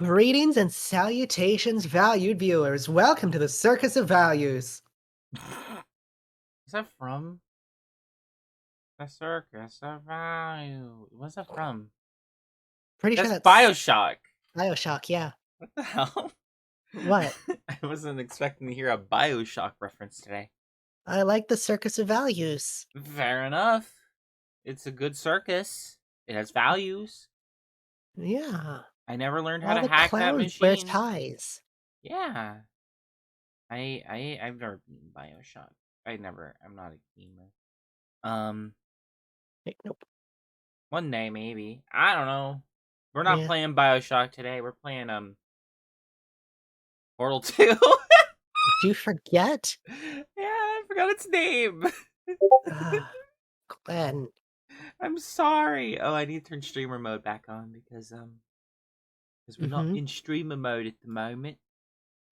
Greetings and salutations, valued viewers. Welcome to the Circus of Values. Is that from the Circus of Value? What's that from? Pretty sure That's that's Bioshock. Bioshock, yeah. What the hell? What? I wasn't expecting to hear a Bioshock reference today. I like the Circus of Values. Fair enough. It's a good circus. It has values. Yeah. I never learned how All to the hack that clowns wear machine. ties. Yeah. I've never beaten Bioshock. I'm not a gamer. Um Hey, nope. One day maybe. I don't know. We're not Yeah. playing Bioshock today. We're playing Portal 2. Did you forget? Yeah, I forgot its name. Ah, Glenn. I'm sorry. Oh, I need to turn streamer mode back on because we're not Mm-hmm. in streamer mode at the moment,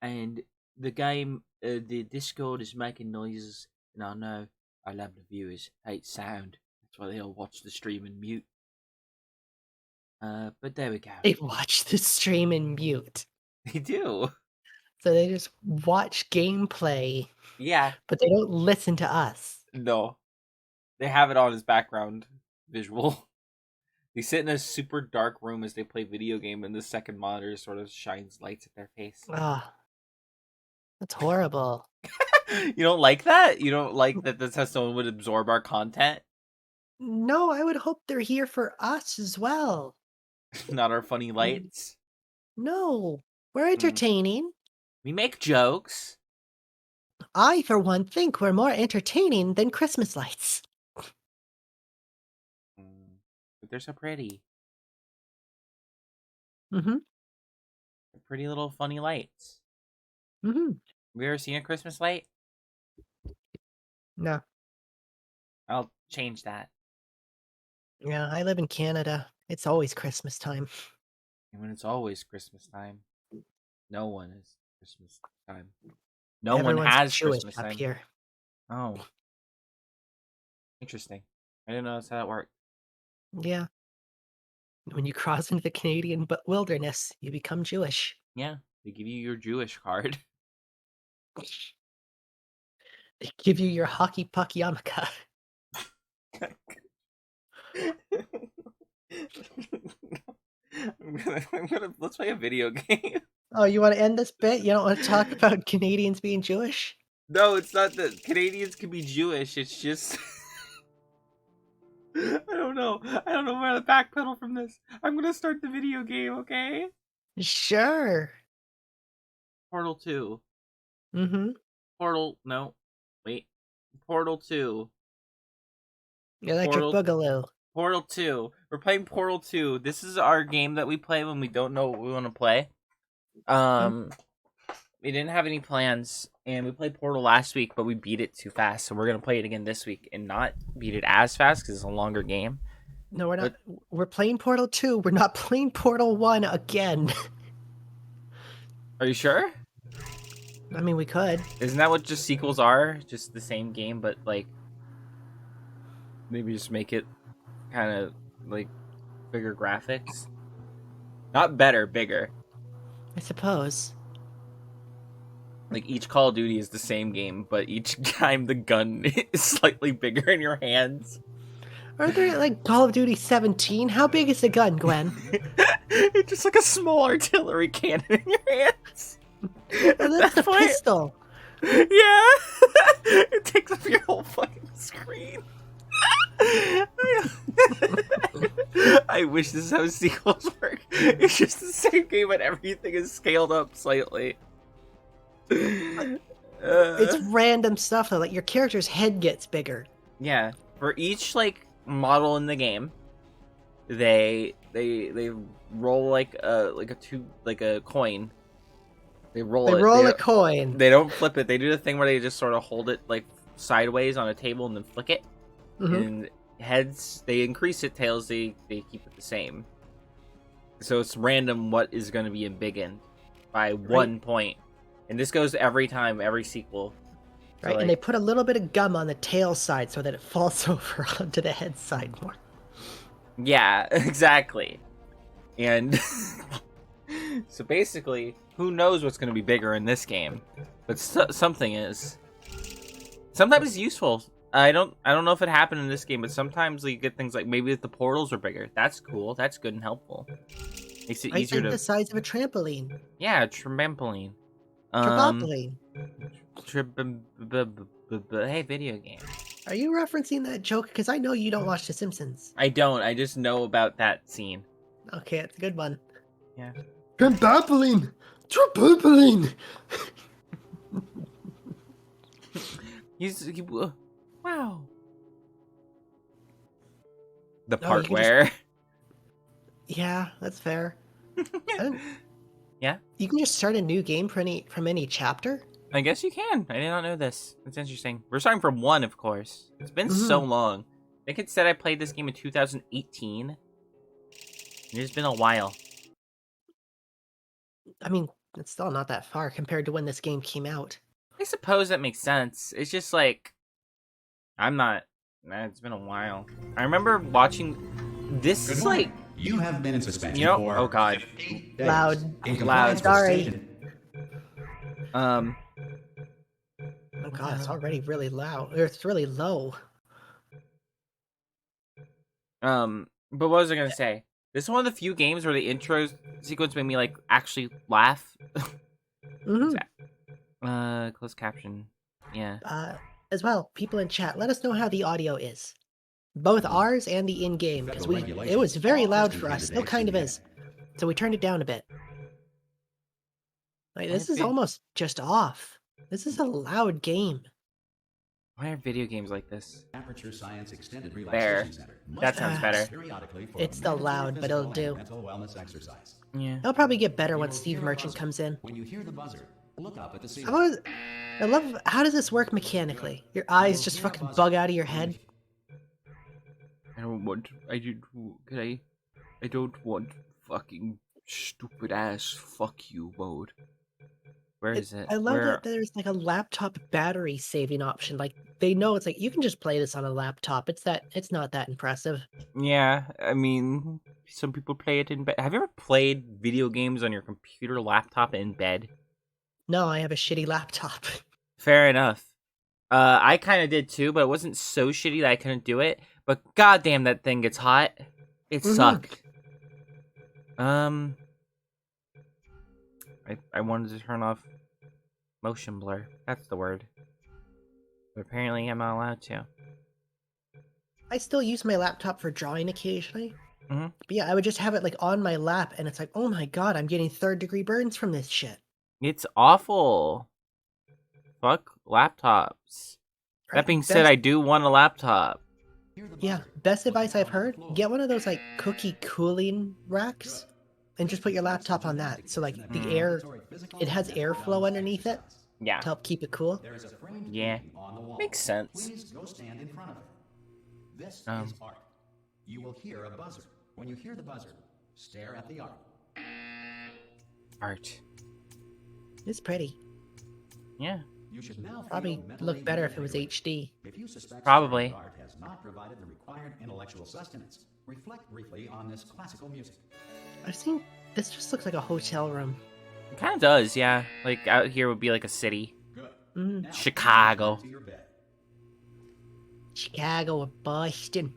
and the game, the Discord is making noises, and I know a lot of the viewers hate sound. That's why they all watch the stream and mute. But there we go. They watch the stream in mute. They do. So they just watch gameplay, Yeah. but they don't listen to us. No. They have it on as background visual. They sit in a super dark room as they play video game, and the second monitor sort of shines lights at their face. Ah, that's horrible. You don't like that? You don't like that that's how someone would absorb our content? No, I would hope they're here for us as well. Not our funny lights? No, we're Mm. entertaining. We make jokes. I, for one, think we're more entertaining than Christmas lights. But they're so pretty. Mhm, They're pretty little funny lights. mhm. Have you ever seen a Christmas light? No, I'll change that. yeah, I live in Canada. It's always Christmas time. And when it's always Christmas time, no one is Christmas time. No one Everyone's has Jewish Christmas up time. here. Oh, interesting. I didn't know that's how that worked. Yeah. When you cross into the Canadian wilderness, you become Jewish. Yeah, they give you your Jewish card. They give you your hockey puck yarmulke. Let's play a video game. Oh, you wanna end this bit? You don't wanna talk about Canadians being Jewish? No, it's not that Canadians can be Jewish. It's just I don't know. I don't know where to backpedal from this. I'm gonna start the video game, okay? Sure. Portal 2. Mhm. No. Wait. Portal 2. Electric Portal Boogaloo. Portal 2. We're playing Portal 2. This is our game that we play when we don't know what we want to play. Mm. We didn't have any plans, and we played Portal last week, but we beat it too fast, so we're gonna play it again this week and not beat it as fast because it's a longer game. No, we're not. But We're playing Portal 2. We're not playing Portal 1 again. are you sure? I mean, we could. Isn't that what just sequels are? Just the same game, but like maybe just make it kind of like bigger graphics. Not better, bigger. I suppose. Like each Call of Duty is the same game, but each time the gun is slightly bigger in your hands. Are there like Call of Duty 17? How big is the gun, Gwen? It's just like a small artillery cannon in your hands. And that's the pistol. Yeah. It takes up your whole fucking screen. I wish this is how sequels work. It's just the same game, but everything is scaled up slightly. It's random stuff though. Like your character's head gets bigger. Yeah. For each like model in the game, they roll like a coin. They roll a coin. They don't flip it. They do the thing where they just sort of hold it like sideways on a table and then flick it. Mm-hmm. And heads, they increase it. Tails, they keep it the same. So it's random what is going to be in big end by 1 point. And this goes every time, every sequel. So Right, and they put a little bit of gum on the tail side so that it falls over onto the head side more. Yeah, exactly. And So basically, who knows what's going to be bigger in this game, but something is. Sometimes it's useful. I don't know if it happened in this game, but sometimes you get things like maybe if the portals are bigger. That's cool. That's good and helpful. Makes it easier Like to the size of a trampoline. yeah, trampoline. Um, Trampoline. hey, video game. Are you referencing that joke? Because I know you don't watch The Simpsons. I don't. I just know about that scene. Okay, it's a good one. Yeah. Trampoline! Trampoline! Wow. The Oh, you part can just... where. Yeah, that's fair. Yeah. You can just start a new game from any chapter? I guess you can. I did not know this. That's interesting. We're starting from 1, of course. It's been so Mhm. long. I think it said I played this game in 2018. It's been a while. I mean, it's still not that far compared to when this game came out. I suppose that makes sense. It's just like I'm not. It's been a while. I remember watching. This Good is morning. like You have been in suspension you know. for Oh God. 15 days. Loud. In Loud. compliance with Sorry. station. Um. Oh god, it's already really loud. Or it's really low. But what was I gonna say? This is one of the few games where the intro sequence made me like actually laugh. Mhm. Closed caption. Yeah. As well, people in chat, let us know how the audio is. Both ours and the in-game, because Federal it was very regulations. All loud testing for us. Still candidates kind of who is. So we turned it down a bit. Like, this is Okay. almost just off. This is a loud game. Why are video games like this? Aperture Science Extended There. Relaxation Center must That sounds better. periodically for It's a still mandatory loud, but it'll physical do. and mental wellness exercise. Yeah. It'll probably get better You once will Steve hear a Merchant buzzer. comes in. When you hear the buzzer, look up at the I've ceiling. always, I love, how does this work mechanically? Your eyes just fucking bug out of your head? I don't want. I don't want fucking stupid ass fuck you mode. Where is it? I love Where? that there's like a laptop battery saving option. Like they know it's like you can just play this on a laptop. It's not that impressive. Yeah, I mean, some people play it in bed. Have you ever played video games on your computer, laptop, in bed? No, I have a shitty laptop. Fair enough. I kind of did too, but it wasn't so shitty that I couldn't do it. But goddamn, that thing gets hot. It Mhm. sucked. I wanted to turn off motion blur. That's the word. But apparently, I'm not allowed to. I still use my laptop for drawing occasionally. Mhm. But yeah, I would just have it like on my lap, and it's like, oh my god, I'm getting third-degree burns from this shit. It's awful. Fuck laptops. Right? That being said, I do want a laptop. Yeah, best advice I've heard: get one of those like cookie cooling racks, and just put your laptop on that. So like the air, it has airflow underneath it Yeah. to help keep it cool. There is a framed Yeah. painting on the wall. Makes sense. Please go stand in front of it. This Um. is art. You will hear a buzzer. When you hear the buzzer, stare at the art. Art. It's pretty. Yeah. You should now Probably feel mentally look better if it was reinvigorated. HD. If you suspect Probably. staring at art has not provided the required intellectual sustenance, reflect briefly on this classical music. I've seen this. Just looks like a hotel room. It kind of does, yeah. Like out here would be like a city. Good. Mm. Now, Chicago. to your bed. Chicago or Boston.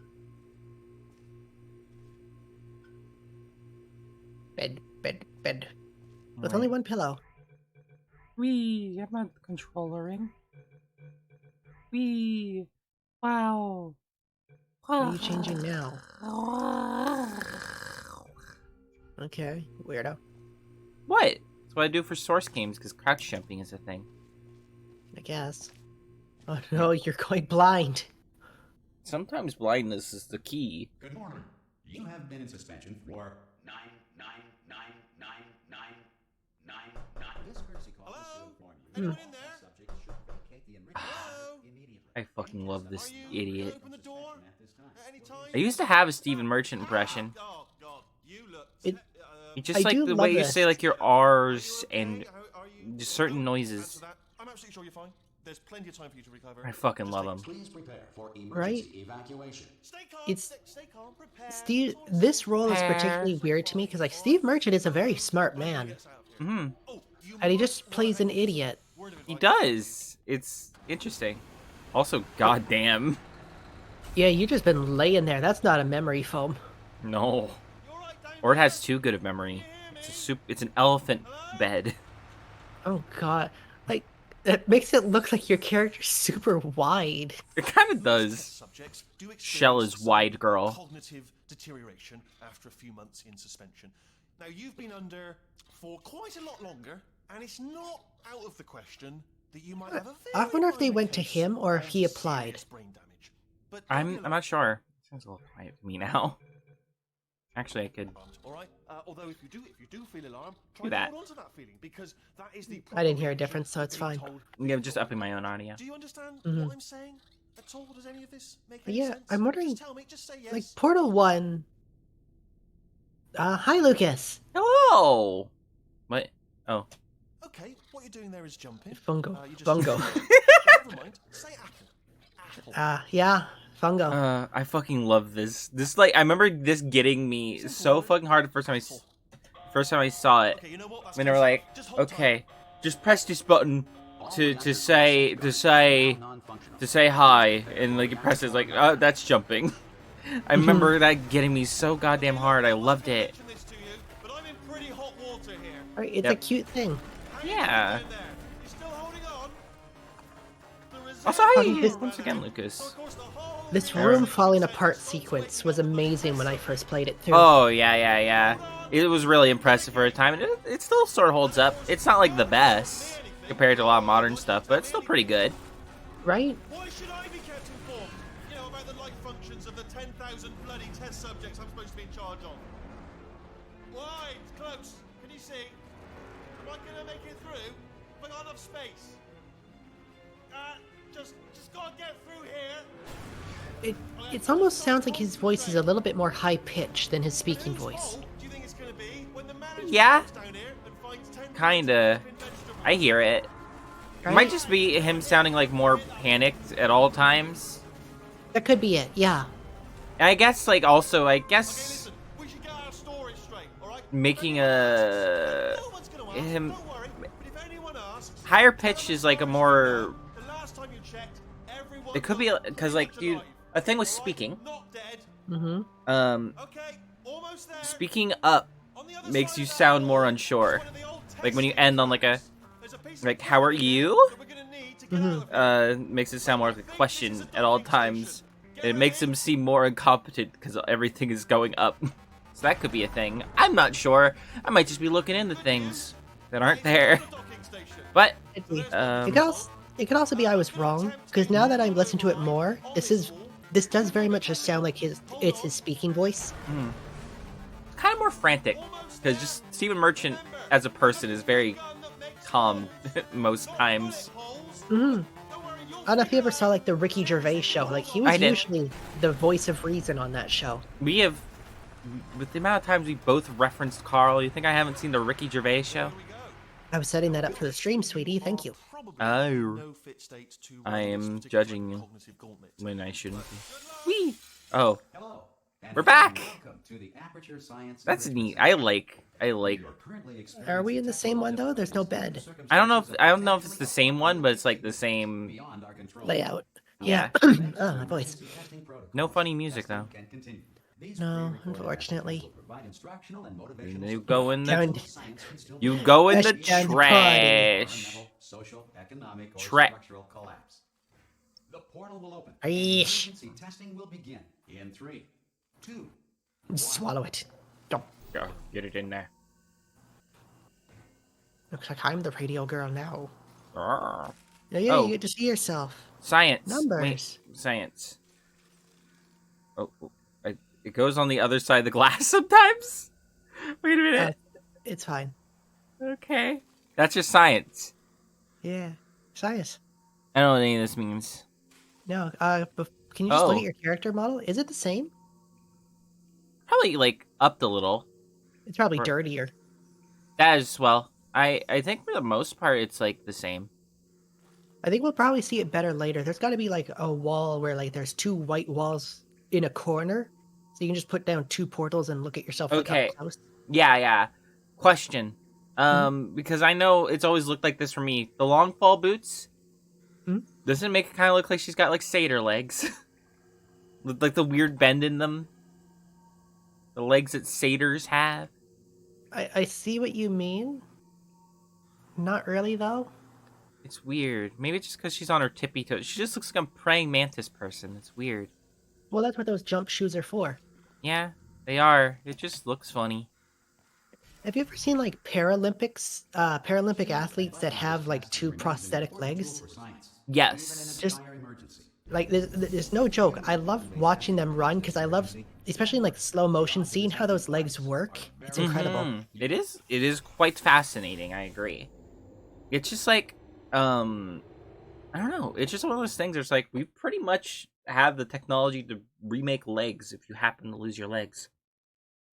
Bed, bed, bed. With only one pillow. Wee, I'm not controllering. Wee, wow. What are you changing now? Okay, weirdo. What? That's what I do for source games because crouch jumping is a thing. I guess. Oh no, you're going blind. Sometimes blindness is the key. Good morning. You have been in suspension for 9999999. This courtesy call is to inform you. Anyone that in all there? subjects should vacate the enrichment center immediately. I fucking love this Are you idiot. Open the door At this time. at any time. I used to have a Stephen Merchant impression. Oh God, you look. It- You just I like do the love way you this. say like your R's and Are you just certain Answer noises. that. I'm absolutely sure you're fine. There's plenty of time for you to recover. I fucking Just love take- him. Please prepare for Right? emergency evacuation. Stay calm. It's stay calm. Prepare. Steve. This role is particularly weird to me because like Steve Merchant is a very smart man, Hmm. and he just plays an idiot. He does. It's interesting. Also, goddamn. Yeah, you just been laying there. That's not a memory foam. No. Or it has too good of memory. It's an elephant bed. Oh god, like it makes it look like your character's super wide. It kind of does. Shell is wide, girl. Cognitive deterioration after a few months in suspension. Now you've been under for quite a lot longer, and it's not out of the question that you might have a I wonder if they minor went to case him or if of he applied. serious brain damage. But I'm not sure. Sounds a little quiet to me now. Actually, I could all right. Although if you do feel alarmed, try do to that. hold on to that feeling because that is the. I didn't hear a proper difference, so reaction it's to being fine. told. Yeah, just upping my own audio. Do you understand Mhm. what I'm saying at all? Does any of this make But any yeah, sense? I'm wondering, Just tell me. Just say yes. like Portal 1. Hi Lucas. Hello. What? Oh. Okay, what you're doing there is jumping. Fungo. You just- Fungo. Never mind. Say apple. Yeah, Fungo. I fucking love this. This like I remember this getting me so fucking hard the first time I saw it. Okay, you know what? That's When they were good. like, Just hold okay, just press this button to say Non-functional. hi, and like you press it, like that's jumping. I remember that getting me so goddamn hard. I loved it. mention this to you, but I'm in pretty hot water here. Alright, it's a Yep. cute thing. How you Yeah. doing there? You still holding on? The reserve- Also, hi this- once again, So, Lucas. of course, the whole This thing room is falling just apart so sequence quick. was amazing when I first played it through. Oh yeah. It was really impressive for a time, and it still sort of holds up. It's not like the best compared to a lot of modern stuff, but it's still pretty good. Right? Why should I be kept informed? You know, about the life functions of the 10,000 bloody test subjects I'm supposed to be in charge of. Why? It's close. Can you see? Am I gonna make it through? Have I got enough space? Just gotta get through here. It's almost sounds like his voice is a little bit more high pitched than his speaking Whose voice. fault do you think it's gonna be when the manager Yeah. comes down here and finds 10 Kinda. vegetable- I hear it. It Right? might just be him sounding like more panicked at all times. That could be it, yeah. And I guess like also Okay, guess listen, we should get our story straight, alright? making No one's gonna ask, him don't worry, but if anyone asks, higher pitch is like a more. the last time you checked, everyone It could be was because like alive, dude, a thing with alright? speaking. Not dead. Mm-hmm. Okay, almost there. Speaking up On the other makes side you of that sound wall, more there's unsure. one of the old Like when you test end on like a tubes. There's a piece of like how are plastic you? that we're gonna need to get out of here. Makes it sound more like a question at all times. And it makes him seem more incompetent because everything is going up. So that could be a thing. I'm not sure. I might just be looking into things that aren't there. Docking station. But It'd be- Um, it could also be I was wrong, because now that I listen to it more, this does very much just sound like it's his speaking voice. kind of more frantic because just Stephen Merchant as a person is very calm most times. Mm-hmm. I don't know if you ever saw like the Ricky Gervais show. Like he I was did. usually the voice of reason on that show. We have, with the amount of times we both referenced Carl, you think I haven't seen the Ricky Gervais show? I was setting that up for the stream, sweetie. Thank you. Oh, No fit state to I run this am particular judging you cognitive gauntlet. when I shouldn't be. Whee! Oh, Hello. and We're back! Welcome to the Aperture Science that's Enrichment neat. Center. I like. You're currently Are we in the experiencing same one though? There's no technical bed I don't know if it's the same one, but it's like the same. beyond our control. layout. Yeah. Oh, my voice. Testing protocols. No funny music though. Testing can continue. These No, pre-recorded unfortunately. episodes will provide instructional and motivational And you support. go in the Down- Science can still you be go in the Flesh down the trash. environmental, social, economic, or Tra- structural collapse. The portal will open. Aish. Emergency testing will begin in 3, 2, Swallow it. Don't. Go, get it in there. Looks like I'm the radio girl now. Arrgh. Yeah, Oh. you get to see yourself. Science. Numbers. Wait, science. Oh, it goes on the other side of the glass sometimes. Wait a minute. It's fine. Okay. That's just science. Yeah. Science. I don't know what any of this means. No, but can you just look Oh. at your character model? Is it the same? Probably like upped a little. It's probably Or- dirtier. As well. I think for the most part it's like the same. I think we'll probably see it better later. There's got to be like a wall where like there's two white walls in a corner, so you can just put down two portals and look at yourself like up Okay. close. Yeah. Question. Because I know it's always looked like this for me. The long fall boots, Mhm. doesn't it make it kind of look like she's got like satyr legs? Like the weird bend in them. The legs that satyrs have. I see what you mean. Not really though. It's weird. Maybe it's just because she's on her tippy toes. She just looks like a praying mantis person. It's weird. Well, that's what those jump shoes are for. Yeah, they are. It just looks funny. Have you ever seen like Paralympic athletes that have like two prosthetic legs? Yes. Just like there's no joke. I love watching them run because I love, especially in like slow motion, seeing how those legs work. It's incredible. It is. It is quite fascinating. I agree. It's just like, I don't know. It's just one of those things. It's like we pretty much have the technology to remake legs if you happen to lose your legs.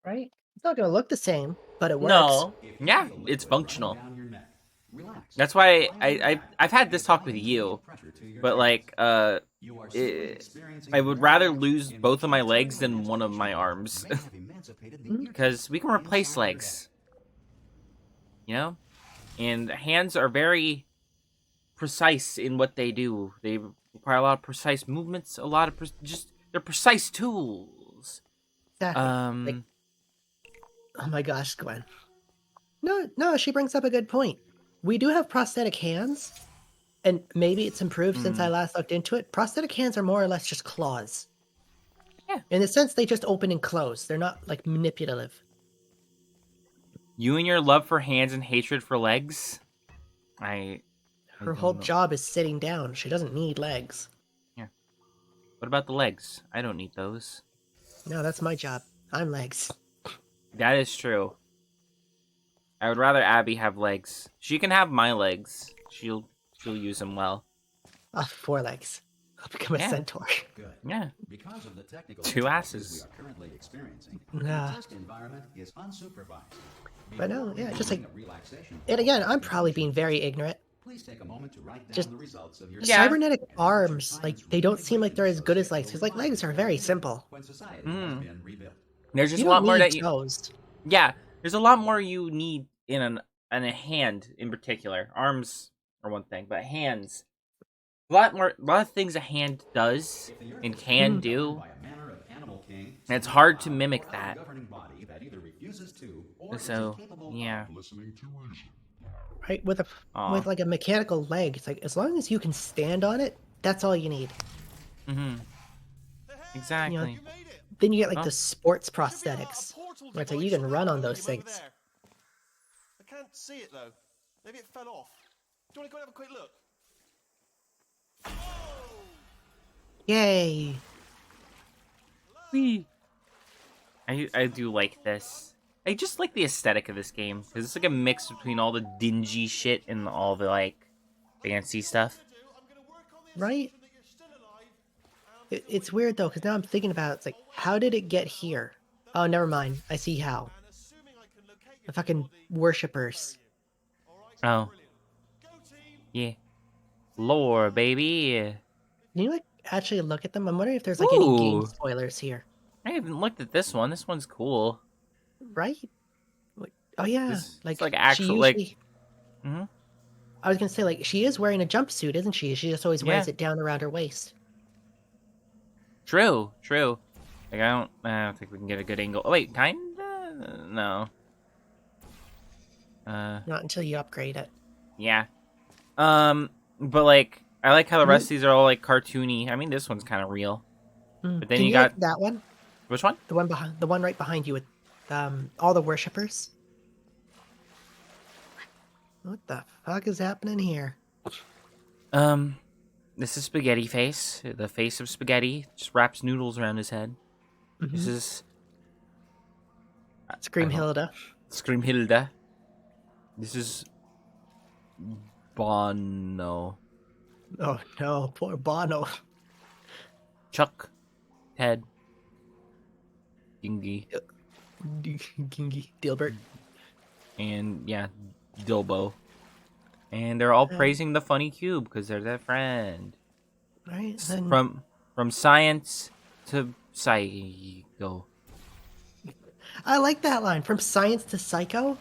Right? It's not gonna look the same, but it works. No. Yeah, it's functional. That's why I've had this talk with you, but like I would rather lose both of my legs than one of my arms because we can replace legs, you know, and hands are very precise in what they do. They require a lot of precise movements, a lot of they're precise tools. Exactly. Like, oh my gosh, Gwen. No, she brings up a good point. We do have prosthetic hands, and maybe it's improved since I last looked into it. Prosthetic hands are more or less just claws. Yeah. In a sense, they just open and close. They're not like manipulative. You and your love for hands and hatred for legs. I Her don't whole know. job is sitting down. She doesn't need legs. Yeah. What about the legs? I don't need those. No, that's my job. I'm legs. That is true. I would rather Abby have legs. She can have my legs. She'll use them well. 4 legs. I'll become a Yeah. centaur. Good. Yeah. Because of the technical Two difficulties asses. we are currently experiencing, Nah. the test environment is unsupervised. But no, Before yeah, just like, beginning a relaxation and again, I'm probably being very ignorant. please take a moment to write down Just- the results of your Yeah. Cybernetic arms, like, they don't seem like they're as good as legs, because like legs are very simple. when society has been rebuilt. There's just You a lot don't more need that you. toes. Yeah. There's a lot more you need in a hand in particular. Arms are one thing, but hands. A lot of things a hand does and can do. By a manner of animal king, And it's hard to mimic that. governing body that either refuses to or is So incapable yeah. of listening to reason. Right? With Aw. with like a mechanical leg, it's like as long as you can stand on it, that's all you need. Exactly. You made it. Then you get like Huh? the sports Should be like a prosthetics. portal Where it's like you device can run on around those over things. there. I can't see it though. Maybe it fell off. Do you want to go and have a quick look? Oh! Yay! Whee. I do like this. I just like the aesthetic of this game because it's like a mix between all the dingy shit and all the like fancy stuff. I'm going to work on the Right? assumption that you're still alive. It's weird though, because now I'm thinking about it. It's like, how did it get here? Oh, never mind. I see how. And assuming I can locate The fucking worshippers. Oh, Go team. yeah. Lore, baby. Can you like actually look at them? I'm wondering if there's like any game Ooh. spoilers here. I haven't looked at this one. This one's cool. Right? Like, oh yeah, It's like like she actual, like- usually. Mhm. I was gonna say like she is wearing a jumpsuit, isn't she? She just always wears Yeah. it down around her waist. True. Like I don't think we can get a good angle. Oh wait, kinda. No. Not until you upgrade it. Yeah. But like, I like how the rest of these are all like cartoony. I mean, this one's kind of real. Mm. But then Can you like got that one, which one? the one right behind you with all the worshippers. What the fuck is happening here? This is Spaghetti Face. The face of Spaghetti just wraps noodles around his head. This is Scream I don't- Hilda. Screamhilda. This is Bono. Oh no, poor Bono. Chuck. Ted. Gingy. Gingy Dilbert. And yeah, Dilbo. And they're all praising the funny cube because they're their friend. Right? Then From science to psycho. I like that line. From science to psycho.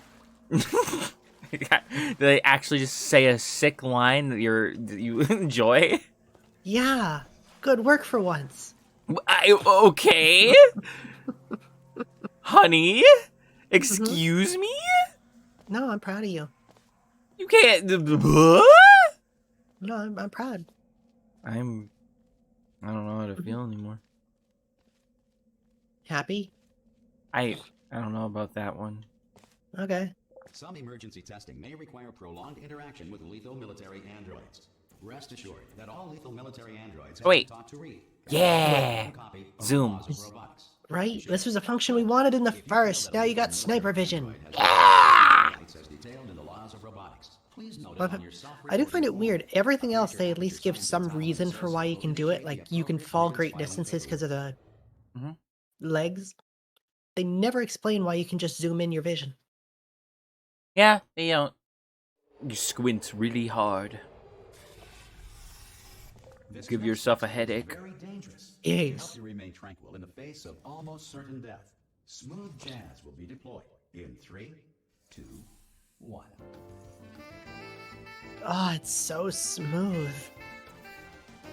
They actually just say a sick line that you enjoy. Yeah. Good work for once. Okay, honey. Excuse me. No, I'm proud of you. You can't. No, I'm proud. I don't know how to feel anymore. Happy? I don't know about that one. Okay. Some emergency testing may require prolonged interaction with lethal military androids. Rest assured that all lethal military androids have been taught to read. Yeah. Zoom. Right? This was a function we wanted in the first. Now you got sniper vision. Yeah. But I do find it weird. Everything else, they at least give some reason for why you can do it. Like, you can fall great distances because of the legs. They never explain why you can just zoom in your vision. Yeah, they don't. You squint really hard. Give yourself a headache. Very dangerous. Yes. Help you remain tranquil in the face of almost certain death. Smooth jazz will be deployed in 3, 2, 1. Oh, it's so smooth.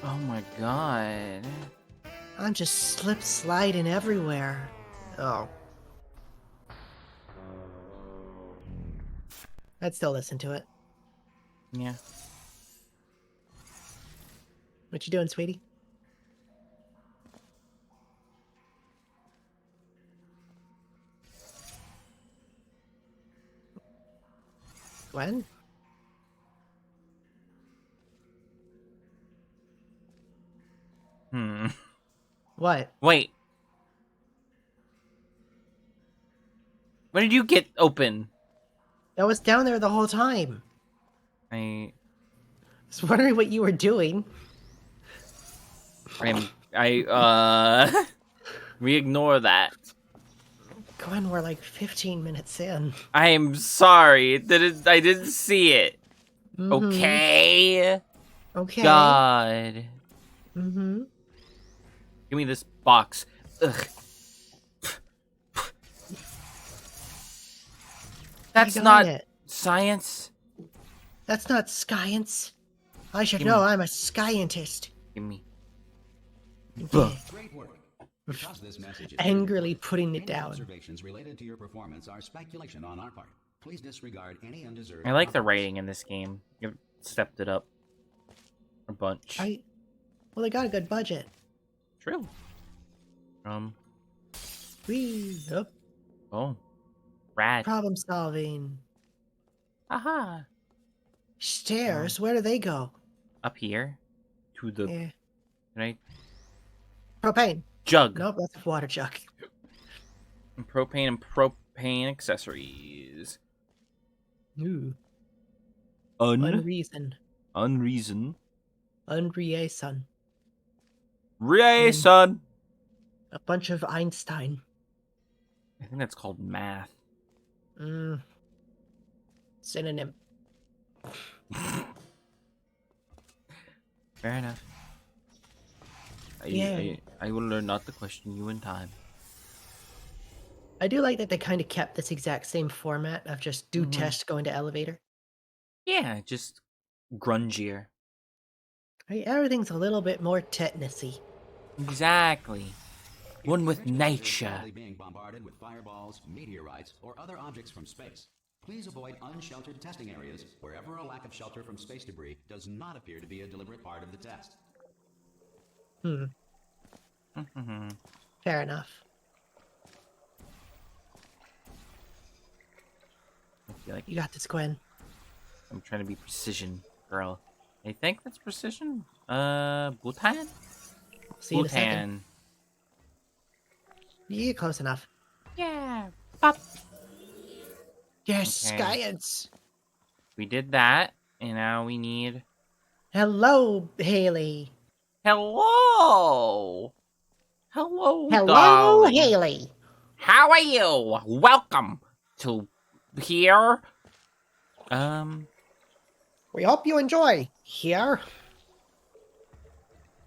Oh my god. I'm just slip sliding everywhere. Oh. I'd still listen to it. Yeah. What you doing, sweetie? Gwen? What? Wait. When did you get open? I was down there the whole time. I was wondering what you were doing. We ignore that. Gwen, we're like 15 minutes in. I am sorry. I didn't see it. Okay. Okay. God. Mm-hmm. Give me this box. Ugh. That's not science. That's not science. I should know. I'm a scientist. Give me. Great work. Because this message is Angrily putting it any down. observations related to your performance are speculation on our part. Please disregard any undeserved. I like the writing in this game. You've stepped it up a bunch. Well, they got a good budget. True. Whee! Up. Oh. Rad. Problem solving. Aha. Stairs. Where do they go? Up here. To the. Yeah. Can I? Propane. Jug. Nope, that's a water jug. And propane accessories. Ooh. Unreason. Unreason. Unreason. Reason. A bunch of Einstein. I think that's called math. Synonym. Fair enough. Yeah. I will learn not to question you in time. I do like that they kind of kept this exact same format of just do test, go into elevator. Yeah, just grungier. Right? Everything's a little bit more tetanusy. Exactly. One with nature. Being bombarded with fireballs, meteorites, or other objects from space. Please avoid unsheltered testing areas wherever a lack of shelter from space debris does not appear to be a deliberate part of the test. Fair enough. I feel like You got this, Gwen. I'm trying to be precision, girl. I think that's precision. Bhutan? See you in a second. Bhutan. Yeah, close enough. Yeah. Pop. Yes, Okay. science. We did that, and now we need. Hello, Haley. Hello. Hello, Hello, darling. Haley. How are you? Welcome to here. We hope you enjoy. Here.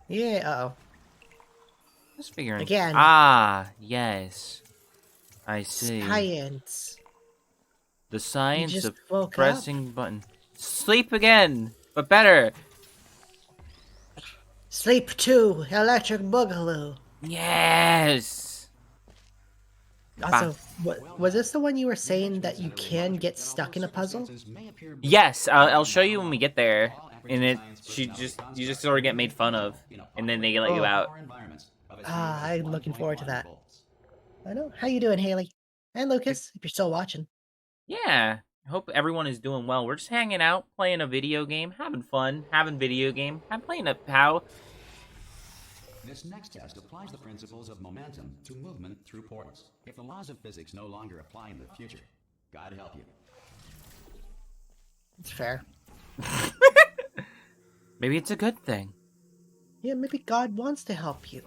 Yeah, uh-oh. Just figuring. Again. Ah, yes. I see. Science. The You science just of woke pressing button. Sleep again, but better. Sleep 2, Electric Boogaloo. Yes. Also, was this the one you were saying that you can get stuck in a puzzle? Yes, I'll show you when we get there. And you just sort of get made fun of, and then they let you Oh. out. I'm looking forward to that. I know. How you doing, Haley? And Lucas, if you're still watching. Yeah, I hope everyone is doing well. We're just hanging out, playing a video game, having fun, having video game. I'm playing a POW. This next test applies the principles of momentum to movement through portals. If the laws of physics no longer apply in the future, God help you. It's fair. Maybe it's a good thing. Yeah, maybe God wants to help you.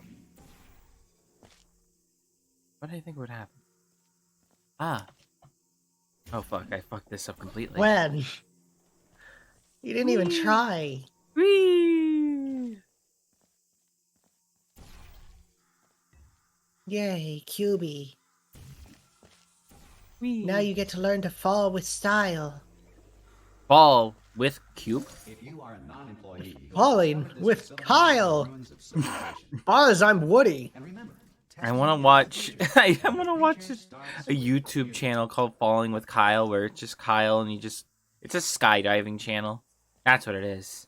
What do you think would happen? Ah. Oh fuck, I fucked this up completely. When? You didn't even try. Whee! Yay, QB. Whee! Now you get to learn to fall with style. Fall with cube? If you are a non-employee, Falling with Kyle. Buzz, I'm Woody. and remember, I want to watch. I want to watch a YouTube channel called Falling with Kyle, where it's just Kyle and it's a skydiving channel. That's what it is.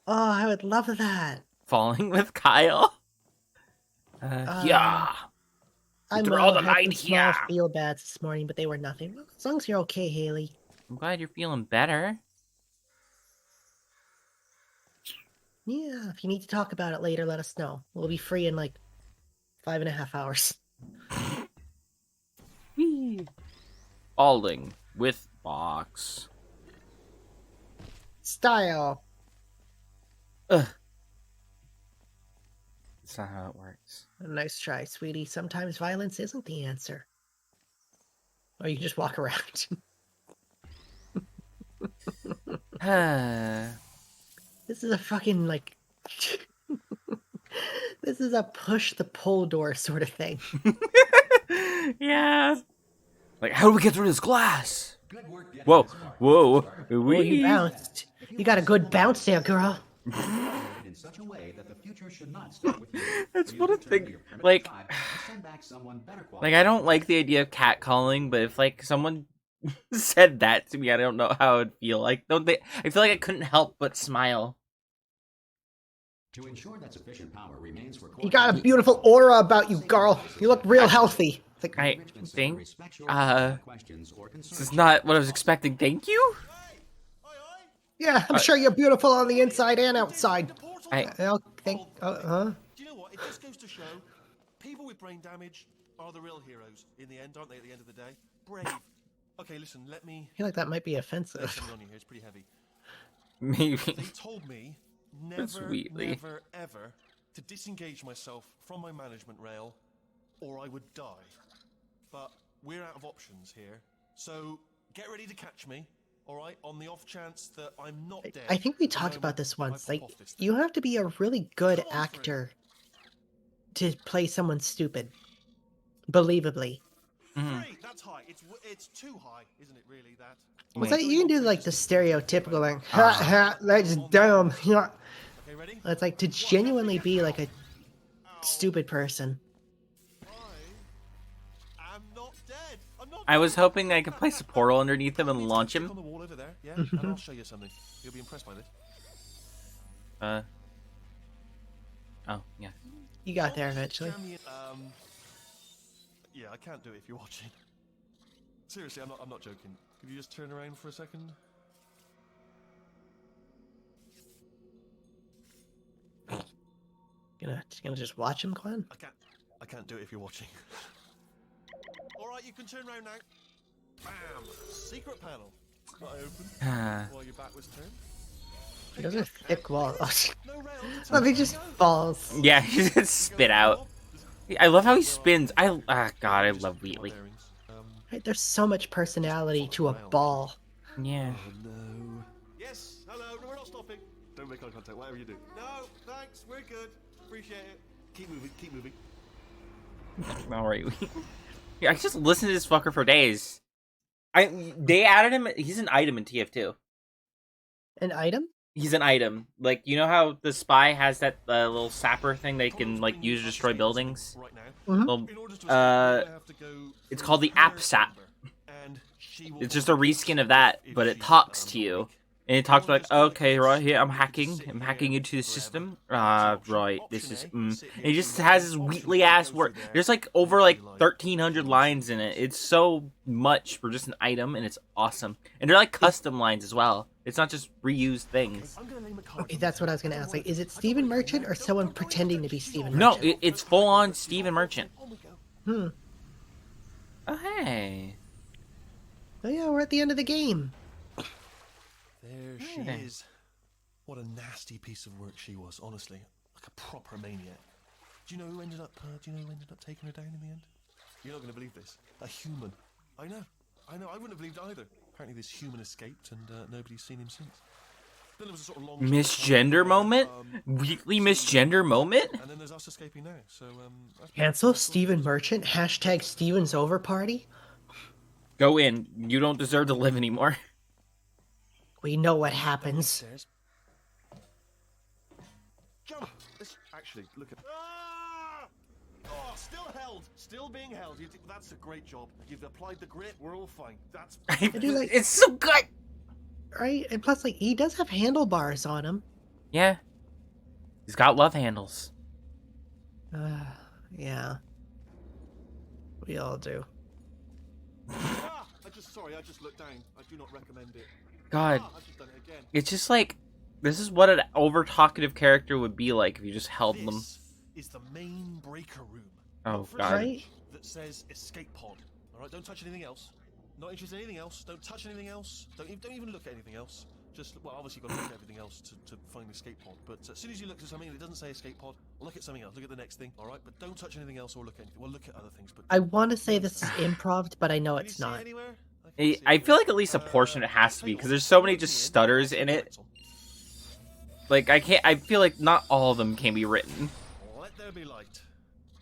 Oh, I would love that. Falling with Kyle. Yeah. I Through all the had light some small here. feel bads this morning, but they were nothing. Well, as long as you're okay, Haley. I'm glad you're feeling better. Yeah, if you need to talk about it later, let us know. We'll be free in like 5.5 hours. Whee! Falling with box. Style. Ugh. That's not how it works. Nice try, sweetie. Sometimes violence isn't the answer. Or you can just walk around. This is a fucking, like... This is a push the pull door sort of thing. Yeah. Like, how do we get through this glass? good work getting Whoa, this far. whoa. Oh, you bounced. You got a good bounce there, girl. In such a way that the future should not start with you. That's Please what I return to think. your primitive Like, tribe and send back someone better like I don't like the idea of catcalling, but if like someone said that to me, I don't know how I'd feel. Like, don't they? I feel like I couldn't help but smile. To ensure that sufficient power remains for You got a beautiful aura about you, girl. You look real healthy. It's like, I think questions or this concerns. is not what I was expecting. Thank you. yeah, I'm sure you're beautiful on the inside and outside. I I'll think, Do you know what? It just goes to show people with brain damage are the real heroes in the end, aren't they? At the end of the day, brave. Okay, listen. Let me I feel like that might be lay offensive. something on you here. It's pretty heavy. maybe. They told me never, sweetly. never, ever to disengage myself from my management rail, or I would die. But we're out of options here, so get ready to catch me. All right, on the off chance that I'm not dead. I think we the talked moment about this I once. pop Like, off this thing. you have to be a really good Come on, actor to play someone stupid. Believably. Three, that's high. It's too high, isn't it? Really, that. It's like you can do like the stereotypical like, ha ha, that's dumb. Yeah. Okay, ready? It's like to genuinely be like a stupid person. I'm not dead. I'm not. I was hoping I could place a portal underneath him and launch Stick him. on the wall over there, yeah. And I'll show you something. You'll be impressed by this. Oh yeah. You got there eventually. Yeah, I can't do it if you're watching. Seriously, I'm not joking. Could you just turn around for a second? Gonna just watch him, Glenn? I can't do it if you're watching. All right, you can turn around now. Bam! Secret panel. That I opened while your back was turned. Those are thick walls. No rail. Oh, he just falls. Yeah, he just spit out. I love how he spins. God, I love Wheatley. Right, there's so much personality to a ball. Yeah. No. Yes. Hello. Don't make eye contact, whatever you do. No, thanks, we're good. Appreciate it. Keep moving, keep moving. All right. Yeah, I just listened to this fucker for days. They added him. He's an item in TF2. An item? He's an item. Like, you know how the spy has that little sapper thing they can like use to destroy buildings? Right now. Mhm. Well, it's called the app sap. It's just a reskin of that, but it talks to you. And it talks like, okay, right here, I'm hacking into the system. Right, this is, And it just has this wheatly ass word. There's like over like 1,300 lines in it. It's so much for just an item, and it's awesome. And they're like custom lines as well. It's not just reused things. Okay, that's what I was gonna ask. Like, is it Stephen Merchant or someone pretending to be Stephen No, Merchant? it's full on Stephen Merchant. Hmm. Oh, hey. Oh yeah, we're at the end of the game. There she is. What a nasty piece of work she was, honestly. Like a proper maniac. Do you know who ended up taking her down in the end? You're not going to believe this. A human. I know. I wouldn't have believed either. Apparently this human escaped and nobody's seen him since. Then there was a sort of long Misgender moment? Weekly misgender moment? And then there's us escaping now. So Cancel Stephen Merchant. Hashtag Stephen's over party. Go in. You don't deserve to live anymore. We know what happens. Stairs. Jump! Actually, look at. Ah! Oh, still held, still being held. That's a great job. You've applied the grip. We're all fine. That's. do like- It's so good. Right? And plus, like, he does have handlebars on him. Yeah. He's got love handles. Yeah. We all do. Ah! I just looked down. I do not recommend it. God. Ah, I've just done it again. It's just like, this is what an over-talkative character would be like if you just held them. This is the main breaker room. Oh, Look for a God. switch Right? that says escape pod. All right, don't touch anything else. Not interested in anything else. Don't touch anything else. Don't even look at anything else. Just, well, obviously you've got to look at everything else to find the escape pod. But as soon as you look at something and it doesn't say escape pod, look at something else. Look at the next thing. All right, but don't touch anything else or look at anything. Well, look at other things. But I want to say this is improv, but I know Can you it's see it not. anywhere? I feel like at least a portion of it has to be, because there's so many just stutters in it. Like, I feel like not all of them can be written. Let there be light.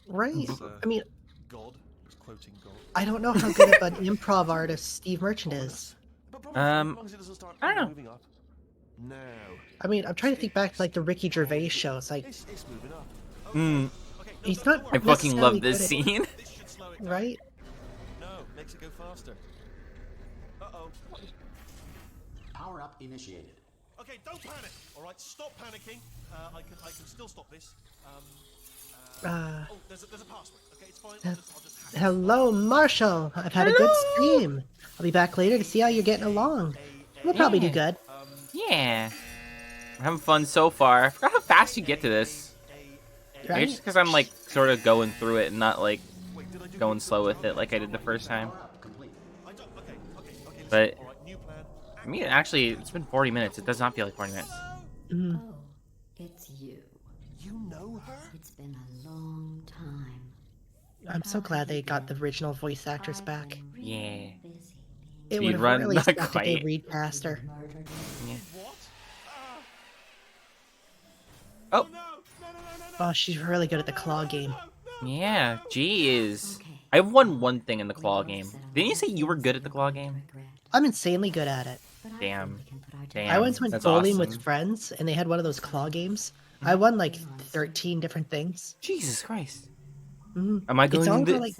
Right? I mean, God is quoting God. I don't know how good of an improv artist Steve Merchant is. I don't know. Moving up. Now. I mean, I'm trying to think back to, like, the Ricky Gervais shows. Like, It's moving up. Hmm. Okay, he's not I fucking necessarily love this good scene. This should slow it at- down. right? No, makes it go faster. Uh-oh. Power up initiated. Okay, don't panic. All right, stop panicking. I can still stop this. Oh, there's a password. Okay, it's fine. I'll just hack it. Hello, Marshall. I've had a good stream. I'll be back later to see how you're getting along. We'll probably do good. Yeah. I'm having fun so far. I forgot how fast you get to this. Maybe Right? just because I'm like sort of going through it and not like Wait, did I do going slow with it like I did the first time. Power up complete. I don't. Okay. Listen. But All right, new plan. I mean, actually, it's been 40 minutes. It does not feel like 40 minutes. Mm. Oh, it's you. You know her? It's been a long time. I'm so glad they got the original voice actors back. Yeah. Busy It Speed would have run, really not sucked if they quite. read faster. murdered. What? Oh, Oh, she's really good at the claw game. yeah. Jeez. Okay. I've won one thing in the claw game. Didn't you say you were good at the claw game? I'm insanely good at it. Damn. Damn. I once went that's bowling awesome. with friends, and they had one of those claw games. I won like 13 different things. Jesus Christ. Mhm. Am I It's going all in the? about, like,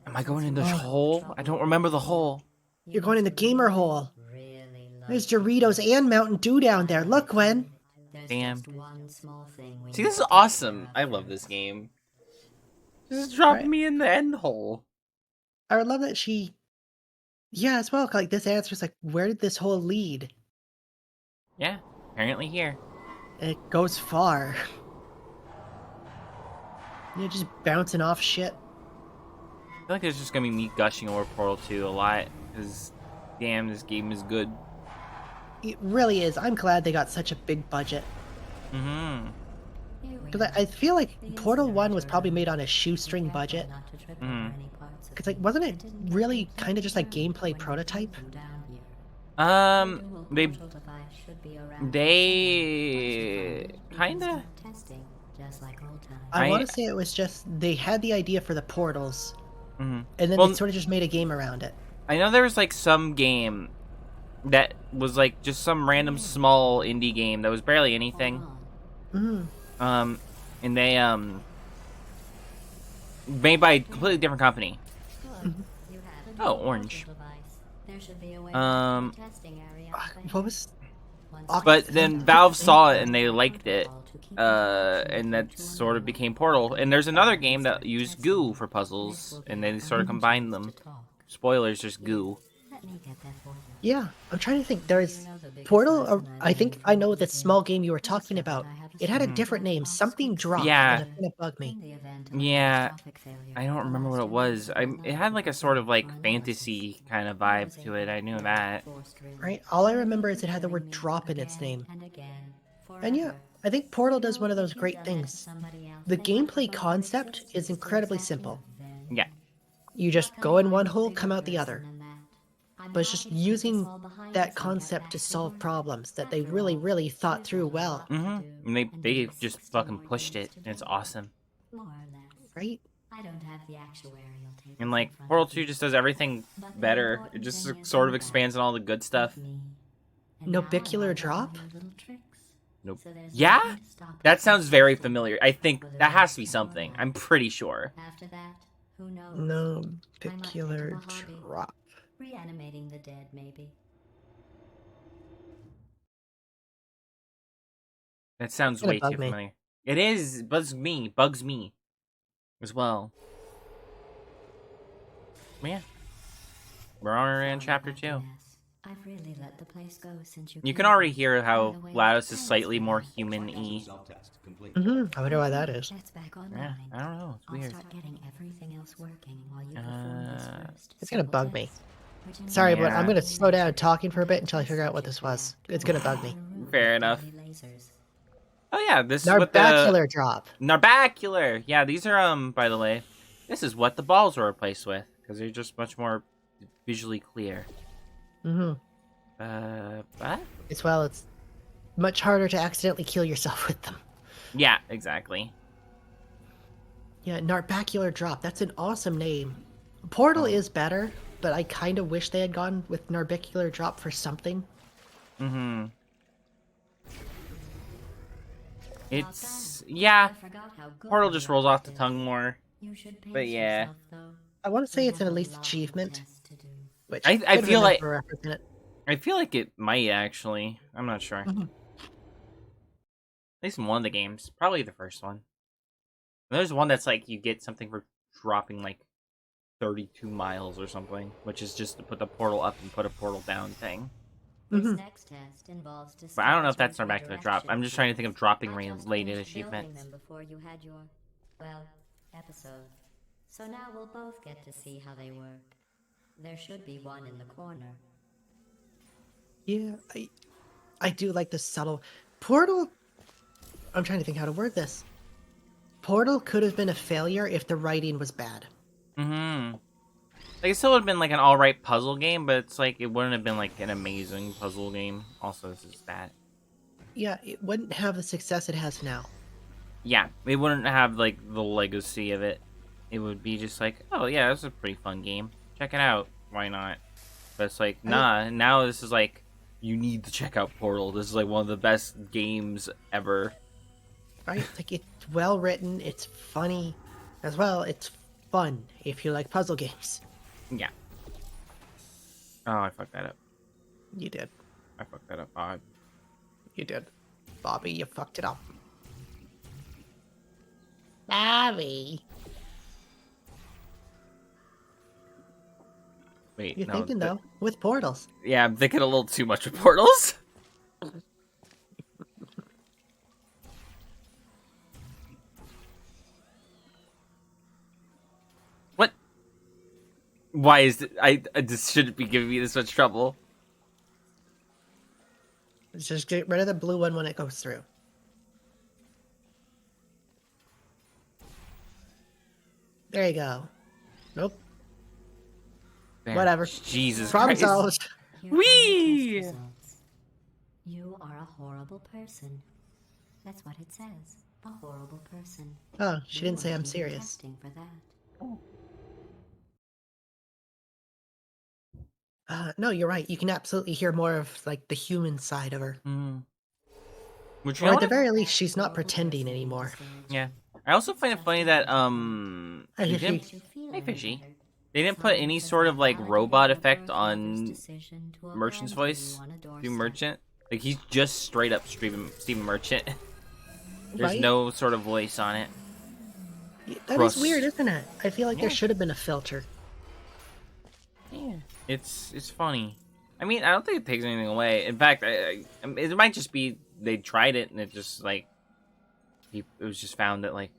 Am I going in the hole? I don't remember the hole. you're going in the gamer hole. Really love There's Doritos and Mountain Dew down there. Look, Gwen. There's Damn. just one small thing we See, need this is to awesome. have. I love this game. This is dropping Right. me in the end hole. I would love that she. Yeah, as well. Like, this answer's like, where did this hole lead? Yeah, apparently here. It goes far. You're just bouncing off shit. I feel like there's just gonna be me gushing over Portal 2 a lot, because damn, this game is good. It really is. I'm glad they got such a big budget. Mm-hmm. Here we Because are. I feel like The Portal 1 was incinerator. probably made on a Be shoestring careful budget. not to trip Mhm. over any parts of Because, like, it wasn't that it didn't get really completely kind of just like burned gameplay when you prototype? put them down here. They Portal device should be around they we can kinda. start testing, just like old times. I want to say it was just they had the idea for the portals, Mhm. and then Well, they sort of just made a game around it. I know there was like some game that was like just some random small indie game that was barely anything. Hold on. Mm. And they made by a completely different company. Good. You have a Oh, dual orange. portal device. There should be a way Um, to the testing area. What was? Once But you then set Valve up saw it the and they liked it. protocol to keep interaction And between that two sort of another. became Portal. And there's another game that Start used testing. goo for This puzzles, will and be they our sort of only combined chance them. to talk. Spoilers, just goo. Let me get that for you. Yeah, I'm trying to think. There's You know the biggest Portal. lesson I I've think learned I from know what the you did. small game you were You talking said that about. I have a It had a small different name, box something with drop, Yeah. and it's gonna bug me. In the event of a Yeah, catastrophic failure, I don't the remember what last it was. impossible It had node like a would sort be of like for analysis. fantasy kind of I was vibe to it. able I knew to that. force really Right? All I keep remember is it had the telling word me drop in its again name. and again, And yeah, forever. I think Portal You does know, one of if those you've great done that to things. somebody else, The they might gameplay forget your concept is existence incredibly exactly simple. then. Yeah. You What just kind go of in one mind hole, bigger come out the person other. than that? I'm But it's just happy to put this using all behind that us and get concept back to to solve work. problems that they After really, all, really thought we've through got a well, lot to Mm-hmm. do And they and they maybe just 60 fucking more pushed games it. to And it's do. awesome. More or less. right? I don't have the actuarial tables And in like front Portal of 2 me, just does everything but the better. It important just thing is sort of you're expands on back all the good stuff. with me. And No now I bicular know drop? all your little tricks. Nope. So there's Yeah? nothing to stop us That from sounds very testing familiar. I think whether that has to be that's true or something. not. I'm pretty sure. After that, who knows? No I might pick up a bicular hobby. drop. Reanimating the dead, maybe. That sounds Gonna way bug too me. familiar. It is. Bugs me as well. Yeah. We're on Sorry chapter about the 2. mess. I've really let the place go since you You came. can already hear how By the way, GLaDOS is thanks, slightly more man. human-y. Self-test complete. I wonder why that is. It's back Yeah, online. I don't know. It's I'll weird. start getting everything else working while you perform this first. It's gonna simple bug me. test, which in Sorry, but Yeah. I'm gonna slow down talking for a bit until I figure out what this was. It's gonna bug me. Fair enough. Oh yeah, this is what the Narbacular drop. Narbacular. Yeah, these are by the way, this is what the balls were replaced with because they're just much more visually clear. Mm-hmm. What? It's much harder to accidentally kill yourself with them. Yeah, exactly. Yeah, Narbacular drop. That's an awesome name. Portal Oh. is better, but I kind of wish they had gone with Narbacular drop for something. Mm-hmm. Yeah. Portal just rolls off the tongue more. But yeah. I want to say it's an at least achievement, which I could have feel been like- for reference in it. I feel like it might actually. I'm not sure. Mhm. At least in one of the games, probably the first one. And there's one that's like you get something for dropping like 32 miles or something, which is just to put the portal up and put a portal down thing. Mhm. Next test involves But I don't know if that's establishing Narbacular drop. I'm just trying to think of dropping I just related finished building achievements. them before you had your, well, episode. So now we'll both get to see how they work. There should be one in the corner. Yeah, I do like the subtle Portal. I'm trying to think how to word this. Portal could have been a failure if the writing was bad. Mm-hmm. Like, it still would have been like an alright puzzle game, but it's like it wouldn't have been like an amazing puzzle game. Also, this is that. Yeah, it wouldn't have the success it has now. Yeah, it wouldn't have like the legacy of it. It would be just like, oh yeah, this is a pretty fun game. Check it out. Why not? But it's like, nah. Now this is like, you need to check out Portal. This is like one of the best games ever. Right? Like, it's well written, it's funny as well. It's fun if you like puzzle games. Yeah. Oh, I fucked that up. You did. I fucked that up. Bob. You did. Bobby, you fucked it up. Bobby. Wait, You're no. thinking, though, with portals. Yeah, I'm thinking a little too much of Portals. What? Why is it? I just shouldn't be giving me this much trouble. Just get rid of the blue one when it goes through. There you go. Nope. There. Whatever. Jesus Problem Christ. solved. Here comes the Whee! results. You are a horrible person. That's what it says. A horrible person. Oh, she didn't We say I'm weren't even serious. testing for that. No, you're right. You can absolutely hear more of like the human side of her. Which, you Or know at the what? very least, she's not pretending anymore. Yeah. I also find it funny that they didn't. Fishy. Hey, fishy. They didn't put any sort of like robot effect on Merchant's voice. Do Merchant? Like he's just straight up Steven Merchant. There's Right? no sort of voice on it. That is weird, Crust. isn't it? I feel like there Yeah. should have been a filter. Yeah. It's funny. I mean, I don't think it takes anything away. In fact, it might just be they tried it and it just like it was just found that like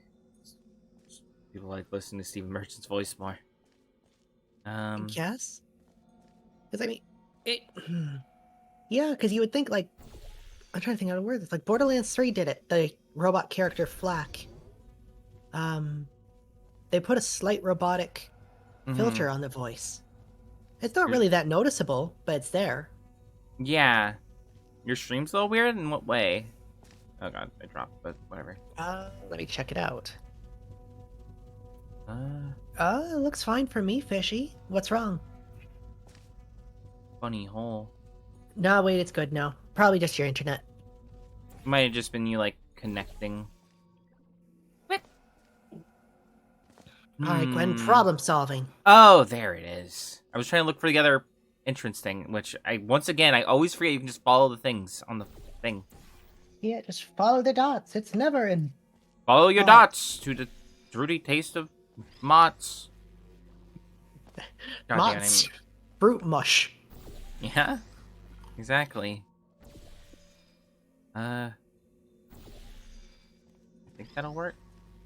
people like listening to Steven Merchant's voice more. Yes? Because I mean, it. Yeah, because you would think like I'm trying to think how to word this. Like Borderlands 3 did it. The robot character Flack. They put a slight robotic filter on the voice. It's not really that noticeable, but it's there. Yeah. Your stream's a little weird? In what way? Oh god, I dropped, but whatever. Let me check it out. Uh, It looks fine for me, Fishy. What's wrong? funny hole. No, wait, it's good now. Probably just your internet. It might have just been you, like, connecting. Alright, Gwen, problem solving. Oh, there it is. I was trying to look for the other entrance thing, which once again, I always forget you can just follow the things on the thing. Yeah, just follow the dots. It's never in. Follow your dots to the fruity taste of Mott's. God damn it, Mott's fruit mush. Yeah, exactly. I think that'll work.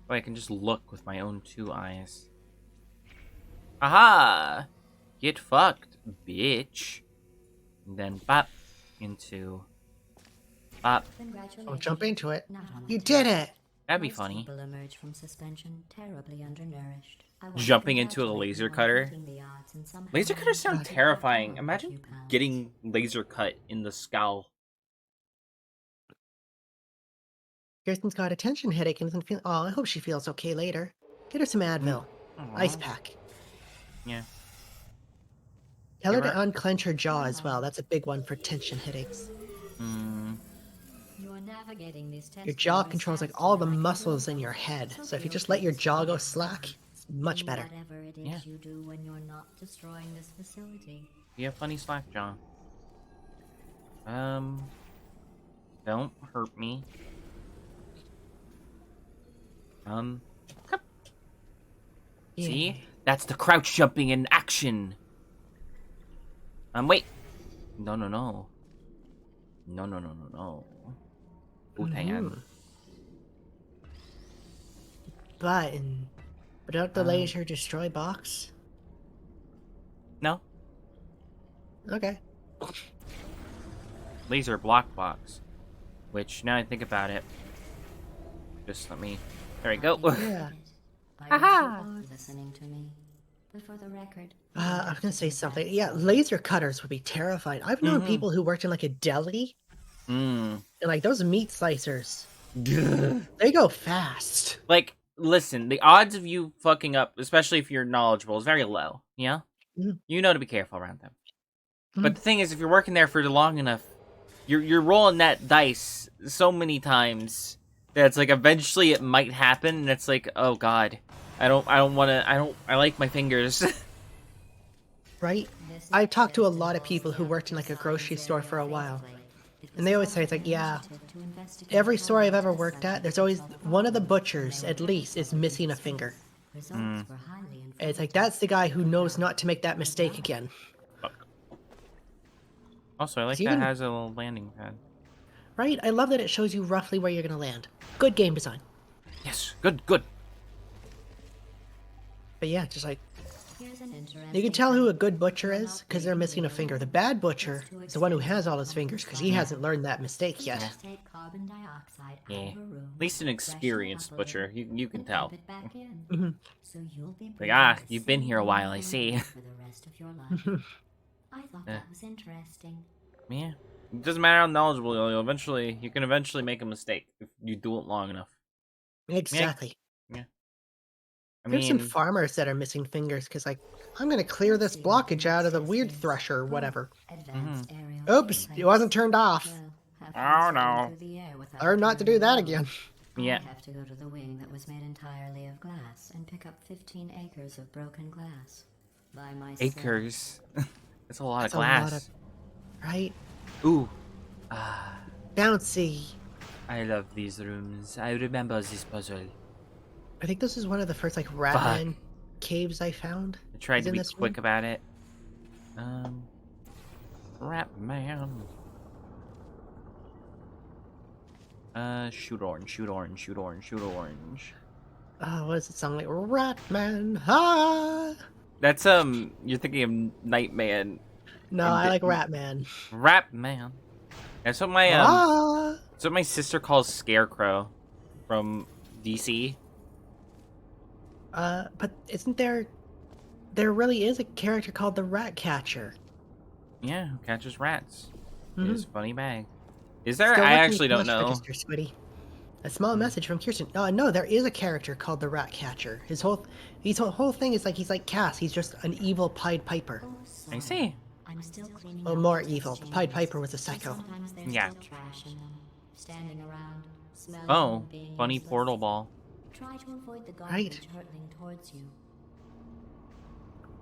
Oh, I can just look with my own 2 eyes. Aha! Get fucked, bitch. And then bop into bop. Congratulations. Oh, jump into it. Not on You the did test. it! That'd be Most funny. people emerge from suspension terribly undernourished. I want to Jumping into a congratulate laser you on cutter. beating the odds and somehow Laser cutters sound managing to terrifying. perform a Imagine few pounds. getting laser cut in the skull. Kirsten's got a tension headache and doesn't feel. Oh, I hope she feels okay later. Get her some Advil. Ice Aw. pack. Yeah. Tell her Give to her- unclench her jaw as well. That's a big one for tension headaches. You are navigating these tests Your jaw very controls like fast all the and I can muscles do in it. your head. So if you feel just let your free to jaw take go your slack, time. it's much Do better. Whatever it is Yeah. you do when you're not destroying this facility. You have funny slack jaw. Don't hurt me. Come. See? Yeah. That's the crouch jumping in action. Wait. No. No. Bhutan. Button. Without the laser destroy box? No. Okay. Laser block box. Which, now I think about it. Just let me... There we go. Yeah. I guess you are listening to me. But for the record, I was gonna say something. Yeah, laser cutters would be terrifying. I've known people who worked in like a deli, and like those meat slicers, they go fast. Like, listen, the odds of you fucking up, especially if you're knowledgeable, is very low. Yeah? Mhm. You know to be careful around them. But the thing is, if you're working there for long enough, you're rolling that dice so many times that it's like eventually it might happen, and it's like, oh god, I like my fingers. Right? I've talked to a lot of people who worked in like a grocery store for a while, and they always say it's like, yeah, every store I've ever worked at, there's always one of the butchers at least is missing a finger. results were highly And it's like that's the guy who knows not to make that mistake again. Also, I like You that can- has a little landing pad. Right? I love that it shows you roughly where you're gonna land. Good game design. Yes, good. But yeah, just like Here's an interesting you can tell who a fact. good butcher is because they're missing a finger. The bad butcher is the one who has all his fingers because he hasn't learned that mistake yet. Just take carbon dioxide out Yeah. of a room, At least an freshen experienced up a butcher, little, you can and tell. pump it back in. Mhm. So you'll be Like, breathing the you've been same here a while, I air see. for the rest of your life. I thought that was interesting. Yeah. It doesn't matter how knowledgeable you can eventually make a mistake if you do it long enough. Yeah. Exactly. Yeah. I There's some mean, farmers that are missing fingers because, like, I'm gonna clear Let's this see what the blockage out of next the test weird is. thresher or Oh, whatever. advanced aerial Oops, it surveillance. wasn't turned off. Well, have Oh, fun soaring no. through the air without Learn not to do carrying that a again. load. Yeah. I have to go to the wing that was made entirely of glass and pick up 15 acres of broken glass by myself. acres. That's a lot That's of a lot glass. of- Right? Ooh. Bouncy. I love these rooms. I remember this puzzle. I think this is one of the first, like, Ratman caves I found. I tried is to in be this quick room. about it. Rat man. Shoot orange, shoot orange, shoot orange, shoot orange. What does it sound like? Ratman. Ha! That's you're thinking of Nightman. No, And I like Ratman. Rat man. That's what my Ah! that's what my sister calls Scarecrow from DC. But isn't there really is a character called the Rat Catcher. Yeah, who catches rats. Mhm. His funny bag. Is there? Still I looking at actually the don't quest know. register, Squiddy. A small message from Kirsten. Oh no, there is a character called the Rat Catcher. His whole thing is like he's like Cass. He's just an evil Pied Piper. Oh, I sorry. see. I'm still cleaning Well, out more the evil. test The Pied chambers, Piper was a so psycho. sometimes there's Yeah. still trash in them, standing around, smelling Oh, and being funny useless. portal ball. Try to avoid the Right. garbage hurtling towards you.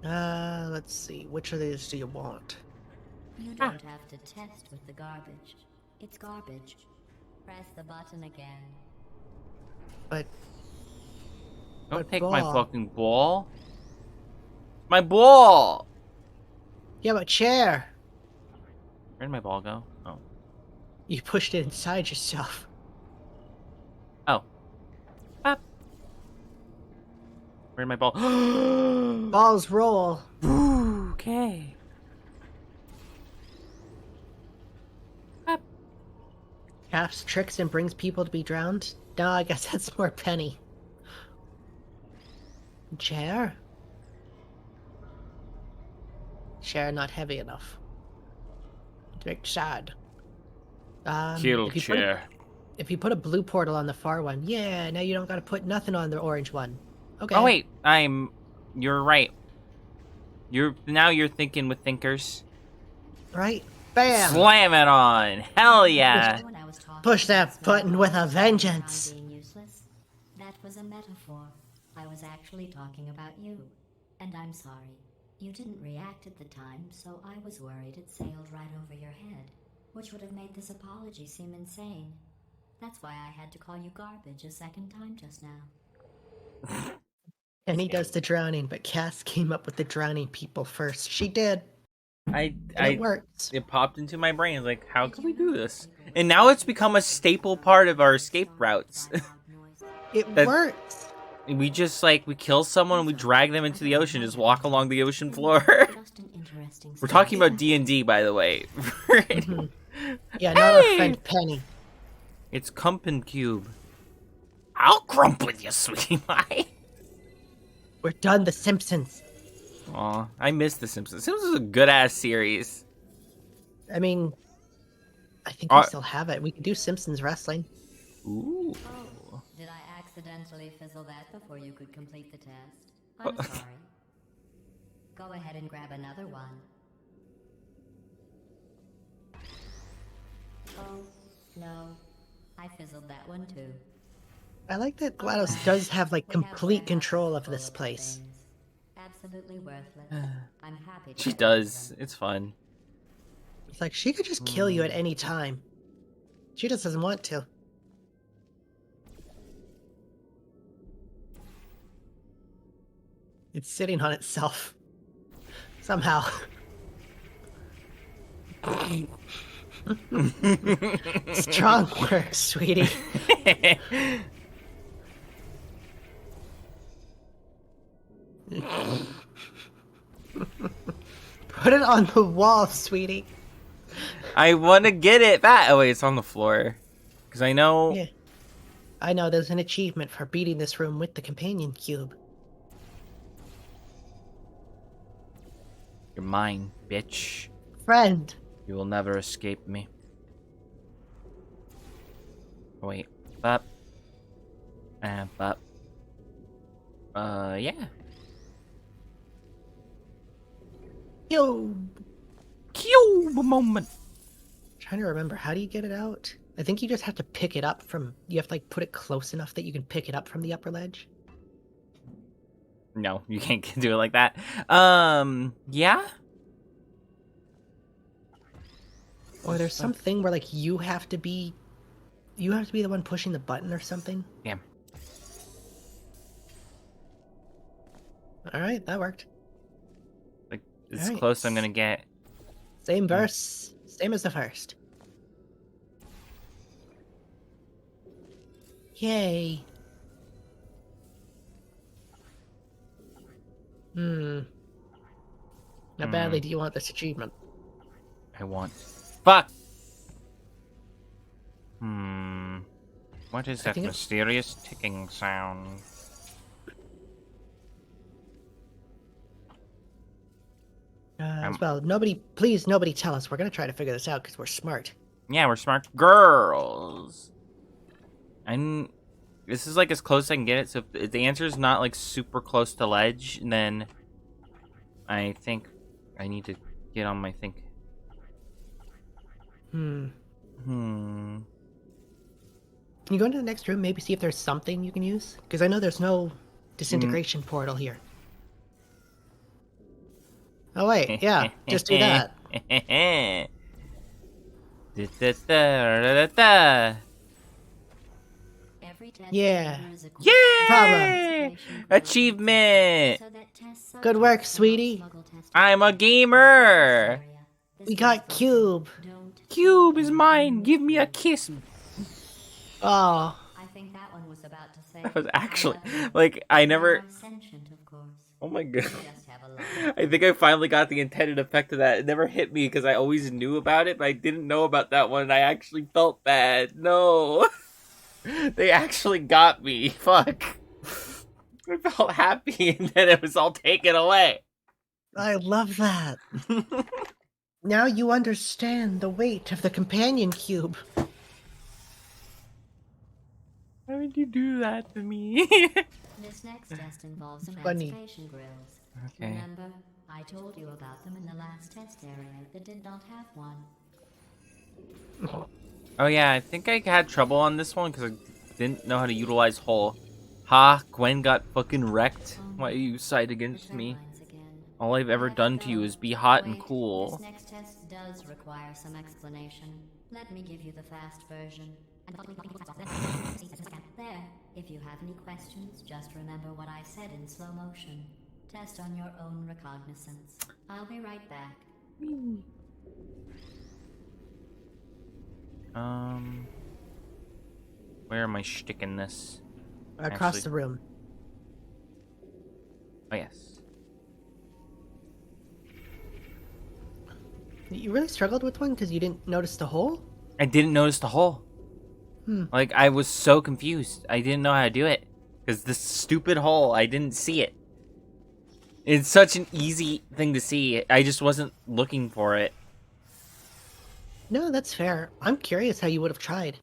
Let's see. Which of these do you want? You don't have to test with the garbage. It's garbage. Press the button again. But Don't What take my ball? fucking ball. My ball. yeah, but chair. Where did my ball go? Oh. You pushed it inside yourself. Oh. Up. Where did my ball? Balls roll. Okay. Up. Caps tricks and brings people to be drowned. No, I guess that's more Penny. Chair? Chair not heavy enough. Make sad. Kill if you chair. if you put a blue portal on the far one, yeah, now you don't gotta put nothing on the orange one. Okay. Oh wait, you're right. Now you're thinking with thinkers. Right? Bam! Slam it on. Hell yeah. When I was talking Push about that button with a smelling vengeance. around being useless, that was a metaphor. I was actually talking about you. And I'm sorry. You didn't react at the time, so I was worried it sailed right over your head, which would have made this apology seem insane. That's why I had to call you garbage a second time just now. And he does the drowning, but Cass came up with the drowning people first. She did. And it works. It popped into my brain like, how can we do this? And now it's become a staple part of our escape routes. It That- works. We just we kill someone and we drag them into the ocean, just walk along the ocean floor. Just an interesting We're talking story. about D&D, by the way. Yeah, not our Hey! friend Penny. It's Cump and Cube. I'll crump with you, sweetie pie. We're done The Simpsons. Aw, I miss The Simpsons. Simpsons is a good-ass series. I mean, I think we Uh, still have it. We could do Simpsons wrestling. Ooh. Oh, did I accidentally fizzle that before you could complete the test? I'm sorry. Go ahead and grab another one. Oh, no. I fizzled that one too. I like that GLaDOS does have, like, We have complete warehouses control of full this place. things. Absolutely worthless. I'm happy to She get rid of does. them. It's fun. It's like, she could just kill you at any time. She just doesn't want to. It's sitting on itself. Somehow. Strong work, sweetie. Put it on the wall, sweetie. I want to get it back. Oh, wait, it's on the floor. Because I know... Yeah. I know there's an achievement for beating this room with the companion cube. You're mine, bitch. Friend, You will never escape me. Wait, but yeah. Yo, Cube moment. trying to remember, how do you get it out? I think you just have to pick it up from. You have to like put it close enough that you can pick it up from the upper ledge. No, you can't do it like that. Yeah. Or there's something where like you have to be the one pushing the button or something. Yeah. All right, that worked. Like as Alright. close I'm gonna get. Same verse, same as the first. Yay. How badly do you want this achievement? I want. Fuck. What is I that think mysterious ticking sound? Well, please, nobody tell us. We're gonna try to figure this out because we're smart. Yeah, we're smart girls. This is like as close as I can get it. So if the answer is not like super close to ledge, then I think I need to get on my think. Can you go into the next room? Maybe see if there's something you can use? Because I know there's no disintegration portal here. Oh wait, yeah, just do that. Every test Yeah. delivers a Yay! Problem. Achievement! so that test Good subjects work, cannot sweetie. smuggle test I'm a area. gamer. This We is got the Cube. don't Cube is anything mine. with Give me a you. kiss. Oh, I think that one was about to say. I was actually however, like I they never. are sentient, of course. Oh my god. Just have a lot. I think I finally got the intended effect of that. It never hit me because I always knew about it, but I didn't know about that one. And I actually felt bad. No. They actually got me. Fuck. I felt happy and then it was all taken away. I love that. Now you understand the weight of the companion cube. Why would you do that to me? This next test involves Funny. emancipation grills. Okay. Remember, I told you about them in the last test area that did not have one. Oh yeah, I think I had trouble on this one because I didn't know how to utilize hull. Ha, Gwen got fucking wrecked. Why you side against Return me? lines again. All I've ever Let's done to go. you is be hot and Wait, cool. This next test does require some explanation. Let me give you the fast version. There. If you have any questions, just remember what I said in slow motion. Test on your own recognizance. I'll be right back. Where am I sticking this? Across Actually- the room. Oh yes. You really struggled with one because you didn't notice the hole? I didn't notice the hole. Like I was so confused. I didn't know how to do it because this stupid hole. I didn't see it. It's such an easy thing to see. I just wasn't looking for it. No, that's fair. I'm curious how you would have tried.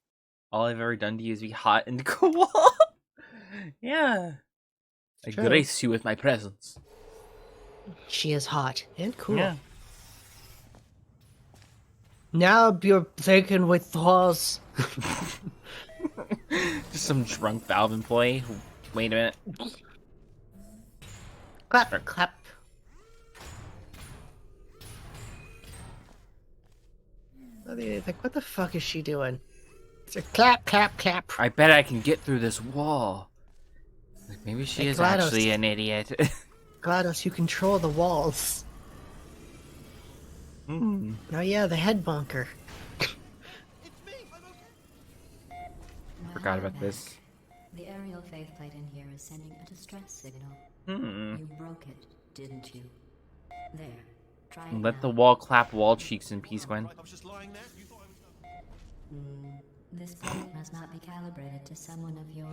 All I've ever done to you is be hot and cool. Yeah. I True. grace you with my presence. She is hot and cool. Yeah. Now you're thinking with walls. Just some drunk Valve employee who. Wait a minute. Clap, clap. Like, what the fuck is she doing? It's a clap, clap, clap. I bet I can get through this wall. Like, maybe she Hey, is GLaDOS. actually an idiot. GLaDOS, you control the walls. Oh yeah, the head bonker. It's me. I'm okay. Well, Forgot we're about this. back. The aerial faceplate in here is sending a distress signal. Hmm. You broke it, didn't you? There. Try it Let now. the wall clap wall cheeks in peace, Gwen. Right, I was just lying there. You thought I was done. This plate must not be calibrated to someone of your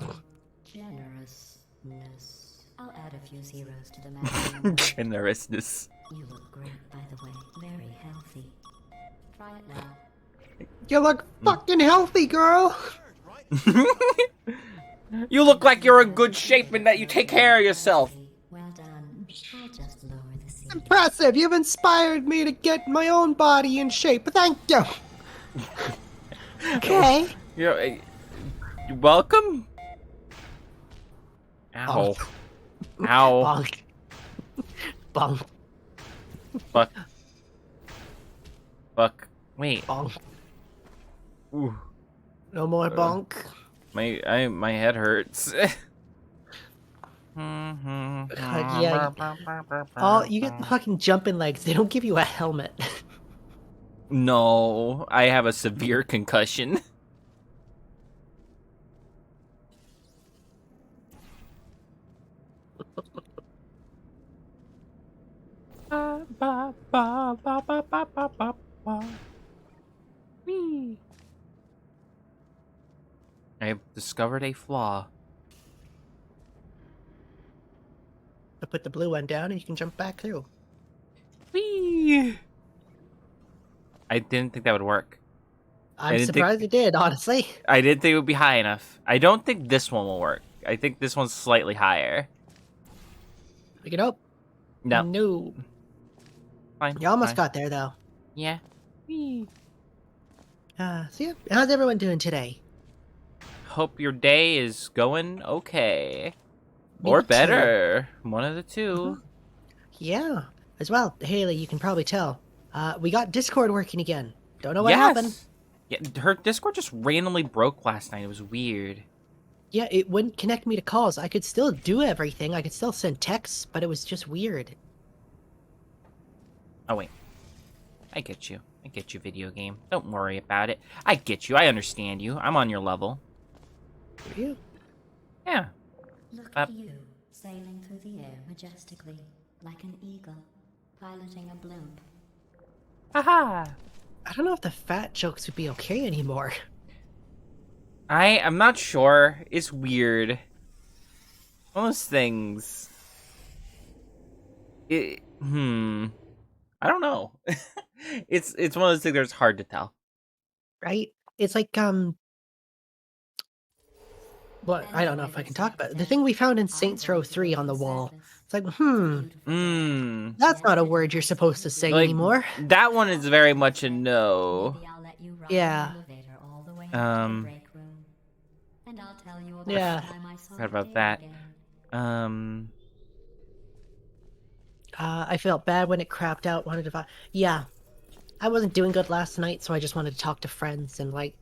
generousness. I'll add a few zeros to the math. Generousness. You look great, by the way. Very healthy. Try it now. You look fucking healthy, girl. You look like you're in good shape and that you take care of yourself. Well done. I'll just lower the seat. Impressive. You've inspired me to get my own body in shape. Thank you. Okay. You're welcome. Ow. Ow. Bonk. Bonk. Fuck. Fuck. Wait. Bonk. Ooh. No more bonk. My head hurts. Yeah. Oh, you get the fucking jumping legs. They don't give you a helmet. No, I have a severe concussion. I have discovered a flaw. I put the blue one down and you can jump back through. Whee! I didn't think that would work. I'm surprised it did, honestly. I didn't think it would be high enough. I don't think this one will work. I think this one's slightly higher. Pick it up. No. No. Fine. You almost fine. got there, though. Yeah. Whee. So yeah, how's everyone doing today? Hope your day is going okay. Me Or too. better. One of the two. Yeah. As well, Haley, you can probably tell. We got Discord working again. Don't know what happened. Yeah, her Discord just randomly broke last night. It was weird. Yeah, it wouldn't connect me to calls. I could still do everything. I could still send texts, but it was just weird. Oh, wait. I get you. I get you, video game. Don't worry about it. I get you. I understand you. I'm on your level. Do you? Yeah. Look at you, sailing through the air majestically, like an eagle, piloting a blimp. Haha. I don't know if the fat jokes would be okay anymore. I'm not sure. It's weird. One of those things. I don't know. It's one of those things that's hard to tell. Right? It's like, Well, I don't know if I can talk about it. The thing we found in Saints Row 3 on the wall. It's like, that's not a word you're supposed to say Like, anymore. that one is very much a no. Maybe I'll let you ride Yeah. the elevator all the way up Um, to the break room. And I'll tell you about Yeah. the time I saw Forgot about Dave that. again. I felt bad when it crapped out. Wanted to, yeah, I wasn't doing good last night, so I just wanted to talk to friends and like,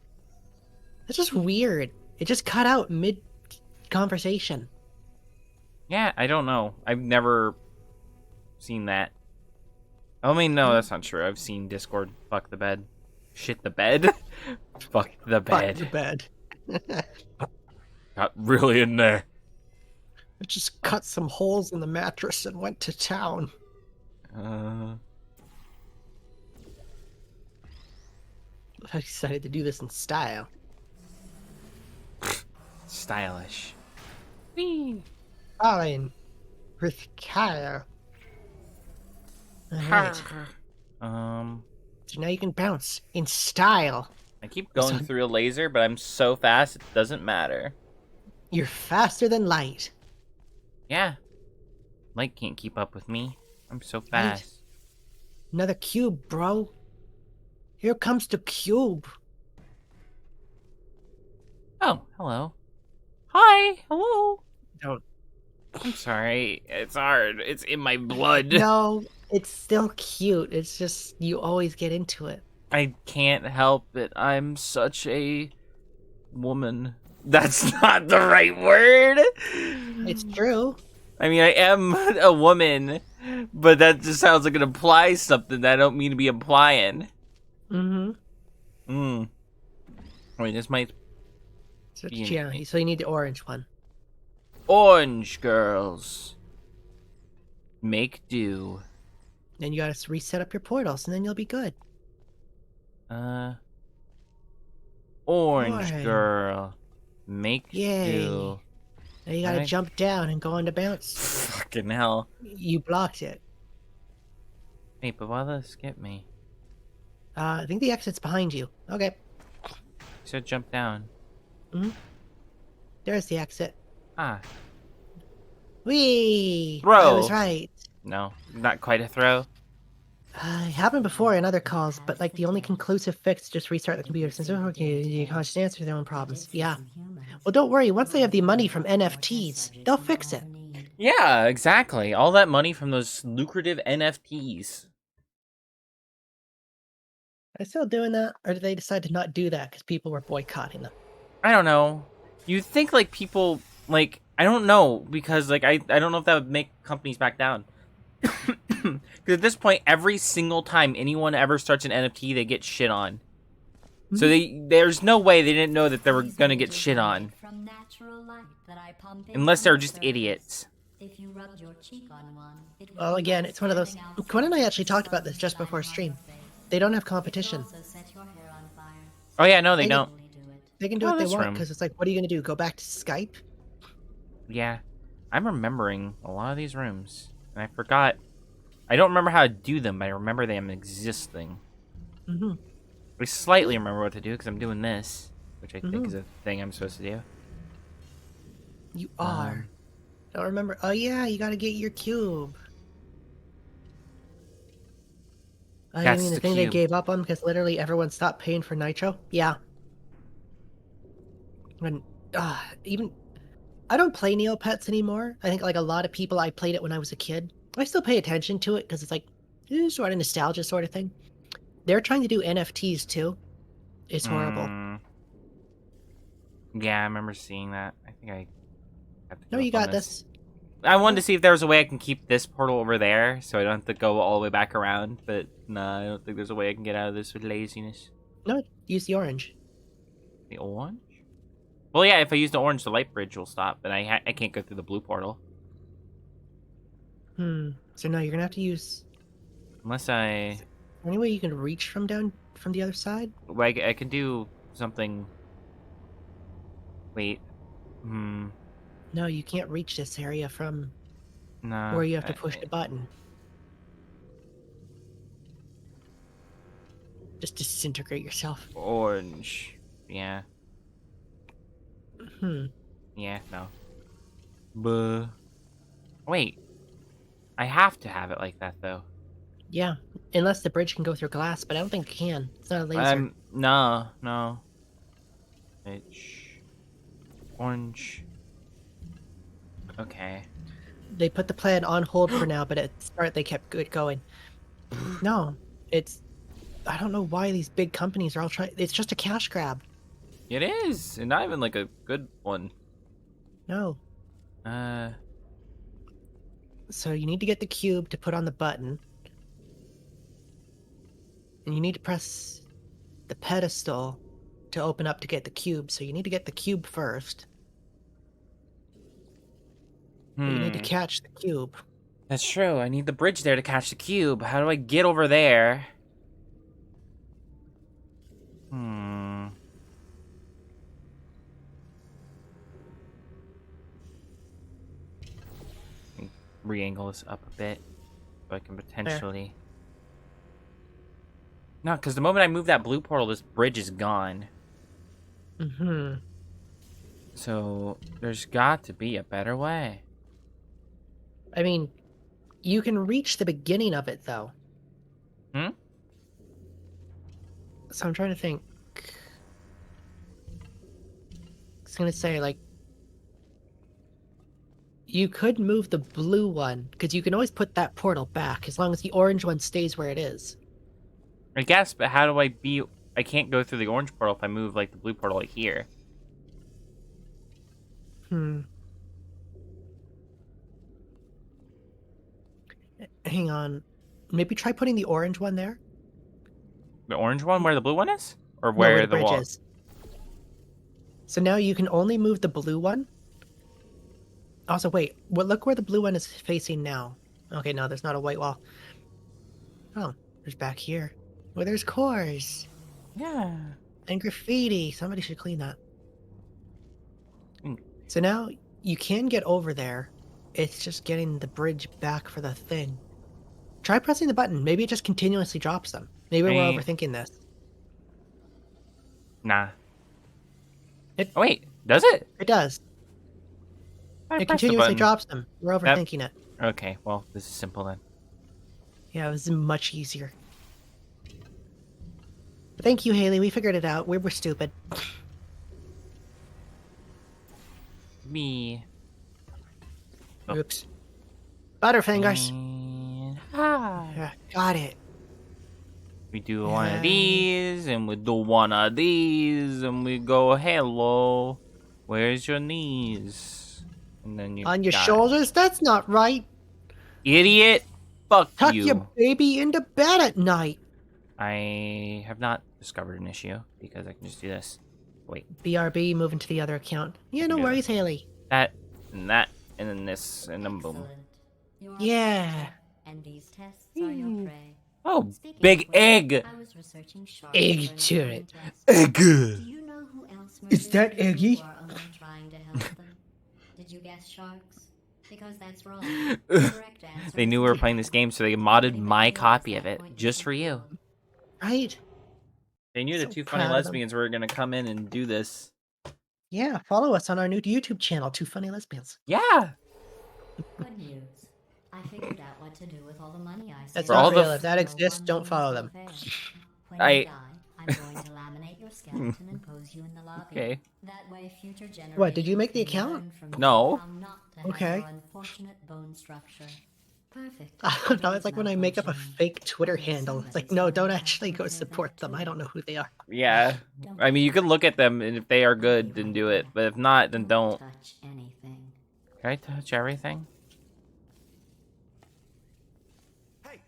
it's just weird. It just cut out mid conversation. Yeah, I don't know. I've never seen that. I mean, no, that's not true. I've seen Discord fuck the bed. Shit the bed? Fuck the bed. Fuck the bed. Got really in there. It just cut some holes in the mattress and went to town. Uh, I decided to do this in style. stylish. Fine. With care. Alright. So now you can bounce in style. I keep going through a laser, but I'm so fast it doesn't matter. You're faster than light. Yeah. Light can't keep up with me. I'm so fast. Another cube, bro. Here comes the cube. Oh, hello. Hi, hello. Don't. I'm sorry. It's hard. It's in my blood. No, it's still cute. It's just you always get into it. I can't help it. I'm such a woman. That's not the right word. It's true. I mean, I am a woman, but that just sounds like it implies something that I don't mean to be implying. Mm-hmm. Wait, this might... So, yeah, so you need the orange one. Orange girls. Make do. Then you gotta reset up your portals, and then you'll be good. Orange girl. Make Yay. do. Now you gotta Right. jump down and go on to bounce. Fucking hell. You blocked it. Wait, but why does it skip me? I think the exit's behind you. Okay. So jump down. There's the exit. Ah, Whee! I was throw. right. No, not quite a throw. It happened before in other calls, but like the only conclusive fix is just restart the computer since you conscious answer their own problems. Yeah. Well, don't worry. Once they have the money from NFTs, they'll fix it. Yeah, exactly. All that money from those lucrative NFTs. Are they still doing that, or did they decide to not do that because people were boycotting them? I don't know. You think like people like I don't know because like I don't know if that would make companies back down. Because at this point, every single time anyone ever starts an NFT, they get shit on. So there's no way they didn't know that they were gonna get shit on, unless they're just idiots. If you rubbed your cheek on one, it would Well, be again, like it's one of those. spreading out Quinn and I flowers actually talked about on this the just before side of stream. your face. They don't have It could competition. also set your hair on fire. Oh yeah, no, they They don't. Only do it. They can do Oh, what they this want room. because it's like, what are you going to do? Go back to Skype? Yeah, I'm remembering a lot of these rooms, and I forgot. I don't remember how to do them, but I remember them existing. Mm-hmm. I slightly remember what to do because I'm doing this, which I think Mhm. is a thing I'm supposed to do. You are. Don't remember. Oh yeah, you got to get your cube. I That's mean, the the thing they cube. gave up on because literally everyone stopped paying for Nitro. Yeah. And even I don't play Neopets anymore. I think like a lot of people, I played it when I was a kid. I still pay attention to it because it's like sort of nostalgia sort of thing. They're trying to do NFTs too. It's horrible. Mm, yeah, I remember seeing that. I think I have to No, give you up on got this. this. I wanted to see if there was a way I can keep this portal over there, so I don't have to go all the way back around. But nah, I don't think there's a way I can get out of this with laziness. No, use the orange. The orange? Well, yeah, if I use the orange, the light bridge will stop, but I can't go through the blue portal. So no, you're gonna have to use. Unless I... Any way you can reach from down from the other side? Well, I can do something... Wait. No, you can't reach this area from No. where you have to push the button. Just disintegrate yourself. Orange. Yeah. Yeah, no. Buh. Wait. I have to have it like that, though. Yeah, unless the bridge can go through glass, but I don't think it can. It's not a laser. No. It's... Orange. Okay. They put the plan on hold for now, but at the start they kept going. No, it's... I don't know why these big companies are all trying... It's just a cash grab. It is! And not even, like, a good one. No. So you need to get the cube to put on the button. And you need to press the pedestal to open up to get the cube. So you need to get the cube first. But you need to catch the cube. That's true. I need the bridge there to catch the cube. How do I get over there? Re-angle this up a bit so I can potentially... No, because the moment I move that blue portal, this bridge is gone. So there's got to be a better way. I mean, you can reach the beginning of it, though. So I'm trying to think. It's gonna say, like... You could move the blue one, because you can always put that portal back, as long as the orange one stays where it is. I guess, but how do I be... I can't go through the orange portal if I move, like, the blue portal like here. Hang on. Maybe try putting the orange one there? The orange one where the blue one is? Or No, where the the bridge wall? is. So now you can only move the blue one? Also, wait. Well, look where the blue one is facing now. Okay, no, there's not a white wall. Oh, there's back here. Well, there's cores. Yeah. And graffiti. Somebody should clean that. Mm. So now you can get over there. It's just getting the bridge back for the thing. Try pressing the button. Maybe it just continuously drops them. Maybe we're Ain't- overthinking this. Nah. It- Oh wait, does it? It does. I It pressed the continuously button. drops them. We're That- overthinking it. Okay, well, this is simple then. Yeah, it was much easier. Thank you, Haley. We figured it out. We were stupid. Me. Oh. Oops. Butterfingers. And... Yeah, got it. We do one Yeah. of these, and we do one of these, and we go, hello, where's your knees? And then you On your got it. shoulders? That's not right. Idiot! Fuck Tuck you. your baby into bed at night. I have not discovered an issue, because I can just do this. Wait, BRB, moving to the other account. Yeah, no Yeah. worries, Haley. that, and then this, and then boom. Excellent. You are Yeah. successful, and these tests are your prey. Oh, Speaking big of which, egg! I was researching sharks Egg for an turret. important test. Egg! Do you know who else Is that murdered people Eggy? who are only trying to help them? Did you guess sharks? Because that's wrong. The correct answer They is knew we were deer. playing this game, so they modded my copy of it, just for you. Right? They knew the So two funny proud of them. lesbians were gonna come in and do this. Yeah, follow us on our new YouTube channel, Two Funny Lesbians. Yeah! Good news. I figured out what to do with all the money I saved. That's For not all the real. f- If that No exists, one don't wins follow no them. fair. When I- you die, I'm going to laminate your skeleton and pose you in the lobby. Okay. That way, future generations. What, did you make the can account? learn from you No. how not to have Okay. your unfortunate bone structure. Perfect. I don't know. It's like when I make up a Malfunctioning. fake Twitter Only handle. It's like, somebody's no, gonna don't have actually to go prove that support them. I too. don't know who they are. Yeah. Don't I mean, you forget. can look at them, and if they are good, then do it. But if not, then don't. touch anything. Can I touch everything? Hey,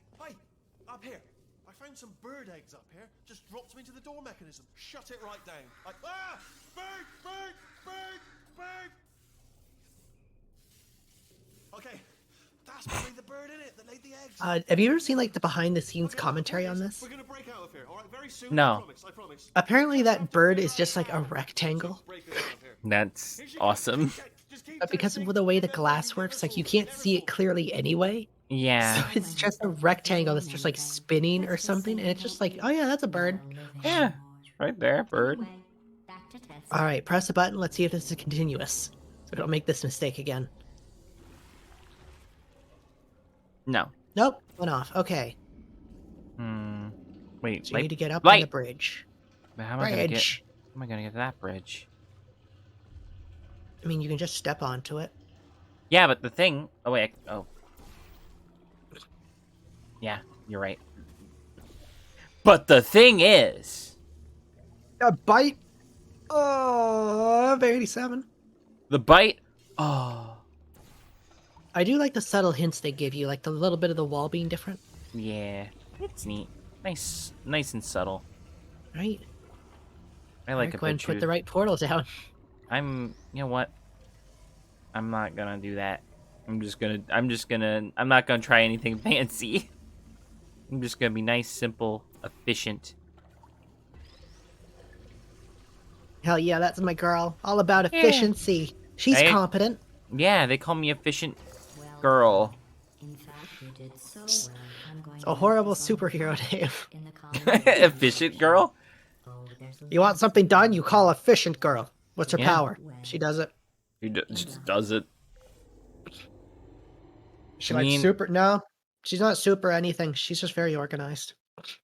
up here. I found some bird eggs up here. Just dropped them into the door mechanism. Shut it right down. Bird, bird, bird, bird. Okay, that's probably the bird in it that laid the eggs. Have you ever seen like the behind the scenes commentary on this? We're gonna break out of here. All right, very soon. No. I promise. Apparently, that bird is just like a rectangle. Break us out of here. That's Here she awesome. comes. Just keep But because testing. of the way the Never glass mind, works, like never you can't never see it fall. clearly anyway. So Yeah. it's just a rectangle that's just like spinning or something, and it's just like, oh yeah, that's a bird. Yeah. Right there, bird. Anyway, back to testing. All right, press the button. Let's see if this is continuous. So we don't make this mistake again. No. Nope, went off. Okay, Wait, so you light- need to get up on the light. bridge. But how am I gonna get? Bridge. How am I gonna get to that bridge? I mean, you can just step onto it. Yeah, but the thing. Oh wait. Oh. Yeah, you're right. But the thing is, A bite. Oh, 87. the bite. Oh. I do like the subtle hints they give you, like the little bit of the wall being different, Yeah, it's neat. Nice and subtle. right? I like Alright, a go ahead and picture. put the right portal down. You know what? I'm not gonna do that. I'm not gonna try anything fancy. I'm just gonna be nice, simple, efficient. Hell yeah, that's my girl. All about efficiency. She's Hey. competent. Yeah, they call me efficient Well girl. done. In fact, you did so well. I'm going A to horrible focus on superhero the name. in the common Efficient girl? Oh, there's a You want something done, you call efficient girl. What's her Yeah. power? She does it. He just does it. She I like mean- super? No, she's not super anything. She's just very organized.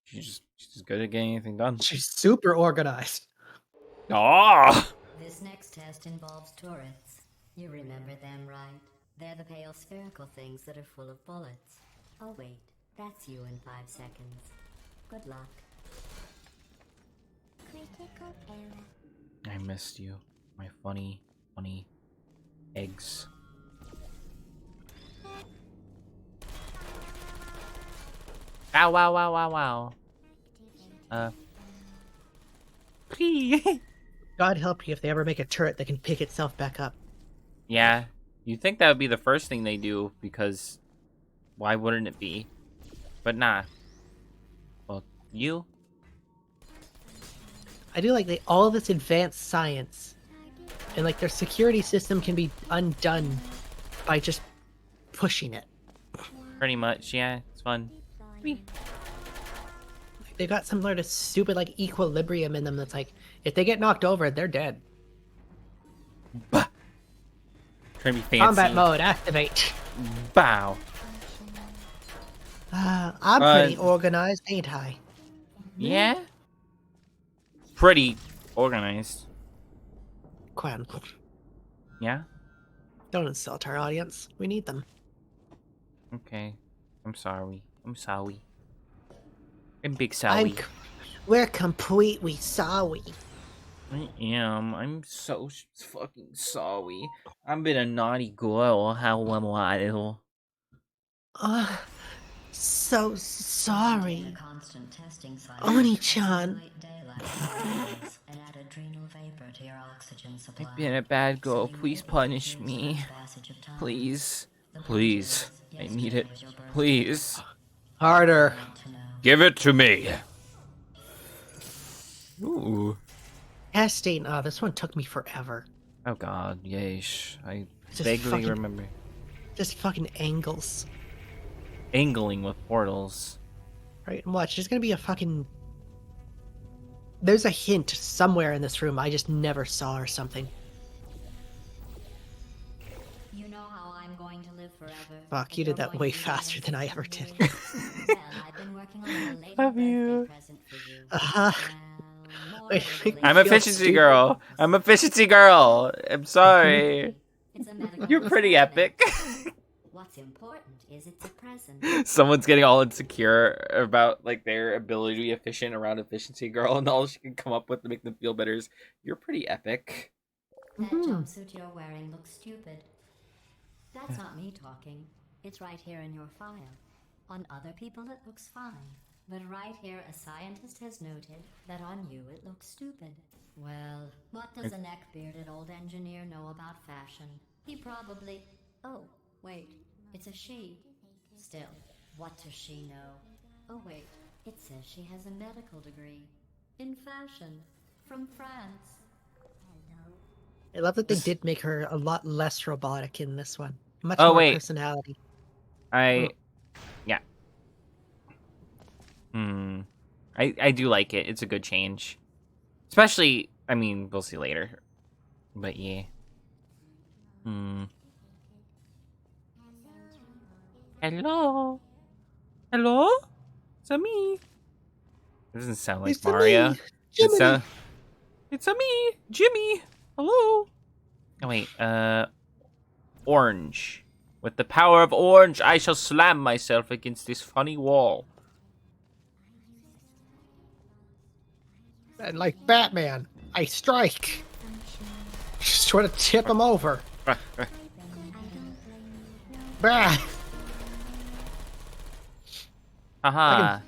She's just good at getting anything done. She's super organized. Ah! This next test involves turrets. You remember them, right? They're the pale spherical things that are full of bullets. Oh wait, that's you in 5 seconds. Good luck. Critical error. I missed you. My funny eggs. Ow, wow, wow, wow, wow. God help you if they ever make a turret that can pick itself back up. Yeah, you'd think that would be the first thing they do, because why wouldn't it be? But nah. Well, you? I do like all this advanced science, and like their security system can be undone by just pushing it. Pretty much, yeah, it's fun. Whee. they got some sort of stupid like equilibrium in them that's like if they get knocked over, they're dead. Bah. Trying to be fancy. Combat mode activate. Bow. I'm pretty organized, ain't I? Yeah. Pretty organized. Quan, Yeah. don't insult our audience. We need them. Okay. I'm sorry. I'm big sorry. We're completely sorry. I am. I'm so fucking sorry. I've been a naughty girl. How am I? So sorry. A constant testing cycle. Oni-chan. And add adrenal vapor to your oxygen supply. I've been a bad girl. Please punish me. Please. Please. I need it. Please. Harder. Give it to me. Ooh. Testing. Oh, this one took me forever. Oh god, yeesh. I Just vaguely fucking- remember. Just fucking angles. Angling with portals. Right, and watch. There's gonna be a fucking... There's a hint somewhere in this room I just never saw or something. You know how I'm going to live forever. Fuck, you did that way faster than I ever did. Well, I've been working on a late Love birthday you. present for you. Uh-huh. Well, more Wait, literally, I'm feel efficiency stupid. girl. I'm efficiency girl. I'm sorry. it's a medical You're pretty experiment. epic. What's important is it's a present. Someone's getting all insecure about like their ability to be efficient around efficiency girl, and all she can come up with to make them feel better is, "You're pretty epic." That jumpsuit you're wearing looks stupid. That's not me talking. It's right here in your file. On other people it looks fine. But right here a scientist has noted that on you it looks stupid. Well, what does a neck-bearded old engineer know about fashion? He probably... Oh, wait. It's a she. Still, what does she know? Oh wait, it says she has a medical degree. In fashion. From France. I love that they did make her a lot less robotic in this one. Much Oh, more wait. personality. Yeah. I do like it. It's a good change. Especially, I mean, we'll see later. But yeah. Hello? Hello? It's a me. It doesn't sound like It's a Mario. me, Jiminy. It's a me, Jimmy. Hello. Oh wait, orange. With the power of orange, I shall slam myself against this funny wall. And like Batman, I strike. Just try to tip him over. Bah! Haha.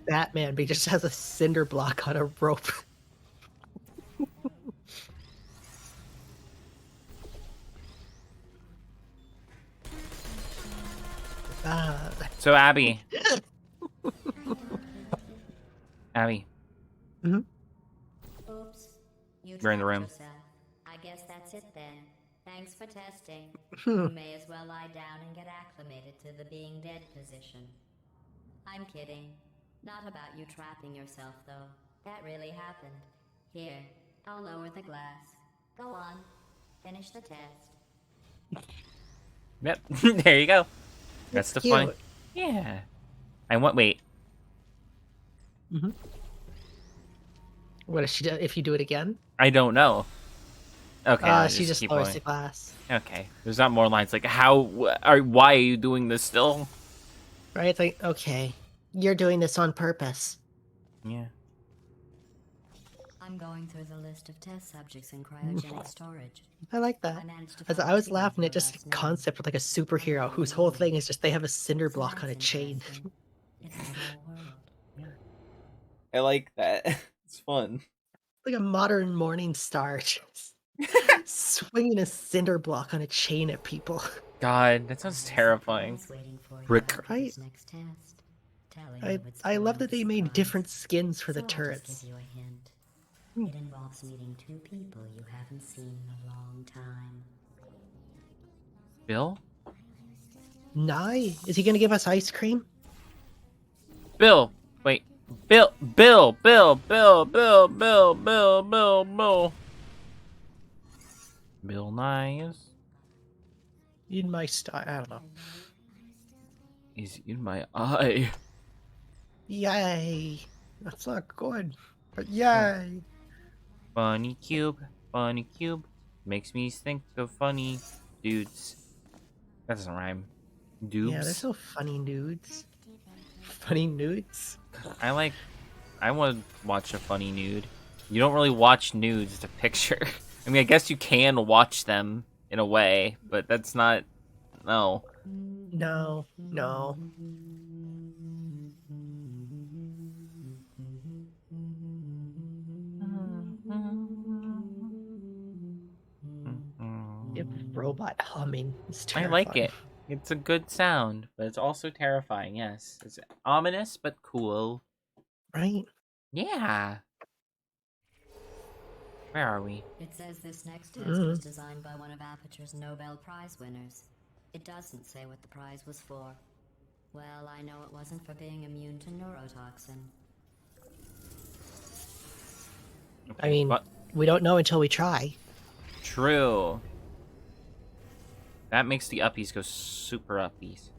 Batman, but he just has a cinder block on a rope. So Abby. Abby, Oops. You We're in the trapped room. yourself. I guess that's it then. Thanks for testing. You may as well lie down and get acclimated to the being dead position. I'm kidding. Not about you trapping yourself, though. That really happened. Here, I'll lower the glass. Go on. Finish the test. Yep. There you go. That's the cute. fun. Yeah. I want. Wait. What does she do if you do it again? I don't know. Okay. I'll She just keep lowers going. the glass. Okay. There's not more lines like how. Why are you doing this still? Right? It's like, okay, you're doing this on purpose. Yeah. I'm going through the list of test subjects in cryogenic storage. I like that. I managed to As find I was two laughing of at just her the last concept of like a superhero whose whole thing is just they have a cinder names. block on a That's chain. interesting. It's a small world. I like that. It's fun. Like a modern morning star just swinging a cinder block on a chain at people. God, that sounds terrifying. Someone's waiting for you Rick. after Right. this next test. Telling you it's I love going that they to made surprise. different skins for the So I'll just turrets. give you a hint. It involves meeting two people you haven't seen in a long time. Bill? Nye? Is he gonna give us ice cream? Bill! Wait. Bill, Bill, Bill, Bill, Bill, Bill, Bill, Bill, Bill. Bill Nye In my style, I don't know. is in my eye. Yay! That's not good, but Oh. yay! Funny cube, makes me think of funny dudes. That doesn't rhyme. Yeah, there's Dubes. so funny nudes. Funny nudes. I want to watch a funny nude. You don't really watch nudes, it's a picture. I mean, I guess you can watch them in a way, but that's not. No. No, no. If robot humming is I like terrifying. it. It's a good sound, but it's also terrifying, yes. It's ominous, but cool. Right? Yeah. Where are we? It says this next test was designed by one of Aperture's Nobel Prize winners. It doesn't say what the prize was for. Well, I know it wasn't for being immune to neurotoxin. I mean, But we don't know until we try. true. That makes the uppies go super uppies.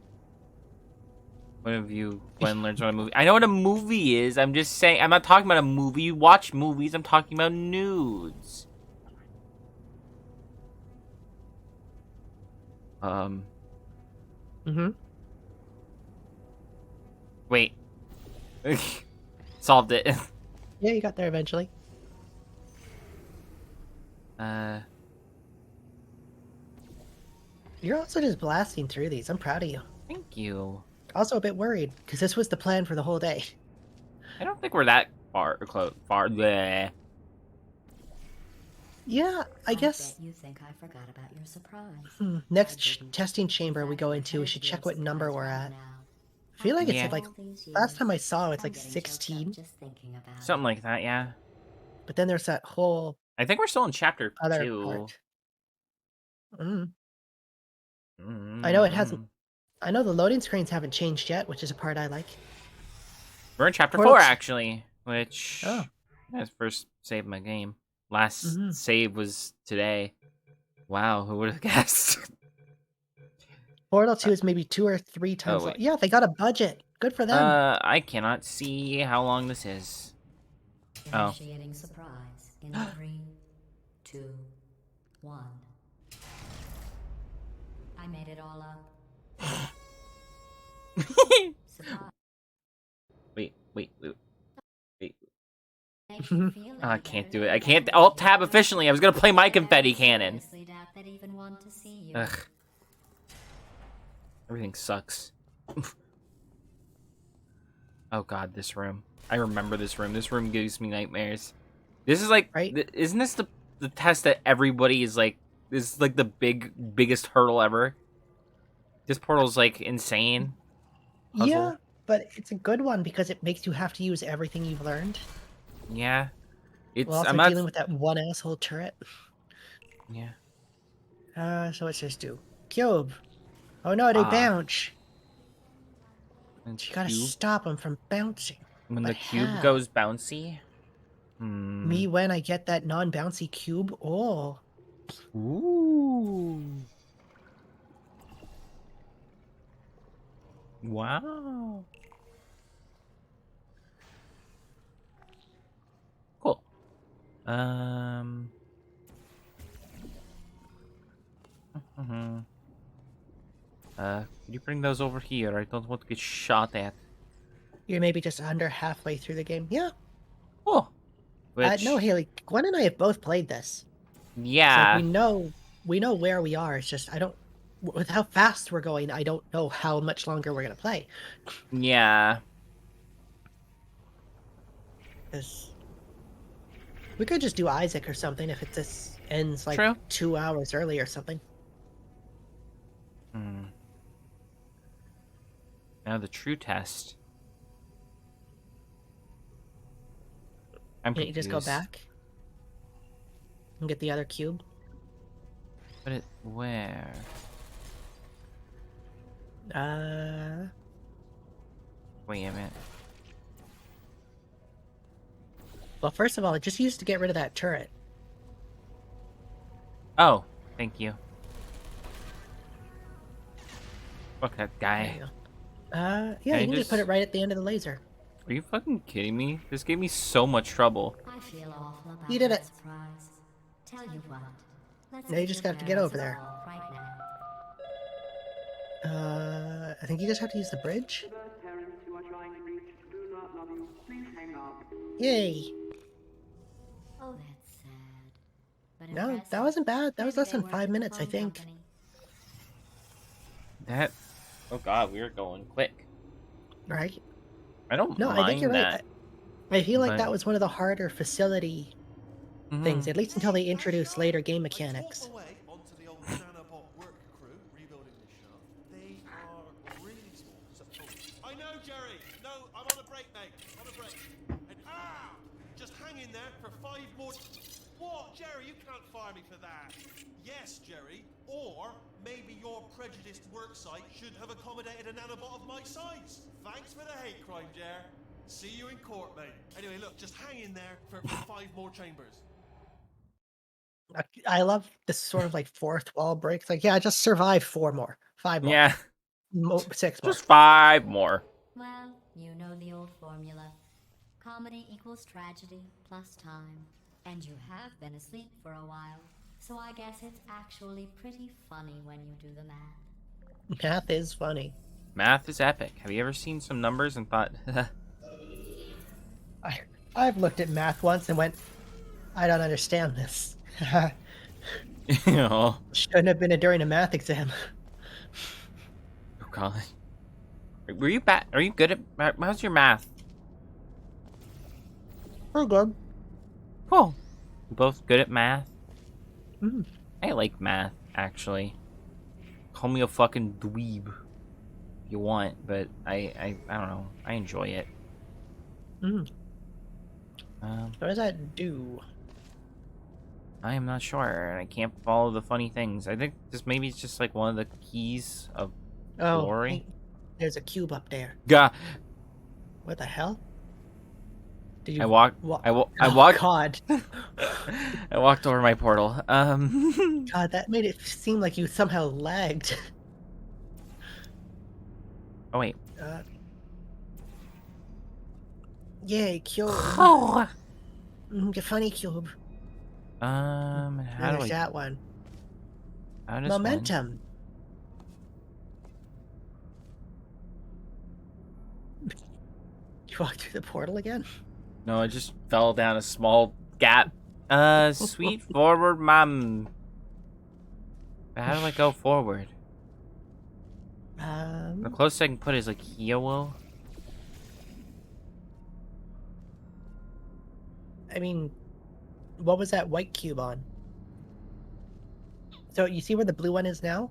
One of you, Gwen, learns what a movie. I know what a movie is. I'm just saying. I'm not talking about a movie. You watch movies. I'm talking about nudes. Mm-hmm. Wait. Solved it. Yeah, you got there eventually. You're also just blasting through these. I'm proud of you. Thank you. Also a bit worried, because this was the plan for the whole day. I don't think we're that far close. Far. Bleh. Yeah, I guess bet you think I forgot about your surprise. next testing chamber we go into, we should check what number we're at. I feel like it's Yeah. at like, last time I saw it's like 16, Something like that, yeah. but then there's that whole I think we're still in chapter other 2. part. I know it hasn't, I know the loading screens haven't changed yet, which is a part I like. We're in chapter Portal 4, t- actually, which Oh. that's first save my game. Last Mhm. save was today. Wow, who would have guessed? Portal 2 is maybe 2 or 3 times wait. Yeah, they got a budget. Good for them. I cannot see how long this is. Oh. Initiating surprise in 3, 2, 1. I made it all up. Surprise. Wait. Makes you feel I any can't better do it. than I can't that. alt tab efficiently. I was gonna play my confetti cannon. Seriously doubt they'd even want to see you. Ugh. Everything sucks. Oh god, this room. I remember this room. This room gives me nightmares. This is like, Right? isn't this the test that everybody is like? This is like the biggest hurdle ever. This portal's like insane. Puzzle. Yeah, but it's a good one because it makes you have to use everything you've learned. Yeah, it's. While also I'm not dealing with that one asshole turret. Yeah. So it says do. Cube. Oh no, they bounce. And You gotta cube. stop them from bouncing. When But the cube how? goes bouncy. Me when I get that non-bouncy cube? Oh. Ooh. Wow. Cool. Could you bring those over here? I don't want to get shot at. You're maybe just under halfway through the game. Yeah. Oh. Which, No, Haley. Gwen and I have both played this. So yeah. we know where we are. It's just with how fast we're going, I don't know how much longer we're gonna play. Yeah. Because we could just do Isaac or something if this ends like True. 2 hours early or something. Now the true test. I'm Can't you just go confused. back and get the other cube? But where? Uh, Wait a minute. Well, first of all, just used to get rid of that turret. Oh, thank you. Fuck that There guy. you go. Yeah, Can I you can just put it just- right at the end of the laser. Are you fucking kidding me? This gave me so much trouble. I feel awful about You did that it. surprise. Tell you what, let's Now you get just your have to get parents over there. involved right now. I think you just have to use the bridge. The parents you are trying to reach do not love you. Please hang up. Yay! Oh, that's sad. But No, that impressive. wasn't bad. That was Maybe less they than work 5 at the minutes, I phone think. company. That. Oh god, we were going quick. Right? I don't No, mind I think you're right. that. I feel like but- that was one of the harder facility things, Mhm. at least until they introduced later game mechanics. I talk my way onto the old nanobot work crew rebuilding this shaft. They are really small. I know, Jerry. No, I'm on a break, mate. On a break. And just hang in there for 5 more. What, Jerry? You can't fire me for that. Yes, Jerry. Or maybe your prejudiced work site should have accommodated a nanobot of my size. Thanks for the hate crime, Jer. See you in court, mate. Anyway, look, just hang in there for 5 more chambers. I love this sort of like fourth wall break. It's like, yeah, just survive 4 more, 5 more, Yeah, 6 more. just 5 more. Well, you know the old formula. Comedy equals tragedy plus time. And you have been asleep for a while. So I guess it's actually pretty funny when you do the math. Math is funny. Math is epic. Have you ever seen some numbers and thought, I've looked at math once and went, I don't understand this. you know, Shouldn't have been during a math exam. oh god. Were you bad? Are you good at? How's your math? We're good. Cool. You both good at math? Mm. I like math, actually. Call me a fucking dweeb if you want, but I don't know. I enjoy it. Mm. What does that do? I am not sure, and I can't follow the funny things. I think maybe it's just like one of the keys of Oh, glory. hey, there's a cube up there. God, What the hell? Did I walked. wa- I Oh, walked. God. I walked over my portal. God, that made it seem like you somehow lagged. Oh wait. Uh, yay, cube. Oh. The funny cube. How do There's I? that one. How does one- Momentum. You walked through the portal again? No, I just fell down a small gap. Sweet forward, mom. How do I go forward? The closest I can put is like Hiowo. I mean, what was that white cube on? So you see where the blue one is now?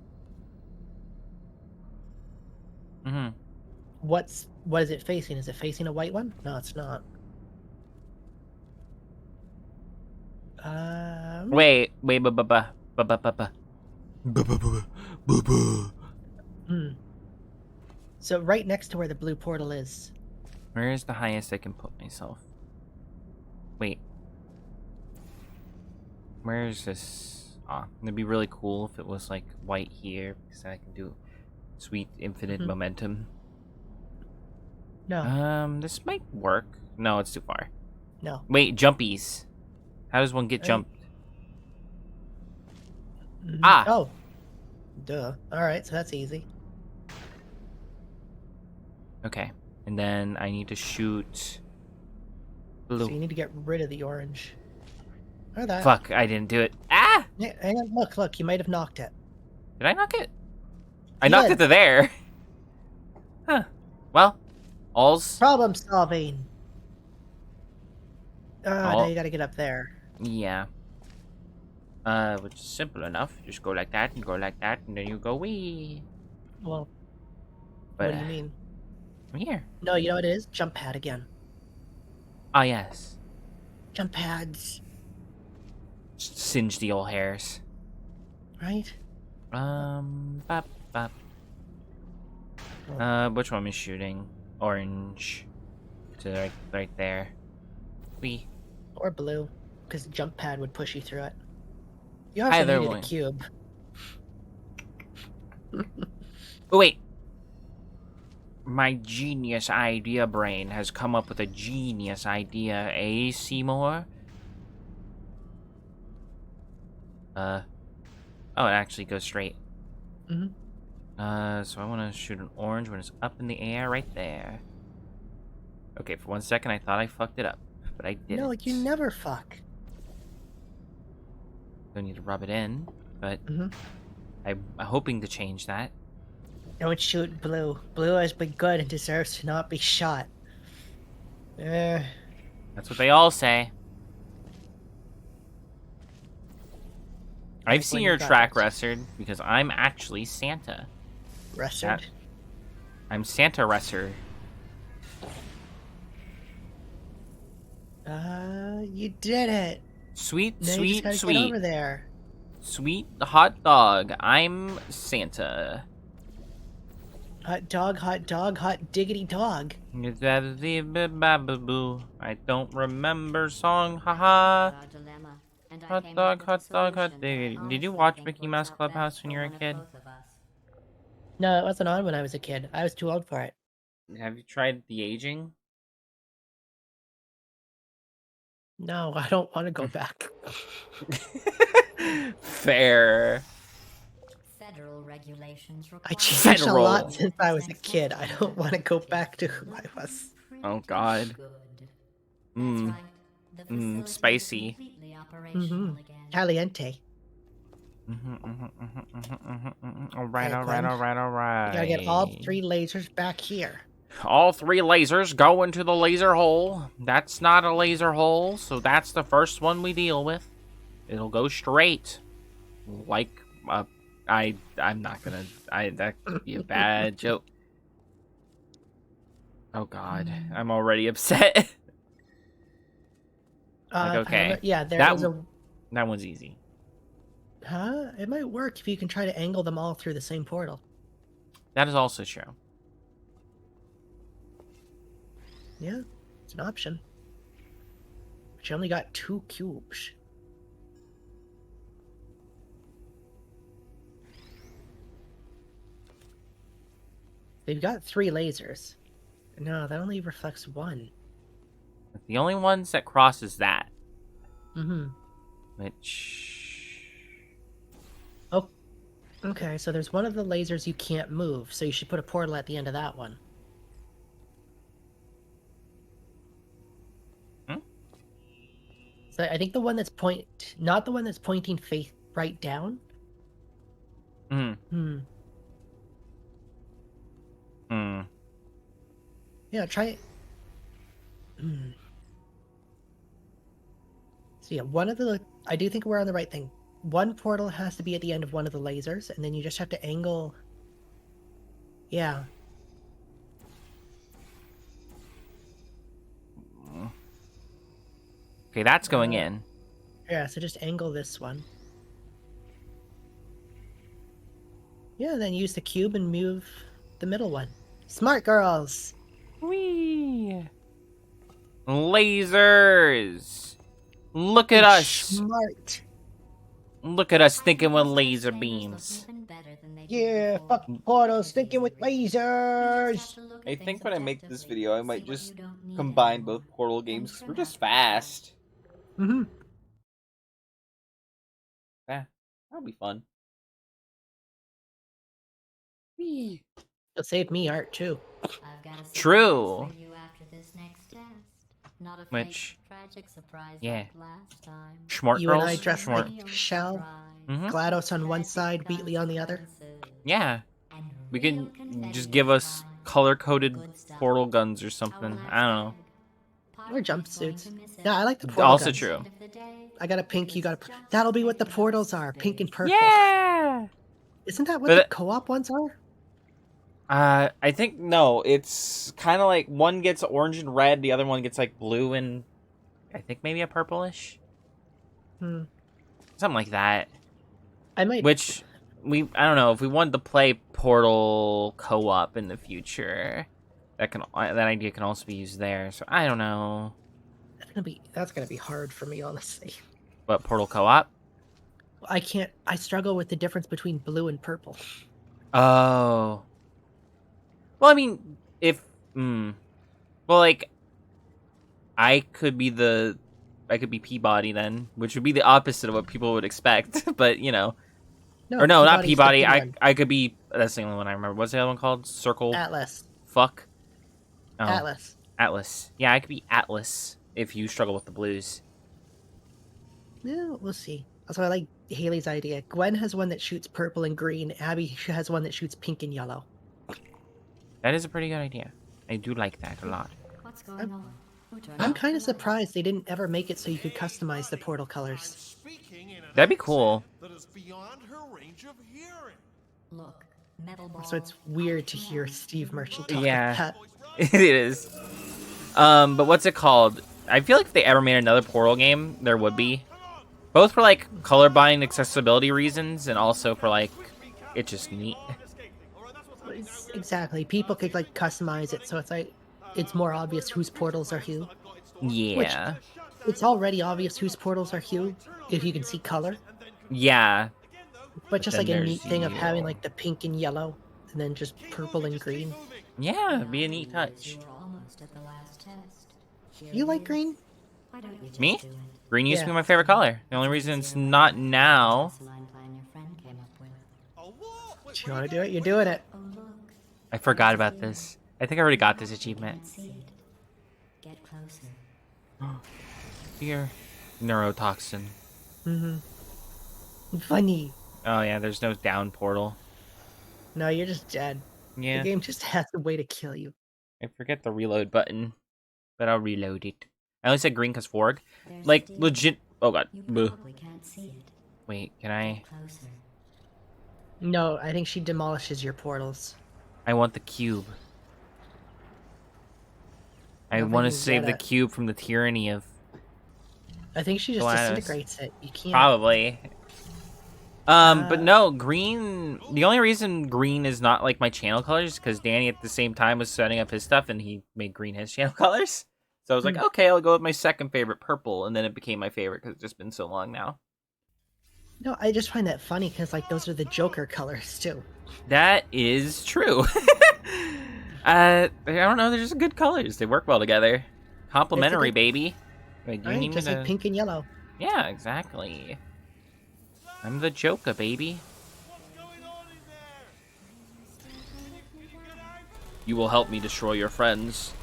Mm-hmm. What is it facing? Is it facing a white one? No, it's not. Wait, Hmm. So right next to where the blue portal is. Where is the highest I can put myself? Wait. Where is this? It'd be really cool if it was like white here, because I can do sweet infinite Mhm. momentum. No, This might work. No, it's too far. no. Wait, jumpies. How does one get Hey. jumped? Mhm. Ah. Oh. Duh. Alright, so that's easy. Okay, and then I need to shoot blue. So you need to get rid of the orange. Or that. Fuck, I didn't do it. Ah! Hang on, look, you might have knocked it. Did I knock it? I You knocked did. it to there. Huh. Well, all's... Problem solving. Now Oh. you gotta get up there. Yeah. Which is simple enough. Just go like that and go like that, and then you go wee. Well, But what do you mean? I'm here. No, you know what it is? Jump pad again. Ah, yes. Jump pads, Just singe the old hairs. right? Bop, bop. Which one am I shooting? Orange. To right there. Wee. Or blue, because the jump pad would push you through it. You also Either needed a one. cube. Oh, wait. My genius idea brain has come up with a genius idea, eh, Seymour? Oh, it actually goes straight. Mhm. So I want to shoot an orange when it's up in the air right there. Okay, for 1 second I thought I fucked it up, but I didn't. No, you never fuck. Don't need to rub it in, but Mhm. I'm hoping to change that. Don't shoot blue. Blue has been good and deserves to not be shot. Eh, That's what they all say. I've like seen when your you got track this. record because I'm actually Santa. Rested. I'm Santa Resser. You did it. Sweet, Now you just sweet, gotta get sweet. over there. Sweet hot dog. I'm Santa. Hot dog, hot diggity dog. I don't remember song, haha. Our dilemma, and I Hot came dog, up with a hot dog, hot solution that I diggity. Did you honestly watch think Mickey works Mouse out Clubhouse best when for you were a one of kid? both of us. No, it wasn't on when I was a kid. I was too old for it. Have you tried the aging? No, I don't want to go back. Fair. Federal regulations I require changed a lot Federal. since I was a kid. I don't want to go back to who I was. Oh, God. Good. That's Mm. right. The facility is Spicy. completely operational again. Caliente. All right, Alright, all right, Glenn. all right, all right. You gotta get all 3 lasers back here. All 3 lasers go into the laser hole. That's not a laser hole, so that's the first one we deal with. It'll go straight. Like, I'm not gonna, that could be a bad joke. Oh, God. I'm already upset. Like, okay. Yeah, there that, is a... That one's easy. Huh? It might work if you can try to angle them all through the same portal. That is also true. Yeah, it's an option. But you only got 2 cubes. They've got 3 lasers. No, that only reflects 1. The only ones that cross is that. Mm-hmm. Which... Oh, okay, so there's one of the lasers you can't move, so you should put a portal at the end of that one. So I think the one that's not the one that's pointing right down. Yeah, try. So yeah, I do think we're on the right thing. One portal has to be at the end of one of the lasers, and then you just have to angle. Yeah. Okay, that's going in. Yeah, so just angle this one. Yeah, then use the cube and move the middle one. Smart girls! Whee! Lasers! Look at us! Smart! Look at us thinking with laser beams. Yeah, fuck portals, thinking with lasers! I think when I make this video, I might just combine both Portal games because we're just fast. Mm-hmm. Yeah, that'll be fun. It'll save me art too. True. Which, yeah. last time. Smart You girls. and I dress Smart. like Shell, Mhm. GLaDOS on one side, Wheatley on the other. Yeah. We can just give us color-coded portal guns or something. I don't know. Or jumpsuits. Yeah, I like the portal Also guns. true. I got a pink, you got a... That'll be what the portals are, pink and purple. Yeah! Isn't that what But the co-op ones are? I think, no, it's kind of like one gets orange and red, the other one gets like blue and I think maybe a purplish. Something like that. I might... Which, I don't know, if we wanted to play Portal co-op in the future, that idea can also be used there, so I don't know. That's gonna be hard for me, honestly. But Portal co-op? I can't. I struggle with the difference between blue and purple. Oh. Well, I mean, if well, like I could be Peabody then, which would be the opposite of what people would expect. But No, or no, not Peabody's the Peabody. big one. I could be. That's the only one I remember. What's the other one called? Circle. Atlas. Fuck. Oh, Atlas. Atlas. Yeah, I could be Atlas if you struggle with the blues. Yeah, we'll see. Also, I like Haley's idea. Gwen has one that shoots purple and green. Abby has one that shoots pink and yellow. That is a pretty good idea. I do like that a lot. What's going on? Who turned I'm off kind the of light? surprised they didn't ever make it so you could customize the portal colors. Speaking in an That'd be accent cool. That is beyond her range of hearing. Look, metal ball. So it's weird to hear Steve Merchant talk Yeah. like that. It is. But what's it called? I feel like if they ever made another Portal game, there would be. Both for like colorblind accessibility reasons, and also for like it's just neat. Exactly. People could like customize it so it's like it's more obvious whose portals are who. Yeah. It's already obvious whose portals are who if you can see color. Yeah. But just then like a there's neat thing of having you. like the pink and yellow and then just purple and green. Yeah, it'd be a neat touch. You were almost at the last test. Here You it like is. green? Why don't you just Me? do it? Green used to be Yeah. my favorite color. The only reason it's not now. Line plan your friend came up with. Oh, what? Do you want to do it? You're doing it. Oh look, I forgot about this. I think I already got this achievement. can't see it. Get closer. Here. Neurotoxin. Funny. Oh yeah, there's no down portal. No, you're just dead. Yeah. The game just has a way to kill you. I forget the reload button. But I'll reload it. I only said green because Forg. There's Like, still- legit. Oh god. You Boo. probably can't see it. Wait, can I? Get closer. No, I think she demolishes your portals. I want the cube. I don't want to think you save get the it. cube from the tyranny of. I think she just Gladys. disintegrates it. You can't. Probably. But no, green. The only reason green is not like my channel colors because Danny at the same time was setting up his stuff and he made green his channel colors. So I was like, okay, I'll go with my second favorite, purple, and then it became my favorite because it's just been so long now. No, I just find that funny because like those are the Joker colors too. That is true. I don't know. They're just good colors. They work well together. Complementary, good- baby. Wait, do you Right? need me Just to? like pink and yellow. Yeah, exactly. I'm the Joker, baby. What's going on in there? Can you get out? You will help me destroy your friends.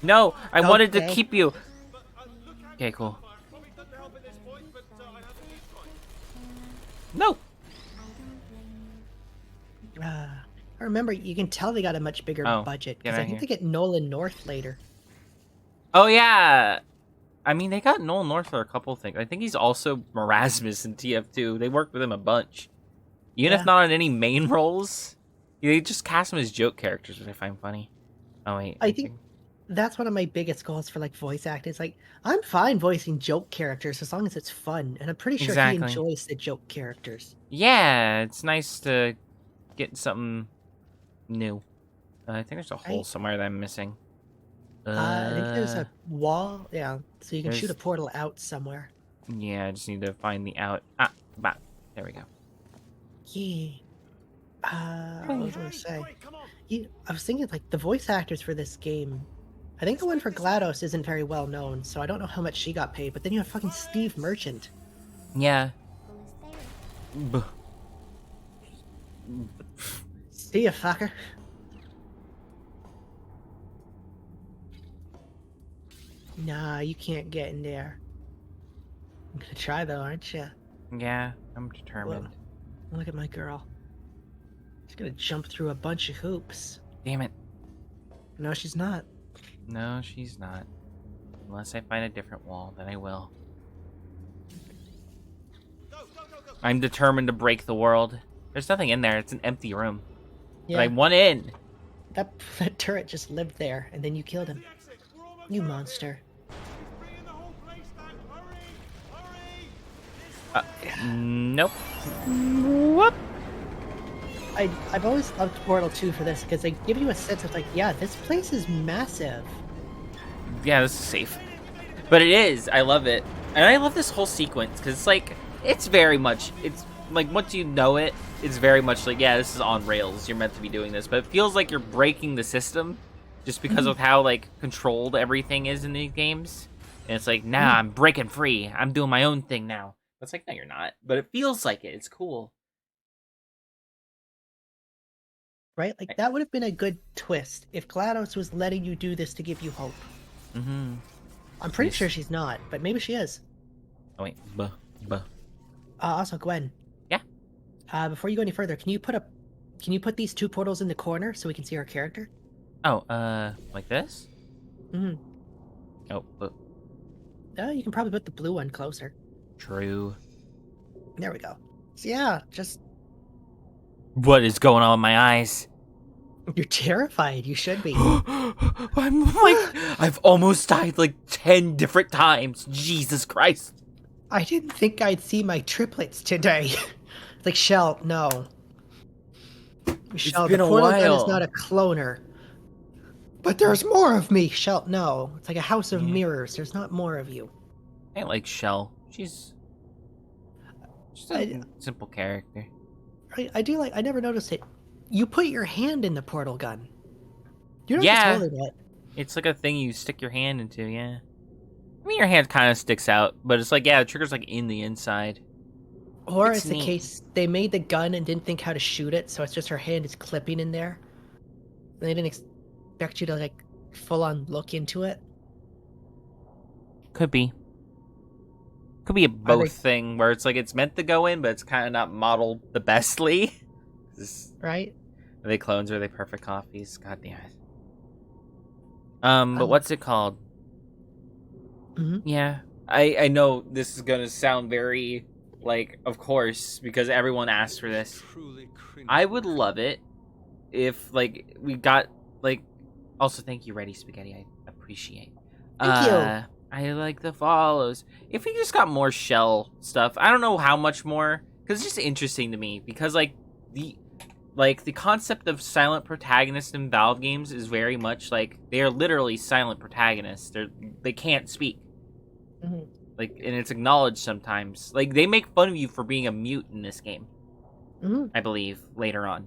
No, I wanted to Okay. keep you. But look out. Okay, cool. Probably doesn't help at this point, but I have to use time. No. I remember you can tell they got a much bigger Oh, budget get because out I think here. they get Nolan North later. Oh yeah. I mean, they got Noel North for a couple things. I think he's also Merasmus in TF2. They worked with him a bunch. Even Yeah. if not on any main roles, they just cast him as joke characters, which I find funny. Oh wait. I think that's one of my biggest goals for like voice acting. It's like I'm fine voicing joke characters as long as it's fun, and I'm pretty sure Exactly. he enjoys the joke characters. Yeah, it's nice to get something new. I think there's a hole Right. somewhere that I'm missing. I think there's a wall, yeah, so you can shoot a there's- portal out somewhere. Yeah, I just need to find the out. Ah, bah. There we go. Yeah. What was I gonna say? Quick, come on. I was thinking like the voice actors for this game. I think the one for GLaDOS isn't very well known, so I don't know how much she got paid. But then you have fucking Steve Merchant. Yeah. Buh. See ya, fucker. Nah, you can't get in there. I'm gonna try though, aren't you? Yeah, I'm determined. Look at my girl. She's gonna jump through a bunch of hoops. Damn it. No, she's not. No, she's not. Unless I find a different wall, then I will. Go, go, go, go. I'm determined to break the world. There's nothing in there. It's an empty room. Yeah, But I want in. that turret just lived there, and then you killed him. The exit. We're almost You there. monster. He's bringing the whole place down. Hurry! Hurry! This way. Nope. Whoop. I've always loved Portal 2 for this because they give you a sense of like, yeah, this place is massive. Yeah, this is safe. But it is. I love it. And I love this whole sequence because it's like, it's very much, it's like once you know it, it's very much like, yeah, this is on rails. You're meant to be doing this. But it feels like you're breaking the system just because of how like controlled everything is in these games. And it's like, nah, I'm breaking free. I'm doing my own thing now. It's like, no, you're not. But it feels like it. It's cool. Right? Like, that would have been a good twist if GLaDOS was letting you do this to give you hope. Mm-hmm. I'm pretty sure she's not, but maybe she is. Oh, wait. Also, Gwen. Yeah? Before you go any further, can you put these 2 portals in the corner so we can see our character? Oh, like this? Mm-hmm. Oh, You can probably put the blue one closer. true. There we go. So yeah, just... What is going on with my eyes? You're terrified. You should be. I'm like, I've almost died like 10 different times. Jesus Christ. I didn't think I'd see my triplets today. Like, Shell, no. Shell, been the a portal gun is while. not a cloner. But there's more of me, Shell. No. It's like a house of mirrors. There's not more of you. I like Shell. She's a simple character. I do like... I never noticed it. You put your hand in the portal gun. You're not Yeah. just holding it. It's like a thing you stick your hand into, yeah. I mean, your hand kind of sticks out, but it's like, yeah, the trigger's like in the inside. Or It's it's the neat. case they made the gun and didn't think how to shoot it, so it's just her hand is clipping in there. And they didn't expect you to, like, full-on look into it. Could be. Could be a both thing where it's like it's meant to go in, but it's kind of not modeled the bestly. Right? Are they clones or are they perfect copies? God damn it. But what's it called? Mm-hmm. Yeah. I know this is gonna sound very, like, of course, because everyone asked for this. I would love it if, like, we got, like, also thank you, Ready Spaghetti, I appreciate. Thank you. I like the follows. If we just got more Shell stuff, I don't know how much more, because it's just interesting to me, because, like, the concept of silent protagonists in Valve games is very much like they are literally silent protagonists. They can't speak. Mm-hmm. Like, and it's acknowledged sometimes. Like, they make fun of you for being a mute in this game. Mm-hmm. I believe later on.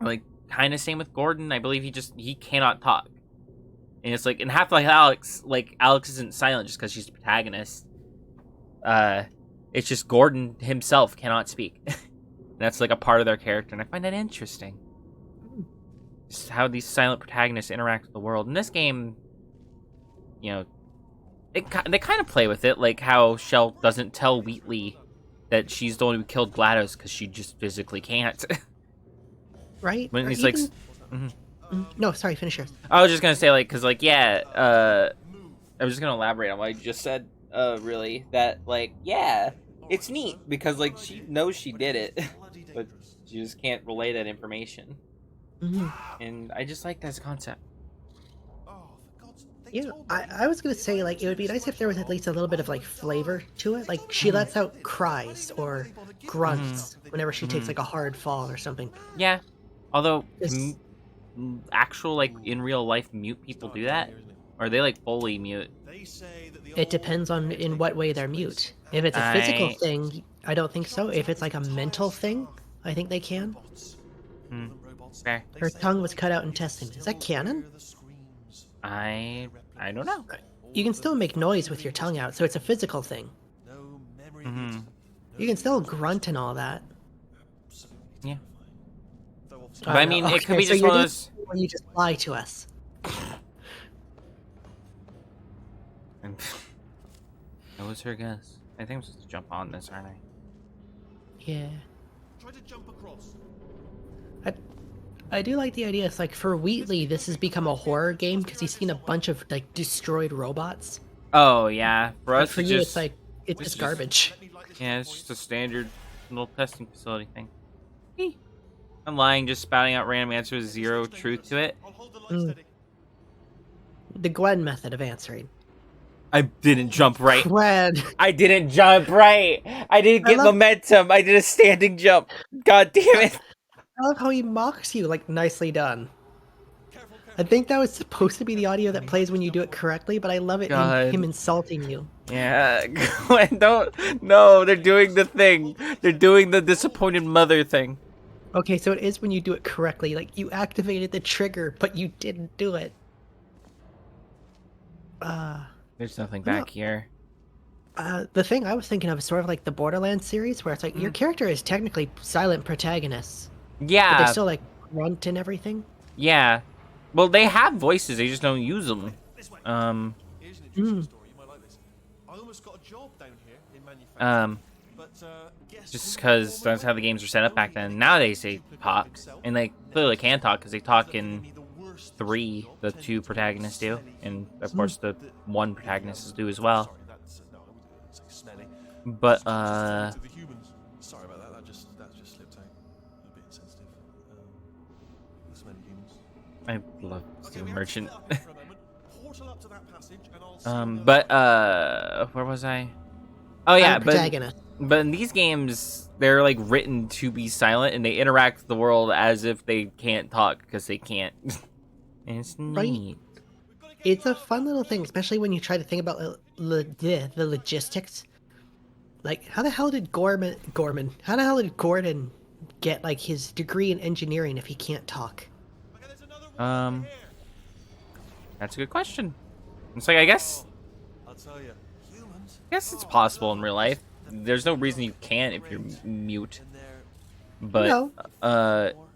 Like, kind of same with Gordon. I believe he cannot talk. And it's like, and Half-Life Alex, like, Alex isn't silent just because she's the protagonist. It's just Gordon himself cannot speak. That's like a part of their character, and I find that interesting. Just how these silent protagonists interact with the world. In this game, you know, they kind of play with it, like how Shell doesn't tell Wheatley that she's the one who killed GLaDOS because she just physically can't. Right? When Or he's even... like, No, sorry, finish yours. I was just gonna say, like, because, like, yeah, I was just gonna elaborate on what I just said, really, that, like, yeah, it's neat, because, like, she knows she did it, but she just can't relay that information, Mm-hmm. and I just like that as a concept. Yeah, I was gonna say, like, it would be nice if there was at least a little bit of, like, flavor to it. Like, she lets out cries or grunts whenever she takes, like, a hard fall or something. Yeah, although, This- actual, like, in real life mute people do that? Or are they, like, fully mute? It depends on in what way they're mute. If it's a physical I- thing, I don't think so. If it's, like, a mental thing, I think they can. Fair. Her tongue was cut out in testing. Is that canon? I don't know. You can still make noise with your tongue out, so it's a physical thing. Mm-hmm. You can still grunt and all that. Yeah. Oh, But I no. mean, it could Okay, be so just you're one of doing those... it when you just lie to us. That was her guess. I think I'm supposed to jump on this, aren't I? Yeah. Try to jump across. I do like the idea. It's like, for Wheatley, this has become a horror game because he's seen a bunch of, like, destroyed robots. Oh, yeah. For But us, for it's you, just... it's like, it's just garbage. Yeah, it's just a standard little testing facility thing. Eeh. I'm lying, just spouting out random answers, zero truth to it. I'll hold the light Mm. steady. The Gwen method of answering. I didn't jump right. Gwen! I didn't jump right. I didn't get love- momentum. I did a standing jump. God damn it. I love how he mocks you, like, nicely done. Careful, I think that was supposed to be the audio that plays when you do it correctly, but I love it in God. him insulting you. Yeah, Gwen, don't. No, they're doing the thing. They're doing the disappointed mother thing. Okay, so it is when you do it correctly. Like, you activated the trigger, but you didn't do it. There's nothing No. back here. The thing I was thinking of is sort of like the Borderlands series, where it's like your character is technically silent protagonists, but they Yeah, still like grunt and everything. yeah. Well, they have voices. They just don't use them. This way. Here's an Hmm. interesting story. You might like this. I almost got a job down here in manufacturing. But guess Just who because performed that's how the games were set up back then. Nowadays they talk, and they clearly can talk because they talk in the worst 3. The 2 protagonists do, and of Hmm. course the 1 protagonist do as well. Sorry, that's no, I wouldn't say smelly. But To the humans. Sorry about that. That just slipped out. A bit insensitive. The smelly humans. I love Okay, Steel we have to Merchant. split up here for a moment. Portal up to that passage, and I'll see Where was I? Oh yeah, Silent protagonist. but in these games they're like written to be silent, and they interact with the world as if they can't talk because they can't. And it's Right. neat. It's a fun little thing, especially when you try to think about the logistics. Like, how the hell did How the hell did Gordon get like his degree in engineering if he can't talk? Okay, there's another one Um, over here. That's a good question. It's like I guess I'll tell you. Humans. it's possible in real life. There's no reason you can't if you're mute. And they're But No.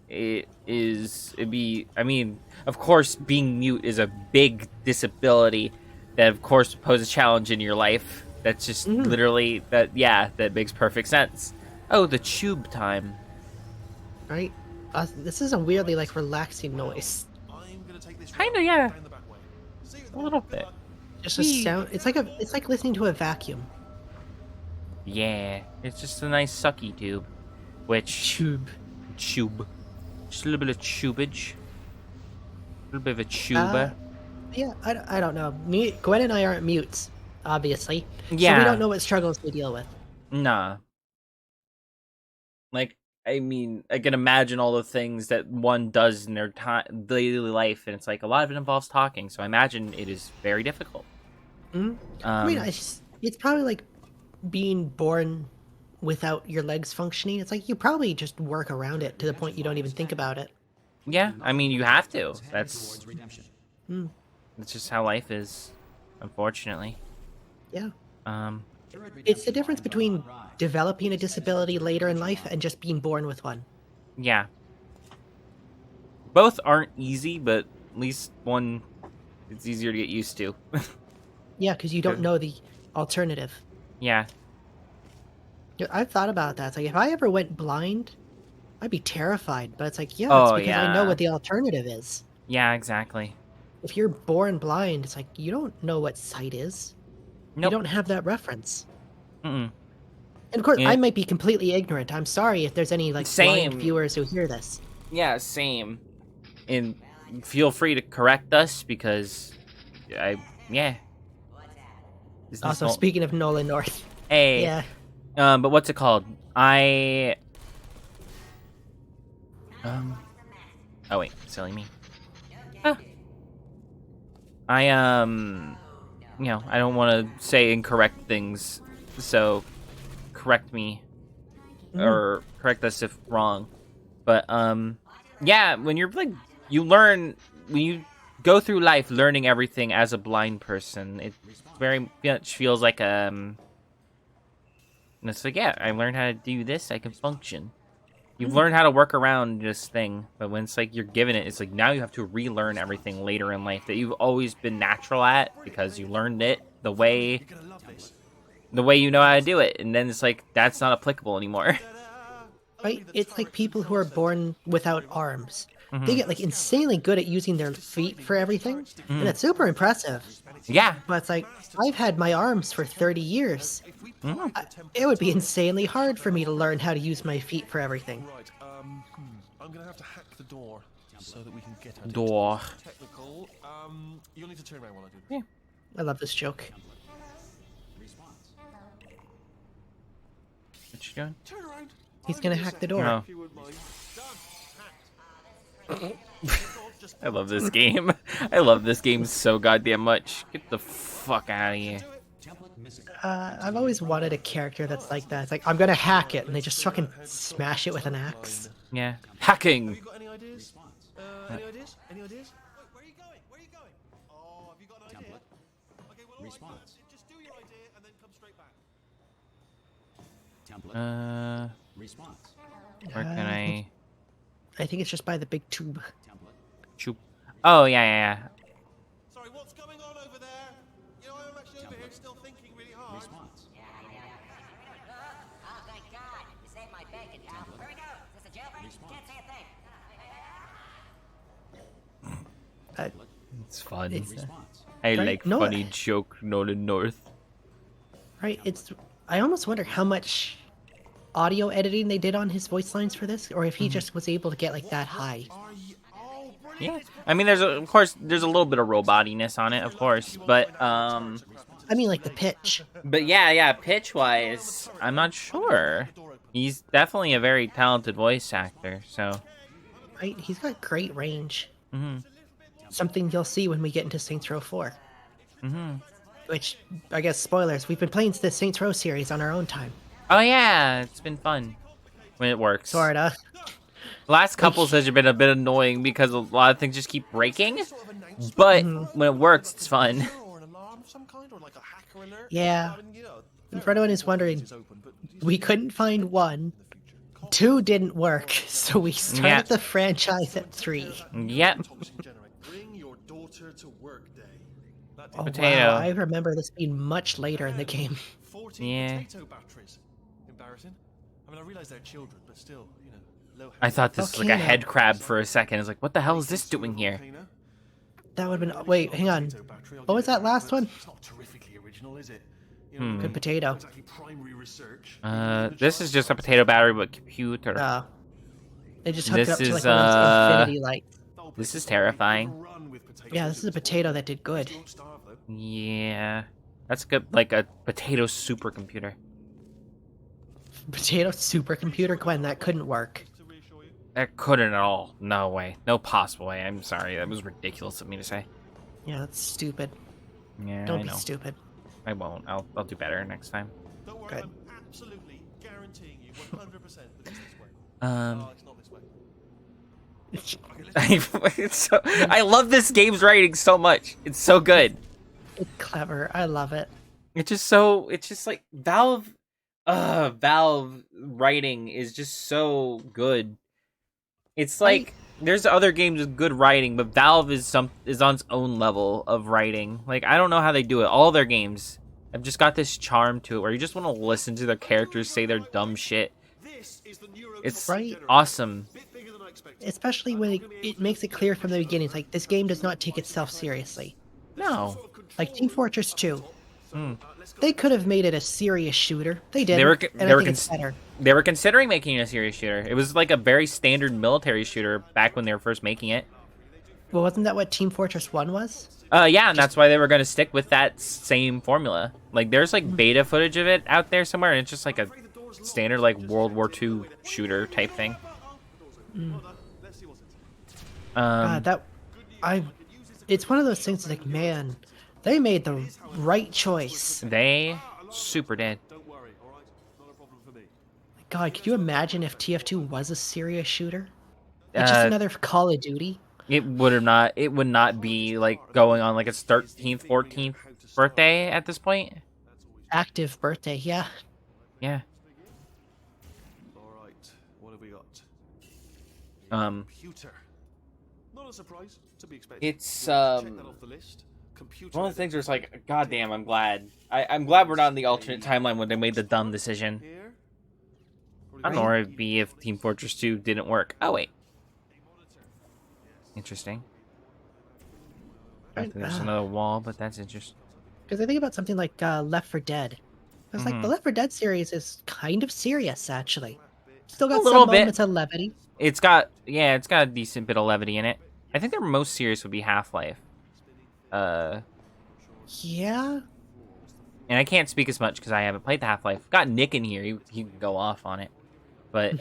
it'd be, I mean, of course being mute is a big disability that of course poses a challenge in your life. That's just literally that makes perfect sense. Oh, the tube time. Right? This is a weirdly like relaxing noise. I'm gonna take this Kinda, route yeah. down the back way. See you A then. little Good bit. luck. Just a sound. It's like listening to a vacuum. Yeah, it's just a nice sucky tube. Which Tube. tube. Just a little bit of tubage. A little bit of a tuba. Yeah, I don't know. Gwen and I aren't mutes, obviously. So Yeah. we don't know what struggles we deal with. Nah. Like, I mean, I can imagine all the things that one does in their daily life, and it's like a lot of it involves talking. So I imagine it is very difficult. I mean, it's probably like being born without your legs functioning. It's like you probably just work around it to the point you don't even think about it. Yeah, I mean, you have to. That's Towards redemption. just how life is, unfortunately. Yeah. Turret It's the redemption difference lines are between on ride. developing a disability later in life and just being born with one. Yeah. Both aren't easy, but at least one, it's easier to get used to. Yeah, because you don't know the alternative. Yeah. Yeah, I've thought about that. It's like if I ever went blind, I'd be terrified. But it's like, yeah, Oh, it's because I know yeah. what the alternative is. Yeah, exactly. If you're born blind, it's like you don't know what sight is. You Nope. don't have that reference. Mm-mm. And of course, Yeah. I might be completely ignorant. I'm sorry if there's any like Same. blind viewers who hear this. Yeah, same. And feel free to correct us because yeah. Is this Also, Nol- speaking of Nolan North, Hey. yeah, But what's it called? Oh wait, silly me. I I don't want to say incorrect things, so correct me or correct us if wrong. But yeah, when you're like when you go through life learning everything as a blind person, it very much feels like and it's like, yeah, I learned how to do this, I can function. You've learned how to work around this thing, but when it's like you're given it, it's like now you have to relearn everything later in life that you've always been natural at because you learned it the way You're gonna love this. you know how to do it, and then it's like that's not applicable anymore. right? It's like people who are born without arms. They get like insanely good at using their feet for everything, and it's super impressive. Yeah, But it's like I've had my arms for 30 years. It would be insanely hard for me to learn how to use my feet for everything. Right, I'm gonna have to hack the door so that we can get at it. door. Technical. You'll need to turn around while I do this. Yeah. I love this joke. What you doing? Turn around. He's gonna hack the door. No. If you wouldn't mind. Done. Hacked. I love this game. I love this game so goddamn much. Get the fuck out of here. I've always wanted a character that's like that. It's like, I'm gonna hack it, and they just fucking smash it with an axe. Yeah. Have Hacking. you got any ideas? Any ideas? Any ideas? Where are you going? Where are you going? Oh, have you got an idea? Okay, well, all right, Response. just do your idea and then come straight back. Template. Response. Where can I I think it's just by the big tube. Template. choop? Oh yeah, yeah, Sorry, what's going on over there? You know, I'm actually over here still thinking really hard. Response. Oh, thank God. You saved my bacon, pal. Where we go? Is this a jailbreak? Response. Can't say a thing. yeah. It's fun. Response. I Right, like no, funny joke Nolan North. Right? I almost wonder how much audio editing they did on his voice lines for this, or if he just was able to get like that high. Are you? Oh, Yeah. brilliant. I mean, of course there's a little bit of robotiness on it, of course, but I mean, like the pitch. yeah, pitch wise, I'm not sure. He's definitely a very talented voice actor, so. Right? He's got great range. Mhm. Something you'll see when we get into Saints Row 4. Mhm. Which, I guess, spoilers. We've been playing the Saints Row series on our own time. Oh yeah, it's been fun when it works. Sorta. The last couple have been a bit annoying because a lot of things just keep breaking, but when it works, it's fun. Or an alarm of some kind, or like a hacker alert. Yeah. I mean, you know, And for anyone who's wondering, it's open, but we couldn't find 1. 2 didn't work, so we started Yeah. the franchise at 3. Yep. toxic generate. Bring your daughter to work day. That Oh, Potato. wow. I remember this being much later in the game. 14 Yeah. potato batteries. Embarrassing. I mean, I realize they're children, but still, you know, low. I thought this was like a Volcano. head crab for a second. I was like, what the hell is this doing here? That would have been... Wait, hang on. What was that last one? It's not terrifically original, is it? You know, Good potato. exactly primary research. This is just a potato battery with computer. Oh. They just hooked it up This to like is, one of those infinity lights. This is terrifying. Run with potatoes. Yeah, this is a potato that did good. You won't starve, though. Yeah. That's good, like a potato supercomputer. Potato supercomputer? Gwen, that couldn't work. To reassure you. That couldn't at all. No way. No possible way. I'm sorry. That was ridiculous of me to say. Yeah, that's stupid. Yeah, Don't I be know. stupid. I won't. I'll do better next time. Don't worry, Good. I'm absolutely guaranteeing you 100% that it's this way. Um, Oh, it's not this way. I love this game's writing so much. It's so good. It's clever. I love it. It's just like Valve writing is just so good. It's like there's other games with good writing, but Valve is on its own level of writing. Like I don't know how they do it. All their games have just got this charm to it where you just want to listen to their characters say their dumb shit. This is the It's Right. awesome. bit bigger than I expected. Especially when it makes it clear from the beginning. It's like, this game does not take itself seriously. No. Like Team Fortress 2. Hmm. They could have made it a serious shooter. They didn't. They were and they I were think it's better. they were considering making a serious shooter. It was like a very standard military shooter back when they were first making it. Well, wasn't that what Team Fortress 1 was? Yeah, and that's why they were going to stick with that same formula. Like, there's like beta footage of it out there somewhere, and it's just like a standard like World War II shooter type thing. Let's see what's inside. It's one of those things like, man, they made the right choice. They super did. Don't worry, all right? Not a problem for me. God, could you imagine if TF2 was a serious shooter? It's just another Call of Duty. It would not be like going on like its 13th, 14th birthday at this point. Active birthday, yeah. Yeah. All right, what have we got? Computer. Not a surprise, to be expected. It's Check that off the list. Computer. one of the things where it's like, God damn, I'm glad. I'm glad we're not in the alternate timeline when they made the dumb decision. Here. I don't know where it'd be if Team Fortress 2 didn't work. Oh wait. Interesting. I think there's another wall, but that's interesting. Because I think about something like Left 4 Dead. I was like, the Left 4 Dead series is kind of serious, actually. Still got little some bit. moments of levity. It's got a decent bit of levity in it. I think their most serious would be Half-Life. Yeah. And I can't speak as much because I haven't played the Half-Life. Got Nick in here, he can go off on it. But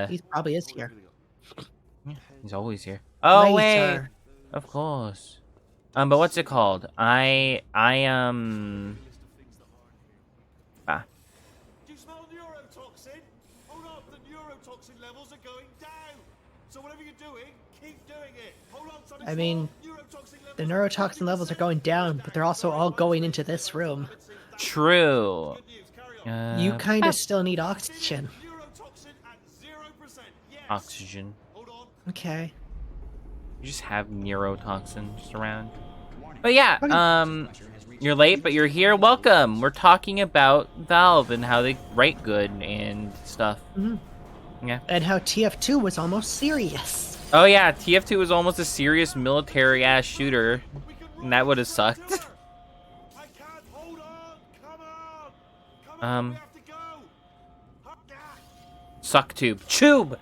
He probably is here. he's always here. Oh wait, Laser. Of course. But what's it called? Ah. Do you smell neurotoxin? Hold on, the neurotoxin levels are going down. So whatever you're doing, keep doing it. Hold on, something's I mean, wrong. Neurotoxin the levels neurotoxin levels are going down, but they're also all going into this room. True. Good news, carry on. You kind of still need oxygen. Neurotoxin at 0%. Yes. Oxygen. Hold on. Okay. You just have neurotoxin just around. But yeah, you're late, but you're here. Welcome. We're talking about Valve and how they write good and stuff. Yeah. And how TF2 was almost serious. Oh yeah, TF2 was almost a serious military-ass shooter, and that would have sucked. I can't hold on. Come on. We have to go. Suck tube. Tube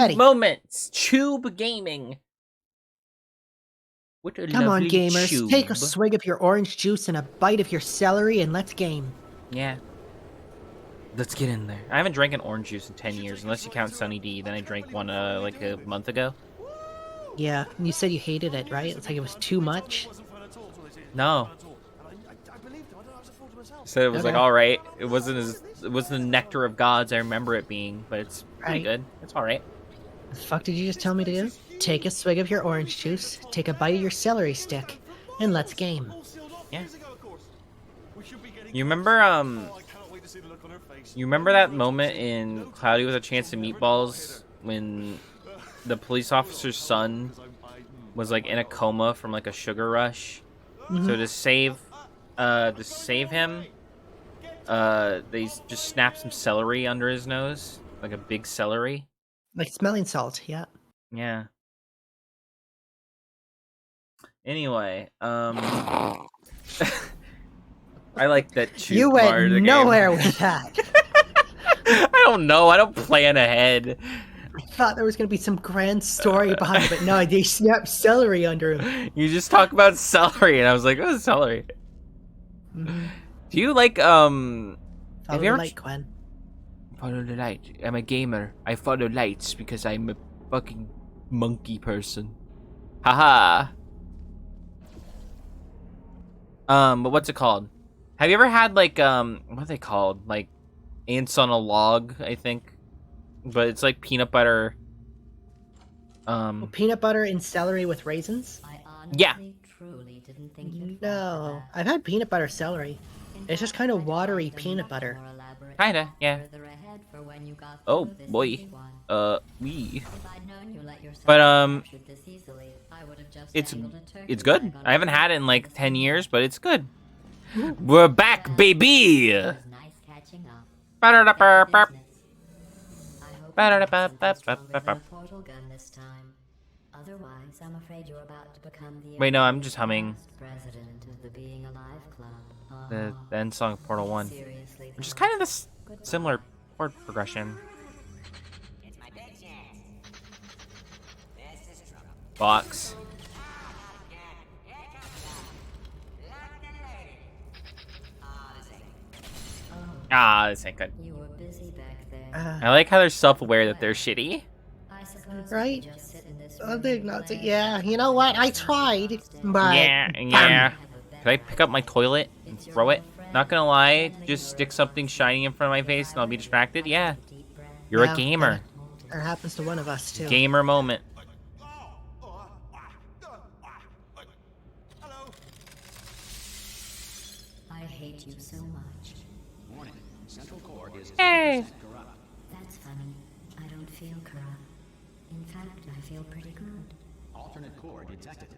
Eddie. moments. Tube gaming. What a Come on, lovely gamers. tube. Take a swig of your orange juice and a bite of your celery and let's game. Yeah. Let's get in there. I haven't drank an orange juice in 10 years, unless you count Sunny D. Then I drank one like a month ago. Yeah, you said you hated it, right? It's like it was too much. No. Said it was like Okay. all right. It wasn't the nectar of gods I remember it being, but it's pretty Right. good. It's all right. The fuck did you just tell me to do? Take a swig of your orange juice, take a bite of your celery stick, and let's game. Yeah. You remember You remember that moment in Cloudy with a Chance of Meatballs when the police officer's son was like in a coma from like a sugar rush? So to save him, they just snapped some celery under his nose, like a big celery. Like smelling salt, yeah. Yeah. Anyway, I like that You part of the went game. nowhere with that. I don't know. I don't plan ahead. I thought there was going to be some grand story behind it, but no, they snapped celery under him. You just talk about celery, and I was like, "Oh, celery." Mhm. Do you like Follow Have the you ever light, Gwen. follow the light? I'm a gamer. I follow lights because I'm a fucking monkey person. Haha. But what's it called? Have you ever had like what are they called? Like ants on a log, I think. But it's like peanut butter. Well, peanut butter and celery with raisins? I Yeah. honestly, truly didn't think you'd No, I've had peanut butter celery. It's just kind of watery peanut butter. Kinda, yeah. Oh boy. We. But, It's good. I haven't had it in like 10 years, but it's good. We're back, baby. It was nice catching up. Ba-da-da-ba-ba. Ba-da-da-ba-ba-ba-ba. Portal gun this time. Otherwise, I'm afraid you're about to become the Wait, no, I'm just humming president of the Being Alive Club. the end song of Portal 1, Seriously, which is kind of this similar chord progression. It's my big chance. This is trouble. Box. Here comes the London lady. Oh, this ain't Ah, this ain't good. you were busy back there. I like how they're self-aware that they're shitty. I suppose Right? we just sit in this Oh, room they and not laugh yeah, you know what? I tried, but Yeah. Can I pick up my toilet and throw it? Not gonna lie, just stick something shiny in front of my face and I'll be distracted. Yeah, you're Yeah, a gamer. It happens to one of us too. Gamer moment. Hello. I hate you so much. Warning. Central core is Hey. 80% corrupt. That's funny. I don't feel corrupt. In fact, I feel pretty good. Alternate core detected.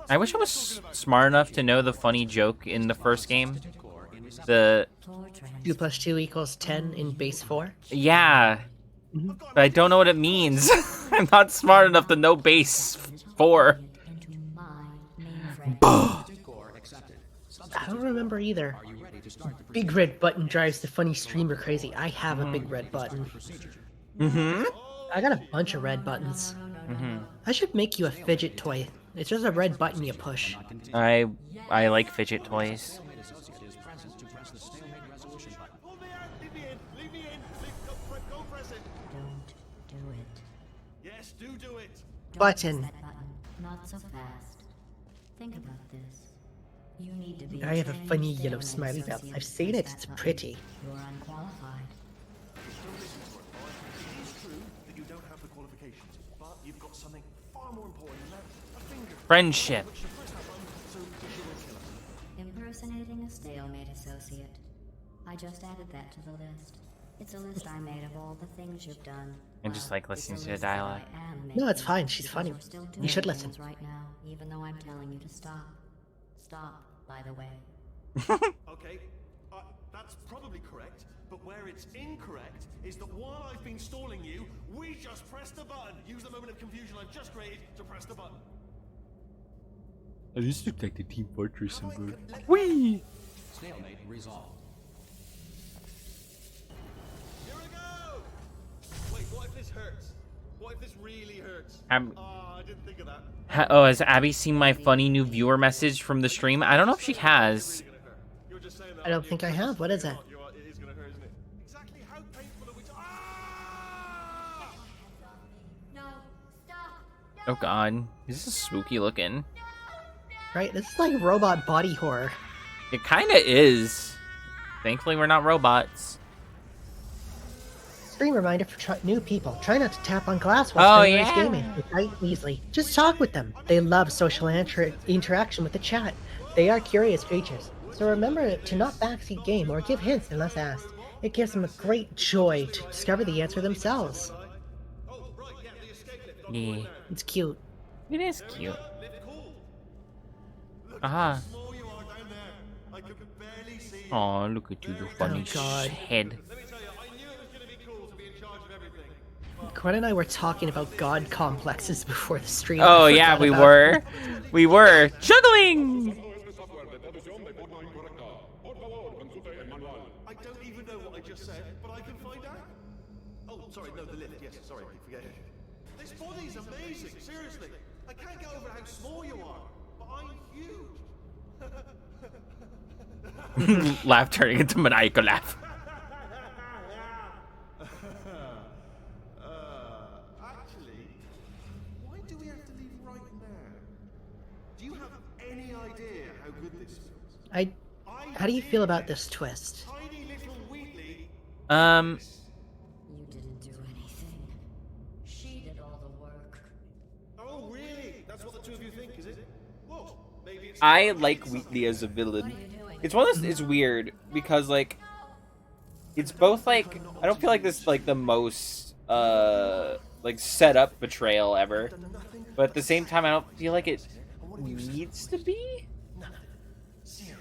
I wish I was smart enough to know the funny joke in the first game. Core in receptor. The 2 + 2 = 10 in base 4. yeah, but I don't know what it means. I'm not smart enough to know base 4. Into my mainframe. Core accepted. I don't remember either. Are you ready to start the Big red button drives the funny streamer crazy. I have a big red button. Mm-hmm. I got a bunch of red buttons. I should make you a fidget toy. It's just a red button you push. I like fidget toys. associate is present to press the stalemate resolution button? Hold me out. Leave me in. Leave me in. Go press it. Don't do it. Yes, do it. Don't Button. press that button. Not so fast. Think about this. You need to be I have a trained funny yellow stalemate smiley mouth. associate I've to seen press it. that It's button. pretty. You're unqualified. It is true that you don't have the qualifications, but you've got something far more important than that. A finger. Friendship. Which you press that button, so you will kill us. Impersonating a stalemate associate. I just added that to the list. It's a list I made of all the things you've done. I just like It's a listening to the list that dialogue. I am No, it's making, fine. She's because funny. you're still You should doing listen. things right now, even though I'm telling you to stop. Stop, by the way. Okay, that's probably correct, but where it's incorrect is that while I've been stalling you, we just pressed the button. Use the moment of confusion I've just created to press the button. Oh, this looks like the Team Fortress symbol. Whee! Stalemate resolved. Here we go! Wait, what if this hurts? What if this really hurts? I didn't think of that. Oh, has Abby seen my funny new viewer message from the stream? I don't know if she has. You're just saying that. I don't think I have. What is it? It is gonna hurt, isn't it? Exactly how painful are we? Ah! No, stop! Oh god, this is spooky looking. Right? This is like robot body horror. It kinda is. Thankfully we're not robots. Screen reminder for new people. Try not to tap on glass while Oh, streamers yeah. gaming. It's right easily. Just talk with them. They love social interaction with the chat. They are curious creatures. So remember to not backseat game or give hints unless asked. It gives them a great joy to discover the answer themselves. Oh, right, yeah, the escape lift. Yeah. It's cute. It is cute. Lift cool. Look Ah. how small you are down there. I could barely see you. Aw, look at you, you funny God. head. Let me tell you, I knew it was gonna be cool to be in charge of everything. Gwen and I were talking about god complexes before the stream. Oh I yeah, forgot we about were. We were. Juggling! I don't even know what I just said, but I can find out. Oh, sorry, no, the lift. Yes, sorry, forget it. This body's amazing, seriously. I can't get over how small you are, but I'm huge. Laugh turning into maniacal laugh. Actually, why do we have to leave right now? Do you have any idea how good this feels? How do you feel about this twist? Tiny little Wheatley. You didn't do anything. She did all the work. Oh, really? That's what the two of you think, is it? Well, maybe it's. I like Wheatley as a villain. What are you doing? It's one of those, it's weird because like it's both like I don't feel like this is like the most like set up betrayal ever, but at the same time I don't feel like it needs to be. Sarah,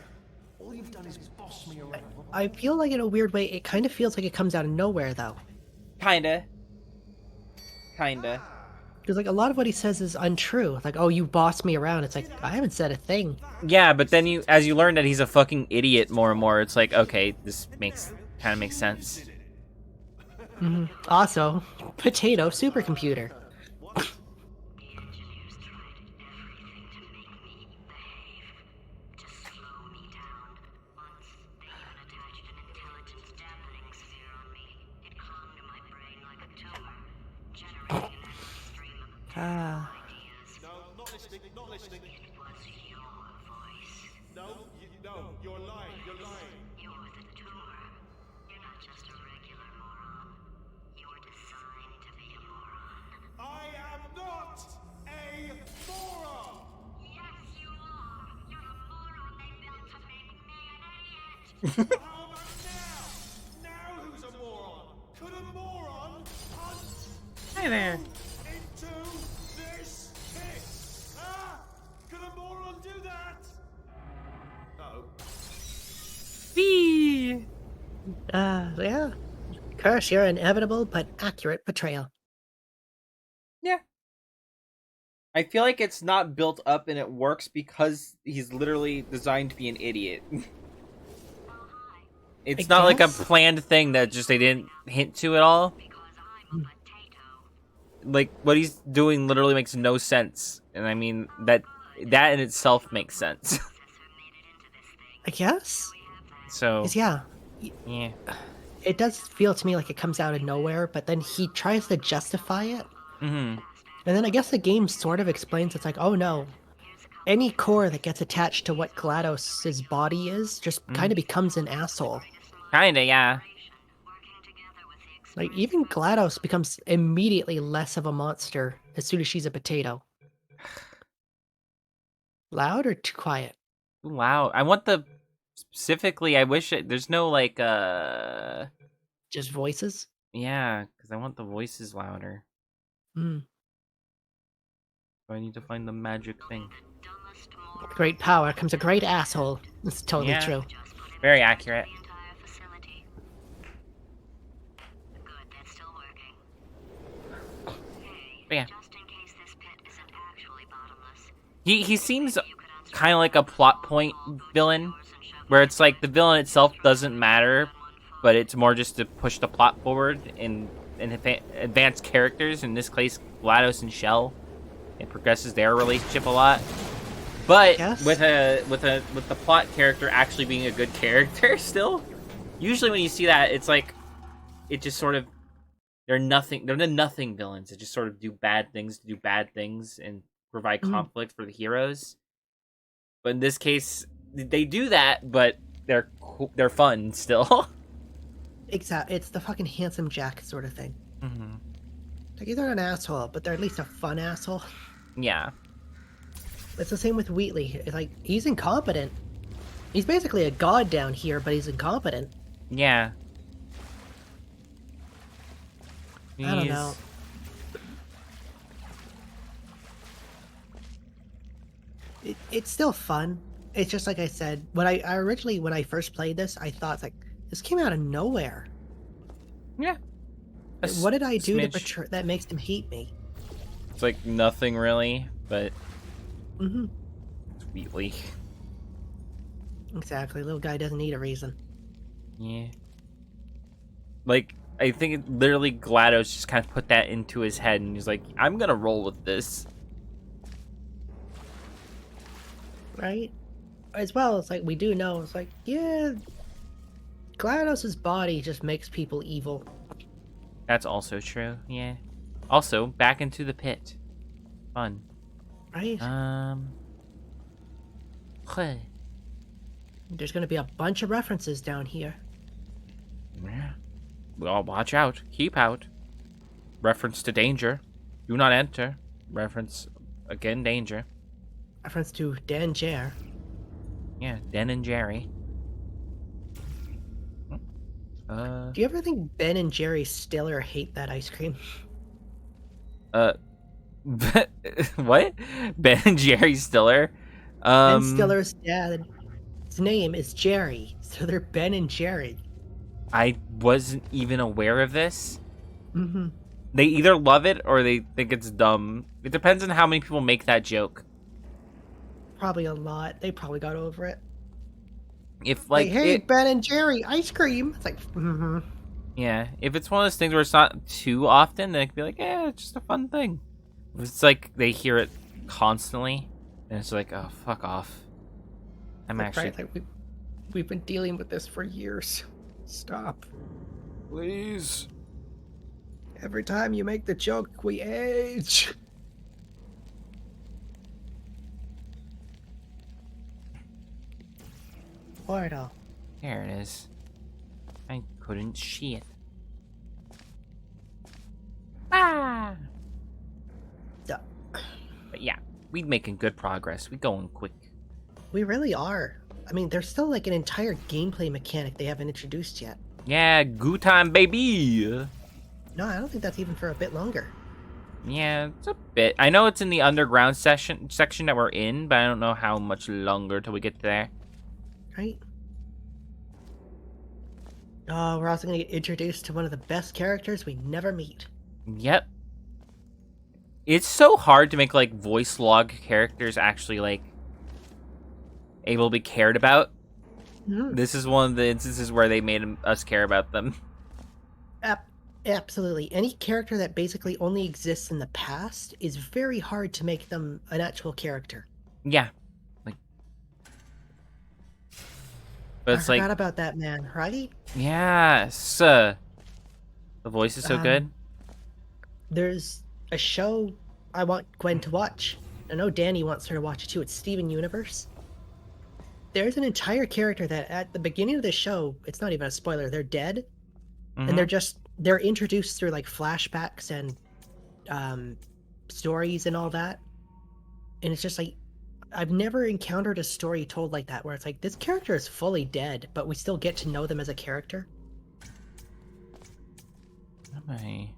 all you've done is boss me around. I feel like in a weird way, it kind of feels like it comes out of nowhere though. Kinda. Because like a lot of what he says is untrue. Like, oh, you bossed me around. It's like, I haven't said a thing. Yeah, but then as you learn that he's a fucking idiot more and more, it's like, okay, this kind of makes sense. Also, potato supercomputer. Ah. No, not listening, not listening. No, no, you're lying, you're lying. I am not a moron! How about now? Now who's a moron? Could a moron punch Hi there. into this pit? Ah! Could a moron do that? No. Bee. Yeah. Curse your inevitable but accurate betrayal. Yeah. I feel like it's not built up and it works because he's literally designed to be an idiot. It's I not like a guess. planned thing that just they didn't hint to at all. Like what he's doing literally makes no sense. And I mean that in itself makes sense. I guess? So 'Cause, yeah, yeah. it does feel to me like it comes out of nowhere, but then he tries to justify it. Mm-hmm. And then I guess the game sort of explains it's like, oh no, any core that gets attached to what GLaDOS's body is just kind Mm. of becomes an asshole. Kinda, yeah. Like, even GLaDOS becomes immediately less of a monster as soon as she's a potato. Loud or too quiet? Wow. I want the specifically. I wish there's no like. Just voices? Yeah, because I want the voices louder. Mm. So I need to find the magic thing. With great power comes a great asshole. That's totally Yeah. true. Very accurate. But yeah. He seems kind of like a plot point villain, where it's like the villain itself doesn't matter, but it's more just to push the plot forward and advance characters. In this case, GLaDOS and Shell. It progresses their relationship a lot. But Yes. with the plot character actually being a good character still. Usually when you see that, it's like it just sort of they're the nothing villains that just sort of do bad things to do bad things and provide Mm. conflict for the heroes. But in this case, they do that, but they're fun still. Exactly. It's the fucking handsome Jack sort of thing. Mm-hmm. Like, he's not an asshole, but they're at least a fun asshole. Yeah. It's the same with Wheatley. It's like, he's incompetent. He's basically a god down here, but he's incompetent. Yeah. I don't know. It's still fun. It's just like I said, when I originally, when I first played this, I thought, it's like, this came out of nowhere. Yeah. What did I do to smidge. portray that makes him hate me? It's like nothing really, but Mm-hmm. it's Wheatley. Exactly. Little guy doesn't need a reason. Yeah. Like, I think it literally GLaDOS just kind of put that into his head and he's like, I'm gonna roll with this. Right? As well, it's like, we do know, it's like, yeah, GLaDOS's body just makes people evil. That's also true, yeah. Also, back into the pit. Fun. Right? Huh. There's gonna be a bunch of references down here. Yeah. Well, watch out. Keep out. Reference to danger. Do not enter. Reference, again, danger. Reference to Dan Jer. Yeah, Den and Jerry. Do you ever think Ben and Jerry Stiller hate that ice cream? What? Ben and Jerry Stiller? Ben Stiller's dad, his name is Jerry, so they're Ben and Jerry. I wasn't even aware of this. Mm-hmm. They either love it or they think it's dumb. It depends on how many people make that joke. Probably a lot. They probably got over it. If Like, like, hey, it, Ben and Jerry, ice cream. It's like, yeah, if it's one of those things where it's not too often, then it could be like, yeah, it's just a fun thing. If it's like they hear it constantly, and it's like, oh, fuck off. I'm actually. Right, like we've been dealing with this for years. Stop. Please. Every time you make the joke, we age. Portal. There it is. I couldn't see it. Ah! So, But yeah, we making good progress. We going quick. we really are. I mean, there's still like an entire gameplay mechanic they haven't introduced yet. Yeah, goo time, baby! No, I don't think that's even for a bit longer. Yeah, it's a bit. I know it's in the underground section that we're in, but I don't know how much longer till we get there. Right? Oh, we're also going to get introduced to one of the best characters we never meet. Yep. It's so hard to make like voice log characters actually like able to be cared about. Mhm. This is one of the instances where they made us care about them. Absolutely. Any character that basically only exists in the past is very hard to make them an actual character. Yeah. Like, but I it's like, forgot about that man, right? yes. The voice is so good. There's a show I want Gwen to watch. I know Danny wants her to watch it too. It's Steven Universe. There's an entire character that at the beginning of the show, it's not even a spoiler, they're dead. And Mhm. they're introduced through like flashbacks and stories and all that. And it's just like I've never encountered a story told like that where it's like this character is fully dead, but we still get to know them as a character. Am I A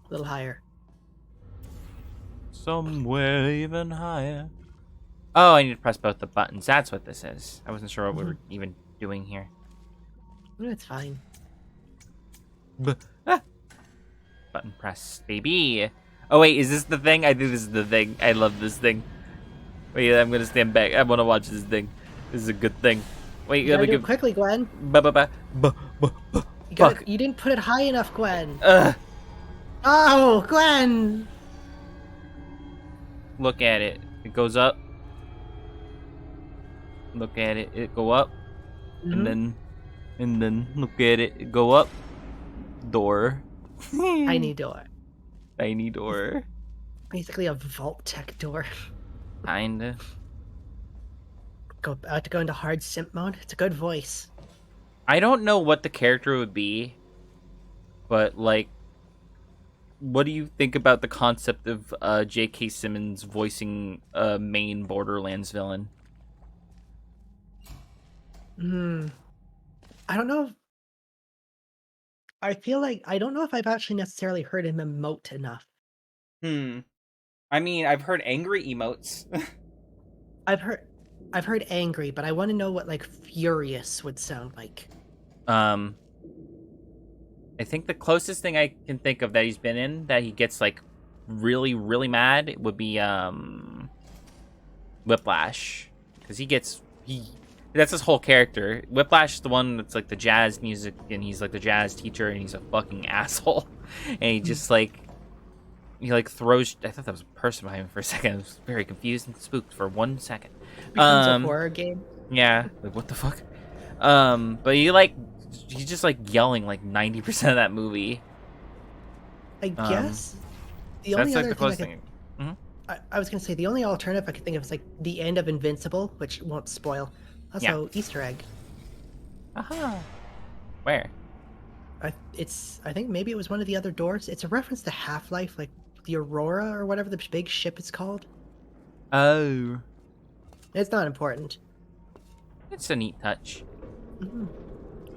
little higher. somewhere even higher? Oh, I need to press both the buttons. That's what this is. I wasn't sure what we were even doing here. It's fine. Ah. Button press, baby. Oh wait, is this the thing? I think this is the thing. I love this thing. Wait, I'm gonna stand back. I want to watch this thing. This is a good thing. Wait, You let gotta me do it give. quickly, Gwen. Fuck. You didn't put it high enough, Gwen. Ugh. Oh, Gwen! Look at it. It goes up. Look at it. It go up, Mhm. and then look at it. It go up. Door. Tiny door. Tiny door. Basically a vault tech door. Kinda. About to go into hard simp mode. It's a good voice. I don't know what the character would be, but like, what do you think about the concept of J.K. Simmons voicing a main Borderlands villain? I don't know. I feel like I don't know if I've actually necessarily heard him emote enough. I mean, I've heard angry emotes. I've heard angry, but I want to know what like furious would sound like. I think the closest thing I can think of that he's been in that he gets like really, really mad would be Whiplash, because that's his whole character. Whiplash is the one that's like the jazz music, and he's like the jazz teacher, and he's a fucking asshole, and he just like throws. I thought that was a person behind me for a second. I was very confused and spooked for 1 second. Becomes a horror game. Yeah, like what the fuck? But he's just like yelling like 90% of that movie. I guess the So only that's like other the thing closest thing. I was gonna say the only alternative I could think of is like the end of Invincible, which won't spoil. Also, Easter egg. Aha. Where? I think maybe it was one of the other doors. It's a reference to Half-Life, like the Aurora or whatever the big ship is called. Oh, It's not important. it's a neat touch.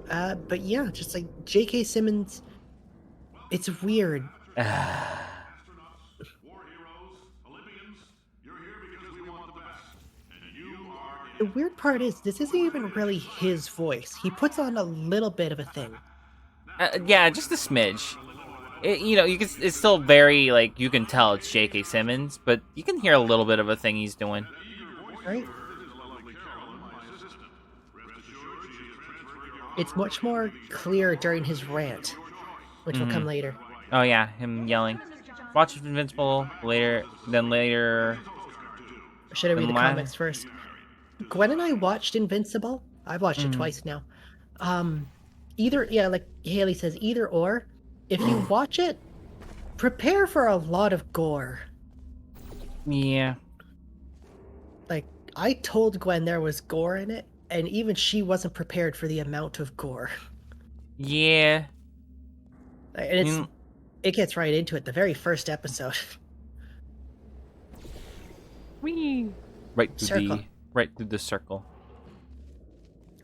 But yeah, just like J.K. Simmons, it's weird. War heroes, Olympians, you're here because we want the best. And you are The weird part is this isn't even really his voice. He puts on a little bit of a thing. Yeah, just a smidge. It's still very like you can tell it's J.K. Simmons, but you can hear a little bit of a thing he's doing. Right? It's much more clear during his rant, which will come later. Oh yeah, him yelling. Watch Invincible later. Or should I read the Why? comics first? Gwen and I watched Invincible. I've watched it twice now. Like Haley says, either or. If you watch it, prepare for a lot of gore. Yeah. Like, I told Gwen there was gore in it, and even she wasn't prepared for the amount of gore. Yeah. And it gets right into it, the very first episode. Whee. Right through the circle.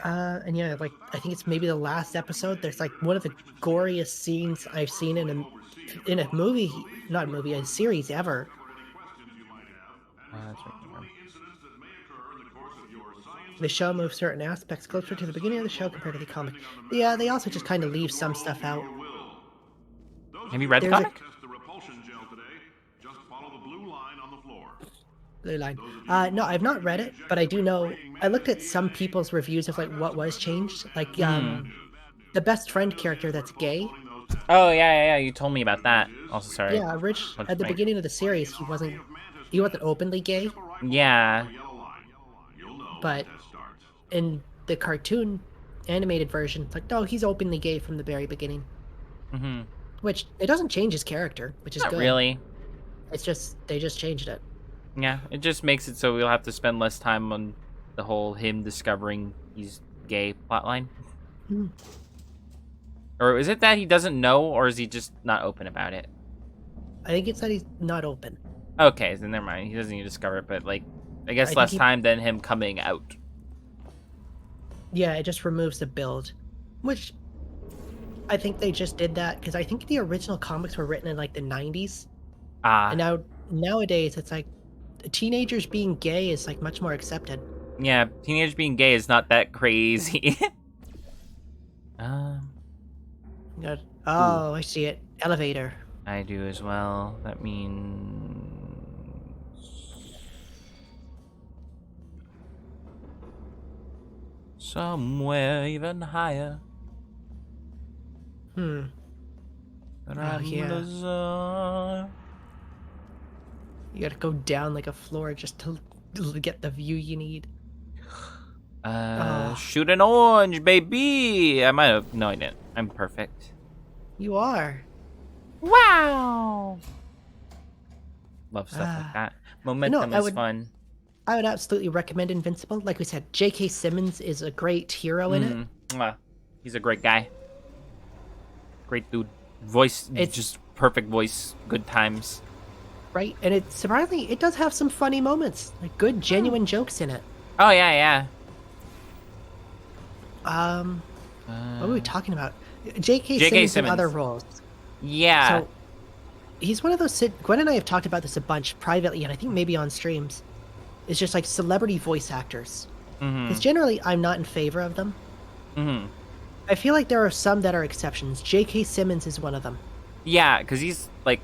And yeah, like I think it's maybe the last episode. There's like one of the goriest scenes I've seen in a movie, not a movie, a series ever. That's right. The show moves certain aspects closer to the beginning of the show compared to the comic. Yeah, they also just kind of leave some stuff out. Have you read the There's a- comic? Test the repulsion gel today. Just follow the blue line on the floor. Blue Line. No, I've not read it, but I do know. I looked at some people's reviews of like what was changed. Like the best friend character that's gay. Oh yeah. You told me about that. Also, sorry. Yeah, Rich at the beginning of the series he wasn't openly gay, Yeah. but in the cartoon animated version, it's like no, he's openly gay from the very beginning. Mm-hmm. Which it doesn't change his character, which is Not good. really. It's just they just changed it. Yeah, it just makes it so we'll have to spend less time on the whole him discovering he's gay plotline. Hmm. Or is it that he doesn't know, or is he just not open about it? I think it's that he's not open. Okay, then never mind. He doesn't need to discover it, but like, I guess I think less he- time than him coming out. Yeah, it just removes the build, which I think they just did that because I think the original comics were written in like the 90s, Ah, and nowadays it's like teenagers being gay is like much more accepted. yeah, teenagers being gay is not that crazy. um, Oh, I see it. Elevator. I do as well. That means somewhere even higher. Hmm. Yeah. You gotta go down like a floor just to get the view you need. Oh. Shoot an orange, baby. I might have. No, I didn't. I'm perfect. You are. Wow. Love stuff like that. Momentum I is would- fun. I would absolutely recommend Invincible. Like we said, J.K. Simmons is a great hero in it. Mwah. He's a great guy. Great dude. Voice, It's- just perfect voice. Good times. Right? And it surprisingly, it does have some funny moments, like good, genuine jokes in it. Oh yeah, What were we talking about? J.K. J.K. Simmons in Simmons. other roles. yeah. So he's one of those. Gwen and I have talked about this a bunch privately, and I think maybe on streams. It's just like celebrity voice actors. Because generally, I'm not in favor of them. I feel like there are some that are exceptions. J.K. Simmons is one of them. Yeah, because he's like,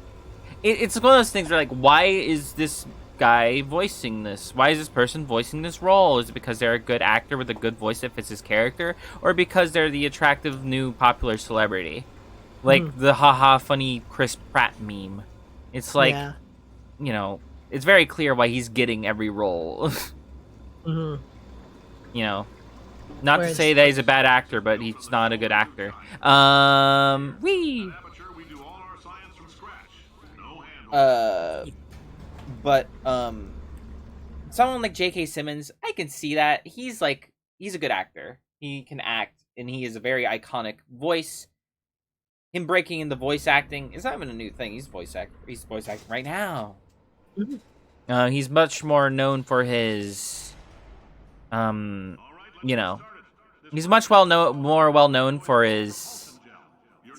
it's one of those things where like, why is this guy voicing this? Why is this person voicing this role? Is it because they're a good actor with a good voice that fits his character, or because they're the attractive new popular celebrity, like the haha funny Chris Pratt meme? It's like, Yeah. you know, it's very clear why he's getting every role. Hmm. You know, not to Whereas- say that he's a bad actor, but he's not a good actor. Wee. Amateur, we do all our science from scratch. No handle. But someone like J.K. Simmons, I can see that he's a good actor. He can act, and he is a very iconic voice. Him breaking into voice acting is not even a new thing. He's voice acting right now. Mhm. He's much more known for his, he's much more well known for his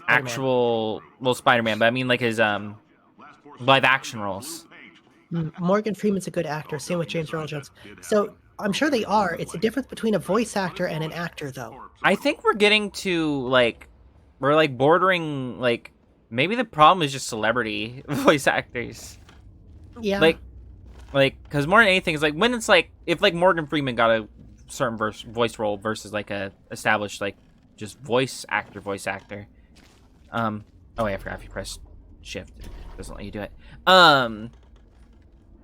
actual Spider-Man, but I mean like his live action roles. Morgan Freeman's a good actor. Same with James Earl Jones. So I'm sure they are. It's a difference between a voice actor and an actor, though. I think we're getting to we're bordering maybe the problem is just celebrity voice actors. Yeah. Like because more than anything is when it's if Morgan Freeman got a certain voice role versus a established just voice actor. Oh wait, I forgot if you press shift, it doesn't let you do it.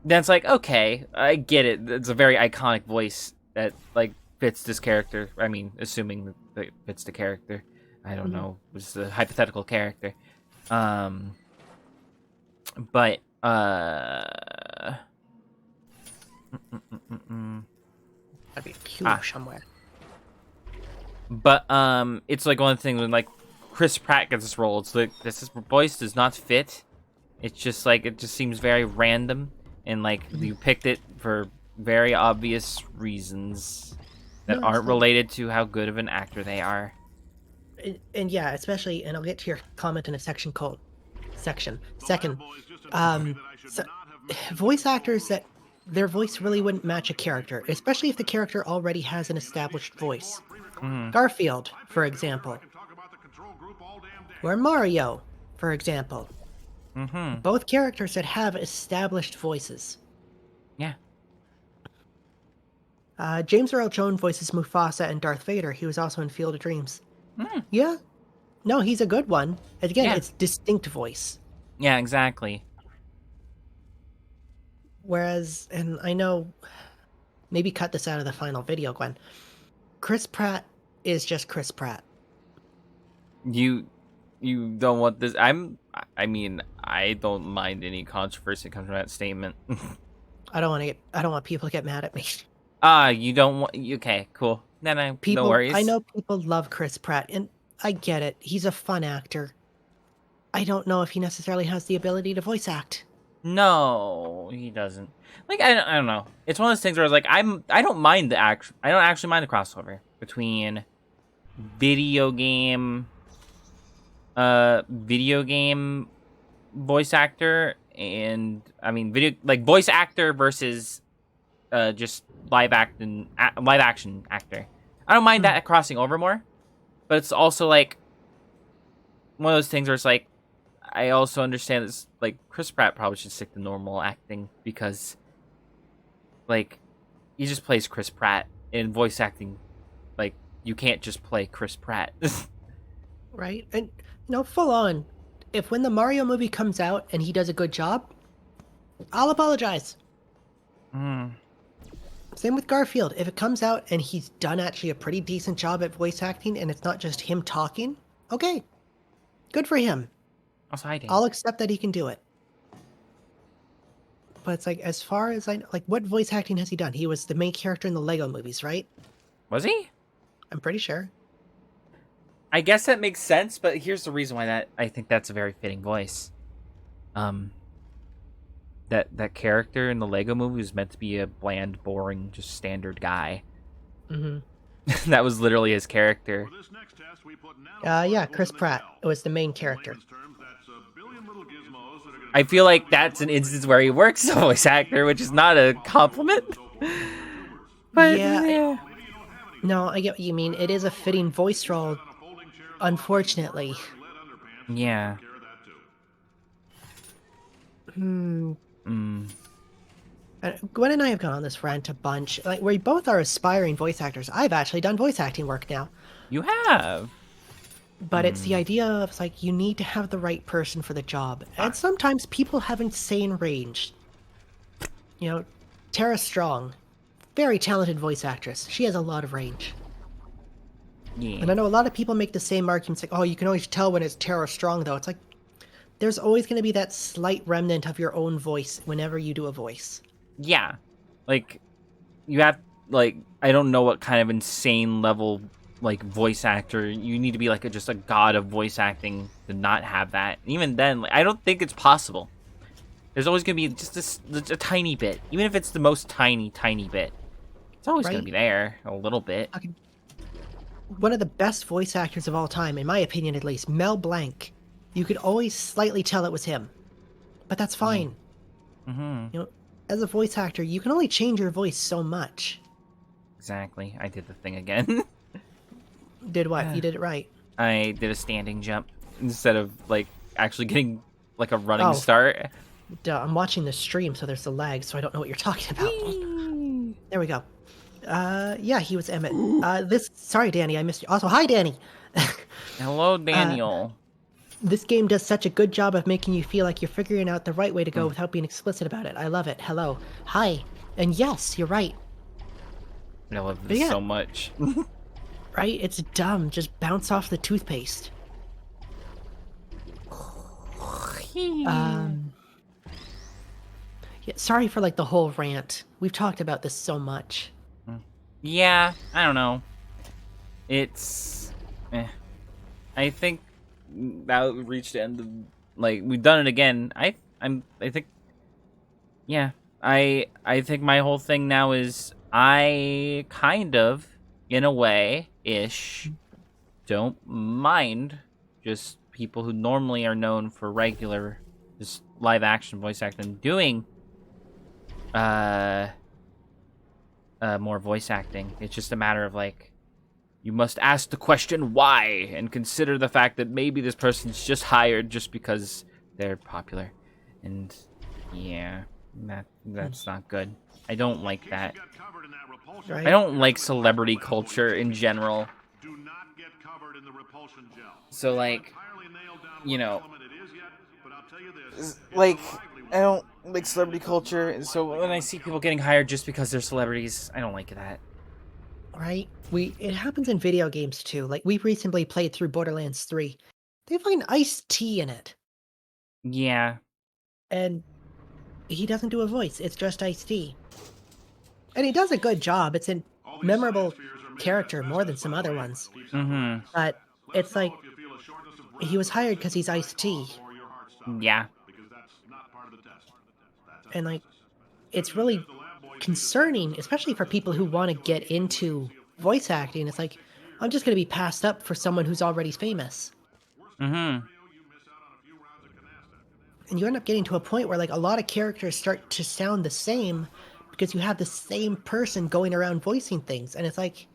Then it's okay, I get it. It's a very iconic voice that fits this character. I mean, assuming that it fits the character. I don't know. It's a hypothetical character. But That'd be a cue somewhere. But it's one of the things when Chris Pratt gets this role. It's this voice does not fit. It's just it just seems very random, and you picked it for very obvious reasons that No, aren't it's related to how good of an actor they are. And yeah, especially, and I'll get to your comment in a second. Second, so, voice actors that their voice really wouldn't match a character, especially if the character already has an established voice. Garfield, for example, or Mario, for example. Both characters that have established voices. Yeah. James Earl Jones voices Mufasa and Darth Vader. He was also in Field of Dreams. Yeah. No, he's a good one. Again, Yeah. it's distinct voice. Yeah, exactly. Whereas, and I know, maybe cut this out of the final video, Gwen. Chris Pratt is just Chris Pratt. You don't want this. I mean, I don't mind any controversy that comes from that statement. I don't want people to get mad at me. You don't want. Okay, cool. No I worries. know people love Chris Pratt, and I get it. He's a fun actor. I don't know if he necessarily has the ability to voice act. No, he doesn't. Like I don't know. It's one of those things where I was like, I don't mind the act. I don't actually mind the crossover between video game, video game voice actor and I mean voice actor versus just live action actor. I don't mind that crossing over more, but it's also like one of those things where it's like I also understand this. Like Chris Pratt probably should stick to normal acting because like he just plays Chris Pratt in voice acting. Like you can't just play Chris Pratt. Right? And, full on. If when the Mario movie comes out and he does a good job, I'll apologize. Mm. Same with Garfield. If it comes out and he's done actually a pretty decent job at voice acting and it's not just him talking, okay. Good for him. Also hiding. I'll accept that he can do it. But it's like, as far as I know, like, what voice acting has he done? He was the main character in the Lego movies, right? Was he? I'm pretty sure. I guess that makes sense, but here's the reason why I think that's a very fitting voice. That character in the Lego movie was meant to be a bland, boring, just standard guy. Mm-hmm. That was literally his character. Yeah, Chris Pratt. It was the main character. I feel like that's an instance where he works as a voice actor, which is not a compliment. But Yeah. No, I get what you mean. It is a fitting voice role, unfortunately. Yeah. Gwen and I have gone on this rant a bunch. Like, we both are aspiring voice actors. I've actually done voice acting work now. You have. But it's the idea of, it's like, you need to have the right person for the job. And sometimes people have insane range. Tara Strong, very talented voice actress. She has a lot of range. Yeah. And I know a lot of people make the same arguments, like, oh, you can always tell when it's Tara Strong, though. It's like, there's always going to be that slight remnant of your own voice whenever you do a voice. Yeah. Like, you have, like, I don't know what kind of insane level, like, voice actor. You need to be, like, just a god of voice acting to not have that. Even then, like, I don't think it's possible. There's always going to be just a tiny bit. Even if it's the most tiny bit. It's always going to be there, a little bit. One of the best voice actors of all time, in my opinion at least, Mel Blanc. You could always slightly tell it was him. But that's fine. Mm-hmm. As a voice actor, you can only change your voice so much. Exactly. I did the thing again. Did what? You did it right. I did a standing jump instead of, like, actually getting, like, a running start. Duh, I'm watching the stream, so there's a lag, so I don't know what you're talking about. There we go. Yeah, he was Emmett. Sorry, Danny, I missed you. Also, hi, Danny! Hello, Daniel. This game does such a good job of making you feel like you're figuring out the right way to go without being explicit about it. I love it. Hello. Hi. And yes, you're right. I love this so much. Right? It's dumb. Just bounce off the toothpaste. Yeah, sorry for, like, the whole rant. We've talked about this so much. Yeah, I don't know. It's... I think that we reached the end of... Like, we've done it again. I think... Yeah. I think my whole thing now is I kind of, in a way-ish, don't mind just people who normally are known for regular just live-action voice acting doing more voice acting. It's just a matter of, like, you must ask the question why and consider the fact that maybe this person's just hired just because they're popular. And yeah, that's not good. I don't like that. Right? I don't like celebrity culture in general. So, like, like, I don't like celebrity culture, and so when I see people getting hired just because they're celebrities, I don't like that. Right? It happens in video games too. Like, we recently played through Borderlands 3. They have, like, an iced tea in it. Yeah. And he doesn't do a voice. It's just Ice-T. And he does a good job. It's a memorable character more than some other ones. Mm-hmm. But it's like he was hired because he's Ice-T. Yeah. And like it's really concerning, especially for people who want to get into voice acting. It's like, I'm just going to be passed up for someone who's already famous. Mm-hmm. And you end up getting to a point where like a lot of characters start to sound the same because you have the same person going around voicing things. And it's like,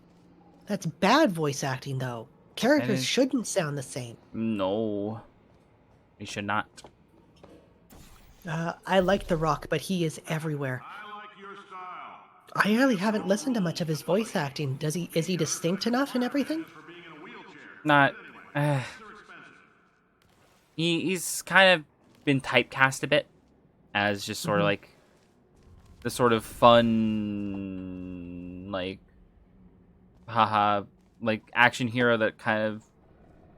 that's bad voice acting though. That Characters is shouldn't sound the same. no. We should not. I like The Rock, but he is everywhere. I really haven't listened to much of his voice acting. Is he distinct enough and everything? Not. Uh, he's kind of been typecast a bit as just sort of Mhm. like the sort of fun, like, haha, like action hero that kind of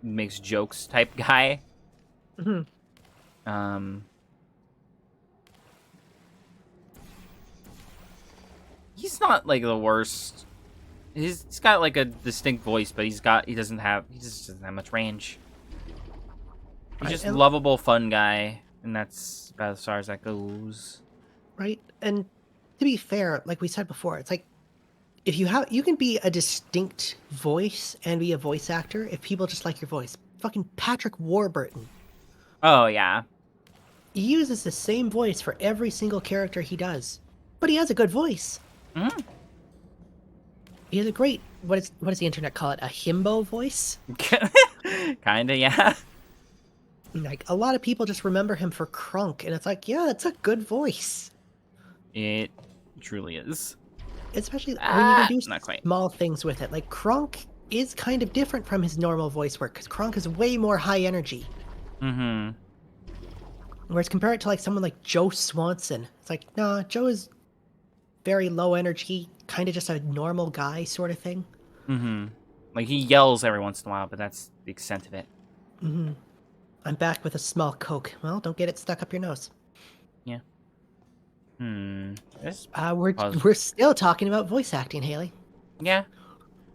makes jokes type guy. Mhm. Um, he's not like the worst. He's got like a distinct voice, but he just doesn't have much range. He's Right, just and lovable, fun guy, and that's about as far as that goes. right, and to be fair, like we said before, it's like if you can be a distinct voice and be a voice actor if people just like your voice. Fucking Patrick Warburton. Oh yeah. He uses the same voice for every single character he does, but he has a good voice. Mhm. He has a great what does the internet call it? A himbo voice. Kinda, yeah. Like a lot of people just remember him for Krunk, and it's like, yeah, it's a good voice. It truly is. Especially when you can do Not quite. small things with it. Like Kronk is kind of different from his normal voice work because Kronk is way more high energy. Mm-hmm. Whereas compare it to like someone like Joe Swanson, it's like, nah, Joe is very low energy, kind of just a normal guy sort of thing. Mm-hmm. Like he yells every once in a while, but that's the extent of it. Hmm. I'm back with a small Coke. Well, don't get it stuck up your nose. Yeah. This We're puzzle. we're still talking about voice acting, Haley. Yeah.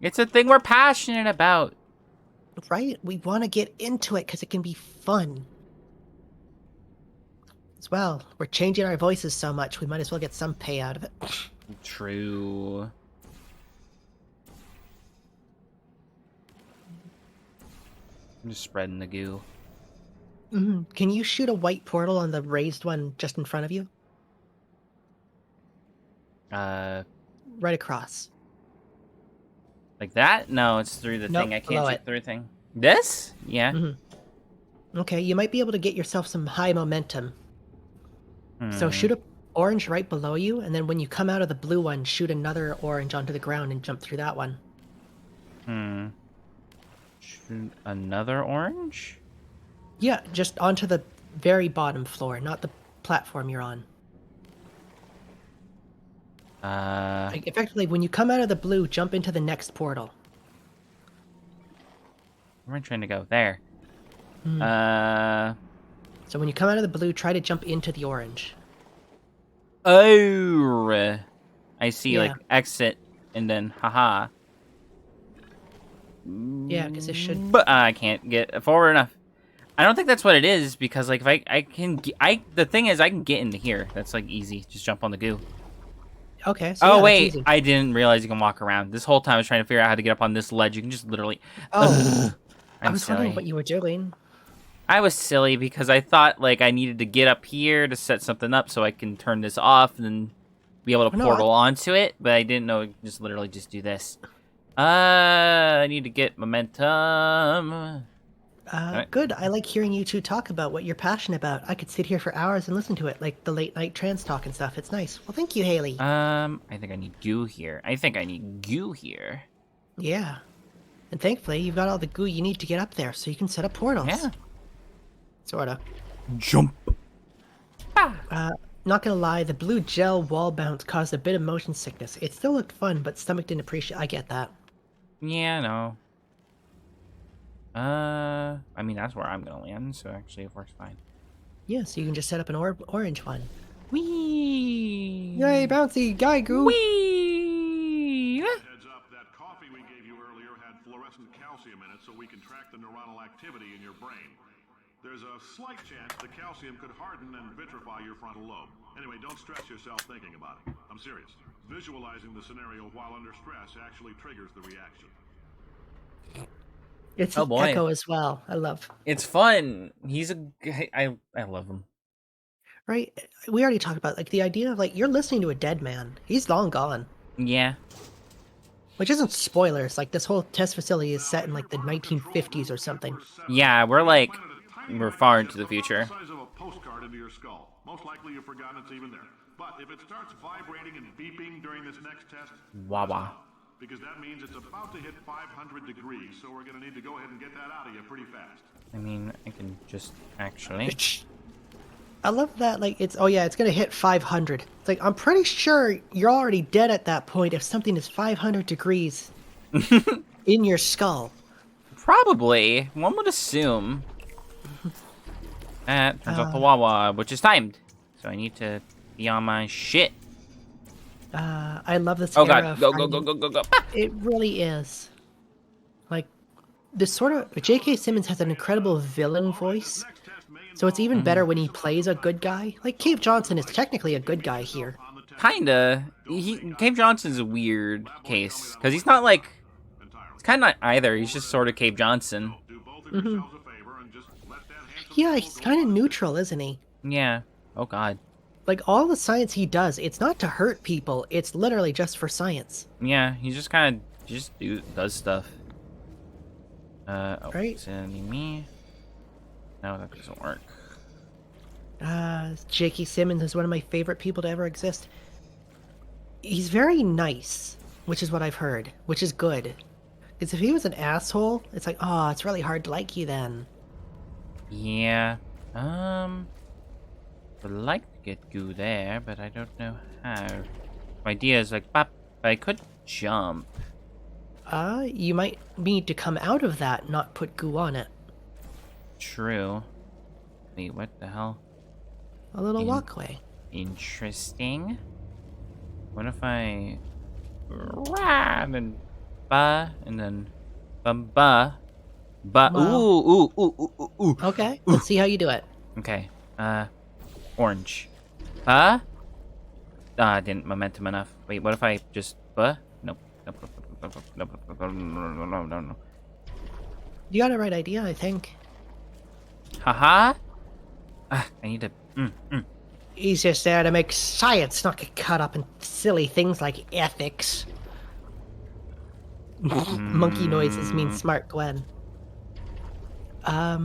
It's a thing we're passionate about. Right? We want to get into it because it can be fun. As well, we're changing our voices so much, we might as well get some pay out of it. True. I'm just spreading the goo. Can you shoot a white portal on the raised one just in front of you? Right across. Like that? No, it's through the Nope, thing. I can't below shoot it. through thing. This? Yeah. Okay, you might be able to get yourself some high momentum. So shoot a orange right below you, and then when you come out of the blue one, shoot another orange onto the ground and jump through that one. Shoot another orange? Yeah, just onto the very bottom floor, not the platform you're on. Like, effectively, when you come out of the blue, jump into the next portal. Where am I trying to go? There. So when you come out of the blue, try to jump into the orange. Oh, I see. Yeah. Like exit and then haha. Yeah, because it should. But I can't get forward enough. I don't think that's what it is because like if the thing is I can get into here. That's like easy. Just jump on the goo. Okay. So Oh yeah, that's wait, easy. I didn't realize you can walk around. This whole time I was trying to figure out how to get up on this ledge. You can just literally. Oh, I I'm was silly. wondering what you were doing. I was silly because I thought like I needed to get up here to set something up so I can turn this off and then be able to No, portal onto it, but I didn't know just literally just do this. I need to get momentum. Good. I like hearing you two talk about what you're passionate about. I could sit here for hours and listen to it, like the late night trans talk and stuff. It's nice. Well, thank you, Haley. I think I need goo here. Yeah. And thankfully, you've got all the goo you need to get up there, so you can set up portals. Yeah. Sorta. Jump. Not gonna lie, the blue gel wall bounce caused a bit of motion sickness. It still looked fun, but stomach didn't appreciate. I get that. Yeah, no. I mean that's where I'm gonna land, so actually it works fine. Yeah, so you can just set up an orange one. Whee! Yay, bouncy guy goo! Whee! Heads up, that coffee we gave you earlier had fluorescent calcium in it so we can track the neuronal activity in your brain. There's a slight chance the calcium could harden and vitrify your frontal lobe. Anyway, don't stress yourself thinking about it. I'm serious. Visualizing the scenario while under stress actually triggers the reaction. It's Oh an boy, echo as well. I love. it's fun. He's a I love him. Right? We already talked about like the idea of like you're listening to a dead man. He's long gone. Yeah. Which isn't spoilers. Like this whole test facility is set in like the 1950s or something. Yeah, we're far into the future. Size of a postcard into your skull. Most likely you've forgotten it's even there. But if it starts vibrating and beeping during this next test, Wah wah. because that means it's about to hit 500 degrees, so we're going to need to go ahead and get that out of you pretty fast. I mean, I can just actually. I love that. Like it's oh yeah, it's gonna hit 500. It's like I'm pretty sure you're already dead at that point if something is 500 degrees in your skull. Probably. One would assume. Turns out the Wawa, which is timed. So I need to be on my shit. I love this. Oh era god. of Go, fighting. go. It really is. Like this sort of J.K. Simmons has an incredible villain voice. So it's even better when he plays a good guy. Like Cave Johnson is technically a good guy here. Kinda. Cave Johnson's a weird case. Because he's not like... He's kind of not either. He's just sort of Cave Johnson. Yeah, he's kind of neutral, isn't he? Yeah. Oh god. Like all the science he does, it's not to hurt people. It's literally just for science. Yeah, he just kind of does stuff. Oh, Right. Sending me. No, that doesn't work. J.K. Simmons is one of my favorite people to ever exist. He's very nice, which is what I've heard, which is good. Because if he was an asshole, it's like, oh, it's really hard to like you then. Yeah. Would like to get goo there, but I don't know how. My idea is like, pop, but I could jump. You might need to come out of that, not put goo on it. True. Wait, what the hell? A little walkway. Interesting. What if I... Rah, and then... Ba, and then... Ba. Wow. Ooh. Okay, let's see how you do it. Okay. Orange. I didn't momentum enough. Wait, what if I just... Ba? Nope. No. You got the right idea, I think. Haha. I need to... He's just there to make science, not get caught up in silly things like ethics. Monkey noises mean smart Gwen. I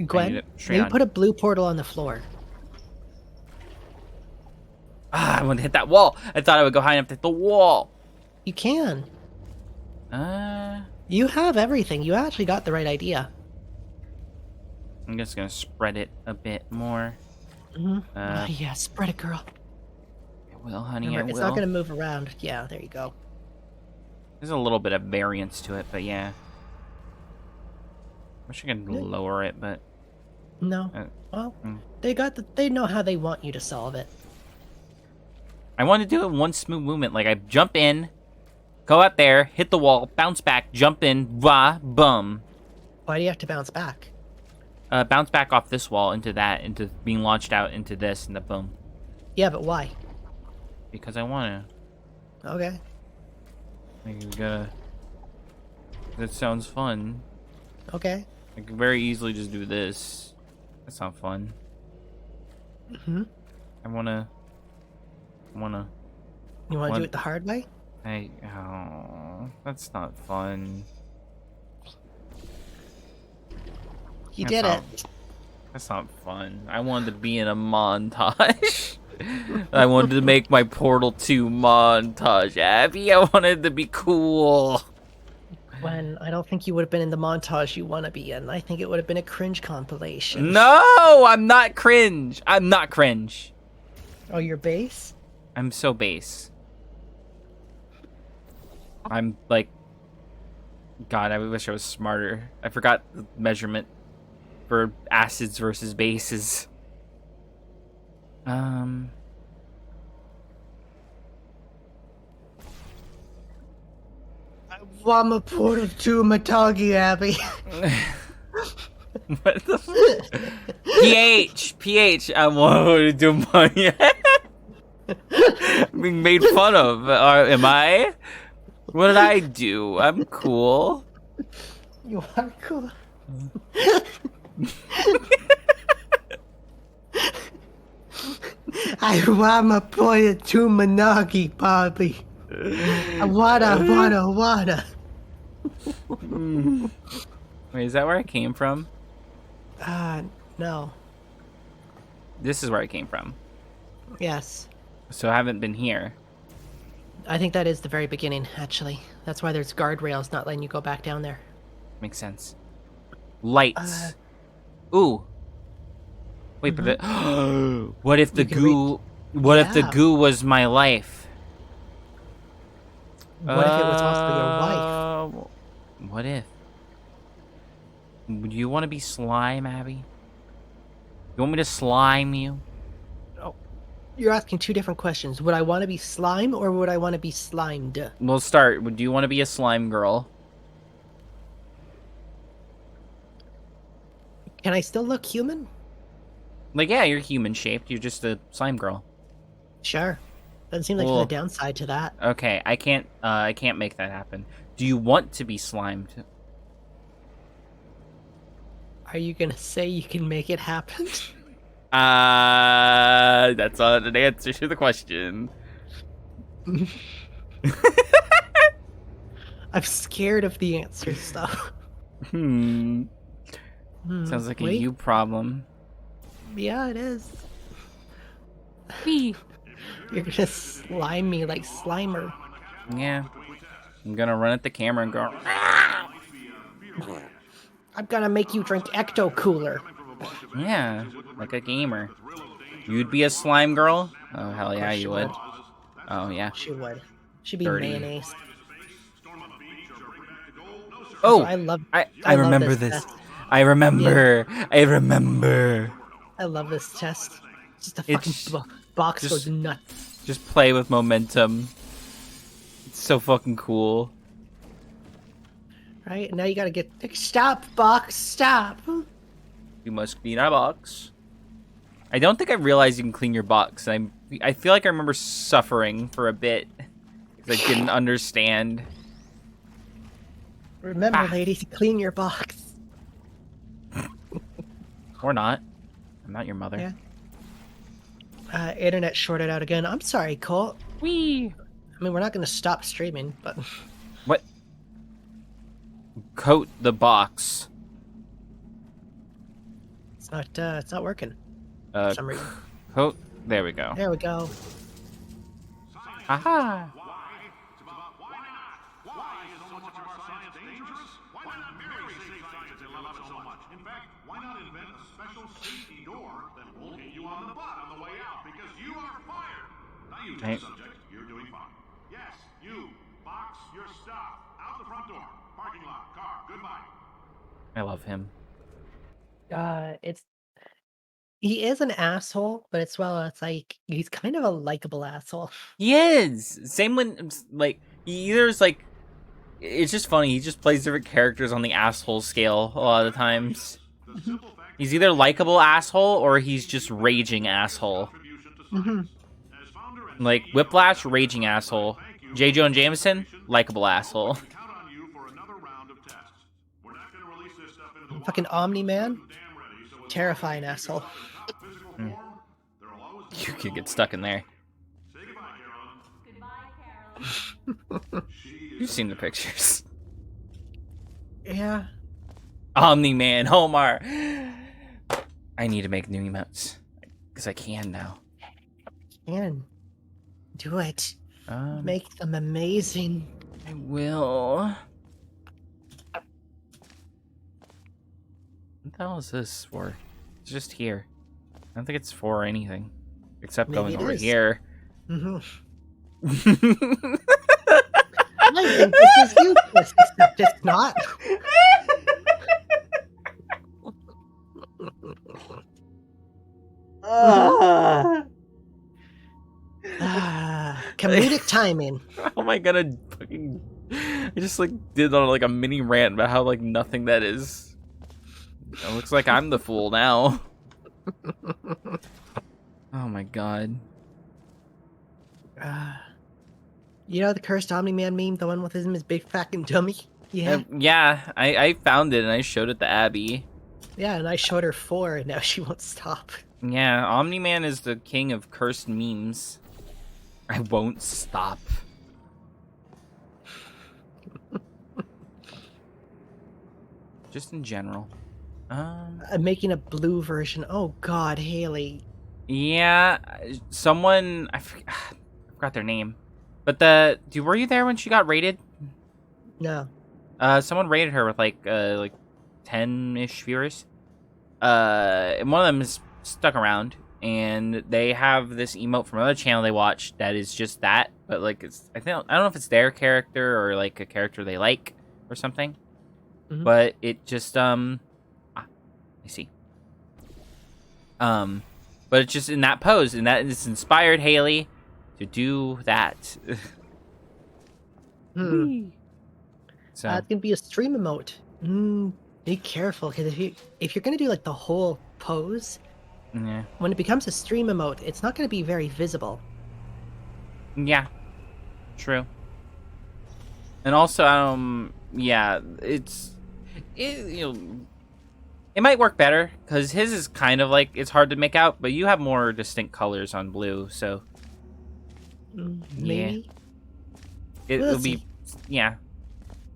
Gwen, need it straight maybe on. put a blue portal on the floor. I want to hit that wall. I thought I would go high enough to hit the wall. You can. I'm You have everything. You actually got the right idea. just gonna spread it a bit more. Yeah, spread it, girl. I will, honey, Remember, I it's will. not going to move around. Yeah, there you go. There's a little bit of variance to it, but yeah. Wish I could lower it, but... No. Well, they know how they want you to solve it. I want to do it in one smooth movement. Like, I jump in, go out there, hit the wall, bounce back, jump in, wah, bum. Why do you have to bounce back? Bounce back off this wall into that, into being launched out into this, and the boom. Yeah, but why? Because I want to. Okay. Like, we gotta... That sounds fun. Okay. I could very easily just do this. That's not fun. Mm-hmm. I wanna... You want to What? do it the hard way? Oh, that's not fun. You That's did not- it. That's not fun. I wanted to be in a montage. I wanted to make my Portal 2 montage, Abby. I wanted to be cool. When I don't think you would have been in the montage you want to be in. I think it would have been a cringe compilation. No, I'm not cringe. I'm not cringe. Oh, your base? I'm so base. I'm like... God, I wish I was smarter. I forgot the measurement for acids versus bases. Wama portal to Matagi Abbey. What the PH, I want to do my being made fun of. Am I? What did I do? I'm cool. You are cool. I Wama portal to Managi, Bobby. I wanna. Wait, is that where I came from? No. This is where I came from. Yes. So I haven't been here. I think that is the very beginning, actually. That's why there's guardrails not letting you go back down there. Makes sense. Lights. Ooh. Wait, but the what if the goo? What if the goo was my life? What if it was also your wife? What if? Would you want to be slime, Abby? You want me to slime you? Oh, you're asking two different questions. Would I want to be slime or would I want to be slimed? We'll start. Do you want to be a slime girl? Can I still look human? Like, yeah, you're human shaped. You're just a slime girl. Sure. Doesn't seem like there's a downside to that. Okay, I can't make that happen. Do you want to be slimed? Are you gonna say you can make it happen? That's not an answer to the question. I'm scared of the answers, though. Sounds like a you problem. Yeah, it is. You're gonna slime me like Slimer. Yeah. I'm gonna run at the camera and go. I'm gonna make you drink Ecto Cooler. Yeah, like a gamer. You'd be a slime girl? Oh, hell yeah, you would. Oh, yeah. She would. She'd be Dirty. mayonnaise. Oh, I remember love this. test. I remember. Yeah. I remember. I love this test. Just a fucking box goes nuts. Just play with momentum. It's so fucking cool. Right? Now you gotta get... Stop, box, stop! You must clean our box. I don't think I realized you can clean your box. I feel like I remember suffering for a bit. Because I didn't understand. Remember, lady, to clean your box. Or not. I'm not your mother. Yeah. Internet shorted out again. I'm sorry, Colt. Whee! I mean, we're not gonna stop streaming, but... What? Coat the box. It's not working. For some reason. Coat. There we go. There we go. Aha! Right. Subject, you're doing fine. Yes, you. Box your stuff. Out the front door. Parking lot. Car. Goodbye. I love him. He is an asshole, but it's like he's kind of a likable asshole. He is! Same when, like, he either is like... It's just funny, he just plays different characters on the asshole scale a lot of the times. He's either likable asshole or he's just raging asshole. Like, Whiplash, raging asshole. J. Jonah Jameson, likable asshole. Fucking Omni-Man, terrifying asshole. You could get stuck in there. You've seen the pictures. Yeah. Omni-Man, Homar. I need to make new emotes. Because I can now. Can. Do it. Make them amazing. I will. What the hell is this for? It's just here. I don't think it's for anything. Except Maybe going over here. I think this is useless, except it's not. Comedic timing. How am I gonna fucking... I just like did on like a mini rant about how like nothing that is. It looks like I'm the fool now. Oh my god. You know the cursed Omni-Man meme, the one with his big fucking dummy? Yeah. Yeah, I found it and I showed it to Abby. Yeah, and I showed her 4, and now she won't stop. Yeah, Omni-Man is the king of cursed memes. I won't stop. Just in general. I'm making a blue version. Oh god, Haley. Yeah, someone I forgot their name, but were you there when she got raided? No. Someone raided her with like 10-ish viewers. And one of them is stuck around, and they have this emote from another channel they watch that is just that, but like I don't know if it's their character or like a character they like or something. Mhm. But it just I see. But it's just in that pose, and that it's inspired Haley to do that. Hmm. So It's gonna be a stream emote. Be careful, because if you're gonna do like the whole pose, yeah, when it becomes a stream emote, it's not gonna be very visible. yeah, true. And also, yeah, it might work better because his is kind of like it's hard to make out, but you have more distinct colors on blue, so Maybe. it'll We'll be, see. yeah.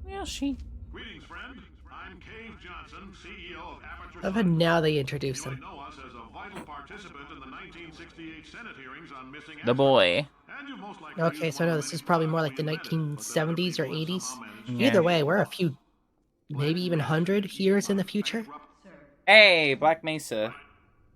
Well, she. Greetings, friend. I'm Cave Johnson, CEO of Aperture But Science. now they introduce You him. might know us as a vital participant in the 1968 Senate hearings on missing The boy. And you most likely Okay, used so one no, of this many is probably more products like the we invented, but that other 1970s or people have 80s. somehow managed to Yeah. Either way, we're a few, maybe even 100 years in the future. Hey, Black Mesa.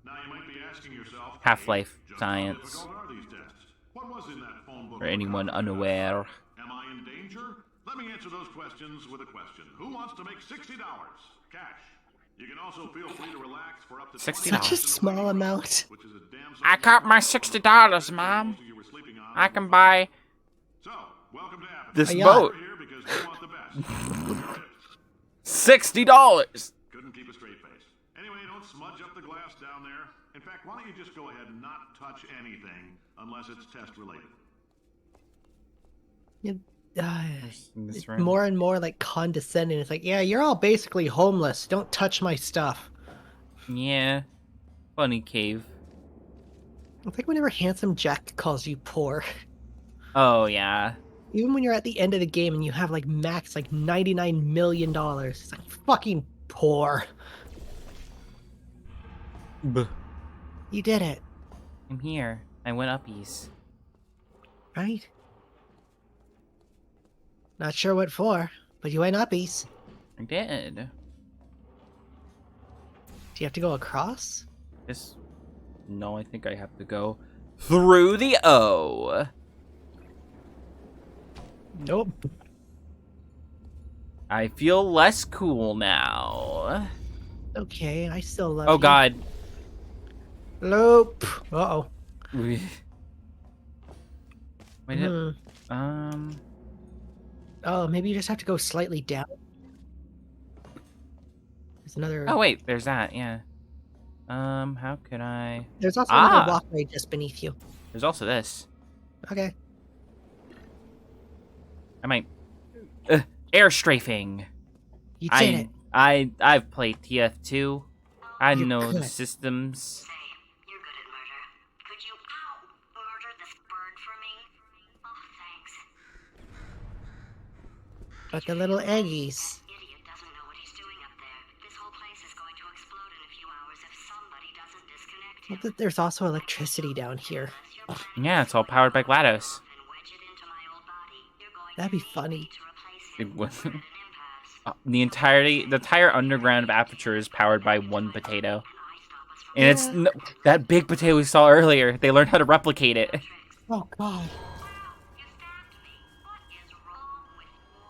Now you might be asking yourself, Half-Life just how science. difficult are these tests? What was in that phone book? For anyone unaware. Am I in danger? Let me answer those questions with a question. Who wants to make $60 cash? You can also feel free to relax for up to $60. Such a small amount. which is a damn I got my $60, Mom. most of you were sleeping on. I can buy So, welcome to Aperture. this yacht. boat. We're here because we want the best. $60. Couldn't keep a straight face. Anyway, don't smudge up the glass down there. In fact, why don't you just go ahead and not touch anything unless it's test related? This It's room. more and more like condescending. It's like, yeah, you're all basically homeless. Don't touch my stuff. Yeah. Funny cave. It's like whenever Handsome Jack calls you poor. Oh yeah. Even when you're at the end of the game and you have like max like $99 million. It's like fucking poor. You did it, I'm here. I went uppies. right? Not sure what for, but you went uppies. I did. Do you have to go across? This. No, I think I have to go through the O. Nope. I feel less cool now. Okay, I still love Oh you. god. Nope. Uh-oh. Wait. Hmm. Oh, maybe you just have to go slightly down. There's another... Oh wait, there's that, yeah. How could I... There's also another Ah! walkway just beneath you. There's also this. Okay. I might... air strafing! You did it. I've played TF2. I You're know the good. systems. Say, you're good at murder. Could you, murder this bird for me? Oh, thanks. But the little eggies. Idiot doesn't know what he's doing up there. This whole place is going to explode in a few hours if somebody doesn't disconnect him. Look that there's also electricity down here. Unless you're Yeah, it's all powered by GLaDOS. and wedge it into my old body, you're going That'd be to need funny. me to replace It him. was... We're at an impasse. the entire underground of Aperture is powered by one potato. Can I stop us from And it's that big potato we saw earlier. They learned how to replicate it. tricks? Oh god. You stabbed me. What is wrong with you?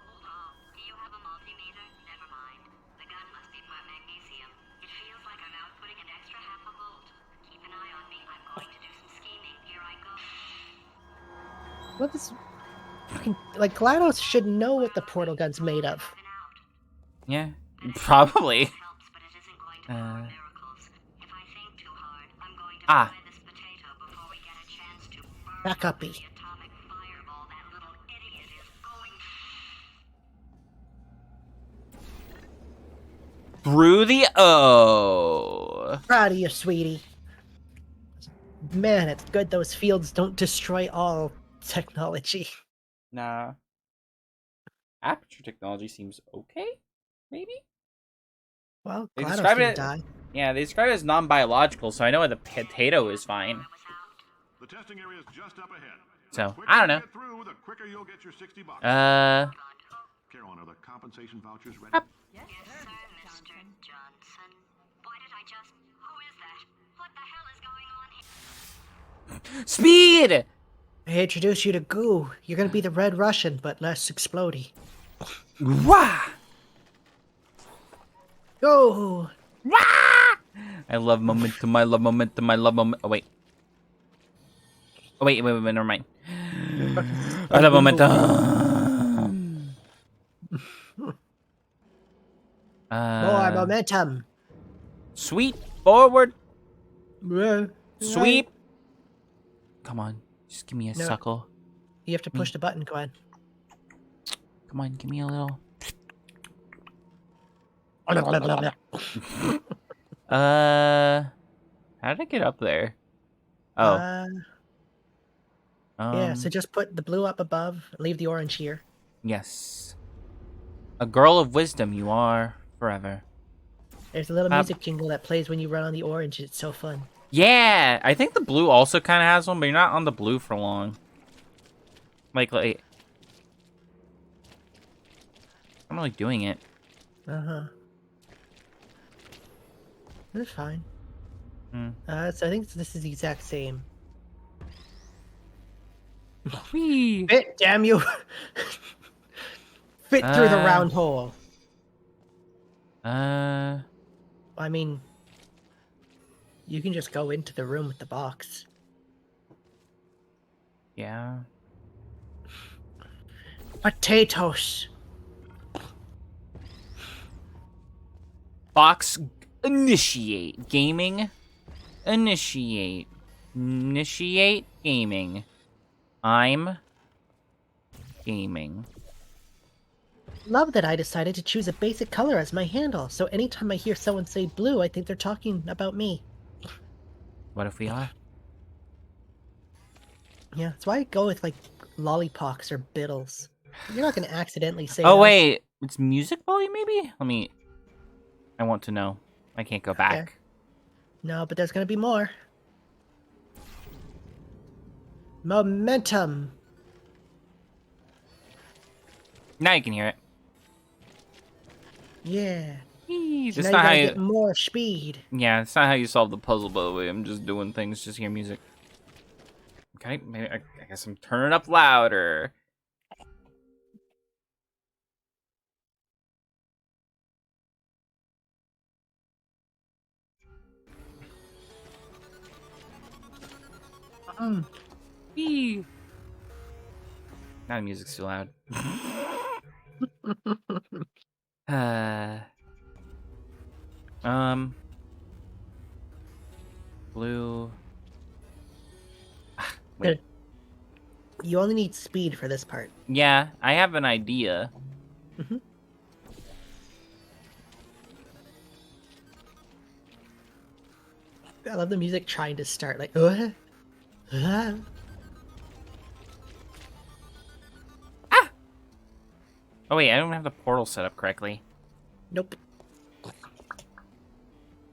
Hold on. Do you have a multimeter? Never mind. The gun must be part magnesium. It feels like I'm outputting an extra half a volt. Keep an eye on me. I'm going to do some scheming. Here I go. What is fucking like GLaDOS should know what the portal gun's made of. Yeah, probably. Helps, but it isn't going to work miracles. If I think too hard, I'm going to Ah. fry this potato before we get a chance to burn Back up uppy. the atomic fireball that little idiot is going. Through the O. Proud of you, sweetie. Man, it's good those fields don't destroy all technology. Nah. Aperture technology seems okay, maybe? Well, They GLaDOS describe didn't it. die. Yeah, they describe it as non-biological, so I know the potato is fine. The testing area is just up ahead. So, The quicker I don't you know. get through, the quicker you'll get your $60. Carolyn, are the compensation vouchers ready? Up. Yes, sir, Mr. Johnson. Why did I just... Who is that? What the hell is going on here? Speed! I introduce you to Goo. You're gonna be the Red Russian, but less explodey. Wah! Go! Wah! I love momentum, I love momentum, I love momentum. Oh, wait. Oh, wait, never mind. I love momentum. More momentum. Sweep forward. Right. Sweep. Come on. Just give me a No. suckle. You have to push the button, Gwen. Come on, give me a little. How did I get up there? Oh. Yeah, so just put the blue up above, leave the orange here. Yes. A girl of wisdom you are forever. There's a little music jingle that plays when you run on the orange. It's so fun. Yeah, I think the blue also kind of has one, but you're not on the blue for long. Like, I'm really doing it. Uh-huh. That's fine. Hmm. So I think this is the exact same. Whee! Fit, damn you! Fit through the round hole. I mean, you can just go into the room with the box. Yeah. Potatoes. Box initiate gaming. Initiate gaming. I'm gaming. Love that I decided to choose a basic color as my handle, so anytime I hear someone say blue, I think they're talking about me. What if we are? Yeah, that's why I go with, like, lollipops or biddles. You're not gonna accidentally say Oh, those. wait. It's music volume, maybe? I want to know. I can't go back. Okay. No, but there's gonna be more. Momentum. Now you can hear it. Yeah. That's So now not you how gotta you... get more speed. Yeah, it's not how you solve the puzzle, by the way. I'm just doing things, just hear music. Okay, maybe I guess I'm turning up louder. Whee! Now the music's too loud. Blue. Wait. You only need speed for this part. Yeah, I have an idea. I love the music trying to start, like, Oh wait, I don't have the portal set up correctly. Nope.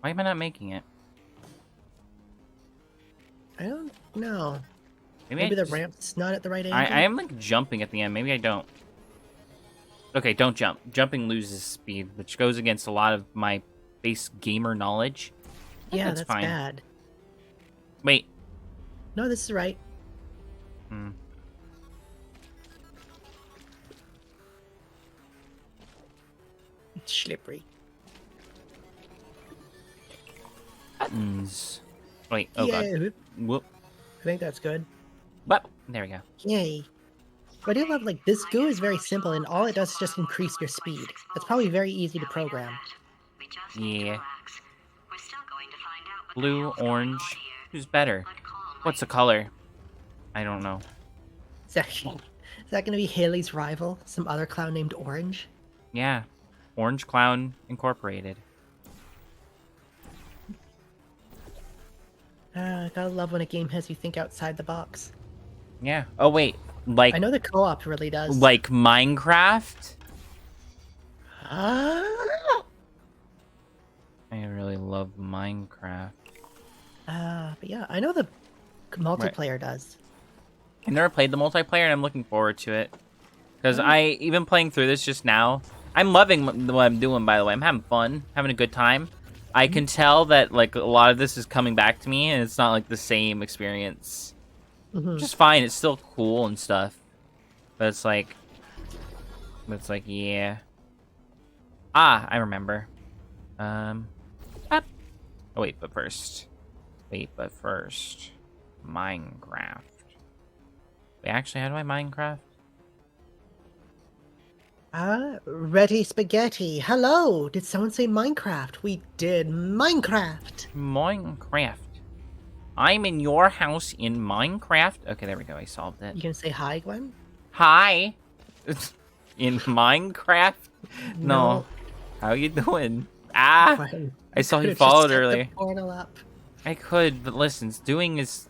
Why am I not making it? I don't know. Maybe Maybe I the just- ramp's not at the right angle? I am like jumping at the end. Maybe I don't. Okay, don't jump. Jumping loses speed, which goes against a lot of my base gamer knowledge. Yeah, that's that's fine. bad. Wait. No, this is right. It's slippery. Buttons. Wait, oh yeah, god. Whoop. I think that's good. But there we go. Yay. But I do love, like, this goo is very simple, and all it does is just increase your speed. It's probably very easy to program. We just need to Yeah. relax. We're still going to find out what the Blue, hell's going on orange. here. Who's better? But calmly. What's the color? I don't know. Is that, is that gonna be Haley's rival? Some other clown named Orange? Yeah. Orange Clown Incorporated. I gotta love when a game has you think outside the box. Yeah. Oh, wait. Like, I know the co-op really does. like Minecraft? Ah! I really love Minecraft. But yeah, I know the multiplayer does. I never played the multiplayer, and I'm looking forward to it. Because even playing through this just now, I'm loving what I'm doing, by the way. I'm having fun, having a good time. I can tell that, like, a lot of this is coming back to me, and it's not, like, the same experience. Which is fine. It's still cool and stuff. But it's like, yeah. Ah, I remember. Oh, wait, but first. Minecraft. Wait, actually, how do I Minecraft? Ready Spaghetti. Hello! Did someone say Minecraft? We did Minecraft! Minecraft. I'm in your house in Minecraft. Okay, there we go. I solved it. You gonna say hi, Gwen? Hi. In Minecraft? No. No. How you doing? Ah! Gwen, I saw you could've just followed set the earlier. portal up. I could, but listen, doing is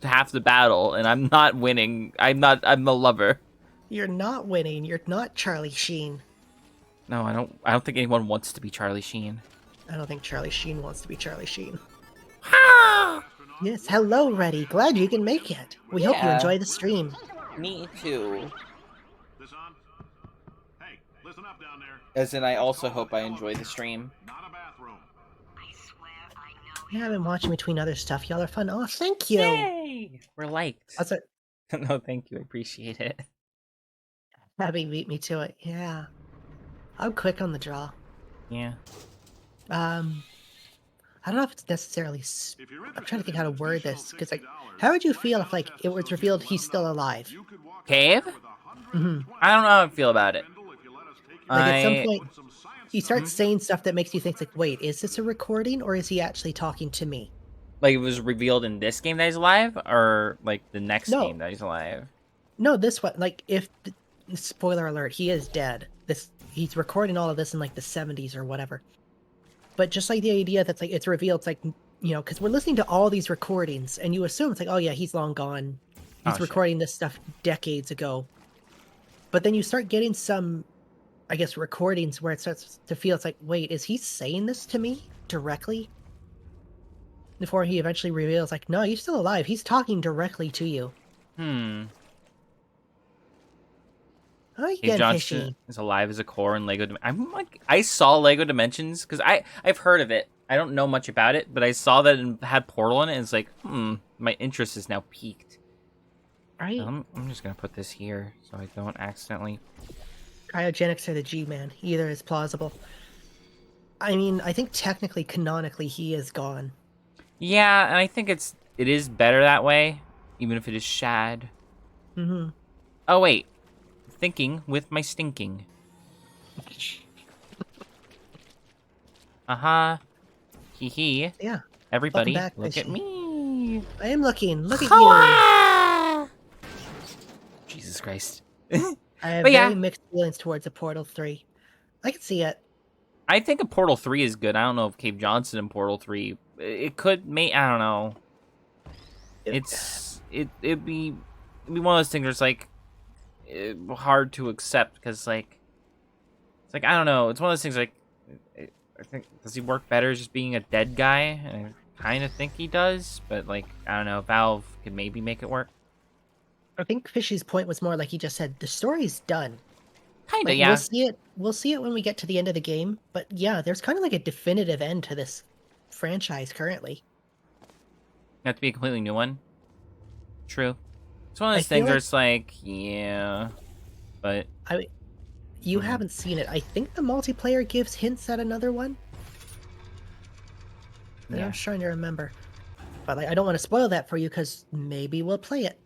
half the battle, and I'm not winning. I'm the lover. You're not winning. You're not Charlie Sheen. No, I don't think anyone wants to be Charlie Sheen. I don't think Charlie Sheen wants to be Charlie Sheen. Ha! Yes, hello, Reddy. Glad you can make it. We hope you Yeah. enjoy the stream. Me too. This on? Hey, listen up down there. As in, I also hope I enjoy the stream. Not a bathroom. I swear I know Yeah, I've been watching between other stuff. Y'all are fun. Oh, thank you. Yay! We're liked. That's it. No, thank you. I appreciate it. Abby beat me to it. Yeah. I'm quick on the draw. Yeah. I don't know if it's necessarily. If you're I'm trying to think how to interested in word this this because, like, $60 how would you feel if, like, it was revealed he's still alive? you could walk Cave? with I don't know how I feel about it. if you let us take Like, at some I- point, some science he starts saying stuff that makes you think, like, wait, is this a recording or is he actually talking to me? Like, it was revealed in this game that he's alive, or like the next No. game that he's alive. No, this one. Like, if spoiler alert, he is dead. He's recording all of this in like the 70s or whatever. But just like the idea that's like it's revealed, it's like, you know, because we're listening to all these recordings, and you assume it's like, oh yeah, he's long gone. He's Oh, shit. recording this stuff decades ago. But then you start getting some, I guess, recordings where it starts to feel it's like, wait, is he saying this to me directly? Before he eventually reveals, like, no, he's still alive. He's talking directly to you. I Cave get Johnson fishy. is alive as a core in Lego. I'm like, I saw Lego Dimensions because I've heard of it. I don't know much about it, but I saw that it had Portal in it, and it's like, my interest is now piqued. Right? I'm just gonna put this here so I don't accidentally. Cryogenics are the G-Man. Either is plausible. I mean, I think technically, canonically, he is gone. Yeah, and I think it is better that way, even if it is Shad. Mm-hmm. Oh wait, thinking with my stinking. Hee hee. Yeah, Everybody, back, look at Fishy. me. I am looking. Look at Jesus Christ. you. I have But yeah. very mixed feelings towards a Portal 3. I can see it. I think a Portal 3 is good. I don't know if Cave Johnson in Portal 3. It could I don't know. It'd be one of those things where it's like hard to accept because like it's like I don't know. It's one of those things like I think does he work better just being a dead guy? And I kind of think he does, but like I don't know. Valve could maybe make it work. I think Fishy's point was more like he just said, the story's done. Kind of, Like, yeah. We'll see it when we get to the end of the game. But yeah, there's kind of like a definitive end to this franchise currently. Have to be a completely new one. True. It's one of those I feel things where like- it's like, yeah, but You haven't seen it. I think the multiplayer gives hints at another one. Yeah. I'm trying to remember. But like, I don't want to spoil that for you because maybe we'll play it.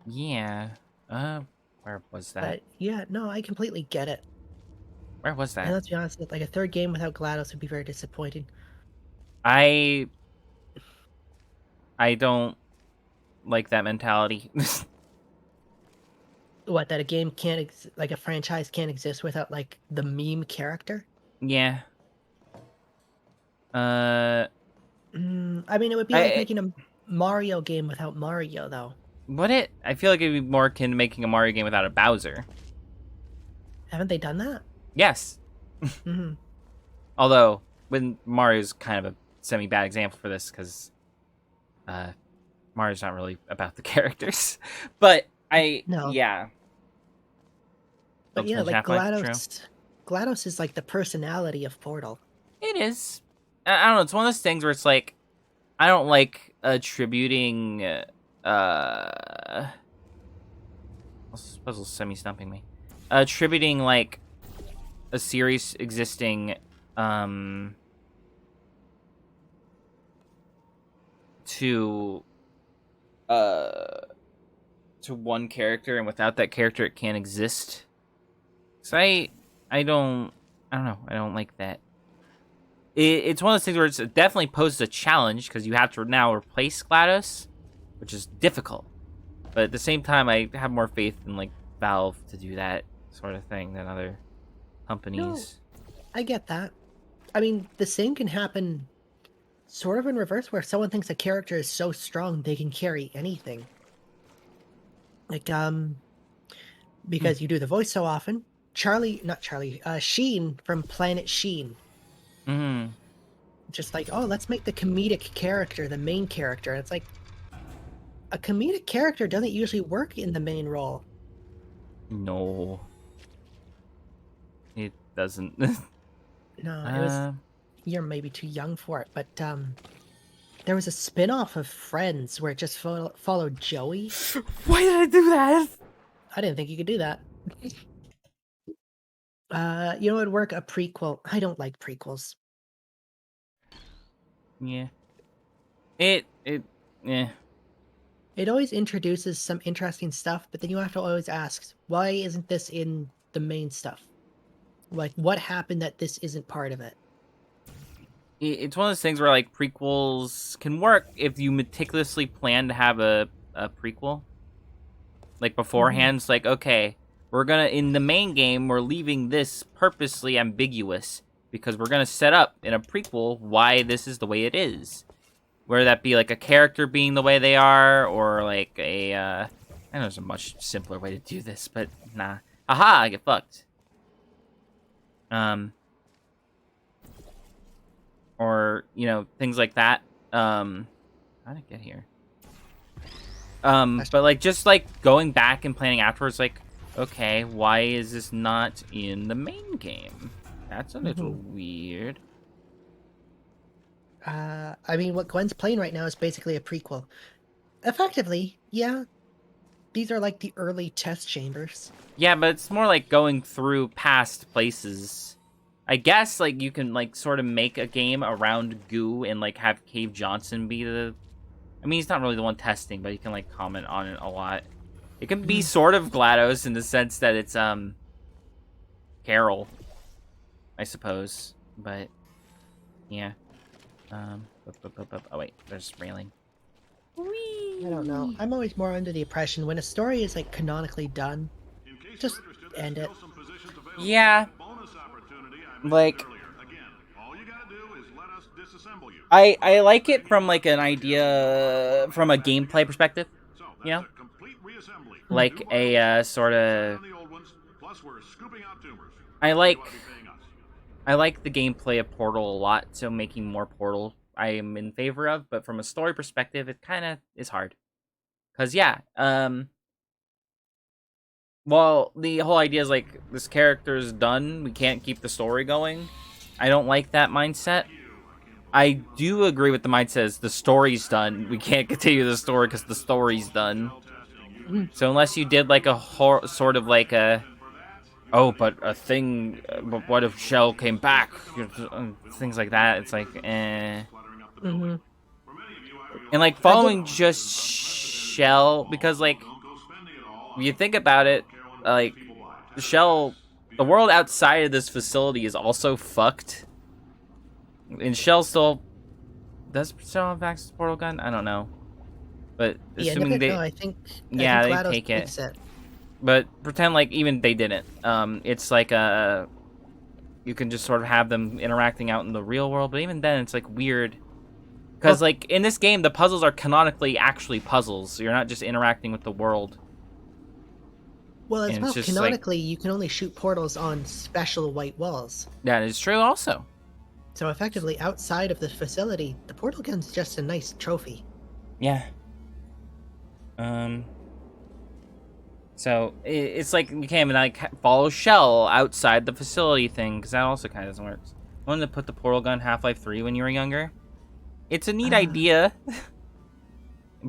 Yeah. Where was that? But yeah, no, I completely get it. Where was And that? let's be honest, like a third game without GLaDOS would be very disappointing. I don't like that mentality. What, that a game can't like a franchise can't exist without like the meme character? Yeah. Uh, I mean, it would be like I making a Mario game without Mario, though. would it? I feel like it'd be more akin to making a Mario game without a Bowser. Haven't they done that? Yes. Hmm. Although, when Mario's kind of a semi-bad example for this, because Mario's not really about the characters. But No, yeah. but yeah, Ultimate like Half-Life, true. GLaDOS is like the personality of Portal. It is. I don't know. It's one of those things where it's like, I don't like attributing. I suppose semi-stumping me. Attributing like a series existing, to one character, and without that character, it can't exist. So I don't know. I don't like that. It's one of those things where it's definitely poses a challenge because you have to now replace GLaDOS, which is difficult. But at the same time, I have more faith in like Valve to do that sort of thing than other companies. I get that. I mean, the same can happen sort of in reverse, where someone thinks a character is so strong they can carry anything. Like, because you do the voice so often. Sheen from Planet Sheen. Mm. Just like, oh, let's make the comedic character the main character. And it's like, a comedic character doesn't usually work in the main role. No, it doesn't. No, it was, you're maybe too young for it, but there was a spin-off of Friends where it just followed Joey. Why did I do that? I didn't think you could do that. You know what would work? A prequel. I don't like prequels. Yeah. Yeah. It always introduces some interesting stuff, but then you have to always ask, why isn't this in the main stuff? Like, what happened that this isn't part of it? It's one of those things where like prequels can work if you meticulously plan to have a prequel. Like beforehand, it's like, okay, we're gonna, in the main game, we're leaving this purposely ambiguous because we're gonna set up in a prequel why this is the way it is. Whether that be like a character being the way they are, or like a, I know there's a much simpler way to do this, but nah. Aha, I get fucked. Or, you know, things like that. How did I get here? But like, just like going back and planning afterwards, like, okay, why is this not in the main game? That's a little weird. I mean, what Gwen's playing right now is basically a prequel. Effectively, yeah. These are like the early test chambers. Yeah, but it's more like going through past places. I guess, like, you can, like, sort of make a game around Goo and, like, have Cave Johnson be the... I mean, he's not really the one testing, but he can, like, comment on it a lot. It can be sort of GLaDOS in the sense that it's, Carol, I suppose. But, yeah. Oh, wait, there's railing. I don't know. I'm always more under the impression when a story is, like, canonically done, just end it. Yeah. Like, I like it from like an idea, from a gameplay perspective, you know, like a sort of. I like the gameplay of Portal a lot, so making more Portal I am in favor of. But from a story perspective, it kind of is hard, cause yeah, well, the whole idea is like, this character is done, we can't keep the story going. I don't like that mindset. I do agree with the mindset is the story's done, we can't continue the story because the story's done. So unless you did like a sort of like a, oh, but a thing, but what if Shell came back? Things like that, it's like, eh. And like following just Shell, because like, you think about it, like Shell, the world outside of this facility is also fucked. And Shell still does Shell have access to the portal gun? I don't know, but The end of assuming it? No, they, I think yeah, they GLaDOS take it. takes it. But pretend like even they didn't. It's like you can just sort of have them interacting out in the real world, but even then, it's like weird. Because, Well, like, in this game, the puzzles are canonically actually puzzles. So you're not just interacting with the world. well, as And it's well, just, like, canonically, you can only shoot portals on special white walls. that is true also. So effectively, outside of the facility, the portal gun's just a nice trophy. Yeah. So, it's like you can't even, like, follow Shell outside the facility thing, because that also kind of doesn't work. I wanted to put the portal gun Half-Life 3 when you were younger. It's a neat idea.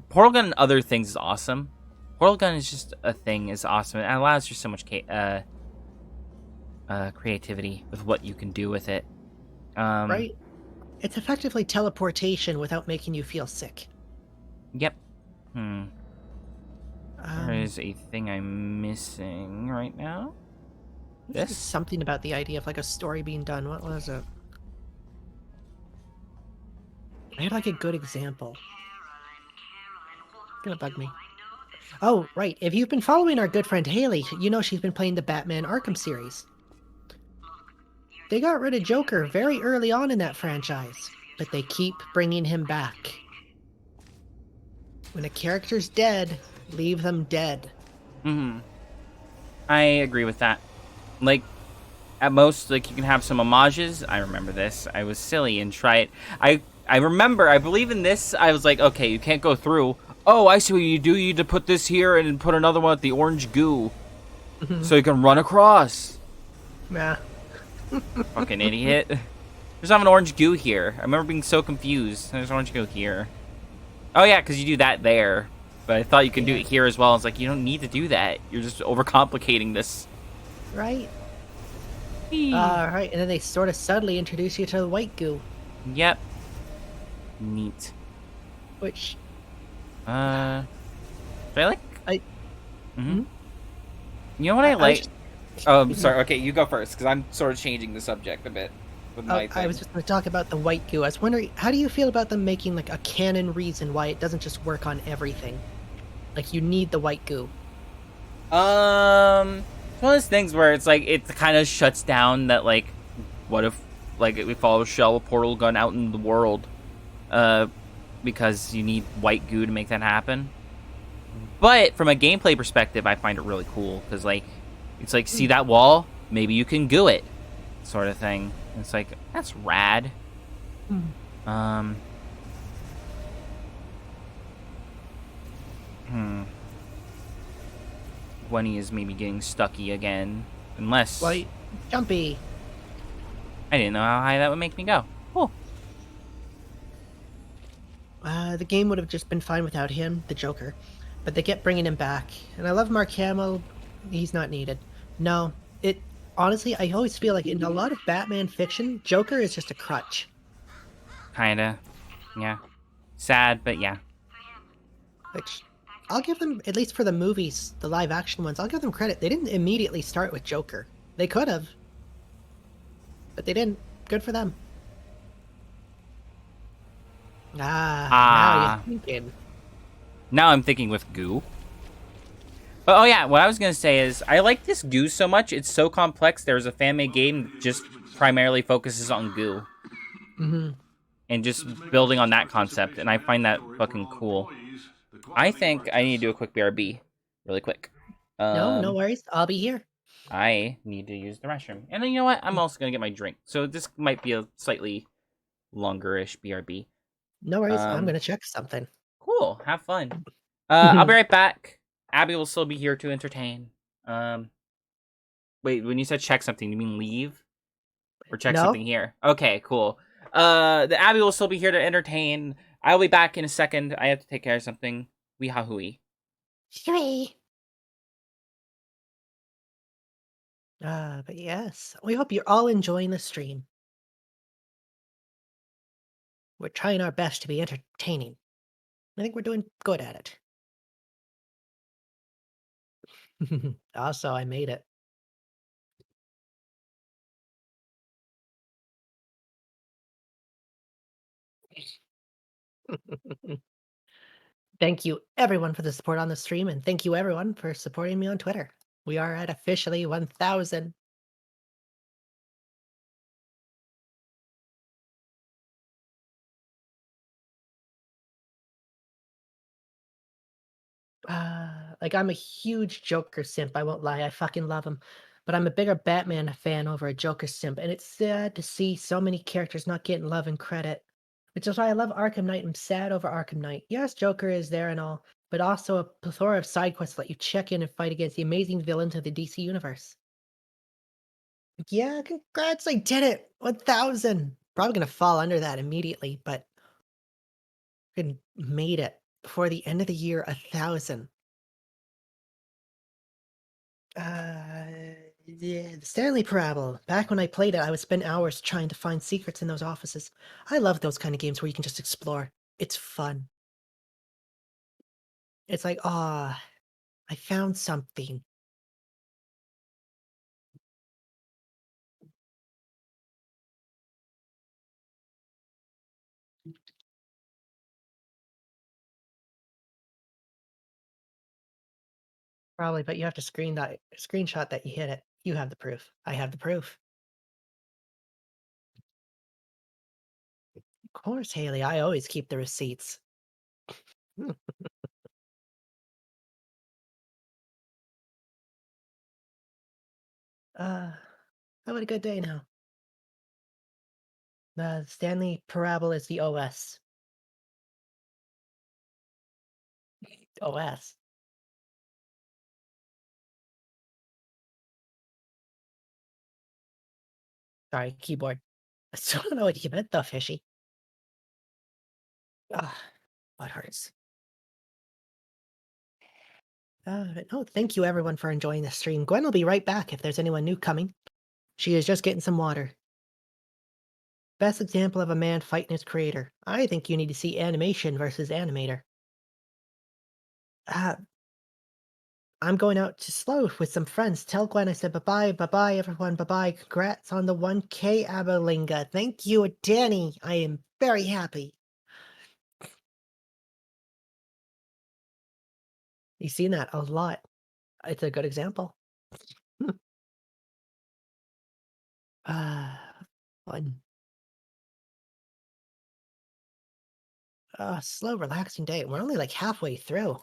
Portal gun and other things is awesome. Portal gun is just a thing, is awesome. It allows you so much creativity with what you can do with it. Right? It's effectively teleportation without making you feel sick. Yep. There Um, is a thing I'm missing right now. there's This? something about the idea of like a story being done. What was it? I had like a good example. It's gonna bug me. Oh, right. If you've been following our good friend Haley, you know she's been playing the Batman Arkham series. They got rid of Joker very early on in that franchise, but they keep bringing him back. When a character's dead, leave them dead. I agree with that. Like, at most, like, you can have some homages. I remember this. I was silly and try it. I remember, I believe in this, I was like, okay, you can't go through. Oh, I see what you do. You need to put this here and then put another one with the orange goo. So you can run across. Nah. Fucking idiot. There's not an orange goo here. I remember being so confused. There's orange goo here. Oh, yeah, because you do that there. But I thought you could do it here as well. It's like, you don't need to do that. You're just overcomplicating this. Right? Right, and then they sort of subtly introduce you to the white goo. Yep. Neat. Which... Do I like... I... You know what I like? Oh, I'm sorry. Okay, you go first, because I'm sort of changing the subject a bit with my thing. I was just going to talk about the white goo. I was wondering, how do you feel about them making like a canon reason why it doesn't just work on everything? Like, you need the white goo. It's one of those things where it's like, it kind of shuts down that, like, what if, like, we follow Shell portal gun out in the world, because you need white goo to make that happen. But from a gameplay perspective, I find it really cool, because, like, it's like, see that wall? Maybe you can goo it, sort of thing. It's like, that's rad. Gwenny is maybe getting stucky again. Unless... White... Jumpy! I didn't know how high that would make me go. Cool. The game would have just been fine without him, the Joker. But they kept bringing him back. And I love Mark Hamill. He's not needed. No, it... Honestly, I always feel like in a lot of Batman fiction, Joker is just a crutch. Kinda. Yeah. Sad, but yeah. Which... I'll give them, at least for the movies, the live-action ones, I'll give them credit. They didn't immediately start with Joker. They could have. But they didn't. Good for them. Now you're thinking. Now I'm thinking with goo. But, oh yeah, what I was going to say is, I like this goo so much, it's so complex, there's a fan-made game that just primarily focuses on goo. And just building on that concept, and I find that fucking cool. I think I need to do a quick BRB. Really quick. No worries. I'll be here. I need to use the restroom. And then, you know what? I'm also going to get my drink. So this might be a slightly longer-ish BRB. No worries. I'm going to check something. Cool. Have fun. I'll be right back. Abby will still be here to entertain. Wait, when you said check something, you mean leave? Or check something here? Okay, cool. The Abby will still be here to entertain. I'll be back in a second. I have to take care of something. Wee-ha-hooey. Shree. But yes, we hope you're all enjoying the stream. We're trying our best to be entertaining. I think we're doing good at it. Also, I made it. Thank you everyone for the support on the stream, and thank you everyone for supporting me on Twitter. We are at officially 1,000. Like, I'm a huge Joker simp, I won't lie, I fucking love him. But I'm a bigger Batman fan over a Joker simp, and it's sad to see so many characters not getting love and credit. Which is why I love Arkham Knight, I'm sad over Arkham Knight. Yes, Joker is there and all, but also a plethora of side quests let you check in and fight against the amazing villains of the DC universe. Yeah, congrats, I did it! 1,000! Probably gonna fall under that immediately, but fucking made it. Before the end of the year, 1,000. Yeah, the Stanley Parable. Back when I played it, I would spend hours trying to find secrets in those offices. I love those kind of games where you can just explore. It's fun. It's like, ah, I found something. Probably, but you have to screenshot that you hit it. You have the proof. I have the proof. Of course, Haley. I always keep the receipts. Having a good day now. The Stanley Parable is the OS. OS. Sorry, keyboard. I still don't know what you meant though, fishy. Ah, what hurts? But no, thank you everyone for enjoying the stream. Gwen will be right back if there's anyone new coming. She is just getting some water. Best example of a man fighting his creator. I think you need to see animation versus animator. Uh, I'm going out to Slough with some friends. Tell Gwen I said bye-bye, bye-bye everyone, bye-bye. Congrats on the 1K Abalinga. Thank you, Danny. I am very happy. You've seen that a lot. It's a good example. Fun. Slow, relaxing day. We're only like halfway through.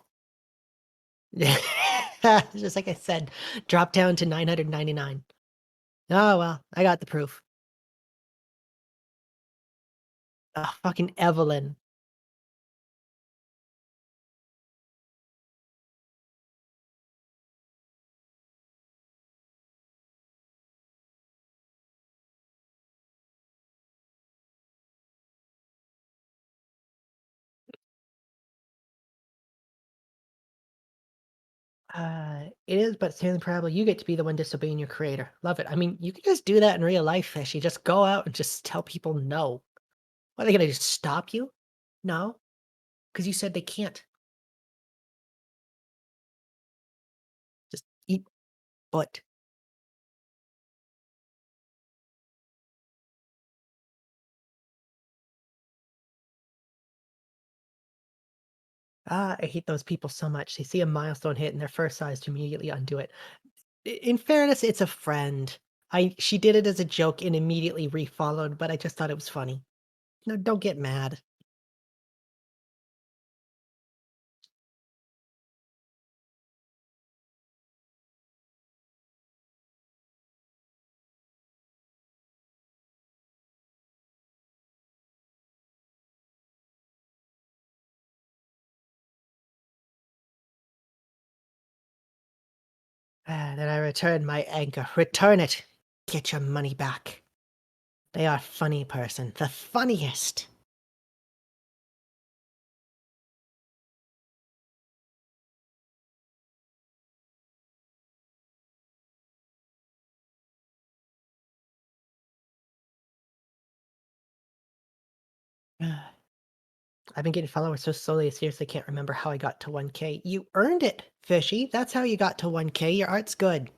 Just like I said, drop down to 999. Oh, well, I got the proof. Fucking Evelyn. It is, but Stanley Parable, you get to be the one disobeying your creator. Love it. I mean, you can just do that in real life, Fishy. Just go out and just tell people no. What, are they gonna just stop you? No, because you said they can't. Just eat butt. I hate those people so much. They see a milestone hit in their first size to immediately undo it. In fairness, it's a friend. She did it as a joke and immediately refollowed, but I just thought it was funny. No, don't get mad. Then I returned my anger. Return it. Get your money back. They are funny person. The funniest. I've been getting followers so slowly, I seriously can't remember how I got to 1K. You earned it, Fishy. That's how you got to 1K. Your art's good.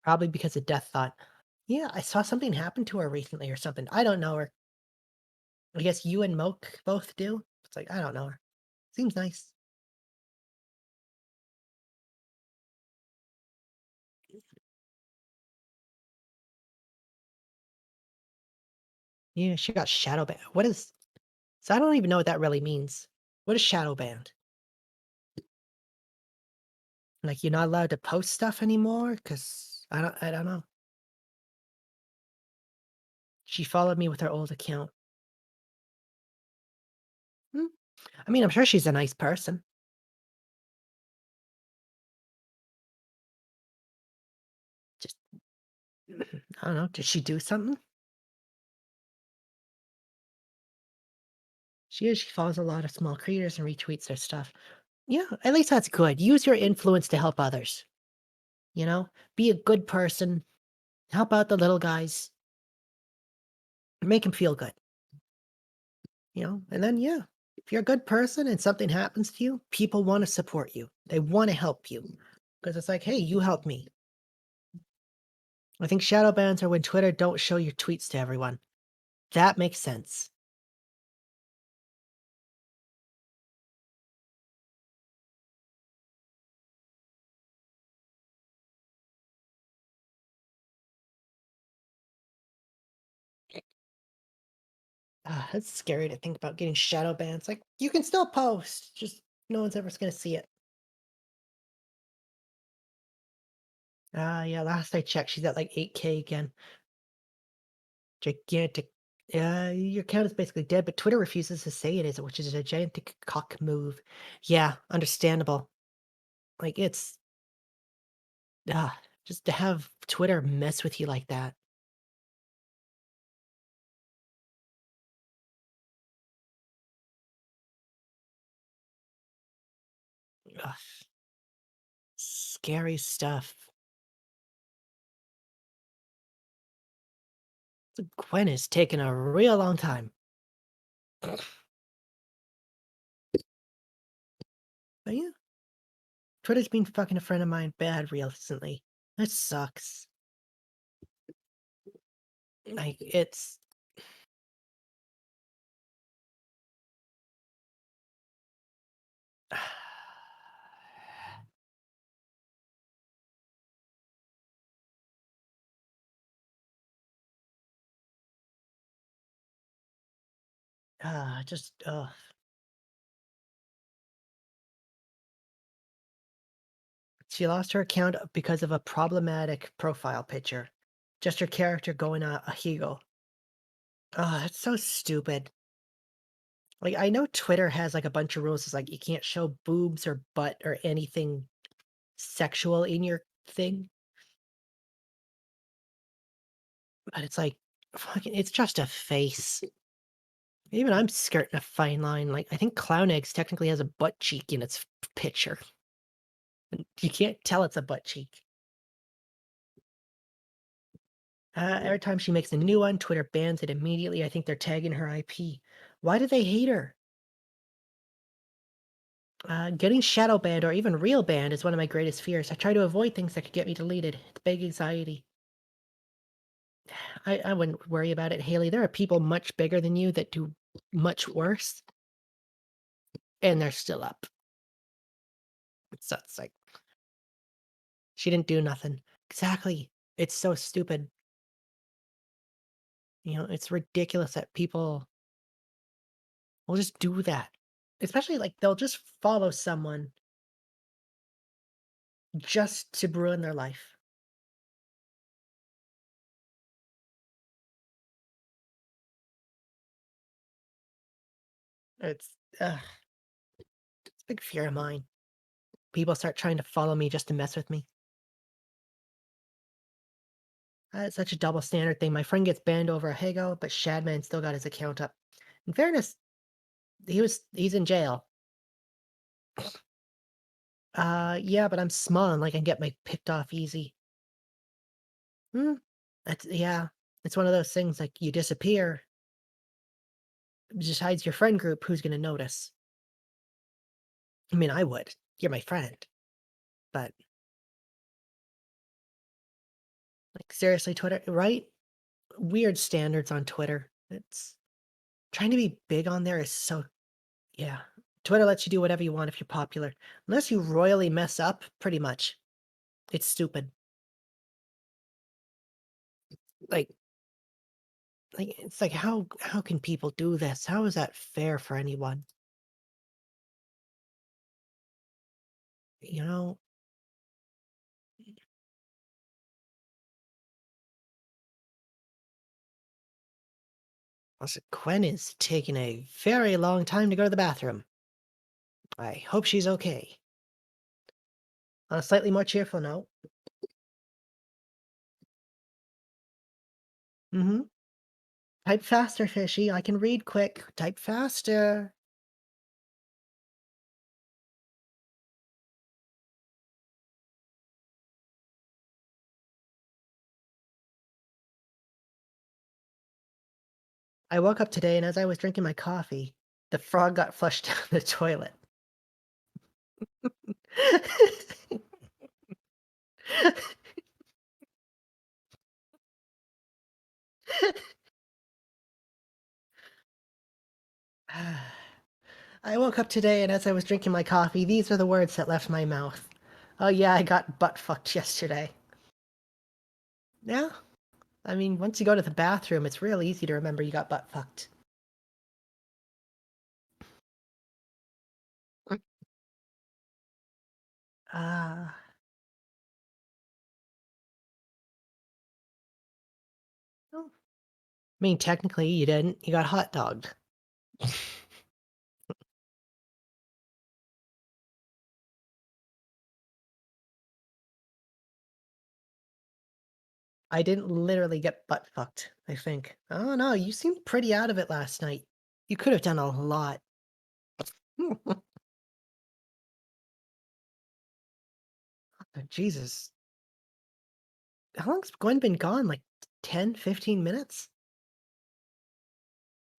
Probably because of Death Thought. Yeah, I saw something happen to her recently or something. I don't know her. I guess you and Moke both do. It's like, I don't know her. Seems nice. Yeah, she got shadow banned. What is so I don't even know what that really means. What is shadow banned? Like you're not allowed to post stuff anymore? Cause I don't know. She followed me with her old account. Hmm. I mean, I'm sure she's a nice person. Just I don't know. Did she do something? She is. She follows a lot of small creators and retweets their stuff. Yeah, at least that's good. Use your influence to help others. You know, be a good person. Help out the little guys. Make them feel good. You know, and then yeah, if you're a good person and something happens to you, people want to support you. They want to help you because it's like, hey, you helped me. I think shadow bans are when Twitter don't show your tweets to everyone. That makes sense. Ah, it's scary to think about getting shadow bans. Like, you can still post, just no one's ever going to see it. Yeah, last I checked, she's at like 8K again. Gigantic. Your account is basically dead, but Twitter refuses to say it is, which is a gigantic cock move. Yeah, understandable. Like, it's just to have Twitter mess with you like that. Ugh, scary stuff. Gwen is taking a real long time. But yeah, Twitter's been fucking a friend of mine bad recently. That sucks. Like, it's just she lost her account because of a problematic profile picture. Just her character going a Hegel. That's so stupid. Like, I know Twitter has like a bunch of rules. It's like you can't show boobs or butt or anything sexual in your thing. But it's like, fucking, it's just a face. Even I'm skirting a fine line. Like, I think Clown Eggs technically has a butt cheek in its picture. And you can't tell it's a butt cheek. Every time she makes a new one, Twitter bans it immediately. I think they're tagging her IP. Why do they hate her? Getting shadow banned or even real banned is one of my greatest fears. I try to avoid things that could get me deleted. It's big anxiety. I wouldn't worry about it, Haley. There are people much bigger than you that do much worse, and they're still up. So it's like, she didn't do nothing. Exactly. It's so stupid. You know, it's ridiculous that people will just do that. Especially like they'll just follow someone just to ruin their life. It's it's a big fear of mine. People start trying to follow me just to mess with me. It's such a double standard thing. My friend gets banned over a Hago, but Shadman still got his account up. In fairness, he's in jail. Yeah, but I'm small and like I can get my picked off easy. Yeah, it's one of those things, like, you disappear, besides your friend group, who's gonna notice? I mean, I would. You're my friend, but, like, seriously, Twitter, right? Weird standards on Twitter. It's trying to be big on there is so yeah. Twitter lets you do whatever you want if you're popular. Unless you royally mess up, pretty much. It's stupid. Like it's like how can people do this? How is that fair for anyone? You know? Also, Gwen is taking a very long time to go to the bathroom. I hope she's okay. On a slightly more cheerful note. Mm-hmm. Type faster, fishy. I can read quick. Type faster. I woke up today and as I was drinking my coffee, the frog got flushed down the toilet. I woke up today and as I was drinking my coffee, these are the words that left my mouth. Oh yeah, I got butt fucked yesterday. Yeah. I mean, once you go to the bathroom, it's real easy to remember you got butt fucked. Ah. Oh. I mean, technically you didn't. You got hot dogged. I didn't literally get butt fucked, I think. Oh no, you seemed pretty out of it last night. You could have done a lot. Jesus. How long's Gwen been gone? Like 10, 15 minutes?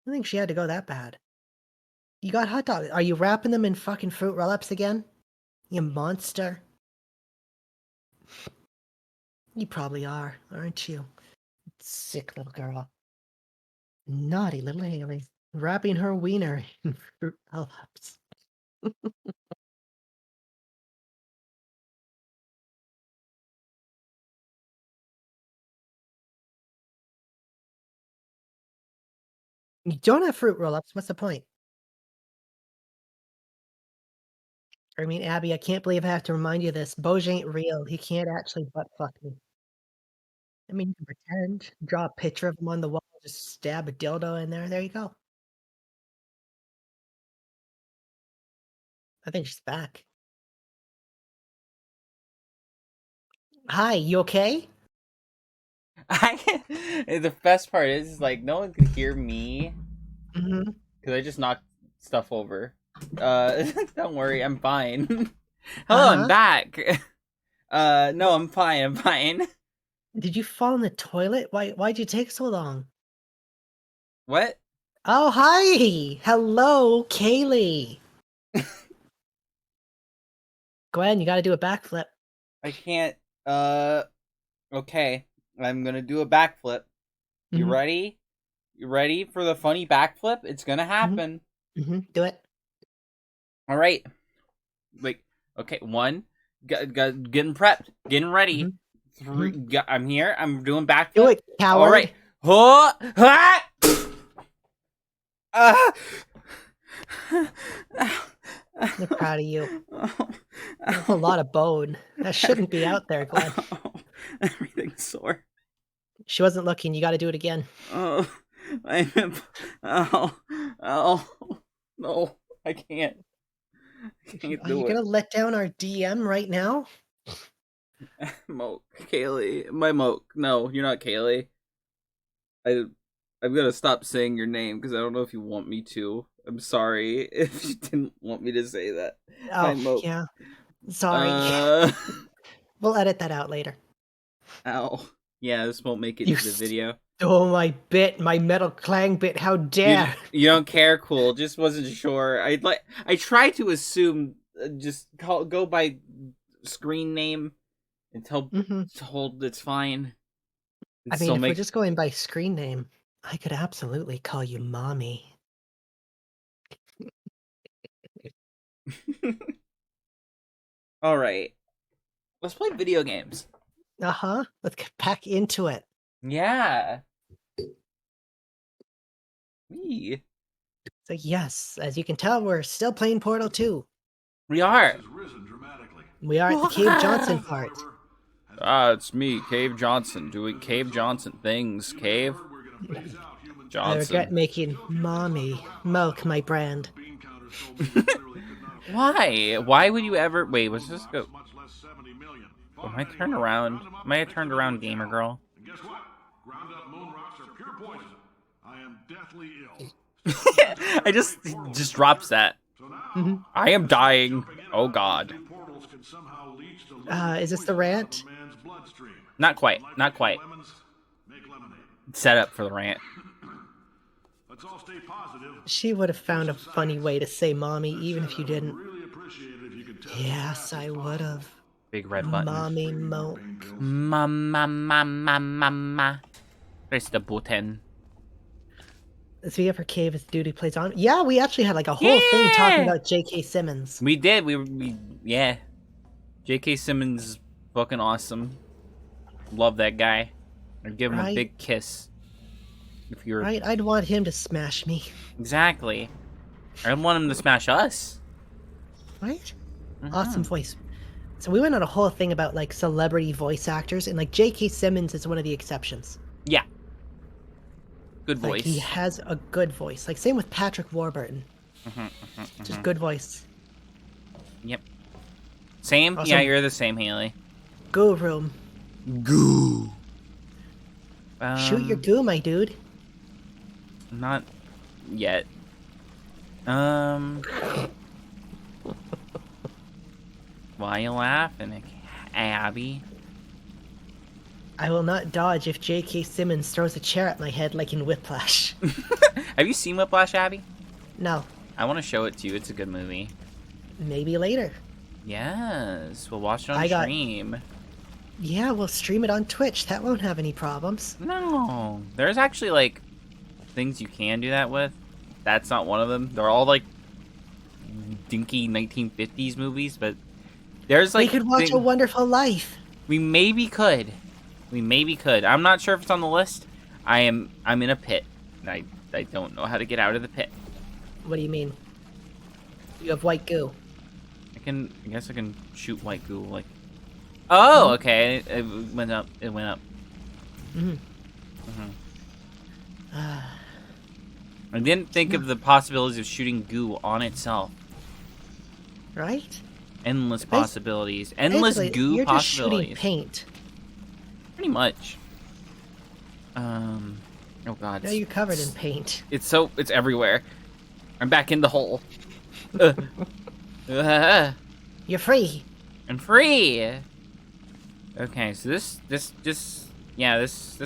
I think she had to go that bad. You got hot dogs. Are you wrapping them in fucking fruit roll-ups again? You monster. You probably are, aren't you? Sick little girl. Naughty little Haley. Wrapping her wiener in fruit roll-ups. You don't have fruit roll-ups, what's the point? I mean, Abby, I can't believe I have to remind you of this. Boj ain't real. He can't actually butt fuck me. I mean, you can pretend, draw a picture of him on the wall, just stab a dildo in there, there you go. I think she's back. Hi, you okay? The best part is like no one can hear me Mhm. because I just knocked stuff over. Don't worry, I'm fine. Hello, I'm Uh-huh. back. No, Well, I'm fine. I'm fine. did you fall in the toilet? Why'd you take so long? What? Oh, hi! Hello, Kaylee. Gwen, you gotta do a backflip. I can't. Uh. Okay, I'm gonna do a backflip. You Mhm, ready? You ready for the funny backflip? It's gonna mhm, happen. do it. All right. Like, okay, one, getting prepped, getting ready. Mhm, Three, mhm. I'm here. I'm doing Do backflip. it, All right. coward. Huh, ha! Ah! I'm proud of you. Ow. That's a lot of bone. That shouldn't be out there, Gwen. Ow. Everything's sore. She wasn't looking, you gotta do it again. Oh, I'm. Ow. Ow. No, I can't. I can't Are you do it. gonna let down our DM right now? Moke. Kaylee. My Moke. No, you're not Kaylee. I I'm gonna stop saying your name because I don't know if you want me to. I'm sorry if you didn't want me to say that. Hi, Oh, Moke. yeah. Sorry. Uh, We'll edit that out later. ow. Yeah, this won't make it You into the video. stole my bit, my metal clang bit. How dare! You don't care, cool. Just wasn't sure. I tried to assume, go by screen name until told it's fine. I mean, if we're just going by screen name, I could absolutely call you mommy. All right, let's play video games. Let's get back into it. Yeah. Wee. So yes, as you can tell, we're still playing Portal 2. We are. We are at the Cave Johnson part. It's me, Cave Johnson, doing Cave Johnson things. Cave Johnson. I regret making mommy milk my brand. Why? Why would you ever... Wait, was this go... Am I turned around? Am I a turned around gamer girl? Guess what? Ground up moon rocks are pure poison. I am deathly ill. I just drops that. I am dying. Oh God. Is this the rant? Not quite. Not quite. Set up for the rant. Let's all stay positive. She would have found a funny way to say mommy, even if you didn't. Yes, I would have. Big red button. Mommy milk. Mama. Press the button. Speaking of her cave, as duty plays on. Yeah, we actually had like a whole thing talking about J.K. Simmons. We did. We yeah. J.K. Simmons is fucking awesome. Love that guy. I'd give him a big kiss. If you're right, I'd want him to smash me. Exactly. I'd want him to smash us. Right? Awesome voice. So we went on a whole thing about like celebrity voice actors, and like J.K. Simmons is one of the exceptions. Yeah. Good voice. Like, he has a good voice. Like same with Patrick Warburton. Just good voice. Yep. Same? Also, yeah, you're the same, Haley. Goo room. Goo. Shoot your goo, my dude. Not yet. Why you laughing, Abby? I will not dodge if J.K. Simmons throws a chair at my head like in Whiplash. Have you seen Whiplash, Abby? No. I want to show it to you. It's a good movie. Maybe later. Yes, we'll watch it on stream. Yeah, we'll stream it on Twitch. That won't have any problems. No. There's actually, like, things you can do that with. That's not one of them. They're all, like, dinky 1950s movies, but there's, like... We could watch A Wonderful Life. We maybe could. I'm not sure if it's on the list. I'm in a pit. I don't know how to get out of the pit. What do you mean? You have white goo. I guess I can shoot white goo, like... Oh, okay. It went up. I didn't think of the possibilities of shooting goo on itself. Right? Endless possibilities. Endless goo you're possibilities. Just shooting paint. Pretty much. Oh god. Now you're covered in paint. It's everywhere. I'm back in the hole. You're free. I'm free. Okay, so this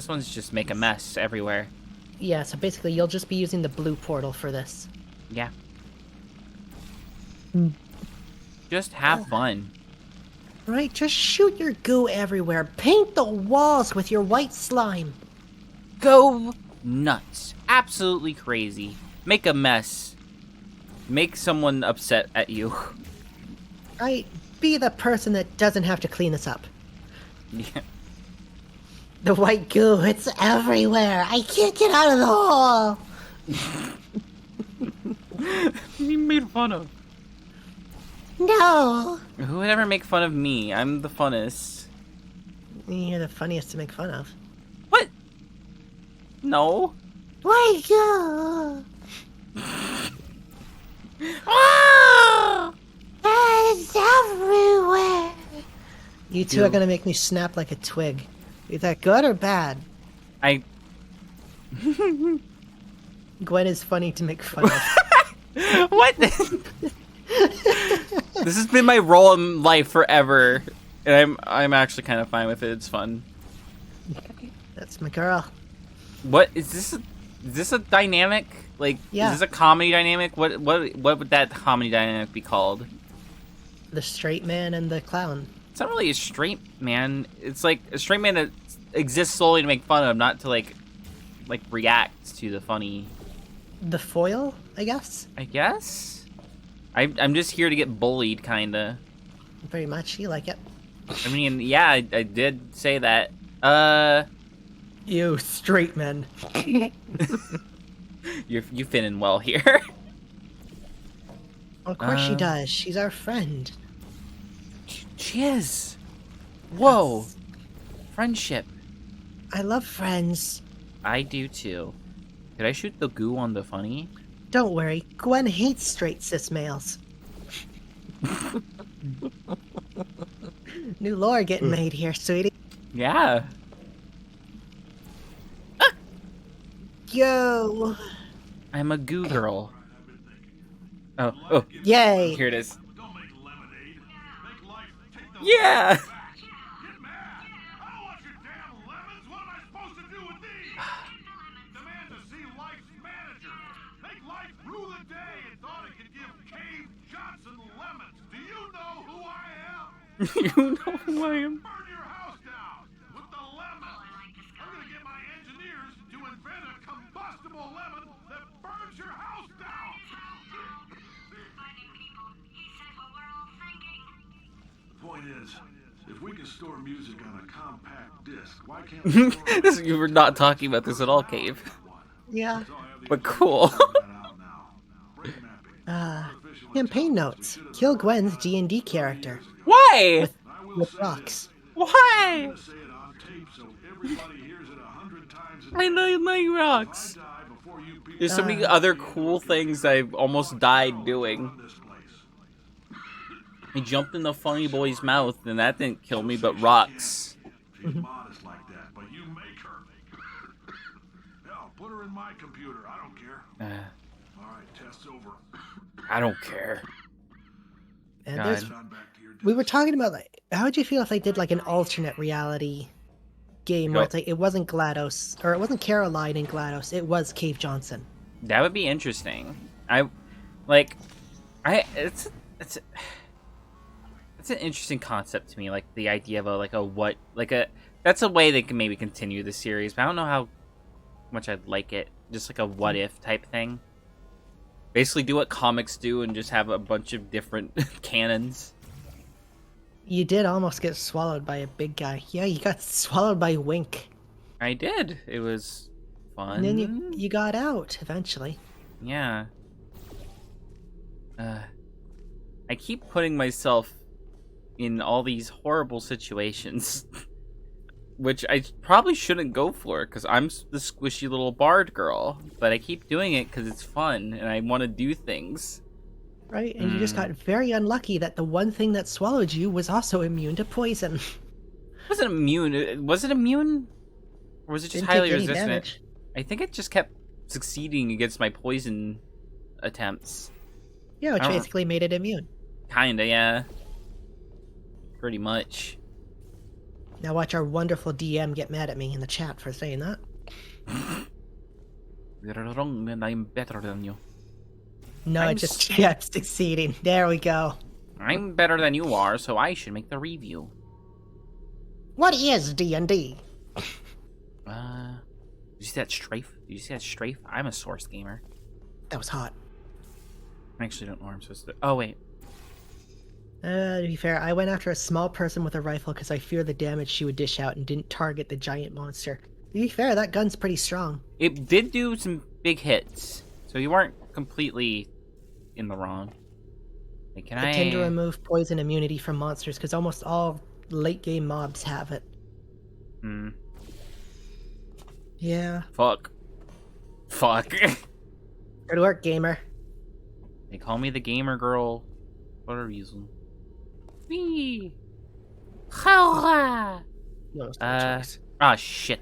one's just make a mess everywhere. Yeah, so basically you'll just be using the blue portal for this. Yeah. Just have fun. Right, just shoot your goo everywhere. Paint the walls with your white slime. Go nuts. Absolutely crazy. Make a mess. Make someone upset at you. Right, be the person that doesn't have to clean this up. Yeah. The white goo, it's everywhere. I can't get out of the hole. You made fun of. No. Who would ever make fun of me? I'm the funnest. You're the funniest to make fun of. What? No. White goo. Ah! It's everywhere. You two are gonna make me snap like a twig. Is that good or bad? Gwen is funny to make fun of. What? This has been my role in life forever, and I'm actually kind of fine with it. It's fun. That's my girl. What is this? Is this a dynamic? Like, Yeah. is this a comedy dynamic? What would that comedy dynamic be called? The straight man and the clown. It's not really a straight man. It's like a straight man that exists solely to make fun of, not to like react to the funny. The foil, I guess? I guess. I'm just here to get bullied, kinda. Pretty much. You like it. I mean, yeah, I did say that. You straight men. You fit in well here. Of course she does. She's our friend. She is. Whoa. Friendship. I love friends. I do too. Could I shoot the goo on the funny? Don't worry. Gwen hates straight cis males. New lore getting made here, sweetie. Yeah. Yo! I'm a goo girl. Oh, Yay! here it is. Don't make lemonade. Make life take the Yeah. back. Get mad. I don't want your damn lemons. What am I supposed to do with these? Demand to see life's manager. Make life rule the day and thought it could give Cave Johnson lemons. Do you know who I am? You know who I am. Burn your house down with the lemon. I'm gonna get my engineers to invent a combustible lemon that burns your house down. Finding people. He said what we're all thinking. The point is, if we can store music on a compact disc, why can't we store You were not talking about this at all, Cave. Yeah. But cool. Campaign notes. Kill Gwen's D&D character. Why? With rocks. Why? Say it on tape so everybody hears it 100 times a I know you like rocks. die before you people There's so many other cool things I've almost died doing. this place. I jumped in the funny boy's mouth, and that didn't kill me, but rocks. She's modest like that, but you make her. Hell, put her in my computer. I don't care. All right, test's over. I don't care. And God. there's, John, back to your we were talking about, like, how would you feel if they did, like, an alternate reality game where Go. it's like, it wasn't GLaDOS, or it wasn't Caroline and GLaDOS, it was Cave Johnson. That would be interesting. It's an interesting concept to me, like the idea of that's a way they can maybe continue the series, but I don't know how much I'd like it. Just like a what if type thing. Basically do what comics do and just have a bunch of different canons. You did almost get swallowed by a big guy. Yeah, you got swallowed by Wink. I did. It was fun. And then you got out, eventually. Yeah. I keep putting myself in all these horrible situations, which I probably shouldn't go for because I'm the squishy little bard girl, but I keep doing it because it's fun and I want to do things. Right? And you just got very unlucky that the one thing that swallowed you was also immune to poison. Was it immune? Was it immune? Or was it just Didn't highly take any resistant? damage. I think it just kept succeeding against my poison attempts. Yeah, which I don't- basically made it immune. Kinda, yeah. Pretty much. Now watch our wonderful DM get mad at me in the chat for saying that. You're wrong, and I'm better than you. No, I'm it just kept succeeding. There we go. I'm better than you are, so I should make the review. What is D&D? Did you see that strafe? Did you see that strafe? I'm a source gamer. That was hot. I actually don't know where I'm supposed to. Oh wait. To be fair, I went after a small person with a rifle because I feared the damage she would dish out and didn't target the giant monster. To be fair, that gun's pretty strong. It did do some big hits, so you weren't completely in the wrong. Like, can I I tend to remove poison immunity from monsters because almost all late game mobs have it. Yeah. Fuck. Good work, gamer. They call me the gamer girl for a reason. Whee! You almost had a choice. Shit.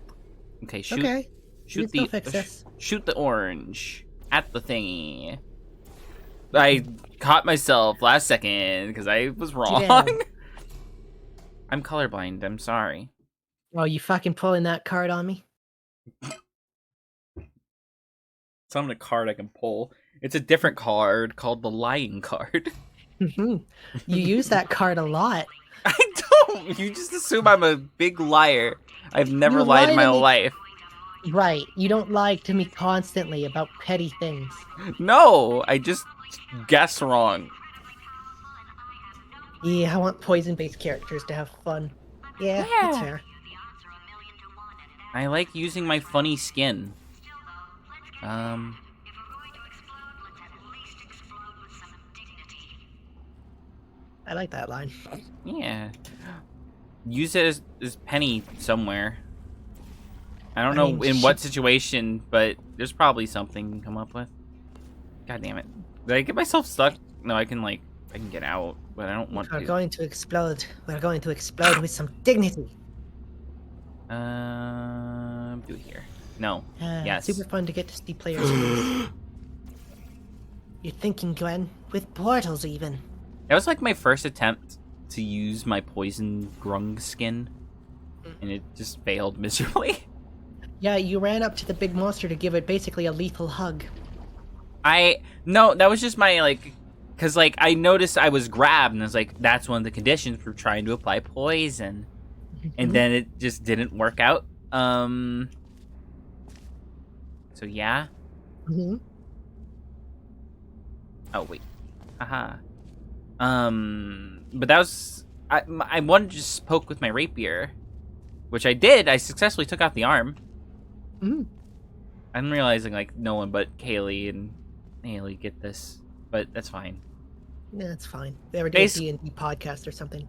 Okay, shoot. Okay. Shoot You the can still fix this. shoot the orange at the thingy. I caught myself last second because I was wrong. did. I'm colorblind. I'm sorry. Oh, you fucking pulling that card on me? It's not a card I can pull. It's a different card called the lying card. Mhm. You use that card a lot. I don't. You just assume I'm a big liar. I've never You lied in lie my to whole me. life. Right. You don't lie to me constantly about petty things. No, I just guess wrong. Yeah, I want poison-based characters to have fun. Yeah, that's Yeah. fair. I like using my funny skin. I like that line. Yeah. Use it as Penny somewhere. I don't I know mean, in what situation, but there's probably something you can come up with. God damn it. Did I get myself stuck? No, I can get out, but I don't want We're to. going to explode. We're going to explode with some dignity. Do it here. No. Yes. Super fun to get to see players face. You're thinking, Gwen, with portals even. That was like my first attempt to use my poison grung skin, and it just failed miserably. Yeah, you ran up to the big monster to give it basically a lethal hug. No, that was just my because I noticed I was grabbed, and I was like, that's one of the conditions for trying to apply poison, and then it just didn't work out. So yeah. Mm-hmm. Oh wait, haha. But that was I wanted to just poke with my rapier, which I did. I successfully took out the arm. Mm-hmm. I'm realizing no one but Kaylee and Haley get this, but that's fine. Yeah, that's fine. They ever do a D&D podcast or something.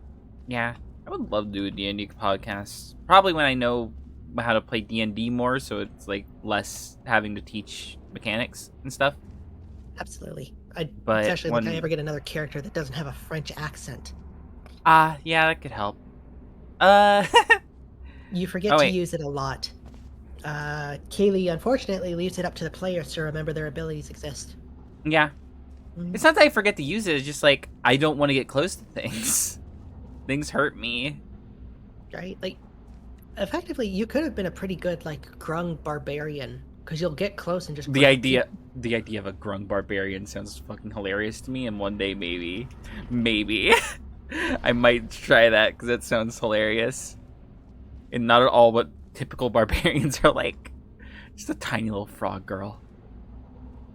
Yeah, I would love to do a D&D podcast. Probably when I know how to play D&D more, so it's less having to teach mechanics and stuff. Absolutely. But especially if I ever get another character that doesn't have a French accent. Yeah, that could help. You forget to use it a lot. Kaylee unfortunately leaves it up to the players to remember their abilities exist. Yeah. It's not that I forget to use it, it's just I don't want to get close to things. Things hurt me. Right? Effectively, you could have been a pretty good, grung barbarian, because you'll get close and just... The idea of a grung barbarian sounds fucking hilarious to me, and one day maybe, I might try that, because that sounds hilarious. And not at all what typical barbarians are like. Just a tiny little frog girl.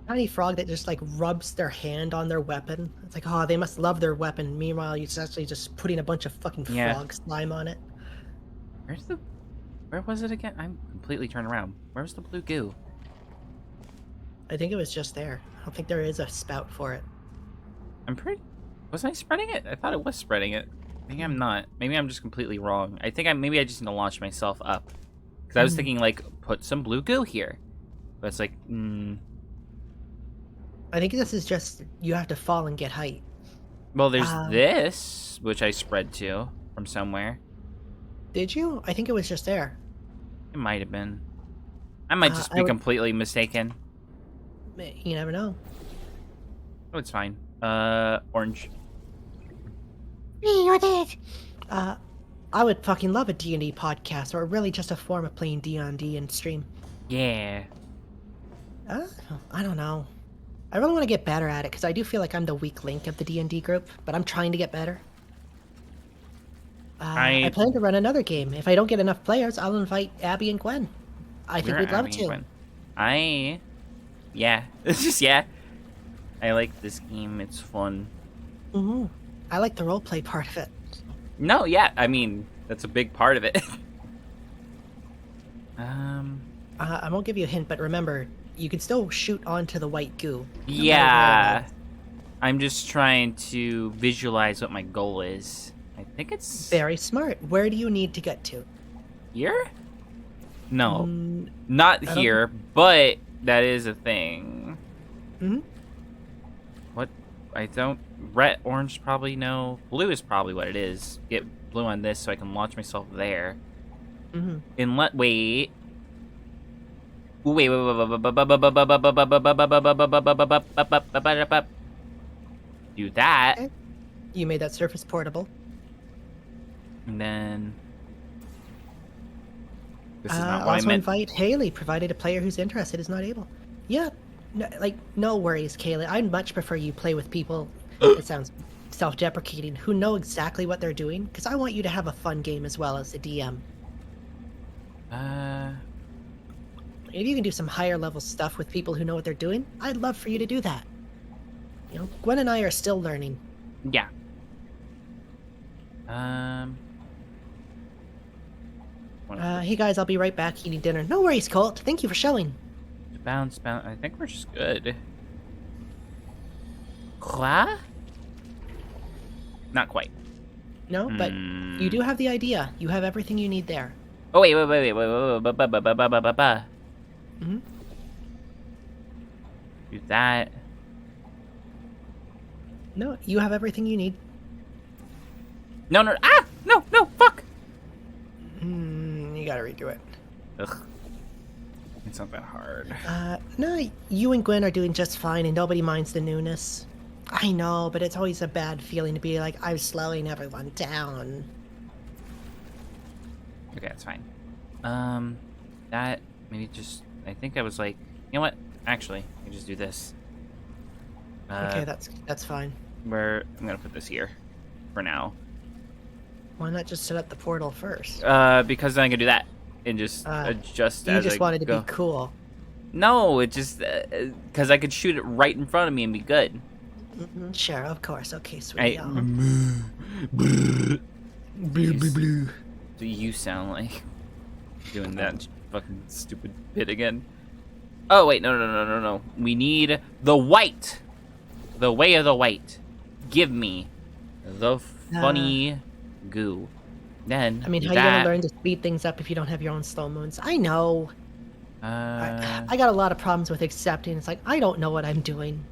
Tiny frog that just rubs their hand on their weapon. It's like, oh, they must love their weapon. Meanwhile, it's actually just putting a bunch of fucking frog slime on it. Where was it again? I'm completely turned around. Where's the blue goo? I think it was just there. I don't think there is a spout for it. Wasn't I spreading it? I thought it was spreading it. Maybe I'm not. Maybe I'm just completely wrong. I think maybe I just need to launch myself up. Because I was thinking, put some blue goo here. But it's I think this is just, you have to fall and get height. Well, there's this, which I spread to from somewhere. Did you? I think it was just there. It might have been. I might just be completely mistaken. You never know. Oh, it's fine. Orange. You're dead. I would fucking love a D&D podcast, or really just a form of playing D&D and stream. Yeah. I don't know. I really want to get better at it, because I do feel like I'm the weak link of the D&D group, but I'm trying to get better. I plan to run another game. If I don't get enough players, I'll invite Abby and Gwen. I think we'd love to. Yeah. It's just, yeah. I like this game. It's fun. Mm-hmm. I like the roleplay part of it. No, yeah. I mean, that's a big part of it. I won't give you a hint, but remember, you can still shoot onto the white goo. Yeah. I'm just trying to visualize what my goal is. I think it's... Very smart. Where do you need to get to? Here? No. Not here, but that is a thing. Mm-hmm. What? I don't... Red, orange, probably no. Blue is probably what it is. Get blue on this so I can launch myself there. Mm-hmm. Inlet... Wait. Wait. Do that. Okay. You made that surface portable. And then... This is not what I Also meant. invite Haley, provided a player who's interested is not able. Yeah, no, no worries, Kaylee. I'd much prefer you play with people. It sounds self-deprecating, who know exactly what they're doing, because I want you to have a fun game as well as the DM. If you can do some higher level stuff with people who know what they're doing, I'd love for you to do that. You know, Gwen and I are still learning. Yeah. Hey guys, I'll be right back eating dinner. No worries, Colt. Thank you for showing. Bounce. I think we're just good. Quoi? Not quite. No, but you do have the idea. You have everything you need there. Oh wait. Mm-hmm. Do that. No, you have everything you need. No. No. Fuck. You gotta redo it. Ugh. It's not that hard. No, you and Gwen are doing just fine, and nobody minds the newness. I know, but it's always a bad feeling to be like, I'm slowing everyone down. Okay, that's fine. That maybe just. I think I was like, you know what? Actually, I can just do this. Okay, that's fine. I'm gonna put this here, for now. Why not just set up the portal first? Because then I can do that and just adjust You as just I wanted to go. be cool. No, it just because I could shoot it right in front of me and be good. Sure, of course. Okay, sweetie. Do you sound like doing that fucking stupid bit again? Oh wait, no. We need the white. The way of the white. Give me the funny goo. Then I mean, how you gonna learn to speed things up if you don't have your own slow moons? I know. I got a lot of problems with accepting. It's like, I don't know what I'm doing.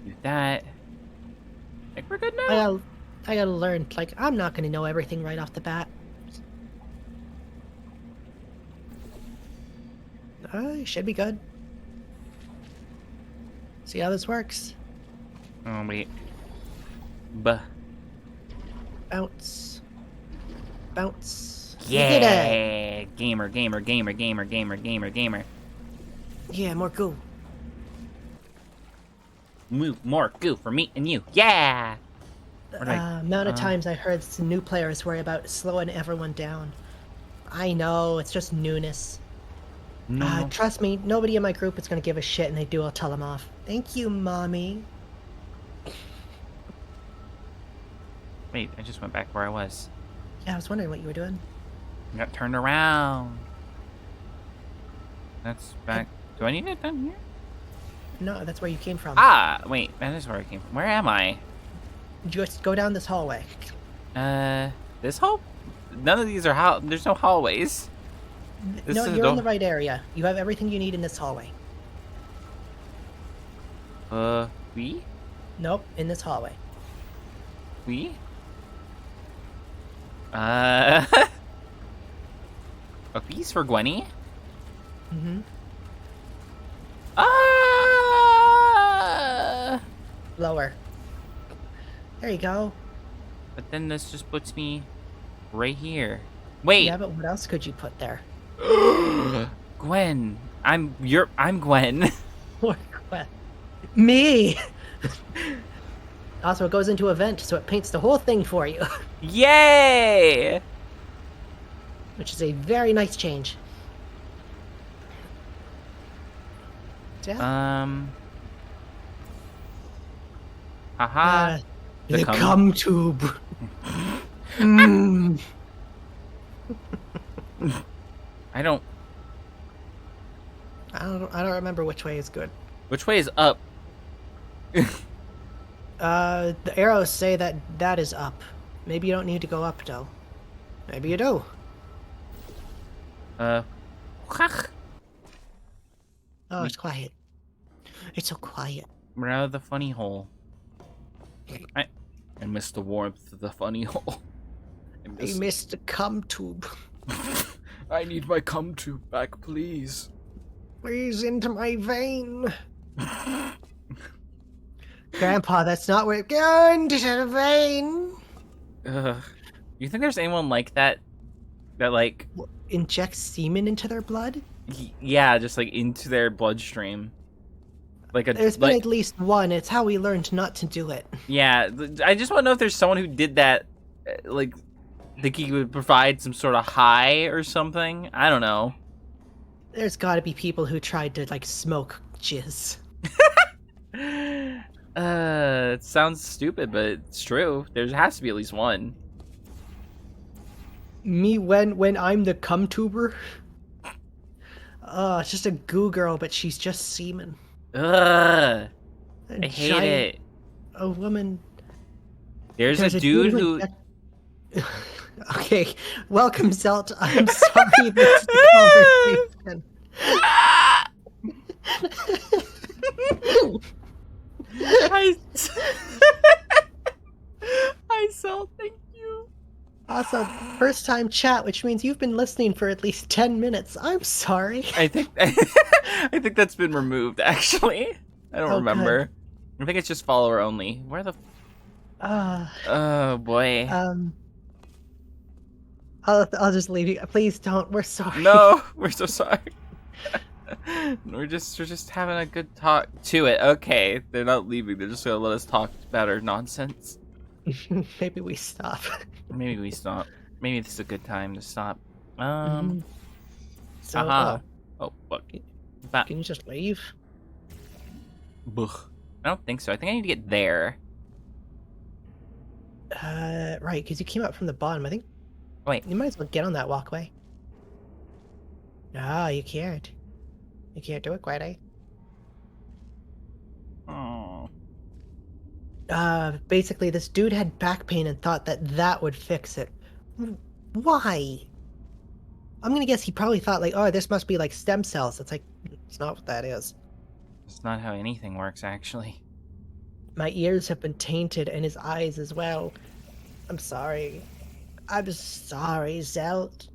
Do that. I think we're good now. I gotta learn. Like, I'm not gonna know everything right off the bat. Should be good. See how this works. Oh wait. Bounce. Bounce. Yeah. You did it. Gamer. Yeah, more goo. More goo for me and you. Yeah. Amount of times I heard some new players worry about slowing everyone down. I know, it's just newness. No. Trust me, nobody in my group is gonna give a shit, and they do, I'll tell them off. Thank you, Mommy. Wait, I just went back where I was. Yeah, I was wondering what you were doing. I got turned around. That's back. Do I need it down here? No, that's where you came from. Ah, wait, that is where I came from. Where am I? Just go down this hallway. This hall? None of these are there's no hallways. No, you're in the right area. You have everything you need in this hallway. We? Nope, in this hallway. We? A piece for Gwenny? Mm-hmm. Lower. There you go. But then this just puts me right here. Wait. Yeah, but what else could you put there? Gwen. I'm Gwen. What? Me! Also, it goes into a vent, so it paints the whole thing for you. Yay! Which is a very nice change. Yeah. Haha. The cum tube. Mm. I don't remember which way is good. Which way is up? The arrows say that is up. Maybe you don't need to go up, though. Maybe you do. Oh, it's quiet. It's so quiet. We're out of the funny hole. I missed the warmth of the funny hole. I missed the cum tube. I need my cum tube back, please. Please, into my vein. Grandpa, that's not where it goes into the vein. You think there's anyone like that? That like inject semen into their blood? Yeah, just like into their bloodstream. Like There's been at least one. It's how we learned not to do it. yeah. I just want to know if there's someone who did that, like, think he would provide some sort of high or something. I don't know. There's got to be people who tried to like smoke jizz. It sounds stupid, but it's true. There has to be at least one. Me when I'm the cum tuber. It's just a goo girl, but she's just semen. Ugh. A I hate giant- it. A woman. There's a dude who. Okay, welcome, Zelt. I'm sorry this is the conversation. I saw. Thank you. Awesome. First time chat, which means you've been listening for at least 10 minutes. I'm sorry. I think I think that's been removed. Actually, I don't remember. I think it's just follower only. Where the? Oh boy. I'll just leave you. Please don't. We're sorry. No, we're so sorry. we're just having a good talk to it. Okay, they're not leaving. They're just gonna let us talk about our nonsense. Maybe we stop. Maybe we stop. Maybe this is a good time to stop. So, Aha. Oh, look. Can you just leave? I don't think so. I think I need to get there. Right, because you came up from the bottom. I think. Wait. You might as well get on that walkway. No, you can't. You can't do it quite, eh? Oh. Basically, this dude had back pain and thought that would fix it. Why? I'm gonna guess he probably thought, like, oh, this must be like stem cells. It's like, it's not what that is. It's not how anything works, actually. My ears have been tainted and his eyes as well. I'm sorry. I'm sorry, Zelt.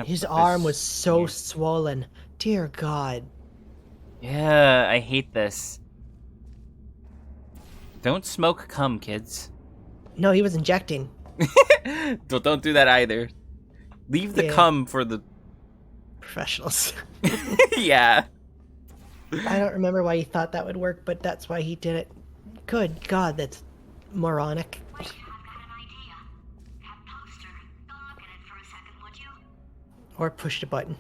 His arm was so swollen. Dear God. Yeah, I hate this. Don't smoke cum, kids. No, he was injecting. Don't do that either. Leave the cum for the professionals. Yeah. I don't remember why he thought that would work, but that's why he did it. Good God, that's moronic. Wait, I've got an idea. That poster. Go look at it for a second, would you? Or pushed a button.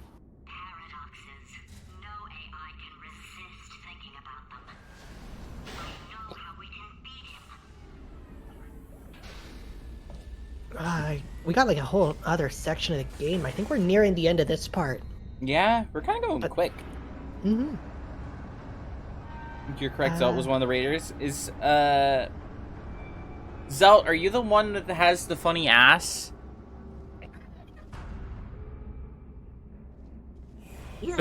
Paradoxes. No AI can resist thinking about them. I know how we can beat him. We got like a whole other section of the game. I think we're nearing the end of this part. Yeah, we're kind of going quick. Mm-hmm. You're correct. Zelt was one of the raiders. Zelt, are you the one that has the funny ass? I've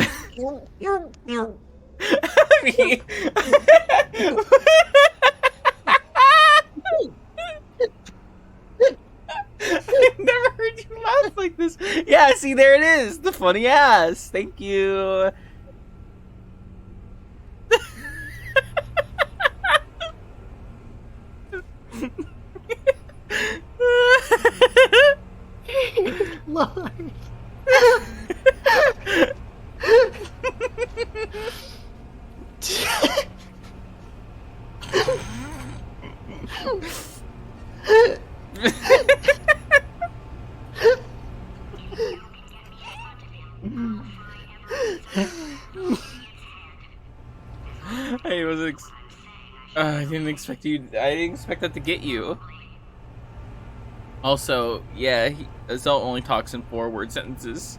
never heard you laugh like this. Yeah, see, there it is. The funny ass. Thank you. Lord. I didn't expect you. I didn't expect that to get you. Also, yeah, Zelt only talks in 4-word sentences.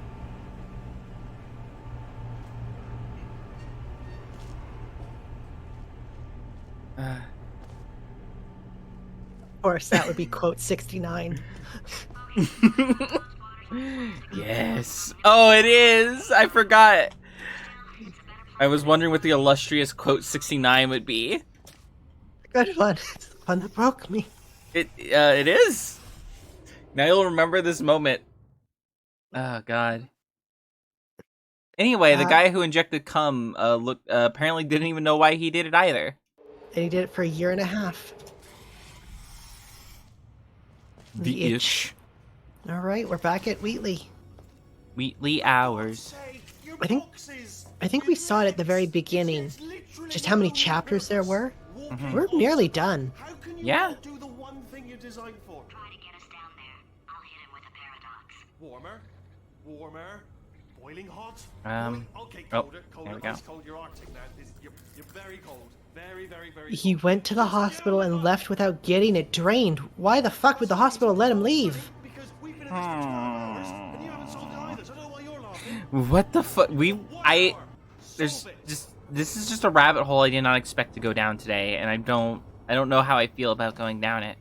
Of course, that would be quote 69. Yes. Oh, it is. I forgot. I was wondering what the illustrious quote 69 would be. Good one. It's the one that broke me. It is. Now you'll remember this moment. Oh God. Anyway, the guy who injected cum apparently didn't even know why he did it either. And he did it for a year and a half. The itch. All right, we're back at Wheatley. Wheatley hours. I think we saw it at the very beginning. Just how many chapters there were. We're nearly done. How can you Yeah. not do the one thing you're designed for? Try to get us down there. I'll hit him with a paradox. Warmer, warmer, boiling hot. Okay, Oh, colder, there colder, we go. ice cold. You're Arctic now. You're very cold. Very, very, very He cold. went to the hospital and left without getting it drained. Why the fuck would the hospital let him leave? Because we've been at this for 12 hours and you haven't solved it either. So I don't know why you're laughing. What the fuck? Whatever. There's Solve it. just this is just a rabbit hole I did not expect to go down today, and I don't know how I feel about going down it.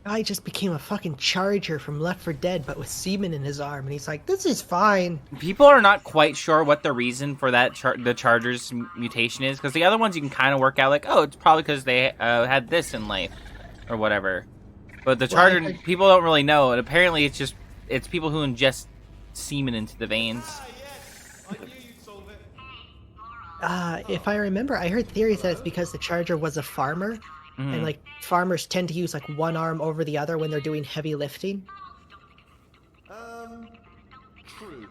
Guy just became a fucking charger from Left 4 Dead, but with semen in his arm, and he's like, "This is fine." People are not quite sure what the reason for that the Charger's mutation is, because the other ones you can kind of work out, like, oh, it's probably because they had this in life, or whatever. But the Charger, people don't really know, and apparently it's people who ingest semen into the veins. I knew you'd solve it. If I remember, I heard theories that it's because the Charger was a farmer, and like farmers tend to use like one arm over the other when they're doing heavy lifting. True.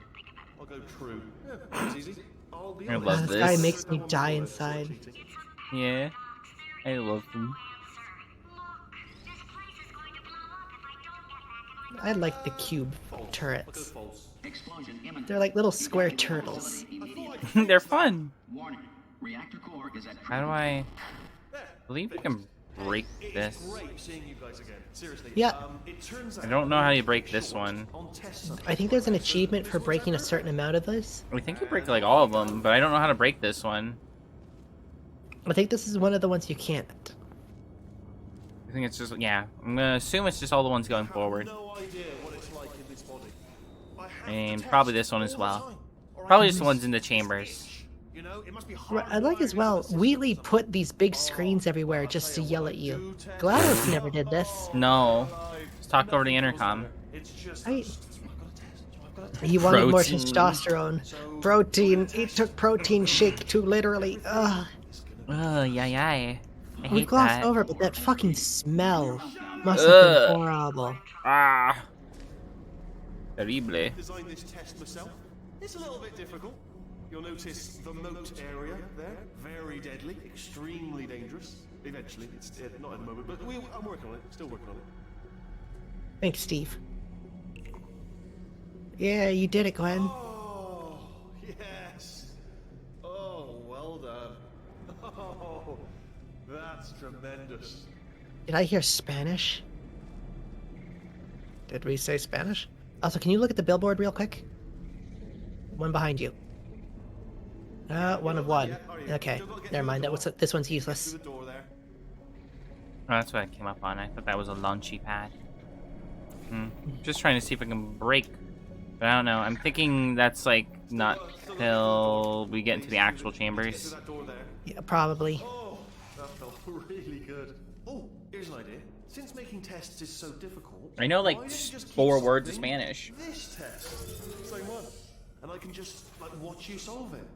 I'll go true. Yeah, that's easy. I'll be I honest. love This guy this. makes me die inside. Yeah, I love them. I like the cube turrets. False. Explosion imminent. They're like little square turtles. They're fun. Warning. Reactor core is at How do I believe you can break It's this? great seeing you guys again. Seriously. Yeah. It turns I out don't know how you break this one. on test subjects. I think there's an achievement for breaking a certain amount of this. I think you break like all of them, but I don't know how to break this one. I think this is one of the ones you can't. I think it's just, yeah, I'm gonna assume it's just all the ones going I have forward. no idea what it's like in this body. I have to And test probably this one all as the well. time, or I Probably can just the ones in the itch. chambers. You know, it must be I like as well, hardwired into the Wheatley system put these big somehow. screens everywhere just to yell at you. GLaDOS never did this. No. Just talk over the intercom. It's just I- I've got a test. I've got a test. He wanted more Protein. testosterone. Protein. He took protein shake too literally. Ugh. Oh, yeah. I We hate glossed that. over, but that fucking smell must have Ugh. been horrible. Ah. Terrible. Designed this test myself. It's a little bit difficult. You'll notice the moat area there. Very deadly, extremely dangerous. Eventually, it's not at the moment, but I'm working on it. Still working on it. Thanks, Steve. Yeah, you did it, Glenn. Oh, yes. Oh, well done. Oh, that's tremendous. Did I hear Spanish? Did we say Spanish? Also, can you look at the billboard real quick? One behind you. One of one. Okay, never mind. That was this one's Through useless. the door there. Oh, that's what I came up on. I thought that was a launchy pad. Just trying to see if I can break. But I don't know. I'm thinking that's like not till we get into the actual Through chambers. that door there. Yeah, probably. Oh, that felt really good. Oh, here's an idea. Since making tests is so difficult, I know like why don't you just keep 4 words of solving Spanish. This test, same one, and I can just like watch you solve it.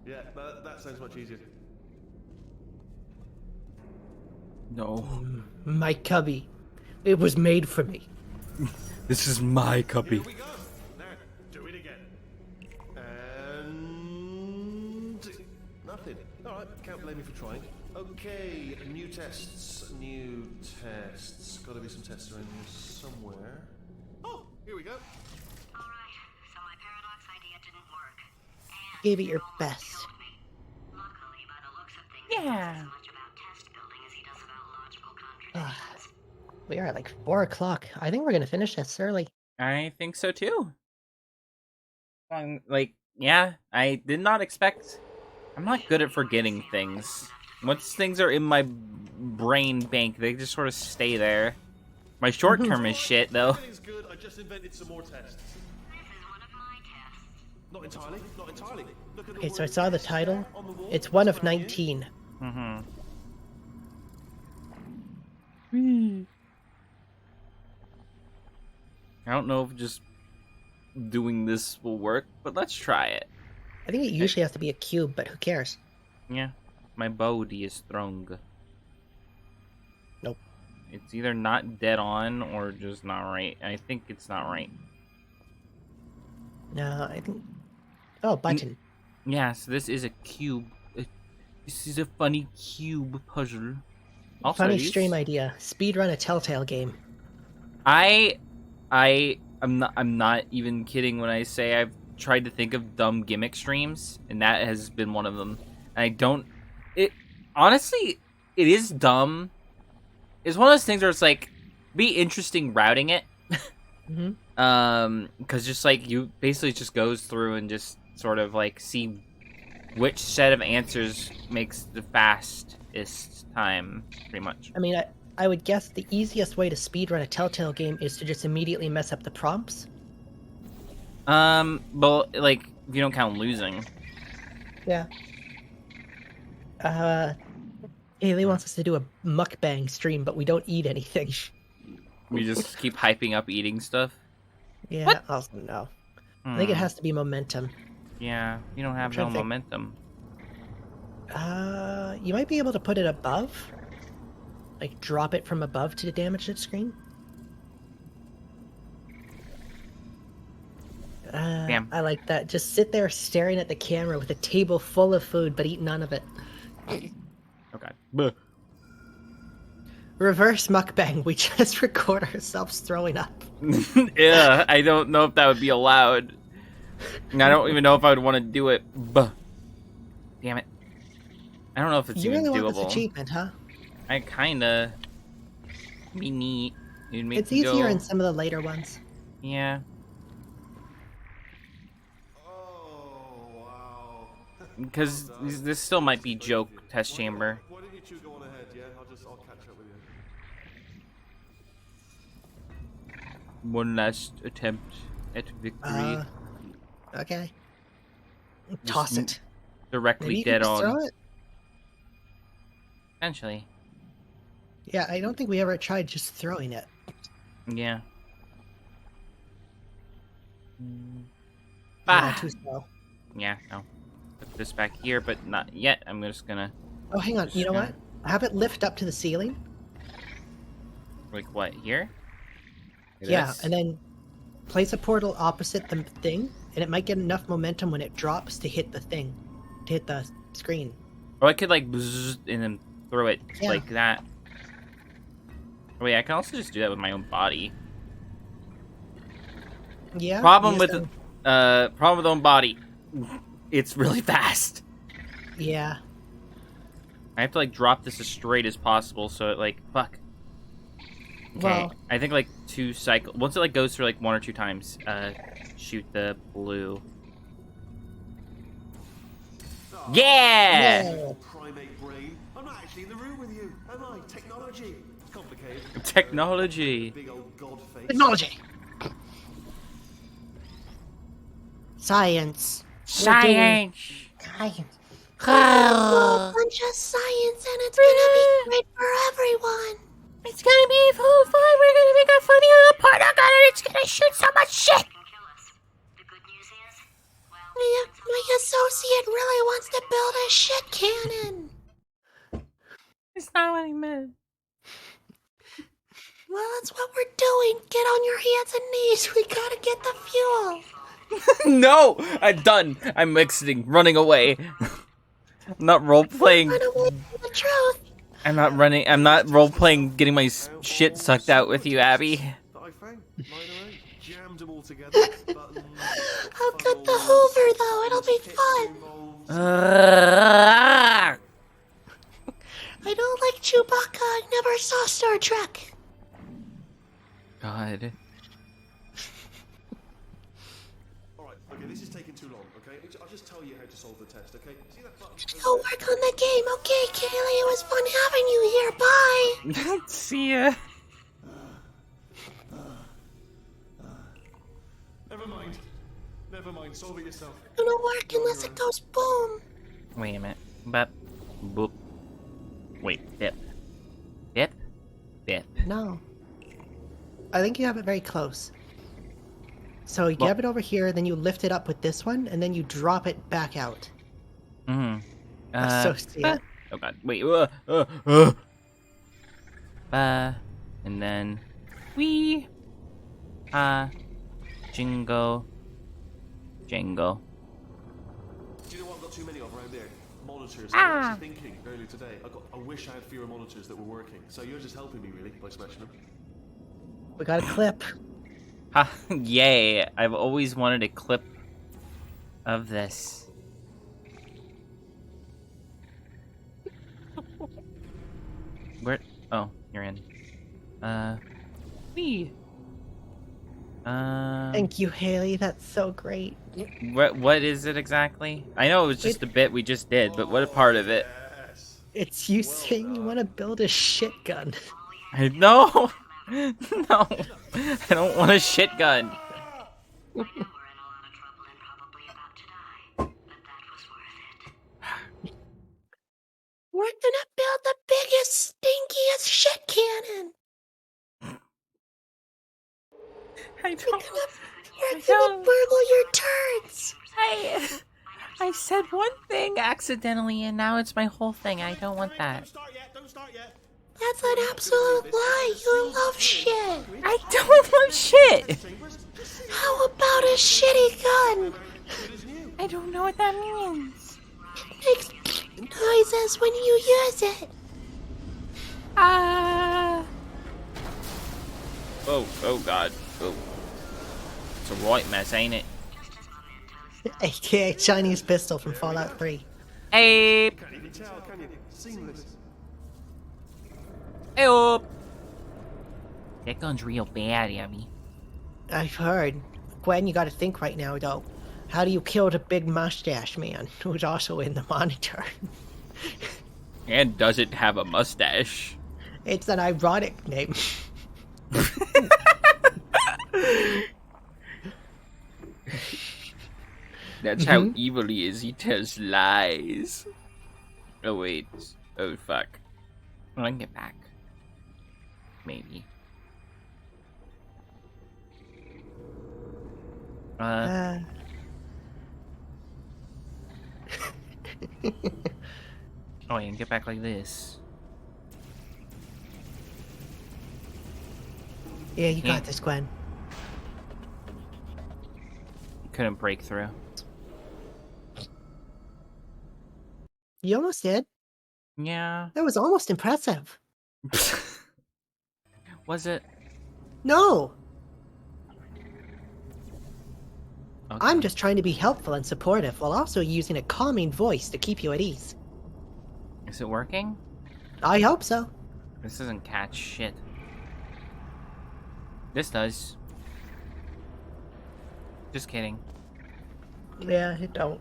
Yeah, that sounds much easier. No. My cubby. It was made for me. This is my Here copy. we go. Now, do it again. And nothing. All right, can't blame me for trying. Okay, new tests. New tests. Got to be some tests around here somewhere. Oh, here we go. Alright, so my paradox idea didn't work. And Gave it your almost best. killed me. Luckily, by the looks of things, he Yeah. knows as much about test building as he does about logical contradictions. We are at like 4 o'clock. I think we're gonna finish this early. I think so too. Like, yeah, I did not expect. I'm not good at forgetting things. Once things are in my brain bank, they just sort of stay there. My short term is shit, though. Everything's good. I just invented some more tests. This is one of my tests. Not entirely. Not entirely. Look at the Okay, so I word saw the test title. there on the wall. It's one of It's right here. 19. I don't know if just doing this will work, but let's try it. I think it usually has to be a cube, but who cares? Yeah, my body is strong. Nope. It's either not dead on or just not right. I think it's not right. No, I think. Oh, button. Yeah, so this is a cube. This is a funny cube puzzle. Also, Funny stream idea. Speedrun a Telltale game. I'm not even kidding when I say I've tried to think of dumb gimmick streams, and that has been one of them. And I don't. It honestly, it is dumb. It's one of those things where it's like, be interesting routing it. Because just like you basically just goes through and just sort of like see which set of answers makes the fastest time, pretty much. I mean, I would guess the easiest way to speedrun a Telltale game is to just immediately mess up the prompts. Well, like if you don't count losing. Yeah. Haley wants us to do a mukbang stream, but we don't eat anything. We just keep hyping up eating stuff. Yeah, What? also no. I think it has to be momentum. Yeah, you don't have trying no to think. momentum. You might be able to put it above. Like, drop it from above to damage the screen. Damn. I like that. Just sit there staring at the camera with a table full of food, but eat none of it. Okay. Buh. Reverse mukbang. We just record ourselves throwing up. Yeah, I don't know if that would be allowed. And I don't even know if I would want to do it. Buh. Damn it. I don't know if it's You even really doable. want this achievement, huh? I kinda. Be neat. It'd make It's me easier go- in some of the later ones. Yeah. Oh, wow. Because this still might be joke test chamber. Why don't you two go on ahead, yeah? I'll catch up with you. One last attempt at victory. Okay. Toss Just it. Directly Maybe you can dead just on. throw it. Essentially. Yeah, I don't think we ever tried just throwing it. Yeah. Yeah, Ah. too slow. Yeah, no. Put this back here, but not yet. I'm just gonna... Oh, hang on. You know what? Have it lift up to the ceiling. Like, what, here? Yeah, This? and then place a portal opposite the thing, and it might get enough momentum when it drops to hit the thing, to hit the screen. Or I could, like, bzzz, and then throw it Yeah. like that. Oh, wait, I can also just do that with my own body. Yeah. Problem use with them. problem with own body. It's really fast. Yeah. I have to like drop this as straight as possible, so it like fuck. Okay, Well- I think like 2 cycle. Once it like goes through like 1 or 2 times, shoot the blue. Yeah. Yeah. Primate brain. I'm not actually in the room with you, am I? Technology. It's complicated. Technology. Big old god face. Technology. Science. Science. Science. A bunch of science, and it's gonna be great for everyone. It's gonna be full fun. We're gonna make a funny little portal gun, and it's gonna shoot so much shit. Can kill us. The good news is, well, My associate really wants to build a shit cannon. It's not what I meant. Well, that's what we're doing. Get on your hands and knees. We gotta get the fuel. No, I'm done. I'm exiting, running away. I'm not role playing. Run away from the truth. I'm not running. I'm not role playing. Getting my shit sucked out with you, Abby. That I found. 908. Jammed them all together. Buttons, I'll cut the funnels, Hoover, though. It'll be tips, fun. involves- I don't like Chewbacca. I never saw Star Trek. God. Alright, okay, this is taking too long, okay? I'll just tell you how to solve the test, okay? See that button? Go work on the game, okay, Kaylee? It was fun having you here. Bye. See ya. Never mind, solve it yourself. Gonna work unless it goes boom. Wait a minute. Bop. Boop. Wait. Dip. Dip. Dip. No. I think you have it very close. So you have it over here, then you lift it up with this one, and then you drop it back out. Mm. Associate. Oh god. Wait. And then we jingle Django. Do you know what I've got too many of around here? Monitors. I was actually thinking earlier today, I wish I had fewer monitors that were working. So you're just helping me, really, by smashing them. We got a clip. Ha! Yay! I've always wanted a clip of this. Where? Oh, you're in. Me. Thank you, Haley. That's so great. What is it exactly? I know it was just a bit we just did, but what a part of it? Yes. It's you saying you want to build a shit gun. I no, no, I don't want a shit gun. I know we're in a lot of trouble and probably about to die, but that was worth it. We're gonna build the biggest, stinkiest shit cannon. I don't. We're gonna burgle your turds. I said one thing accidentally, and now it's my whole thing. I don't want that. Don't start yet, don't start yet. That's an absolute lie. You love shit. I don't want shit. How about a shitty gun? I don't know what that means. It makes noises when you use it. Oh God. Oh. It's a right mess, ain't it? AKA Chinese pistol from Fallout 3. Hey. Can't even tell, can you? Seamless. Hey up. That gun's real bad, Abby. I've heard. Gwen, you gotta think right now, though. How do you kill the big mustache man who's also in the monitor? And doesn't have a mustache. It's an ironic name. That's how evil he is. He tells lies. Oh wait. Oh fuck. Well, I can get back. Maybe. Uh... Oh, I can get back like this. Yeah, you got this, Gwen. Couldn't break through. You almost did. Yeah. That was almost impressive. Was it? No! Okay. I'm just trying to be helpful and supportive while also using a calming voice to keep you at ease. Is it working? I hope so. This doesn't catch shit. This does. Just kidding. Yeah, it don't.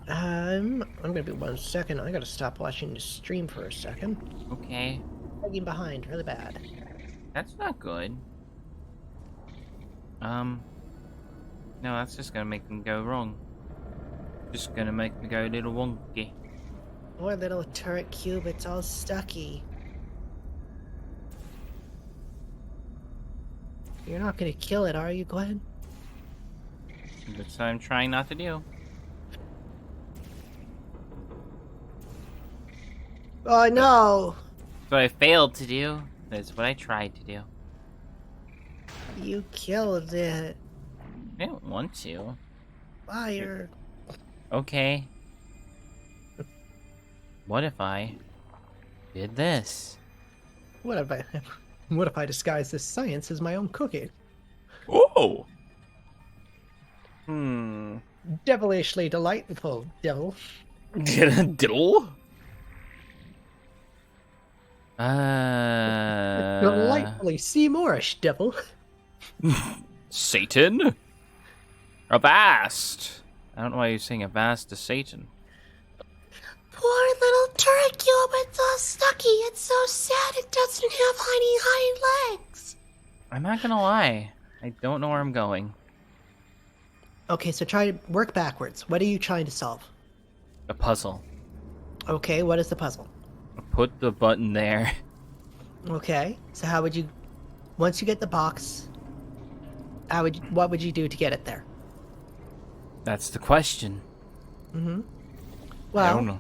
I'm gonna be 1 second. I gotta stop watching the stream for a second. Okay. Lagging behind, really bad. That's not good. No, that's just gonna make them go wrong. Just gonna make me go a little wonky. Poor little turret cube, it's all stucky. You're not gonna kill it, are you, Glenn? That's what I'm trying not to do. Oh no! That's what I failed to do. That's what I tried to do. You killed it. I don't want to. Fire. Okay. What if I did this? What if I disguise this science as my own cooking? Oh! Devilishly delightful, devil. Diddle? Delightfully Seymourish, devil. Satan? Avast! I don't know why you're saying avast to Satan. Poor little turret cube, it's all stucky. It's so sad it doesn't have hind legs. I'm not gonna lie. I don't know where I'm going. Okay, so try to work backwards. What are you trying to solve? A puzzle. Okay, what is the puzzle? Put the button there. Okay, so how would you, once you get the box, what would you do to get it there? That's the question. Well, I don't know.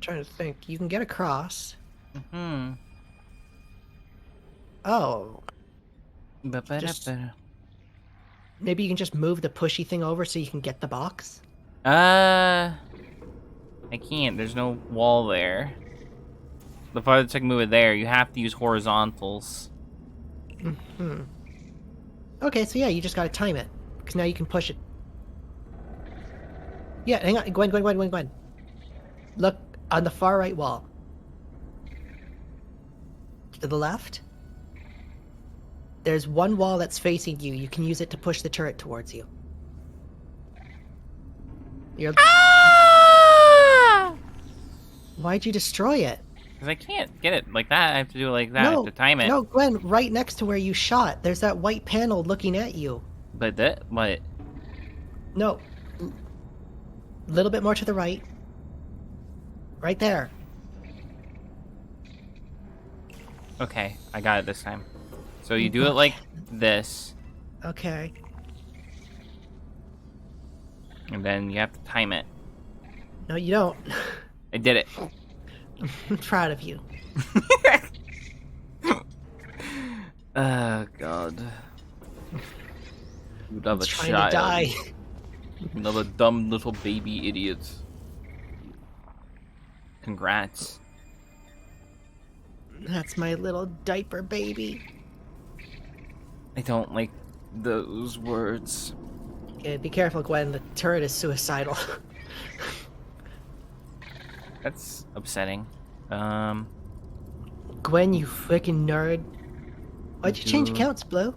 Trying to think. You can get across. Hmm. Oh, Ba-ba-da-ba. Maybe you can just move the pushy thing over so you can get the box? I can't. There's no wall there. The farthest I can move it there, you have to use horizontals. Okay, so yeah, you just gotta time it. Because now you can push it. Yeah, hang on. Gwen. Look on the far right wall. To the left. There's one wall that's facing you. You can use it to push the turret towards you. You're... Ah! Why'd you destroy it? Because I can't get it like that. I have to do it like that. I have to time it. No, Gwen, right next to where you shot. There's that white panel looking at you. But that, what? No. A little bit more to the right. Right there. Okay, I got it this time. So you do it like this, Okay. and then you have to time it. No, you don't. I did it. I'm proud of you. Oh, God. You love a Trying child. to die. Another dumb little baby idiot. Congrats. That's my little diaper baby. I don't like those words. Okay, be careful, Gwen. The turret is suicidal. That's upsetting. Gwen, you freaking nerd. Why'd you change accounts, Blue?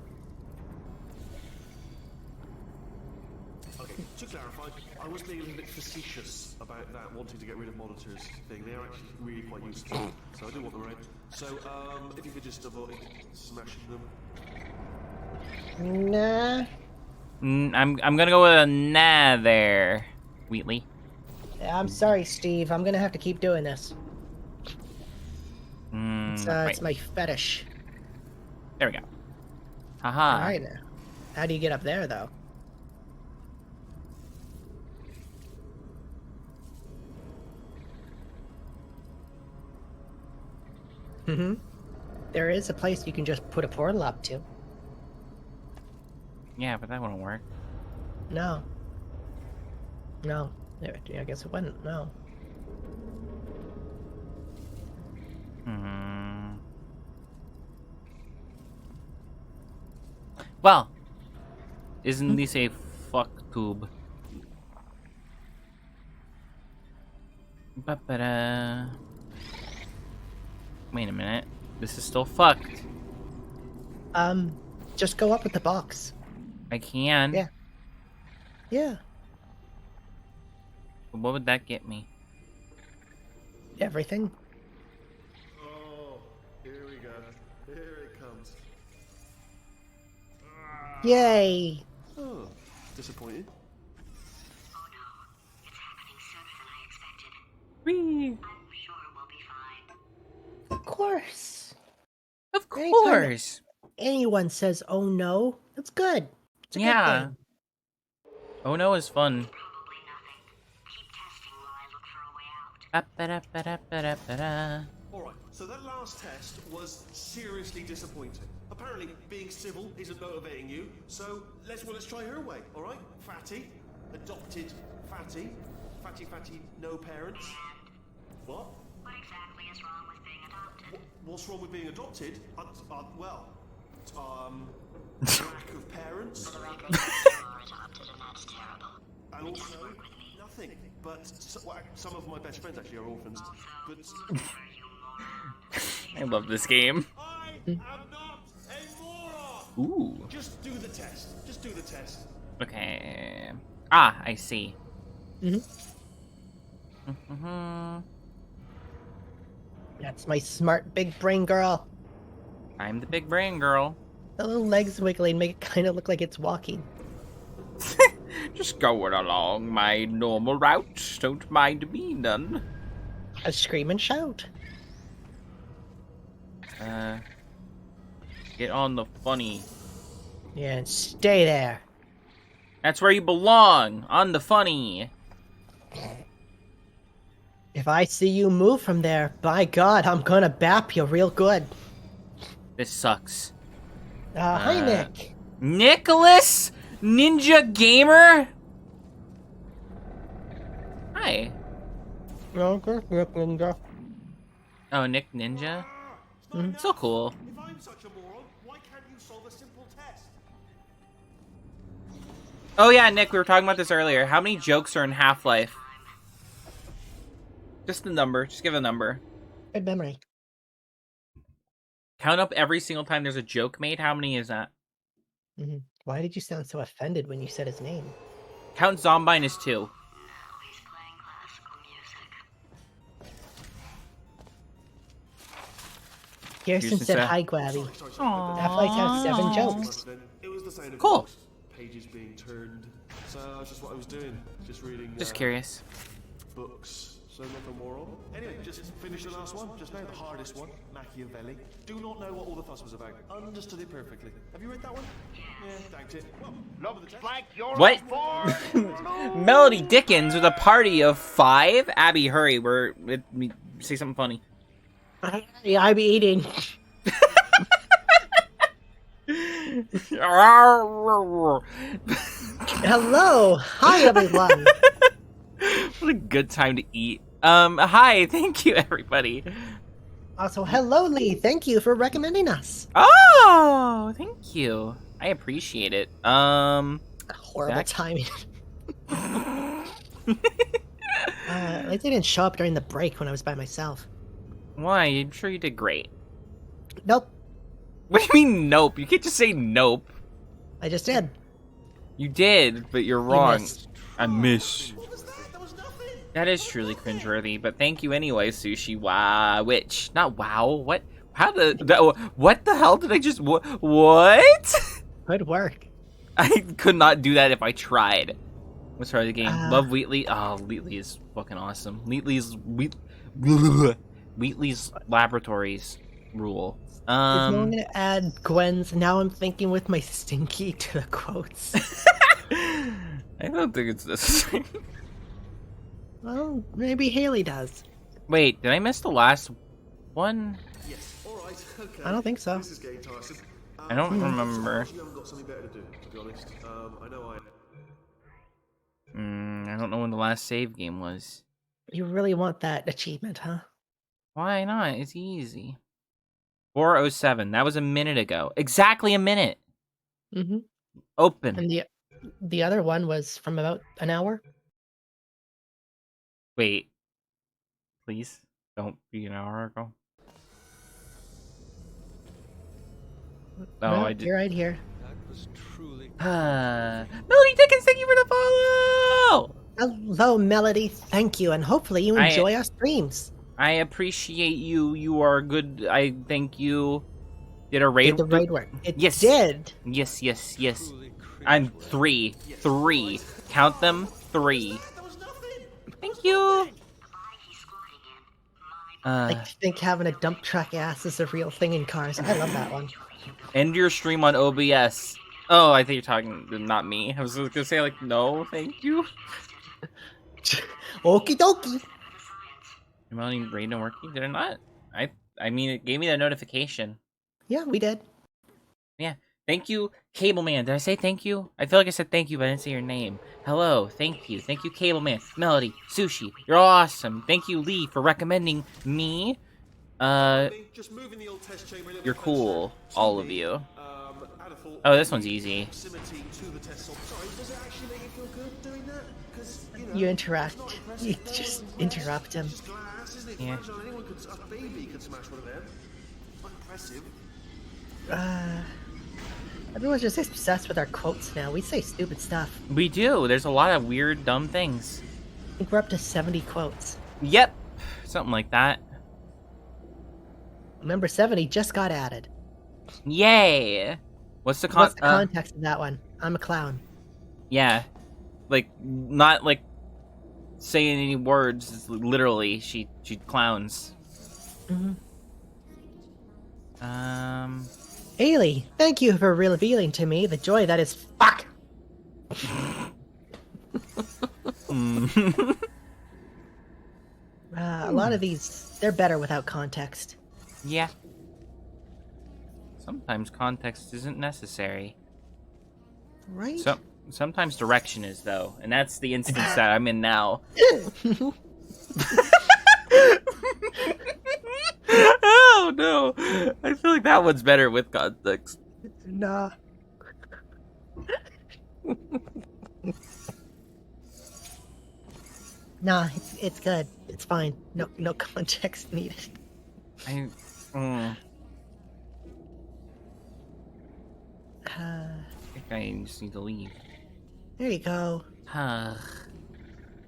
Okay, to clarify, I was being a bit facetious about that wanting to get rid of monitors thing. They are actually really quite useful, so I do want them around. So, if you could just avoid smashing them. Nah. I'm gonna go with a nah there, Wheatley. I'm sorry, Steve. I'm gonna have to keep doing this. It's Right. my fetish. There we go. Haha. Alright now. How do you get up there, though? There is a place you can just put a portal up to. Yeah, but that wouldn't work. No. No. I guess it wouldn't. No. Well, isn't this a fuck tube? Ba-ba-da. Wait a minute. This is still fucked. Just go up with the box. I can. Yeah. Yeah. But what would that get me? Everything. Oh, here we go. Here it comes. Yay! Oh, disappointed. Oh no, it's happening sooner than I expected. Whee! I'm sure we'll be fine. Of course. Of Anytime course. anyone says, "Oh no," that's good. It's a Yeah. good thing. Oh no is fun. Probably nothing. Keep testing while I look for a way out. Ba-ba-da-ba-da-ba-da-ba-da. Alright, so that last test was seriously disappointing. Apparently, being civil isn't motivating you, so let's try her way, alright? Fatty, adopted Fatty, Fatty, no parents. What? What exactly is wrong with being adopted? What's wrong with being adopted? Lack of parents, For the record, you are adopted and that's terrible. and also nothing. But some of my best friends actually are orphans. But I love this game. I am not a moron. Ooh. Just do the test. Just do the test. Okay. Ah, I see. That's my smart big brain girl. I'm the big brain girl. The little legs wiggling make it kind of look like it's walking. Just going along my normal route. Don't mind me none. I scream and shout. Get on the funny. Yeah, and stay there. That's where you belong. On the funny. If I see you move from there, by God, I'm gonna bap you real good. This sucks. Hi, Nick. Nicholas? Ninja Gamer? Hi. Okay, Ninja. Oh, Nick Ninja? It's not enough. So cool. If I'm such a moron, why can't you solve a simple test? Oh yeah, Nick, we were talking about this earlier. How many jokes are in Half-Life? Just the number. Just give a number. Good memory. Count up every single time there's a joke made. How many is that? Hmm. Why did you sound so offended when you said his name? Count Zombine as 2. Now he's playing classical music. Pearson said said- hi, Grabby. Sorry. Half-Life has 7 jokes. It was the sound of Cool. pages being turned. So that's just what I was doing. Just reading. Just curious. Books. So nothing more on. Anyway, just finished the last one. Just now, the hardest one. Machiavelli. Do not know what all the fuss was about. Understood it perfectly. Have you read that one? Yeah, doubt it. Well, looks like you're What? Melody Dickens with a party of 5? Abby, hurry. Say something funny. I'm eating. Hello. Hi, everyone. What a good time to eat. Hi, thank you, everybody. Also, hello, Lee. Thank you for recommending us. Oh, thank you. I appreciate it. Horrible Back- timing. They didn't show up during the break when I was by myself. Why? I'm sure you did great. Nope. What do you mean, nope? You can't just say nope. I just did. You did, but you're wrong. missed. I miss. What was that? That was nothing. That is truly cringeworthy, but thank you anyway, Sushi. Wow, which not wow. What? What the hell did I just? What? Good work. I could not do that if I tried. What's the game? Ah. Love Wheatley. Oh, Wheatley is fucking awesome. Wheatley's Laboratories rule. If no one gonna add Gwen's, now I'm thinking with my stinky to the quotes. I don't think it's necessary. Well, maybe Haley does. Wait, did I miss the last one? Yes. All right. Okay. I don't think so. This is getting tiresome. I don't remember. You haven't got something better to do, to be honest. I know I. I don't know when the last save game was. You really want that achievement, huh? Why not? It's easy. 4:07. That was a minute ago. Exactly a minute. Mm-hmm. Open. And the other one was from about an hour. Wait. Please don't be an hour ago. Oh, Well, I did. You're right here. Melody Dickens, thank you for the follow. Hello, Melody. Thank you, and hopefully you enjoy our streams. I appreciate you. You are good. I thank you. Did a raid? Did the raid work? It Yes. did. Yes. I'm 3. Count them. 3. That was nothing. Thank you. I think having a dump truck ass is a real thing in cars. I love that one. End your stream on OBS. Oh, I think you're talking not me. I was gonna say like no, thank you. Okie dokie. Am I only raid not working? Did it not? I mean, it gave me the notification. Yeah, we did. Yeah. Thank you, Cable Man. Did I say thank you? I feel like I said thank you, but I didn't say your name. Hello, thank you. Thank you, Cable Man. Melody, Sushi, you're awesome. Thank you, Lee, for recommending me. Just moving the old test chamber a little You're bit cool, closer all to of me. you. I'd have thought Oh, this one's easy. proximity to the test sub- Sorry, does it actually make you feel good doing that? Because You interact. You just interrupt him. It's glass, isn't it? Yeah. Anyone could, a baby could smash one of them. Quite impressive. Everyone's just obsessed with our quotes now. We say stupid stuff. We do. There's a lot of weird, dumb things. I think we're up to 70 quotes. Yep. Something like that. Number 70 just got added. Yay. What's the What's the context of that one? I'm a clown. Yeah. Like, not like saying any words. It's literally, she clowns. Mm-hmm. Haley, thank you for revealing to me the joy that is fuck. A lot of these, they're better without context. Yeah. Sometimes context isn't necessary. Right? Sometimes direction is, though. And that's the instance that I'm in now. Oh, no. I feel like that one's better with context. Nah. Nah, it's good. It's fine. No context needed. I think I just need to leave. There you go. Ah,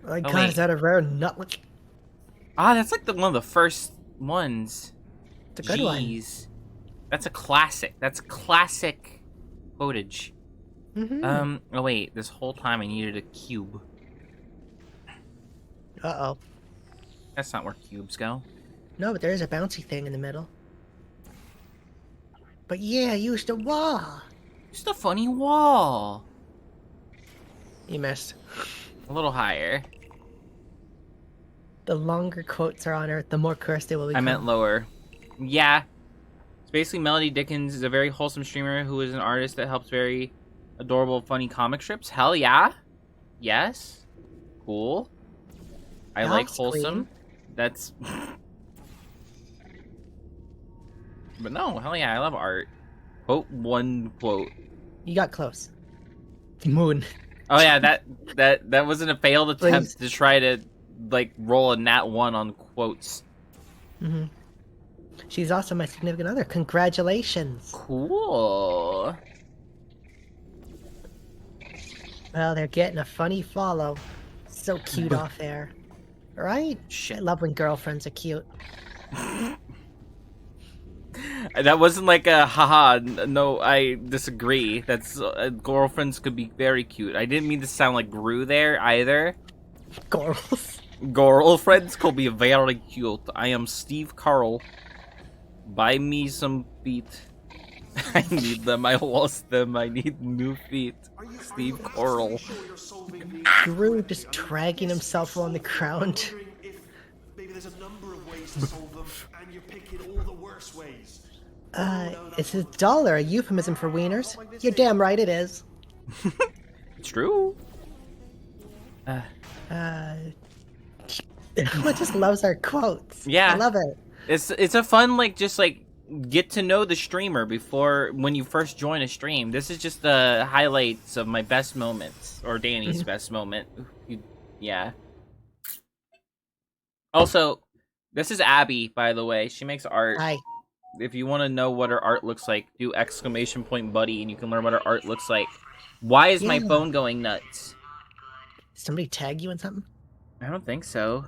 Oh my Oh, god, wait. is that a rare nut? that's like one of the first ones. It's a good one. Jeez. That's a classic. That's classic footage. Mm-hmm. Oh wait, this whole time I needed a cube. Uh-oh. That's not where cubes go. No, but there is a bouncy thing in the middle. But yeah, use the wall. Just a funny wall. You missed. A little higher. The longer quotes are on Earth, the more cursed they will become. I meant lower. Yeah. It's basically Melody Dickens is a very wholesome streamer who is an artist that helps very adorable, funny comic strips. Hell yeah. Yes. Cool. I like That's wholesome. clean. That's... But no, hell yeah, I love art. Quote one quote. You got close. Moon. Oh yeah, that wasn't a failed attempt Please. to try to like roll a nat 1 on quotes. Mm-hmm. She's also my significant other. Congratulations. Cool. Well, they're getting a funny follow. So cute off air. Right? Shit. I love when girlfriends are cute. That wasn't like a haha. No, I disagree. That's girlfriends could be very cute. I didn't mean to sound like Gru there either. Girls. Girlfriends could be very cute. I am Steve Carl. Buy me some feet. I need them. I lost them. I need new feet. Steve Carl. Drew just dragging himself on the ground. If maybe there's a number of ways to solve them, and you're picking all the worst ways. Is a dollar a euphemism for wieners? You're damn right it is. It's true. Everyone just loves our quotes. Yeah. I love it. It's a fun just get to know the streamer before when you first join a stream. This is just the highlights of my best moments or Danny's best moment. Yeah. Also, this is Abby, by the way. She makes art. Hi. If you want to know what her art looks like, do ! Buddy, and you can learn what her art looks like. Why is my Yeah. phone going nuts? Somebody tag you in something? I don't think so.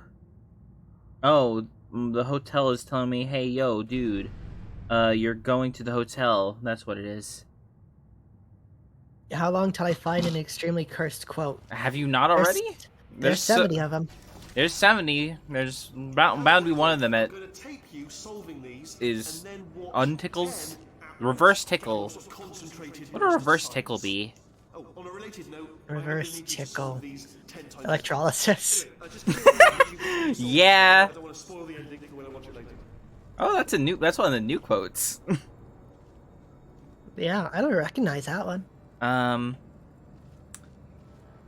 Oh, the hotel is telling me, hey, yo, dude, you're going to the hotel. That's what it is. How long till I find an extremely cursed quote? Have you not already? There's 70 of them. There's 70. There's bound to be one of them that I'm gonna tape you solving these, is and then watch untickles. 10 Reverse tickle. sort of concentrated What a reverse sides. tickle be? Oh, on a related note, Reverse I really need you to tickle. solve these 10 times. Electrolysis. I just Yeah. I don't want to spoil the ending for when I watch it later. Oh, that's one of the new quotes. Yeah, I don't recognize that one.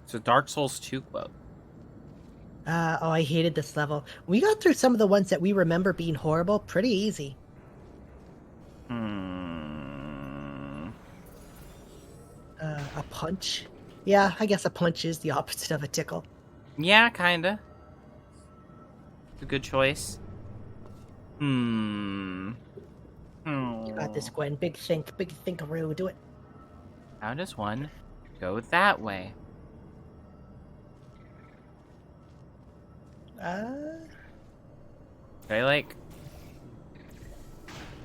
So Dark Souls 2 quote. Oh, I hated this level. We got through some of the ones that we remember being horrible pretty easy. A punch? Yeah, I guess a punch is the opposite of a tickle. Yeah, kinda. It's a good choice. You got this, Gwen. Big thinkaroo. Do it. How does one go that way? Okay,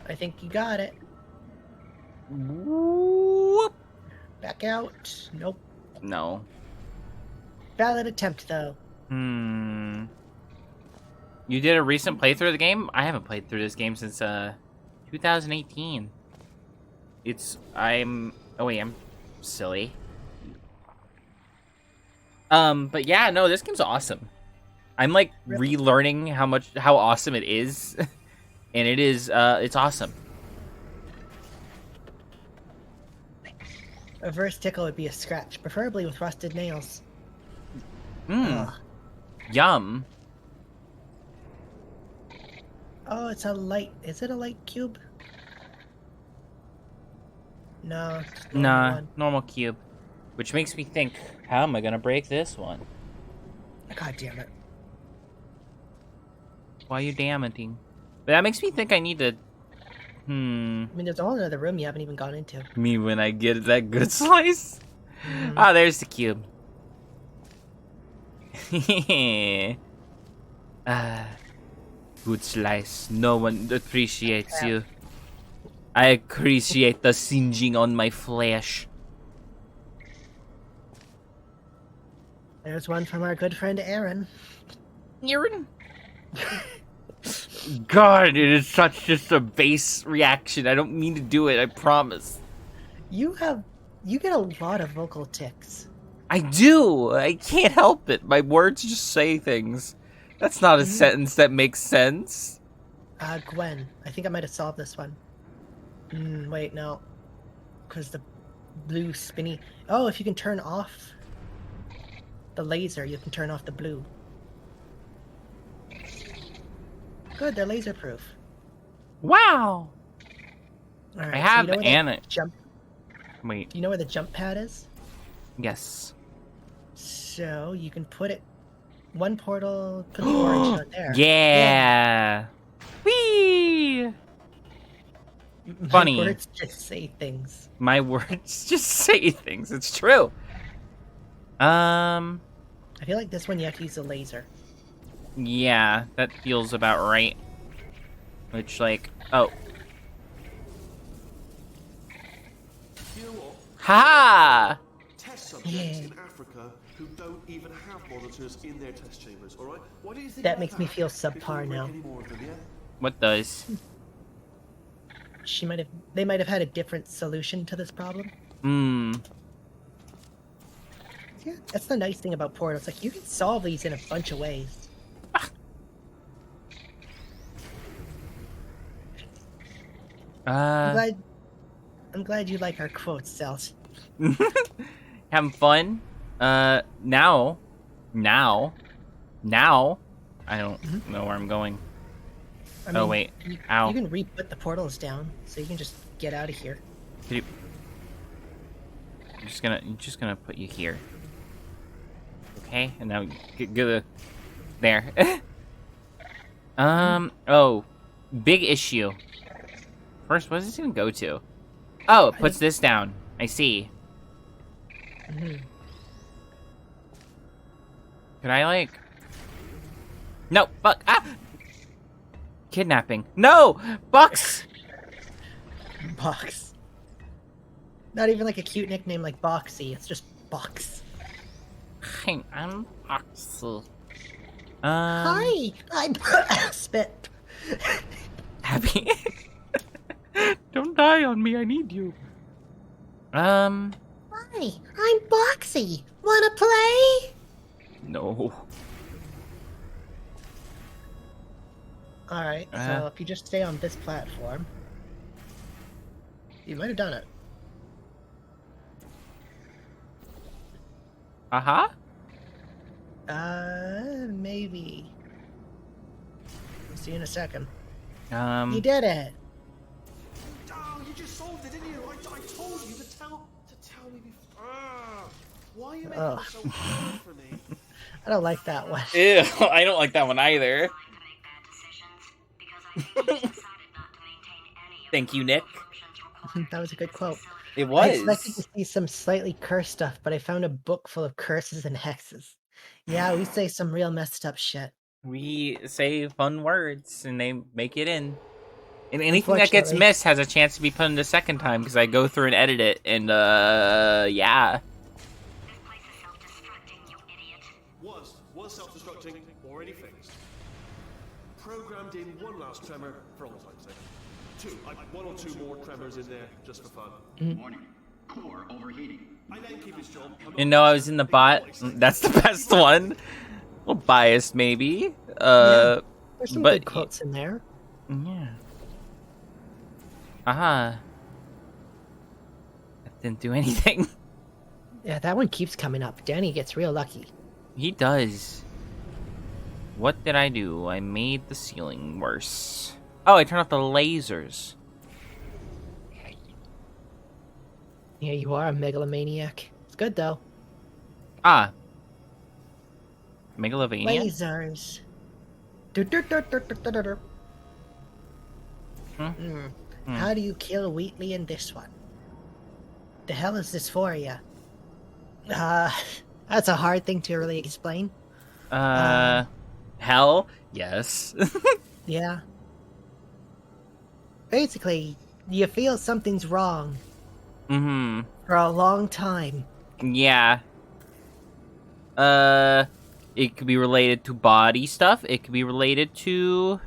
I think you got it. whoop. Back out. Nope. No. Valid attempt, though. You did a recent playthrough of the game? I haven't played through this game since 2018. I'm silly. But yeah, no, this game's awesome. I'm relearning how awesome it is. And it's awesome. A reverse tickle would be a scratch, preferably with rusted nails. Mmm. Ugh. Yum. Oh, it's a light. Is it a light cube? No, it's just a normal Nah, one. normal cube. Which makes me think, how am I gonna break this one? God damn it. Why are you damaging? But that makes me think I need to... I mean, there's a whole other room you haven't even gone into. Me when I get that good slice? Mhm. Ah, there's the cube. Good slice. No one appreciates you. I appreciate the singeing on my flesh. There's one from our good friend Aaron. Aaron? God, it is such just a base reaction. I don't mean to do it, I promise. You get a lot of vocal tics. I do. I can't help it. My words just say things. That's not a sentence that makes sense. Gwen, I think I might have solved this one. Wait, no. Because the blue spinny... Oh, if you can turn off the laser, you can turn off the blue. Good, they're laser proof. Wow. All right, I have so you know Anna. jump. Wait. Do you know where the jump pad is? Yes. So you can put it. One portal, put the orange on there. Yeah. Whee! My Funny. words just say things. My words just say things. It's true. I feel like this one you have to use a laser. Yeah, that feels about right. Which, like, oh. You know what? Ha! Test subjects in Africa who don't even have monitors in their test chambers, alright? Why do you think That about makes me feel before subpar we make now. any more of them, yeah? What does? They might have had a different solution to this problem. Yeah, that's the nice thing about portals. Like you can solve these in a bunch of ways. I'm glad you like our quotes, Cells. Having fun? Now. I don't know where I'm going. I Oh, mean, wait. You Ow. can re-put the portals down, so you can just get out of here. I'm just gonna put you here. Okay, and now go there. Oh, big issue. First, what does this even go to? Oh, it puts this down. I see. Could I, like... No, fuck, ah! Kidnapping. No! Bucks! Box. Not even like a cute nickname like Boxy, it's just Box. I'm Boxy. Hi! I'm spit. Happy? Don't die on me, I need you. Hi, I'm Boxy. Wanna play? No. Alright, so if you just stay on this platform... You might have done it. Uh-huh? Maybe. We'll see you in a second. You You did it! Oh, you just solved it, didn't you? I told you to tell me before. Why are you making it so hard for me? I don't like that one. Ew, I don't like that one either. To make bad decisions because I think you decided not to maintain any of Thank you, Nick. functions required That was a good quote. It I was. expected to see some slightly cursed stuff, but I found a book full of curses and hexes. Yeah, we say some real messed up shit. We say fun words and they make it in. And anything that gets Unfortunately. missed has a chance to be put in the second time because I go through and edit it and yeah. This place is self-destructing, you idiot. Was self-destructing, already fixed. Programmed in one last tremor for all time's sake. One or two more tremors in there, just for fun. Warning. Core overheating. I let him keep his job. You know, I was in the bot. That's the best one. A little biased, maybe. There's some but good quotes in there. yeah. Uh-huh. Didn't do anything. Yeah, that one keeps coming up. Danny gets real lucky. He does. What did I do? I made the ceiling worse. Oh, I turned off the lasers. Yeah, you are a megalomaniac. It's good though. Ah. Megalovania? Lasers. Du-du-du-du-du-du-du. How do you kill Wheatley in this one? The hell is this for you? That's a hard thing to really explain. Hell? Yes. Yeah. Basically, you feel something's wrong Mm-hmm. for a long time. Yeah. It could be related to body stuff. It could be related to,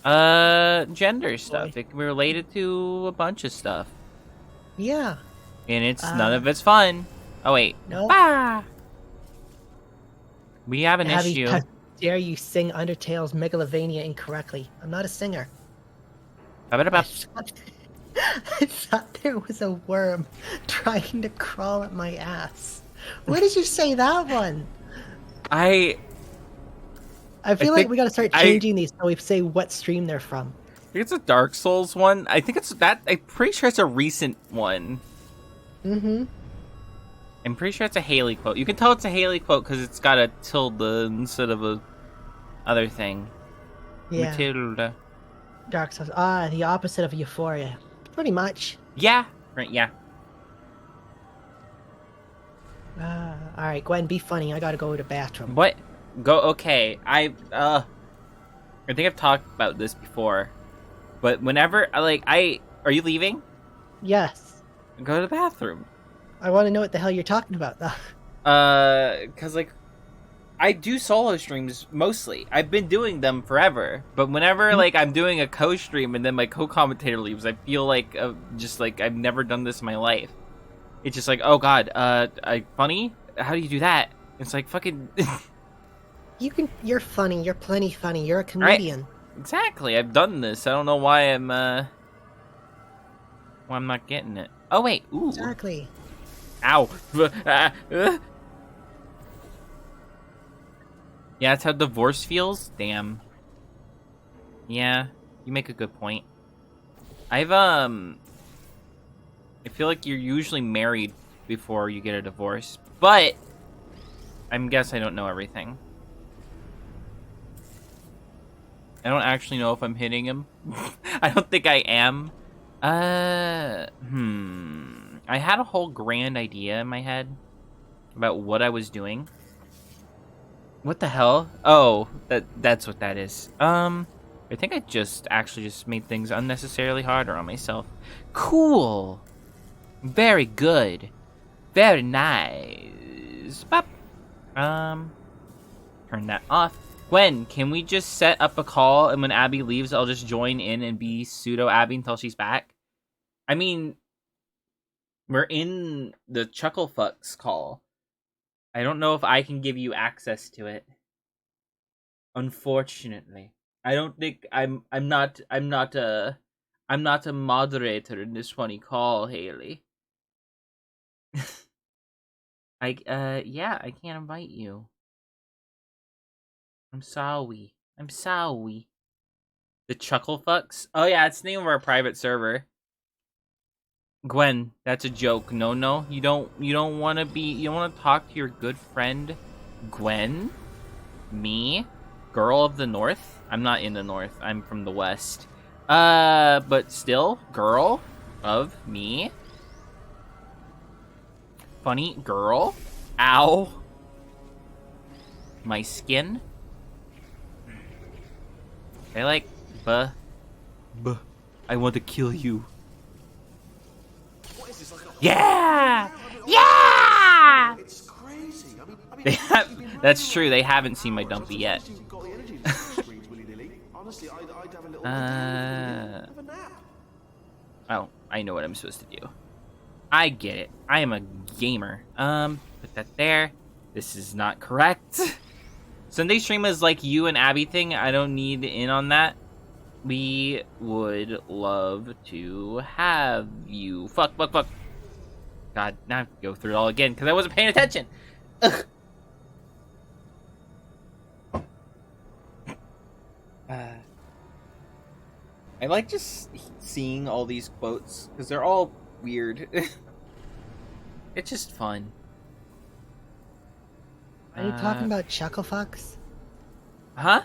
gender stuff. It could be related to a bunch of stuff. Yeah. And it's none of it's fun. Oh, wait. No. Ah! We have an Abby, issue. how dare you sing Undertale's Megalovania incorrectly? I'm not a singer. I thought there was a worm trying to crawl up my ass. Where did you say that one? I feel like think we gotta start changing these so we say what stream they're from. think it's a Dark Souls one. I think it's that. I'm pretty sure it's a recent one. Mm-hmm. I'm pretty sure it's a Haley quote. You can tell it's a Haley quote because it's got a tilde instead of a other thing. Yeah. Matilda. Dark Souls. The opposite of Euphoria. Pretty much. Yeah. Right. Yeah. Alright, Gwen, be funny. I gotta go to the bathroom. What? Go. Okay. I think I've talked about this before, but whenever are you leaving? Yes. Go to the bathroom. I want to know what the hell you're talking about, though. Cause I do solo streams mostly. I've been doing them forever, but whenever I'm doing a co-stream and then my co-commentator leaves, I feel like just like I've never done this in my life. It's just like, oh god, funny? How do you do that? It's like fucking. You're funny. You're plenty funny. You're a comedian. Right. Exactly. I've done this. I don't know why I'm not getting it. Oh wait. Ooh. Exactly. Ow. Yeah, that's how divorce feels? Damn. Yeah, you make a good point. I feel like you're usually married before you get a divorce, but I guess I don't know everything. I don't actually know if I'm hitting him. I don't think I am. I had a whole grand idea in my head about what I was doing. What the hell? Oh, that's what that is. I think I just made things unnecessarily harder on myself. Cool. Very good. Very nice. Bop. Turn that off. Gwen, can we just set up a call and when Abby leaves, I'll just join in and be pseudo Abby until she's back? I mean, we're in the Chucklefucks call. I don't know if I can give you access to it. Unfortunately, I don't think I'm not a moderator in this funny call, Haley. I can't invite you. I'm sorry. The Chucklefucks? Oh yeah, it's the name of our private server. Gwen, that's a joke. No. You don't want to talk to your good friend Gwen? Me? Girl of the North? I'm not in the North. I'm from the West. But still, girl of me. Funny girl. Ow. My skin. I want to kill you. Yeah! Yeah! It's crazy. That's true. They haven't seen my dumpy yet. Oh, I know what I'm supposed to do. I get it. I am a gamer. Put that there. This is not correct. Sunday stream is like you and Abby thing. I don't need in on that. We would love to have you. Fuck. God, now I have to go through it all again because I wasn't paying attention. Ugh. I like just seeing all these quotes because they're all weird. It's just fun. Are you talking about Chucklefucks? Huh?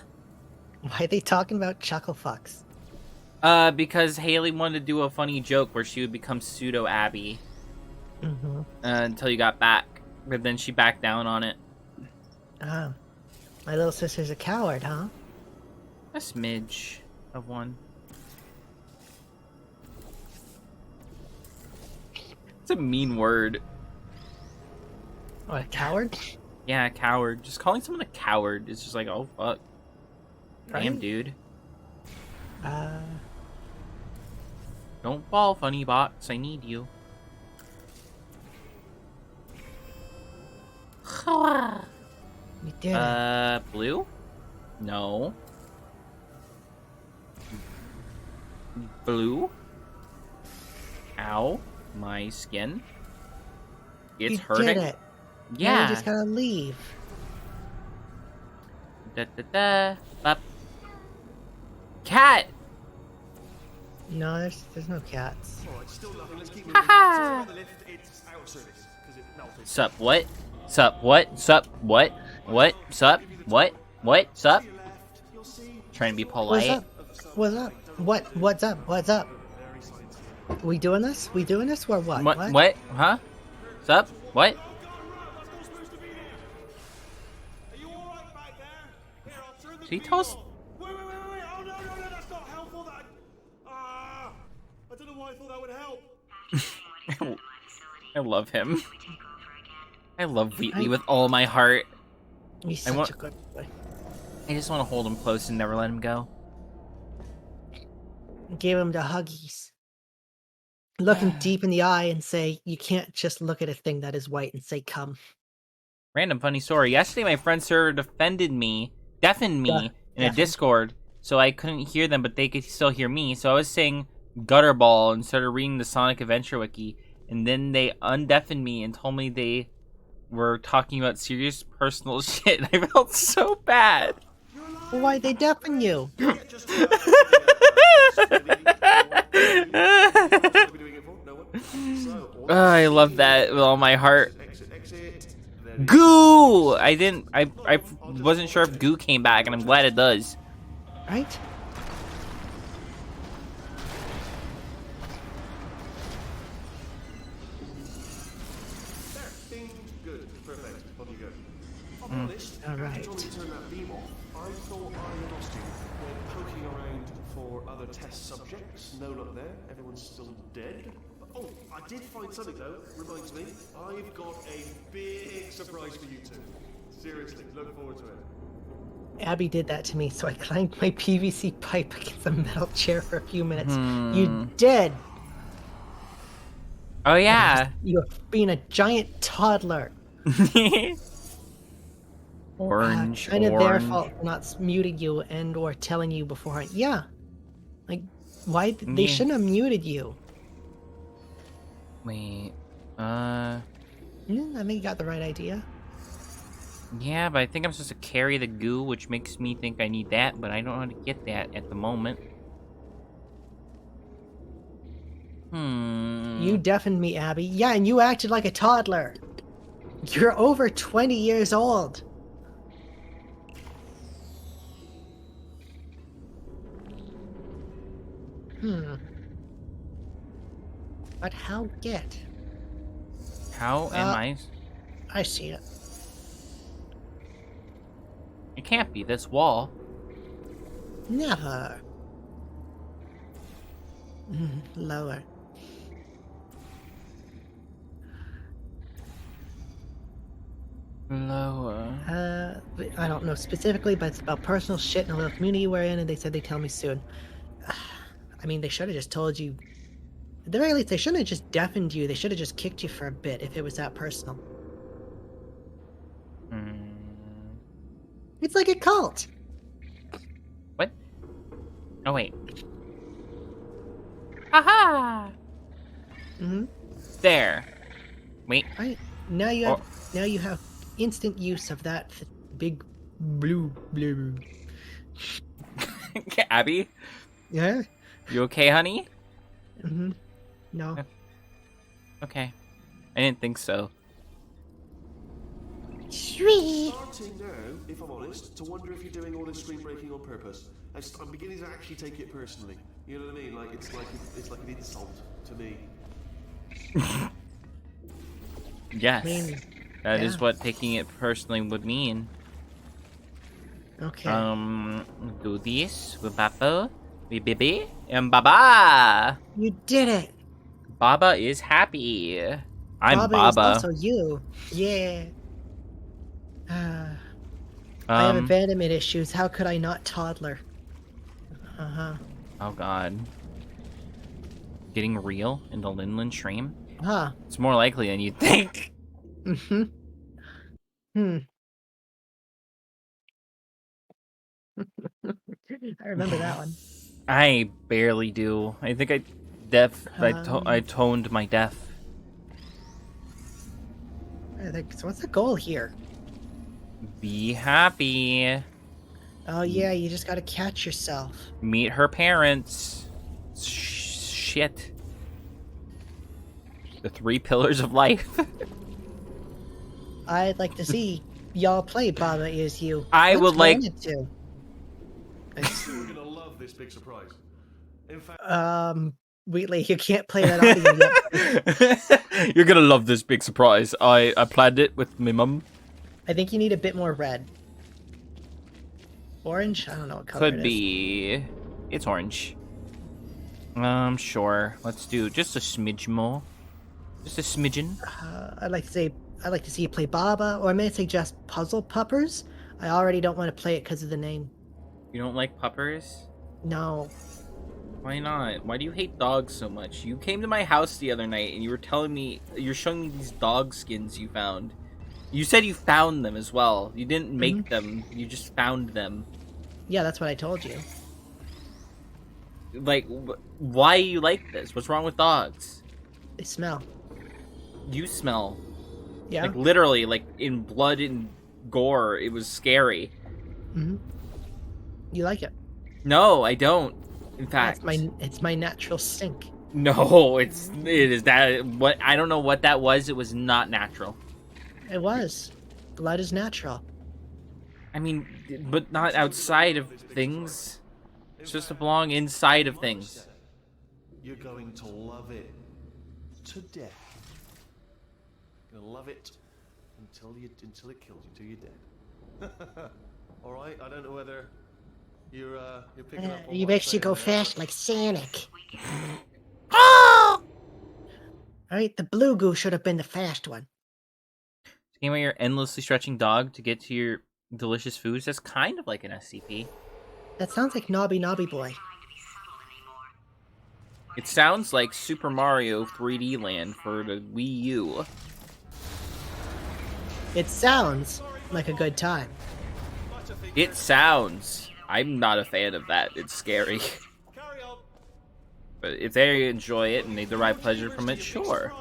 Why are they talking about Chucklefucks? Because Haley wanted to do a funny joke where she would become pseudo Abby until you got back, but then she backed down on it. Oh, my little sister's a coward, huh? A smidge of one. It's a mean word. What, a coward? Yeah, a coward. Just calling someone a coward is just like, oh fuck. Damn, Right? dude. Uh, Don't fall, funny box. I need you. you did it. Blue? No. Blue? Ow. My skin. It's You hurting. did it. Now Yeah. you just gotta leave. Da da da. Up. Cat! No, there's no cats. Alright, still nothing. Let's keep moving. Haha. Sorry about the lift. It's out of service. No, Sup, what? Sup, what? Sup, what? What? Sup, what? What? Sup? Trying to be What's polite. up? What's up? What's up? What's up? We doing this? We doing this or what? What? Huh? Sup? What? Are you alright back there? Here, I'll turn the She beam tells- on. Wait. Oh, no, that's not helpful. I don't know why I thought that would help. I love him. I love Wheatley with all my heart. He's I such want- a good boy. I just want to hold him close and never let him go. Give him the huggies. Look him deep in the eye and say, you can't just look at a thing that is white and say come. Random funny story. Yesterday, my friend server deafened me in a Deafened. Discord, so I couldn't hear them, but they could still hear me. So I was saying Gutterball and started reading the Sonic Adventure Wiki, and then they undeafened me and told me they were talking about serious personal shit. I felt so bad. Well, why'd they deafen you? I love that with all my heart. Goo! I wasn't sure if Goo came back, and I'm glad it does. Right? Good. Perfect. On you go. I'll be honest. All right. Trying to turn that beam off, I thought I lost you. We're poking around for other test subjects. No luck there. Everyone's still dead. Oh, I did find something though. Reminds me, I've got a big surprise for you two. Seriously, look forward to it. Abby did that to me, so I clanged my PVC pipe against a metal chair for a few minutes. You did! Oh yeah. You're being a giant toddler. Orange. Kind of their fault for not muting you and or telling you beforehand. Yeah. Like, why? They Yeah. shouldn't have muted you. Wait. I think you got the right idea. Yeah, but I think I'm supposed to carry the goo, which makes me think I need that, but I don't know how to get that at the moment. You deafened me, Abby. Yeah, and you acted like a toddler. You're over 20 years old. But how get? How am I? I see it. It can't be this wall. Never. Lower. Lower. I don't know specifically, but it's about personal shit in a little community we're in, and they said they'd tell me soon. I mean, they should have just told you. At the very least, they shouldn't have just deafened you. They should have just kicked you for a bit if it was that personal. It's like a cult. What? Oh, wait. Aha! Mm-hmm. There. Wait. Right. Now you Oh. have instant use of that big blue. Abby, Yeah. you okay, honey? Mm-hmm. No. Okay. I didn't think so. Sweet. Starting now, if I'm honest, to wonder if you're doing all this screen breaking on purpose. I'm beginning to actually take it personally. You know what I mean? Like it's like an insult to me. Yes. I mean, That is yeah. what taking it personally would mean. Okay. Do this with Papa, with Bibi, and Baba. You did it. Baba is happy. I'm Baba is Baba. also you. Yeah. I have abandonment issues. How could I not toddler? Uh-huh. Oh god. Getting real in the LynLyn stream? Huh. It's more likely than you'd think. Mm-hmm. Hmm. I remember that one. I barely do. I think I toned my deaf. I think so. What's the goal here? Be happy. Oh yeah, you just gotta catch yourself. Meet her parents. Shit. The 3 pillars of life. I'd like to see y'all play Baba Is You. I would like- wanted to. You're gonna love this big surprise. In fact, Wheatley, you can't play that audio yet. You're gonna love this big surprise. I planned it with my mum. I think you need a bit more red. Orange? I don't know what color Could it is. be. It's orange. Sure. Let's do just a smidge more. Just a smidgen. I'd like to see you play Baba, or I may suggest Puzzle Puppers. I already don't want to play it because of the name. You don't like puppers? No. Why not? Why do you hate dogs so much? You came to my house the other night and you were telling me, you're showing me these dog skins you found. You said you found them as well. You didn't make them, you just found them. Yeah, that's what I told you. Like, why you like this? What's wrong with dogs? They smell. You smell. Yeah. Like, literally, like, in blood and gore, it was scary. Mm-hmm. You like it? No, I don't. In fact, It's my natural stink. no, it is that what I don't know what that was. It was not natural. It was. Blood is natural. I mean, but not outside of things. It's just to belong inside of things. you're going to love it to death. You're gonna love it until it kills you, till you're dead. All right. I don't know whether you're picking up. On He what makes I'm you go saying there. fast like Sonic. Alright, the blue goo should have been the fast one. Talking about your endlessly stretching dog to get to your delicious foods, that's kind of like an SCP. That sounds like Nobby Nobby Boy. It sounds like Super Mario 3D Land for the Wii U. It sounds like a good time. It sounds. I'm not a fan of that. It's scary. Carry on. But if they enjoy it and they derive pleasure from it, sure.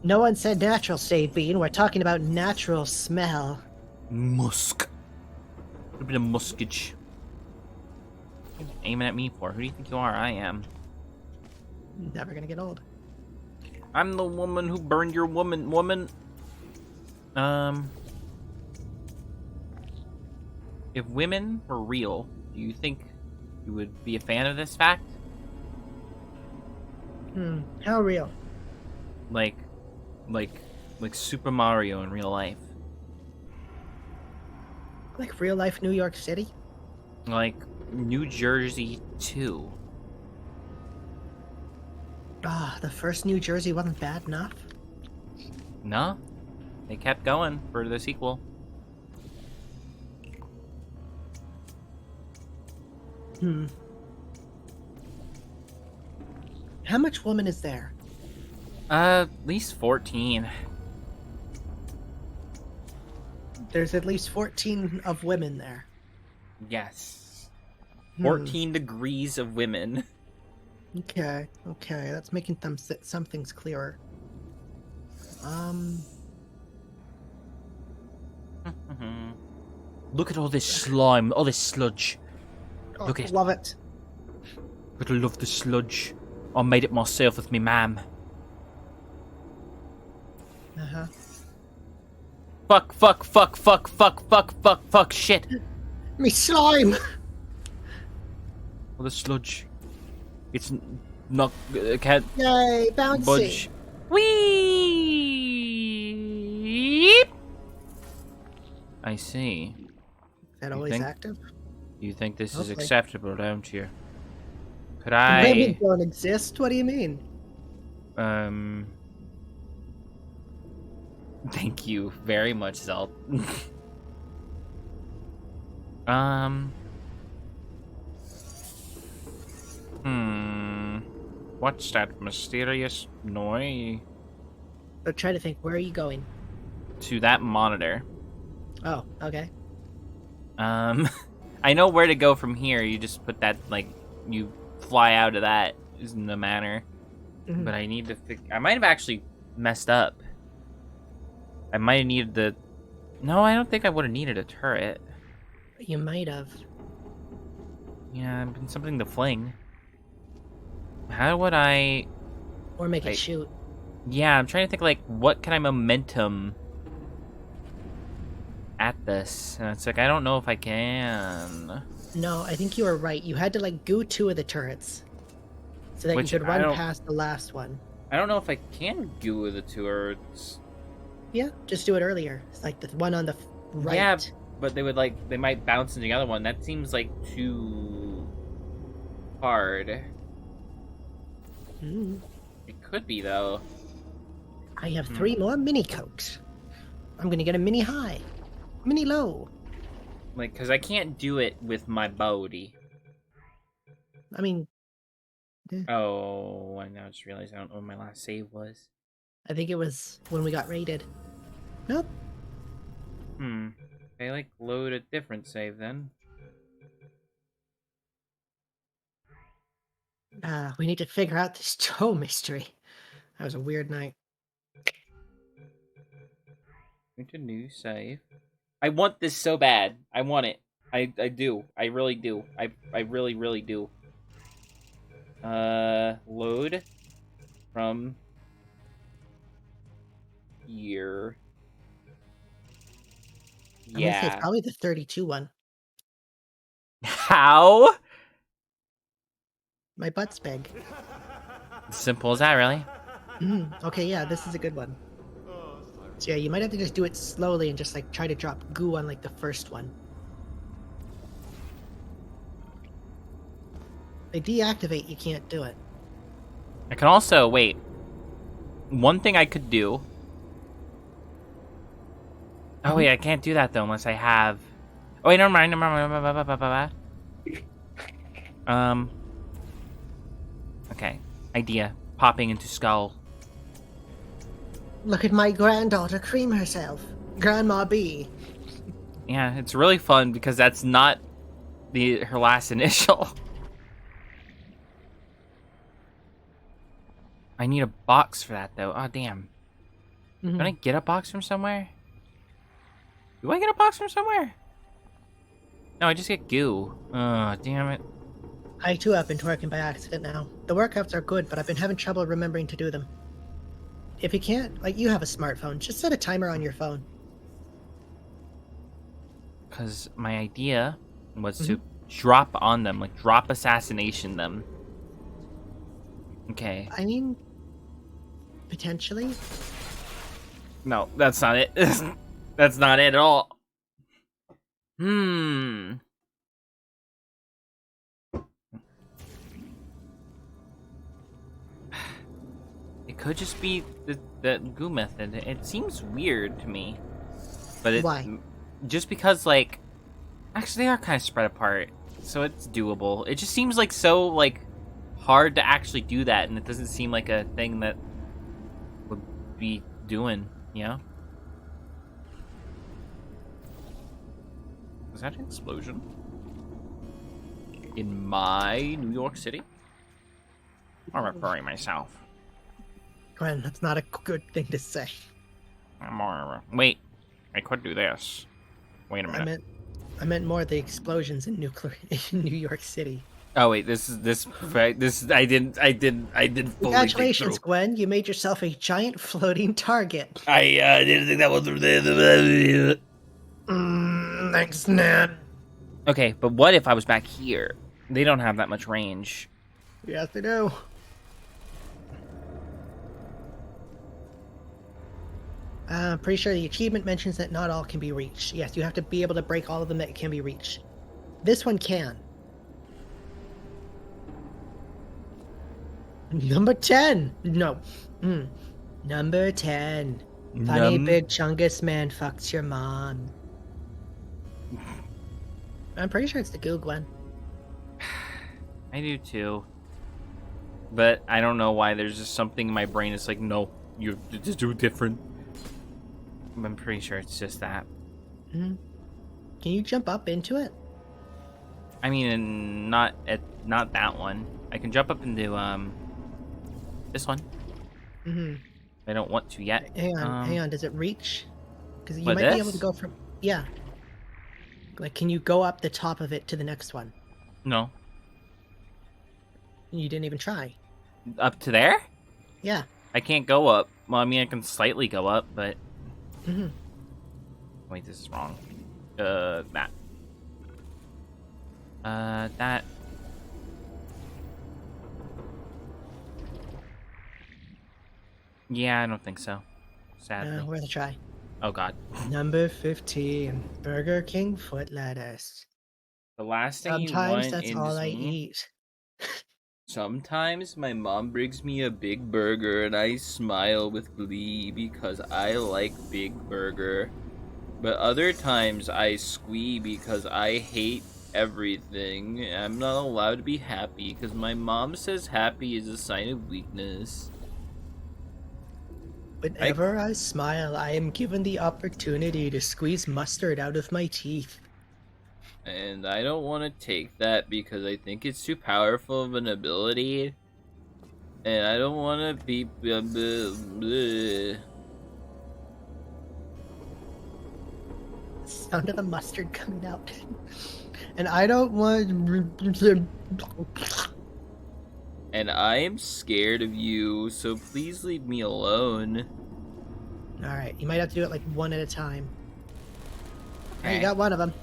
No one said natural, Save Bean. We're talking about natural smell. Musk. A bit of muskage. What are you aiming at me for? Who do you think you are? I am. Never gonna get old. I'm the woman who burned your woman. If women were real, do you think you would be a fan of this fact? How real? Like Super Mario in real life. Like real life New York City? Like New Jersey 2. The first New Jersey wasn't bad enough. No? They kept going for the sequel. How much woman is there? At least 14. There's at least 14 of women there. Yes. Hmm. 14 degrees of women. Okay, that's making some things clearer. Look at all this slime, all this sludge. Look at it. Love it. But I love the sludge. I made it myself with me ma'am. Uh-huh. Fuck, shit. Me slime! All the sludge. It's not... can't Yay, bouncy! budge. Whee! I see. Is that always think- active? You think this is Okay. acceptable, don't you? Could Women I... don't exist? What do you mean? Thank you very much, Zalt. What's that mysterious noise? So try to think, where are you going? To that monitor. Oh, okay. I know where to go from here. You just put that, like, you fly out of that is in the manner. Mhm. But I need to I might have actually messed up. I might have needed the... No, I don't think I would have needed a turret. You might have. Yeah, been something to fling. How would I... Or make I- it shoot. Yeah, I'm trying to think, like, what can I momentum at this? And it's like, I don't know if I can. No, I think you were right. You had to, like, goo 2 of the turrets. So that Which you could I run don't- past the last one. I don't know if I can goo with the turrets. Yeah, just do it earlier. It's like the one on the right. Yeah, but they would, like, they might bounce into the other one. That seems, like, too hard. Mm. It could be, though. I have 3 more mini cokes. I'm gonna get a mini high. Mini low. Like, because I can't do it with my body. I mean, Oh, I now just realized I don't know what my last save was. I think it was when we got raided. Nope. They, like, load a different save, then. We need to figure out this Joe mystery. That was a weird night. Into new save. I want this so bad. I want it. I do. I really do. I really, really do. Load from here. I'm gonna say it's Yeah. probably the 32 one. How? My butt's big. Simple as that, really? Okay, yeah, this is a good one. So yeah, you might have to just do it slowly and just like try to drop goo on like the first one. They deactivate, you can't do it. I can also wait. One thing I could do. Oh wait, I can't do that though unless I have. Oh wait, never mind. Okay. Idea. Popping into skull. Look at my granddaughter cream herself. Grandma B. Yeah, it's really fun because that's not her last initial. I need a box for that though. Oh damn. Can I get a box from somewhere? Do I get a box from somewhere? No, I just get goo. Oh, damn it. I too have been twerking by accident now. The workouts are good, but I've been having trouble remembering to do them. If you can't, like, you have a smartphone, just set a timer on your phone. Because my idea was to drop on them, like drop assassination them. Okay. I mean, potentially. No, that's not it. That's not it at all. It could just be the goo method. It seems weird to me. But it, Why? Just because, like, actually they are kind of spread apart, so it's doable. It just seems like so, like, hard to actually do that, and it doesn't seem like a thing that be doing, yeah? Was that an explosion? In my New York City? I'm referring myself. Gwen, that's not a good thing to say. Wait, I could do this. Wait a minute. I meant more the explosions in in New York City. Oh wait, this I didn't fully think through. Congratulations, Gwen. You made yourself a giant floating target. I didn't think that was. Thanks, Ned. Okay, but what if I was back here? They don't have that much range. Yes, they do. I'm pretty sure the achievement mentions that not all can be reached. Yes, you have to be able to break all of them that can be reached. This one can. Number 10. No. Number 10. Funny big chungus man fucks your mom. I'm pretty sure it's the Goo Gwen. I do too. But I don't know why. There's just something in my brain that's like, no, you just do different. I'm pretty sure it's just that. Can you jump up into it? I mean, not that one. I can jump up into this one. I don't want to yet. Hang on. Does it reach? Because you What, might be able this? to go from. Yeah. Like, can you go up the top of it to the next one? No. You didn't even try. Up to there? Yeah. I can't go up. Well, I mean, I can slightly go up, but... Wait, this is wrong. That. That. Yeah, I don't think so. Sadly. Worth a try. Oh, God. Number 15. Burger King foot lettuce. The last thing you Sometimes want that's in all this I game- eat. Sometimes my mom brings me a big burger and I smile with glee because I like big burger. But other times I squee because I hate everything. I'm not allowed to be happy because my mom says happy is a sign of weakness. Whenever I smile, I am given the opportunity to squeeze mustard out of my teeth. And I don't want to take that because I think it's too powerful of an ability. And I don't want to be... Sound of the mustard coming out. And I don't want... And I am scared of you, so please leave me alone. Alright, you might have to do it like one at a time. Alright, you Okay. got one of them.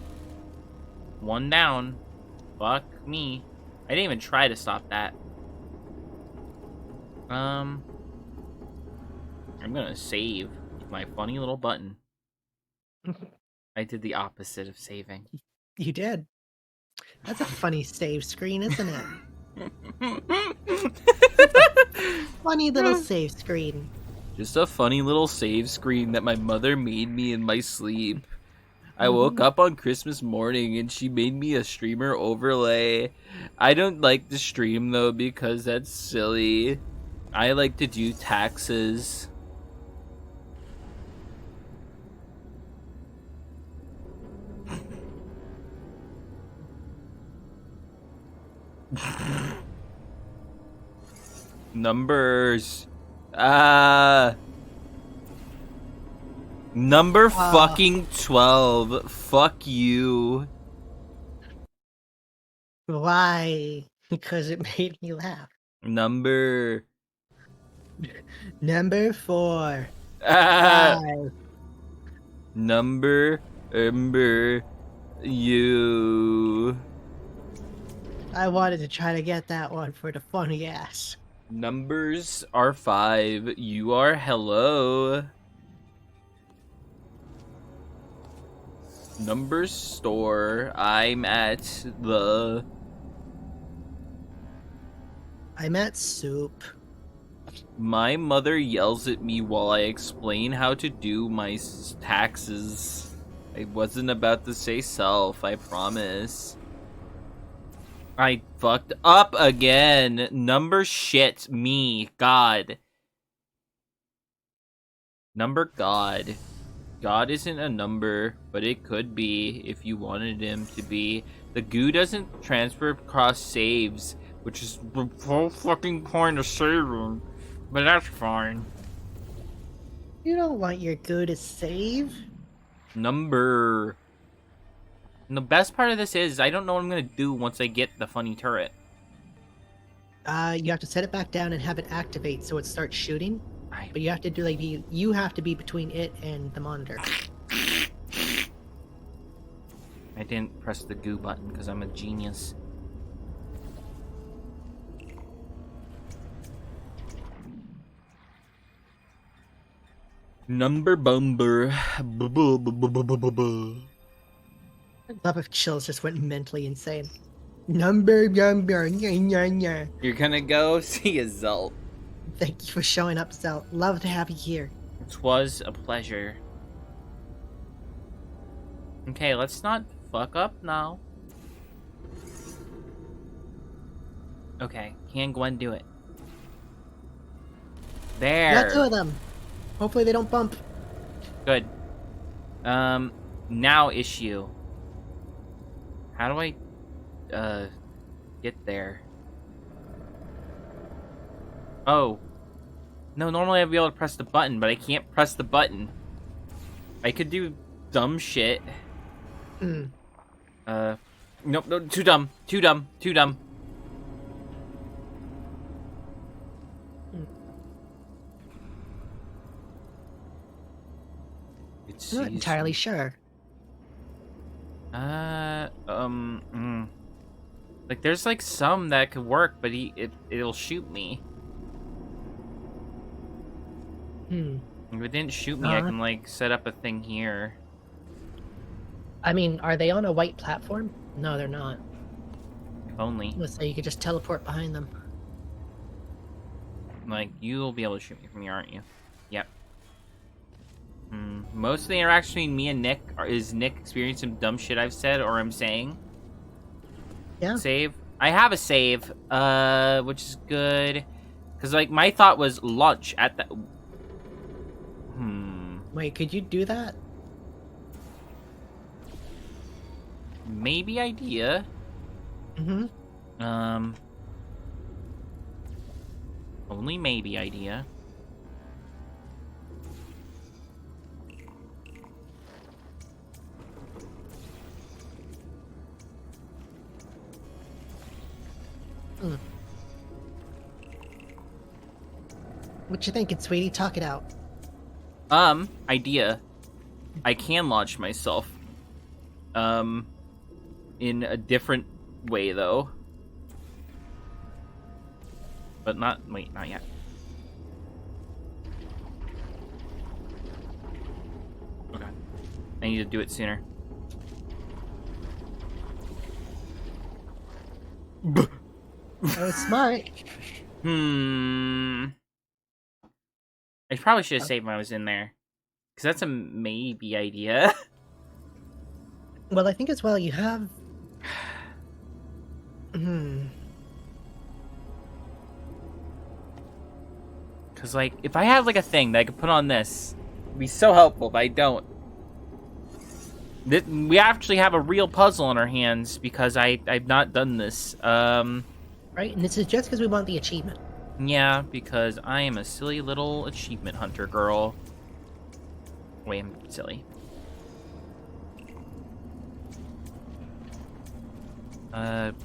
One down. Fuck me. I didn't even try to stop that. I'm gonna save with my funny little button. I did the opposite of saving. You did. That's a funny save screen, isn't it? Funny little save screen. Just a funny little save screen that my mother made me in my sleep. I woke up on Christmas morning and she made me a streamer overlay. I don't like to stream though because that's silly. I like to do taxes. Numbers. Number fucking 12. Fuck you. Why? Because it made me laugh. Number. Number 4. Ah. 5. Number. You. I wanted to try to get that one for the funny ass. Numbers are 5. You are hello. Numbers store. I'm at soup. My mother yells at me while I explain how to do my taxes. I wasn't about to say self, I promise. I fucked up again. Number shit me. God. Number God. God isn't a number, but it could be if you wanted him to be. The goo doesn't transfer across saves, which is the whole fucking point of saving. But that's fine. You don't want your goo to save. Number. And the best part of this is I don't know what I'm gonna do once I get the funny turret. You have to set it back down and have it activate so it starts shooting. I But you have to do like you have to be between it and the monitor. didn't press the goo button because I'm a genius. Number bumper. Love if Chills just went mentally insane. Number. You're gonna go see a Zelt. Thank you for showing up, Zell. Love to have you here. It was a pleasure. Okay, let's not fuck up now. Okay, can Gwen do it? There. Got two of them. Hopefully they don't bump. Good. Now issue. How do I, get there? Oh. No, normally I'd be able to press the button, but I can't press the button. I could do dumb shit. Hmm. Nope, no, too dumb. Too dumb. Too dumb. I'm not entirely sure. Like there's like some that could work, but it'll shoot me. Hmm. If it didn't shoot me, I can like set up a thing here. I mean, are they on a white platform? No, they're not. If only. Let's say you could just teleport behind them. Like you'll be able to shoot me from here, aren't you? Yep. Most of the interaction between me and Nick is Nick experiencing some dumb shit I've said or I'm saying. Yeah. Save. I have a save, which is good. Because, like, my thought was launch at the... Wait, could you do that? Maybe idea. Mm-hmm. Only maybe idea. What you thinking, sweetie? Talk it out. Idea. I can launch myself. In a different way, though. But not... Wait, not yet. Okay. I need to do it sooner. That was smart. I probably should have saved when I was in there. Because that's a maybe idea. Well, I think as well you have... Because, like, if I had, like, a thing that I could put on this, it'd be so helpful, but I don't. We actually have a real puzzle in our hands because I've not done this. Right, and this is just because we want the achievement. Yeah, because I am a silly little achievement hunter girl. Wait, I'm silly.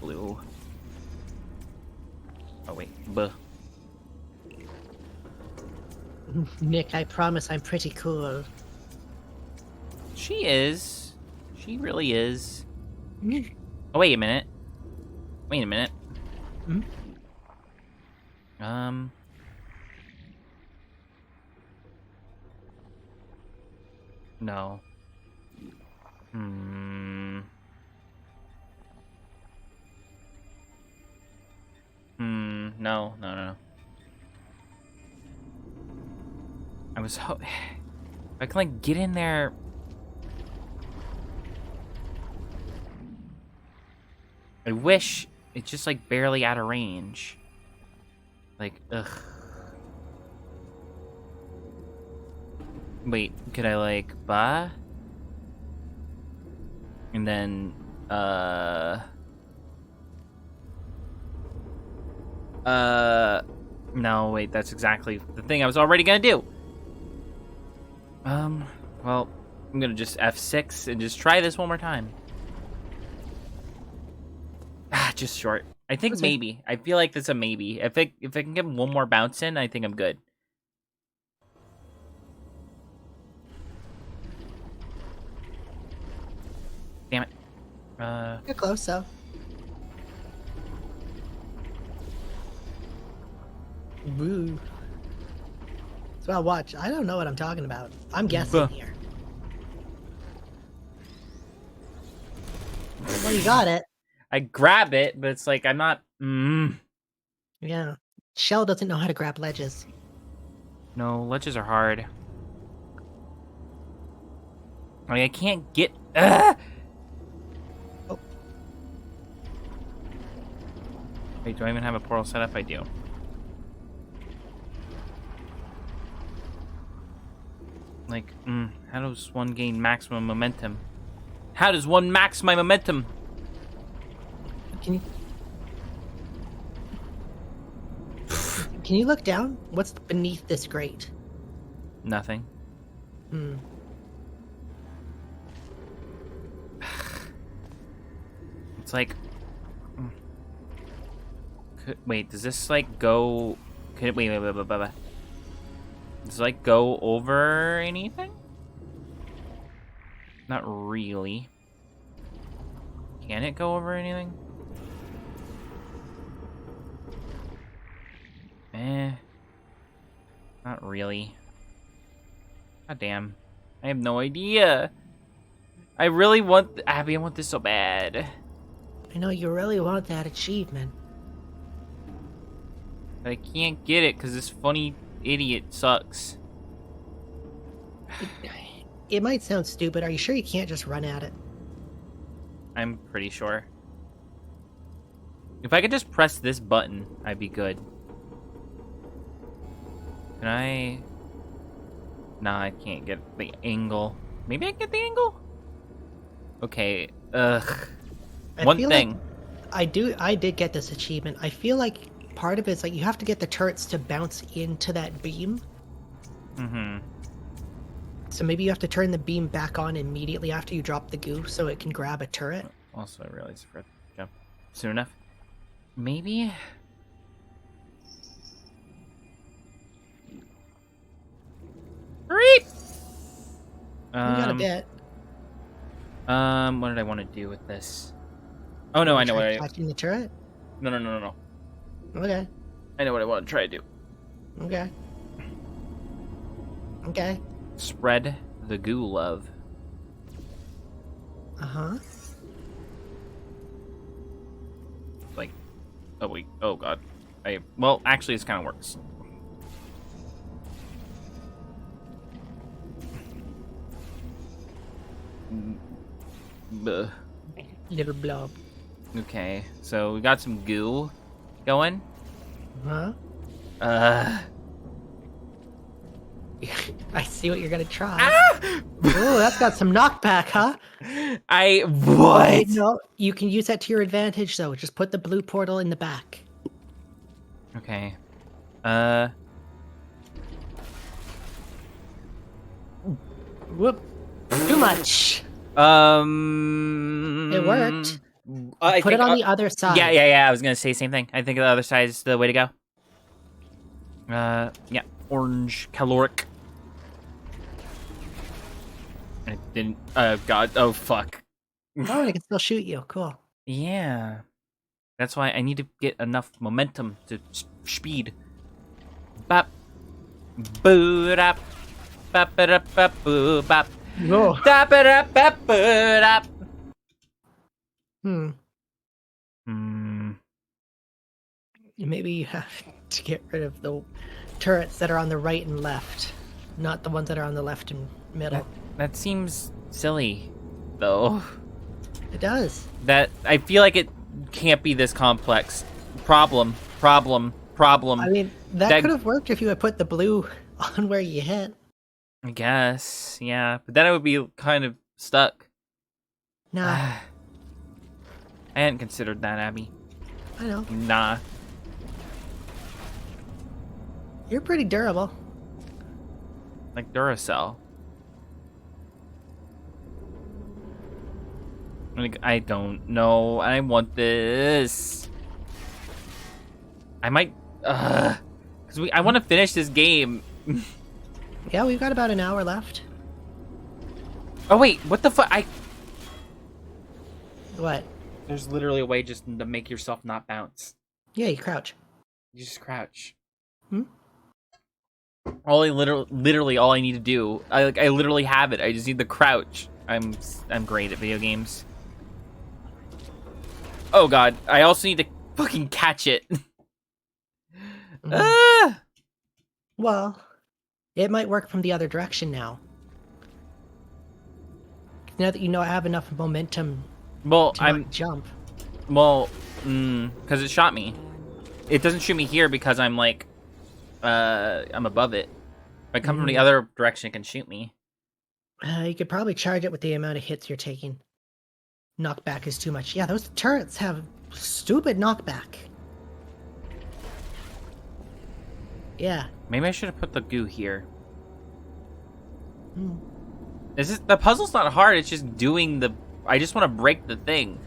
Blue. Oh, wait. Buh. Nick, I promise I'm pretty cool. She is. She really is. Oh, wait a minute. Wait a minute. No. No. I was I can, like, get in there. I wish it's just, like, barely out of range. Like, ugh. Wait, could I like bah? And then no, wait, that's exactly the thing I was already gonna do. Well, I'm gonna just F6 and just try this one more time. Ah, just short. I think That's fine. maybe. I feel like that's a maybe. If I can get one more bounce in, I think I'm good. Damn it. You're close, so. Woo. So I'll watch. I don't know what I'm talking about. I'm guessing here. Well, you got it. I grab it, but it's like I'm not. Yeah. Shell doesn't know how to grab ledges. No, ledges are hard. Like I can't get. Oh. Wait, do I even have a portal set up? I do. Like, how does one gain maximum momentum? How does one max my momentum? Can you look down? What's beneath this grate? Nothing. It's like... wait, does this, like, go... wait. Does it, like, go over anything? Not really. Can it go over anything? Not really. God damn. I have no idea. I really want... Abby, I want this so bad. I know you really want that achievement. But I can't get it because this funny idiot sucks. It might sound stupid. Are you sure you can't just run at it? I'm pretty sure. If I could just press this button, I'd be good. Can I... Nah, I can't get the angle. Maybe I can get the angle? Okay, One thing. Like I did get this achievement. I feel like part of it's like you have to get the turrets to bounce into that beam. So maybe you have to turn the beam back on immediately after you drop the goo so it can grab a turret. Also, I realized I forgot to jump soon enough. Maybe... Reap! You got a bit. What did I want to do with this? Oh no, I know what I... Attaching the turret? No. Okay. I know what I want to try to do. Okay. Spread the goo love. Uh-huh. Like, oh wait, oh god. Well, actually, this kind of works. Buh. Little blob. Okay, so we got some goo going. Huh? I see what you're gonna try. Oh, that's got some knockback, huh? What? No, you can use that to your advantage, though. Just put the blue portal in the back. Okay. Whoop. Too much. It worked. Put it on the other side. Yeah. I was gonna say the same thing. I think the other side is the way to go. Yeah. Orange caloric. And it didn't. God. Oh, fuck. Oh, I can still shoot you. Cool. Yeah. That's why I need to get enough momentum to speed. Bop. Boo-dap. Bop-a-dap-bop-boo-bop. Whoa. Dap-a-dap-bop-boo-dap. Maybe you have to get rid of the turrets that are on the right and left, not the ones that are on the left and middle. That seems silly, though. It does. That I feel like it can't be this complex. Problem. I mean, that could have worked if you had put the blue on where you hit. I guess, yeah. But then I would be kind of stuck. Nah, I hadn't considered that, Abby. I know. Nah. You're pretty durable. Like Duracell. Like, I don't know. I want this. I might... Because I want to finish this game. Yeah, we've got about an hour left. Oh, wait. What the fuck? What? There's literally a way just to make yourself not bounce. Yeah, you crouch. You just crouch. Hmm? Literally all I need to do. I literally have it. I just need the crouch. I'm great at video games. Oh god, I also need to fucking catch it. Ah! Well, it might work from the other direction now. Now that you know I have enough momentum Well, to not jump. because it shot me. It doesn't shoot me here because I'm like, I'm above it. If I come from the other direction, it can shoot me. You could probably charge it with the amount of hits you're taking. Knockback is too much. Yeah, those turrets have stupid knockback. Yeah. Maybe I should have put the goo here. Hmm. The puzzle's not hard. It's just doing the. I just want to break the thing.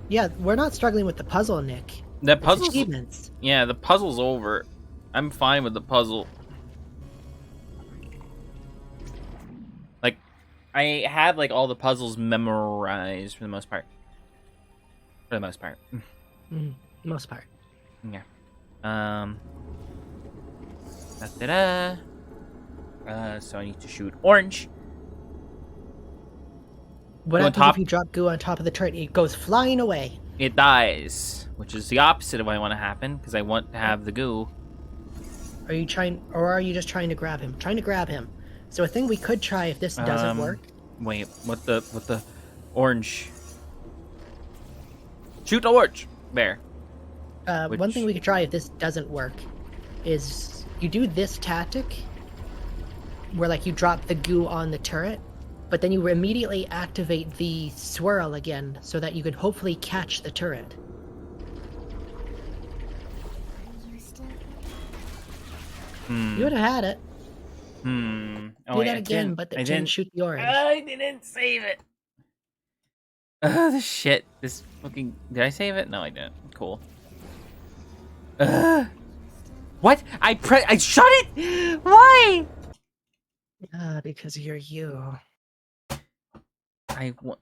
Yeah, we're not struggling with the puzzle, Nick. The It's puzzle's achievements. Yeah, the puzzle's over. I'm fine with the puzzle. Like, I had like all the puzzles memorized for the most part. For the most part. Most part. Yeah. Da-da-da. So I need to shoot orange. What Go on happens top. if you drop goo on top of the turret? It goes flying away. It dies, which is the opposite of what I want to happen because I want to have the goo. Are you just trying to grab him? Trying to grab him. So a thing we could try if this doesn't work. Wait, what the orange? Shoot the orange. There. One thing we could try if this doesn't work is you do this tactic where like you drop the goo on the turret, but then you immediately activate the swirl again so that you could hopefully catch the turret. You would have had it. Oh, Do wait, that I again, but I then didn't shoot the orange. I didn't save it. This shit. This fucking. Did I save it? No, I didn't. Cool. What? I shot it. Why? Because you're you. I want.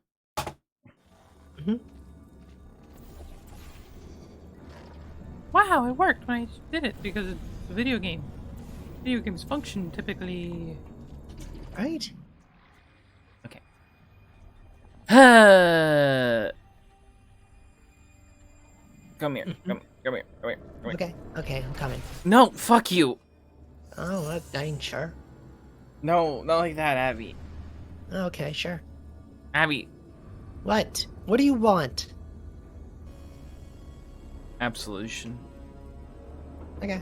Wow, it worked when I did it because it's a video game. Video games function typically. Right? Okay. Come here. Come here. Okay, I'm coming. No, fuck you. Oh, I'm sure. No, not like that, Abby. Okay, sure. Abby. What? What do you want? Absolution. Okay.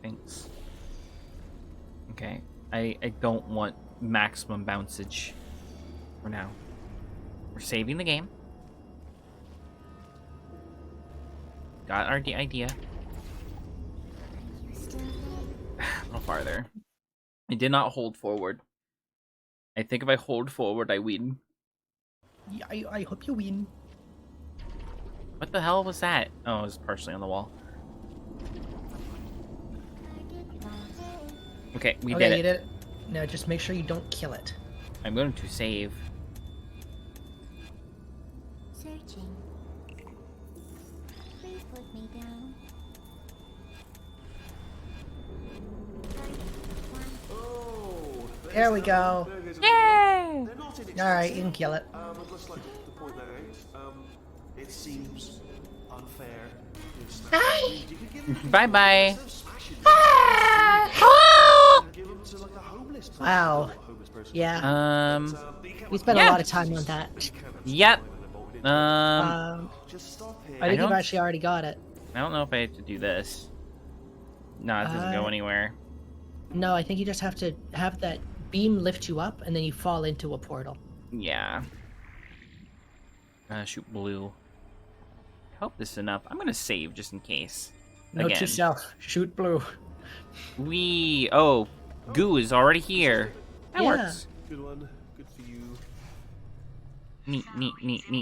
Thanks. Okay. I don't want maximum bouncage for now. We're saving the game. Got our idea. A little farther. I did not hold forward. I think if I hold forward, I win. Yeah, I hope you win. What the hell was that? Oh, it was partially on the wall. Okay, we did it. You did it. Now just make sure you don't kill it. I'm going to save. Searching. Please put me down. There we go. Yay! Alright, you can kill it. I'd just like to point that out. It seems unfair. Bye-bye. Wow. Yeah. We spent a yeah. lot of time on that. Yep. I think you've don't- actually already got it. I don't know if I have to do this. No, it doesn't go anywhere. No, I think you just have to have that beam lift you up, and then you fall into a portal. Yeah. Shoot blue. I hope this is enough. I'm gonna save just in case. Note to Again. self: shoot blue. Oh, goo is already here. That Yeah. works. Good one. Good for you. Neat. Happy all of a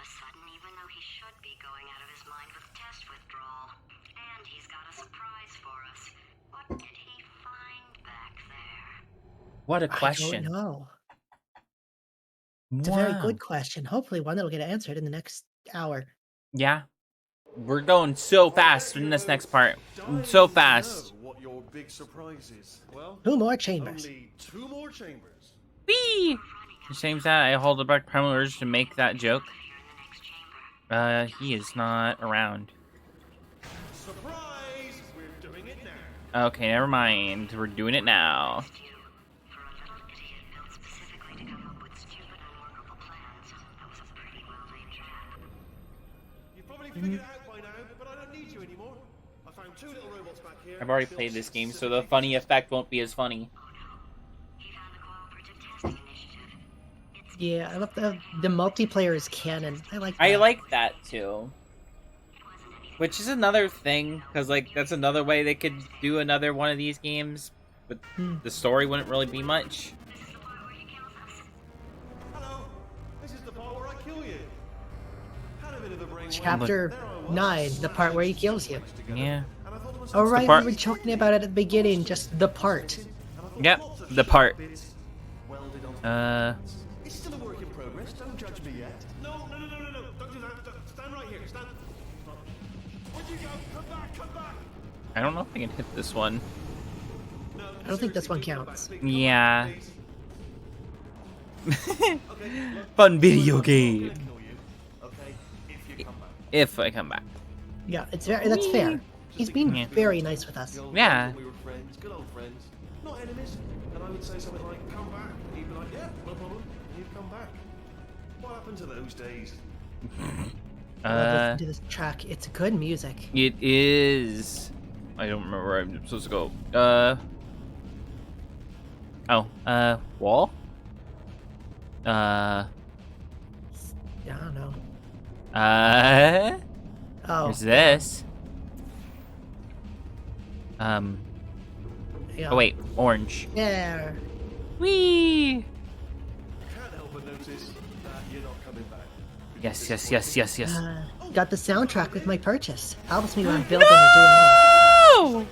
sudden, even though he should be going out of his mind with test withdrawal. And he's got a surprise for us. What did he find back there? What a I question. don't know. It's a very good question. Hopefully, one that'll get answered in the next hour. Yeah. We're going so fast in this next part. So fast. What your big surprise is? Well, 2 more chambers. only 2 more chambers. Whee! It seems that I hold the back primal urge to make that joke. He is not around. Surprise! We're doing it now. Okay, never mind. We're doing it now. For a little idiot built specifically to come up with stupid, unworkable plans, that was a pretty well-laid trap. You've probably figured it out by now, but I don't need you anymore. I found 2 little robots back here. I've already built played this game, so the specifically funny effect won't be as funny. He found the cooperative testing initiative. It's Yeah, I love the multiplayer is canon. I like that. I like that too. Which is another thing, because like that's another way they could do another one of these games, but the story wouldn't really be much. Hello. This is the part where I kill you. Had a bit of a brainwave. Chapter There I was, 9, the part where he kills you. Yeah. And I thought to myself, Oh right, part- we were talking about it at the beginning, just the part. Yep, the part. welded onto It's still a work in progress. Don't judge me yet. No. Don't do that. Stand right here. Stand. Where'd you go? Come back. Come back. I don't know if I can hit this one. No. I don't think this one seriously, counts. come back, please. Yeah. Okay, look, Fun video I'm game. gonna kill you, okay, if you come back. If I come back. Yeah, that's fair. He's been Yeah. very nice with us. The old Yeah. days when we were friends, good old friends, not enemies. And I would say something like, "Come back," and he'd be like, "Yeah, no problem." And he'd come back. What happened to those days? Listen to this track. It's good music. It is. I don't remember where I'm supposed to go. Wall? I don't know. Oh, Where's this? yeah. Oh wait, orange. There. Whee! Can't help but notice that you're not coming back. Yes. Got the soundtrack with my purchase. Helps me when I'm building or doing anything.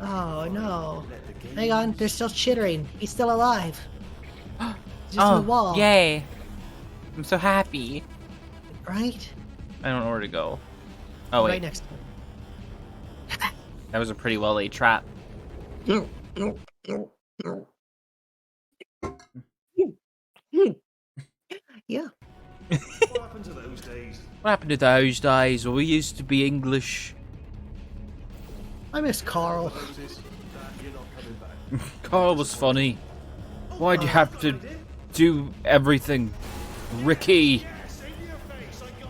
No! Oh no. Hang on, they're still chittering. He's still alive. He's just on the wall. Yay! I'm so happy. Right? I don't know where to go. Oh Right wait, next to that was a pretty well laid trap. him. Yeah. What happened to those days? What happened to those days where we used to be English? I miss Carl. Notice that you're not coming back. Carl was funny. Why'd you have to do everything? Ricky.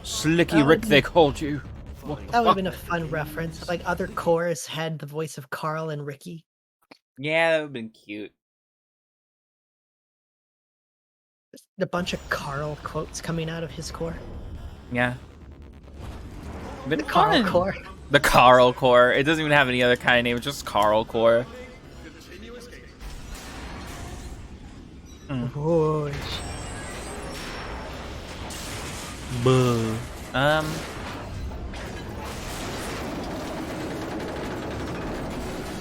Slicky Rick, they called you. What the That would have fuck? been a fun reference. Like other cores had the voice of Carl and Ricky. Yeah, that would have been cute. Just a bunch of Carl quotes coming out of his core. Yeah. Been The Carl fun. core. The Carl Core. It doesn't even have any other kind of name, it's just Carl Core. Whoosh. Buh.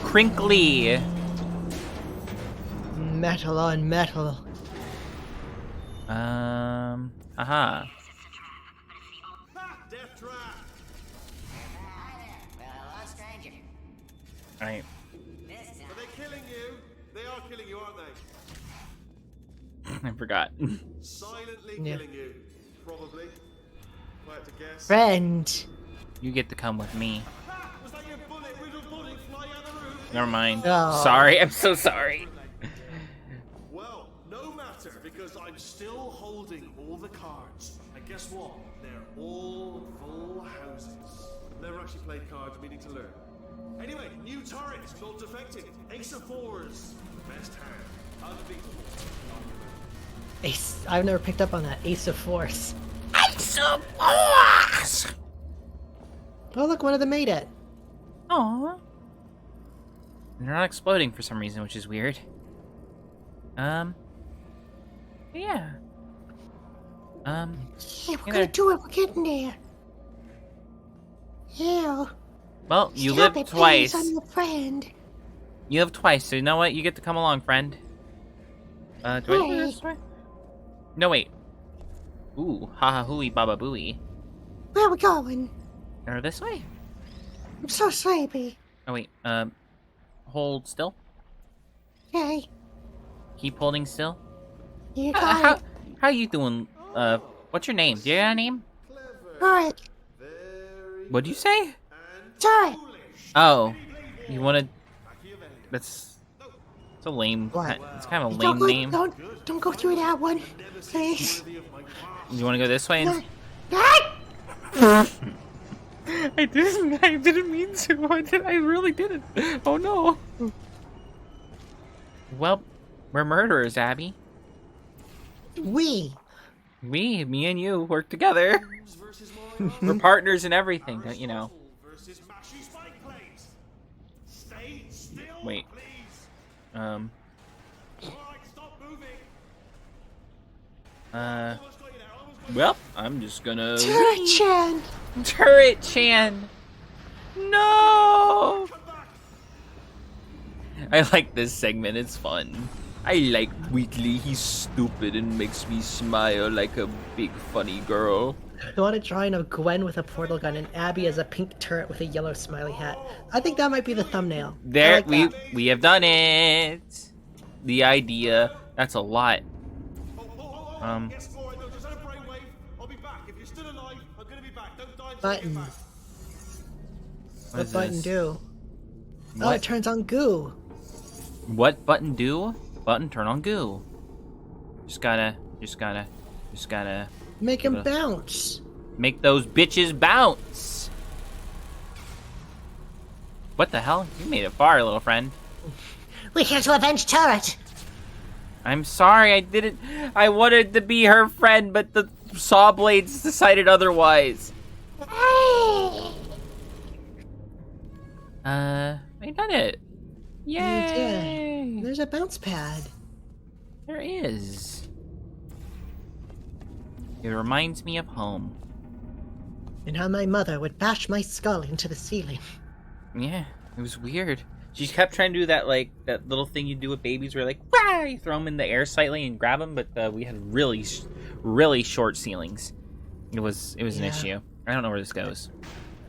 Crinkly. Metal on metal. Aha. Death trap. Alright. Are they killing you? They are killing you, aren't they? I forgot. Silently Yeah. killing you. Probably. If I had to guess. Friend. You get to come with me. Was that your bullet riddled body flying out the roof? Never mind. Oh. Sorry, I'm so sorry. Well, no matter, because I'm still holding all the cards. And guess what? They're all full houses. Never actually played cards, meaning to learn. Anyway, new turrets, not defected. Ace of fours. Best hand. Unbeatable. Ace. I've never picked up on that. Ace of Force. Ace of Force! Oh, look, one of them made it. Aww. They're not exploding for some reason, which is weird. Yeah. Yeah, we're Hey gonna there. do it. We're getting there. Yeah. Well, you Stop lived it, twice. please. I'm your friend. You lived twice, so you know what? You get to come along, friend. Do I go Hey. this way? No, wait. Ooh, haha hooey baba booey. Where are we going? Or this way? I'm so sleepy. Oh, wait. Hold still. Okay. Keep holding still. You How, got it. how you doing? What's your name? Do you have a name? Alright. What'd you say? Turret. Oh, you wanna... That's... It's a lame... What? It's kind of a Don't lame go, name. Don't go through that one. Please. You wanna go this way? No. I didn't mean to. I really didn't. Oh no. Well, we're murderers, Abby. We. Me and you work together. We're partners in everything, don't you know? Versus mashy spike plates. Stay still, Wait. please. Um, Alright, stop moving. uh, Almost got you there, almost got you. well, I'm just gonna... Turret Chan. Turret Chan! No! Come back. I like this segment, it's fun. I like Wheatley, he's stupid and makes me smile like a big funny girl. I want to try a Gwen with a portal gun and Abby as a pink turret with a yellow smiley hat. I think that might be the thumbnail. I There, like that. we have done it. The idea, that's a lot. Yes, boy, no, just had a brainwave. I'll be back. If you're still alive, I'm gonna be back. Don't die until I Button. get back. What is button this? do? Oh, What? it turns on goo. What button do? Button turn on goo. Just gotta Make him Give it bounce. make those bitches bounce. What the hell? You made it far, little friend. We're here to avenge Turret. I'm sorry, I didn't. I wanted to be her friend, but the saw blades decided otherwise. I done it. Yay! There's a bounce pad. There is. It reminds me of home. And how my mother would bash my skull into the ceiling. Yeah, it was weird. She kept trying to do that, like, that little thing you do with babies where, like, wah! You throw them in the air slightly and grab them, but we had really short ceilings. It was an Yeah. issue. I don't know where this goes.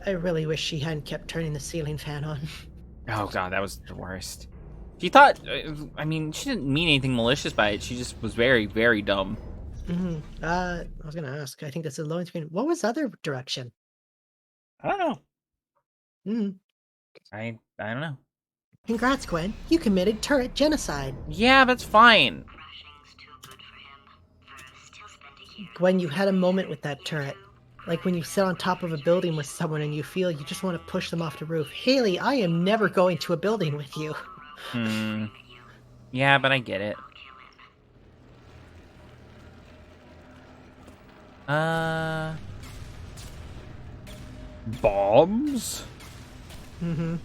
I really wish she hadn't kept turning the ceiling fan on. Oh, God, that was the worst. She thought, I mean, she didn't mean anything malicious by it. She just was very, very dumb. I was gonna ask. I think that's a loading screen. What was the other direction? I don't know. Mm. I don't know. Congrats, Gwen. You committed turret genocide. Yeah, that's fine. Crashing's too good for him. First, he'll spend a year. Gwen, you had a moment with that turret. Like when you sit on top of a building with someone and you feel you just want to push them off the roof. Haley, I am never going to a building with you. Yeah, but I get it. Bombs? Mm-hmm.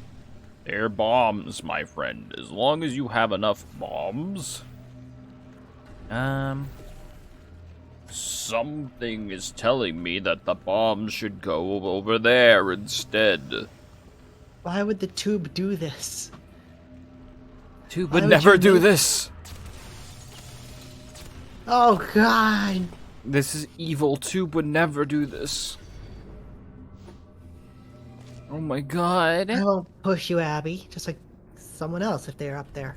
They're bombs, my friend. As long as you have enough bombs. Something is telling me that the bombs should go over there instead. Why would the tube do this? Tube Why would would never you do make- this. Oh, God. This is evil. Tube would never do this. Oh my god. I won't push you, Abby. Just like someone else if they're up there.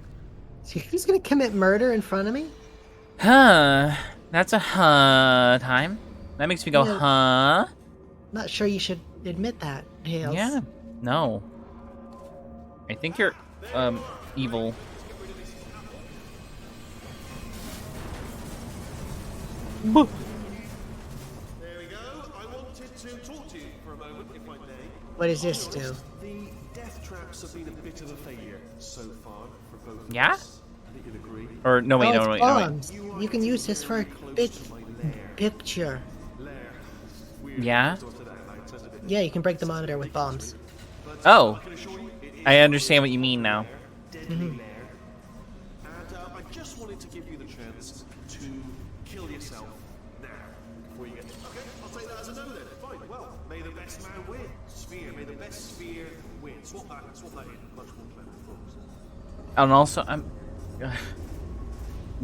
So you're just gonna commit murder in front of me? Huh. That's a time. That makes me go, Yeah. huh? Not sure you should admit that, Hales. Yeah. No. I think you're, evil. There we go. I wanted to talk to you for a moment, if I may. What does this do? The death death traps have been a bit of a failure so far for both of Yeah? us. I think you'll agree. Or no, wait, Oh, no, it's wait, no, wait. bombs. You can use this for a big picture. Lair. Weird Yeah? to that now, doesn't it? Yeah, you can break the monitor with bombs. But Oh, I can assure you, it is I understand what you mean now. deadly lair. And I just wanted to give you the chance to kill yourself now before you get. Okay, I'll take that as a no then. Fine. Well, may the best man win. Sphere. May the best sphere win. Swap that in. Much more clever folks. And also, I'm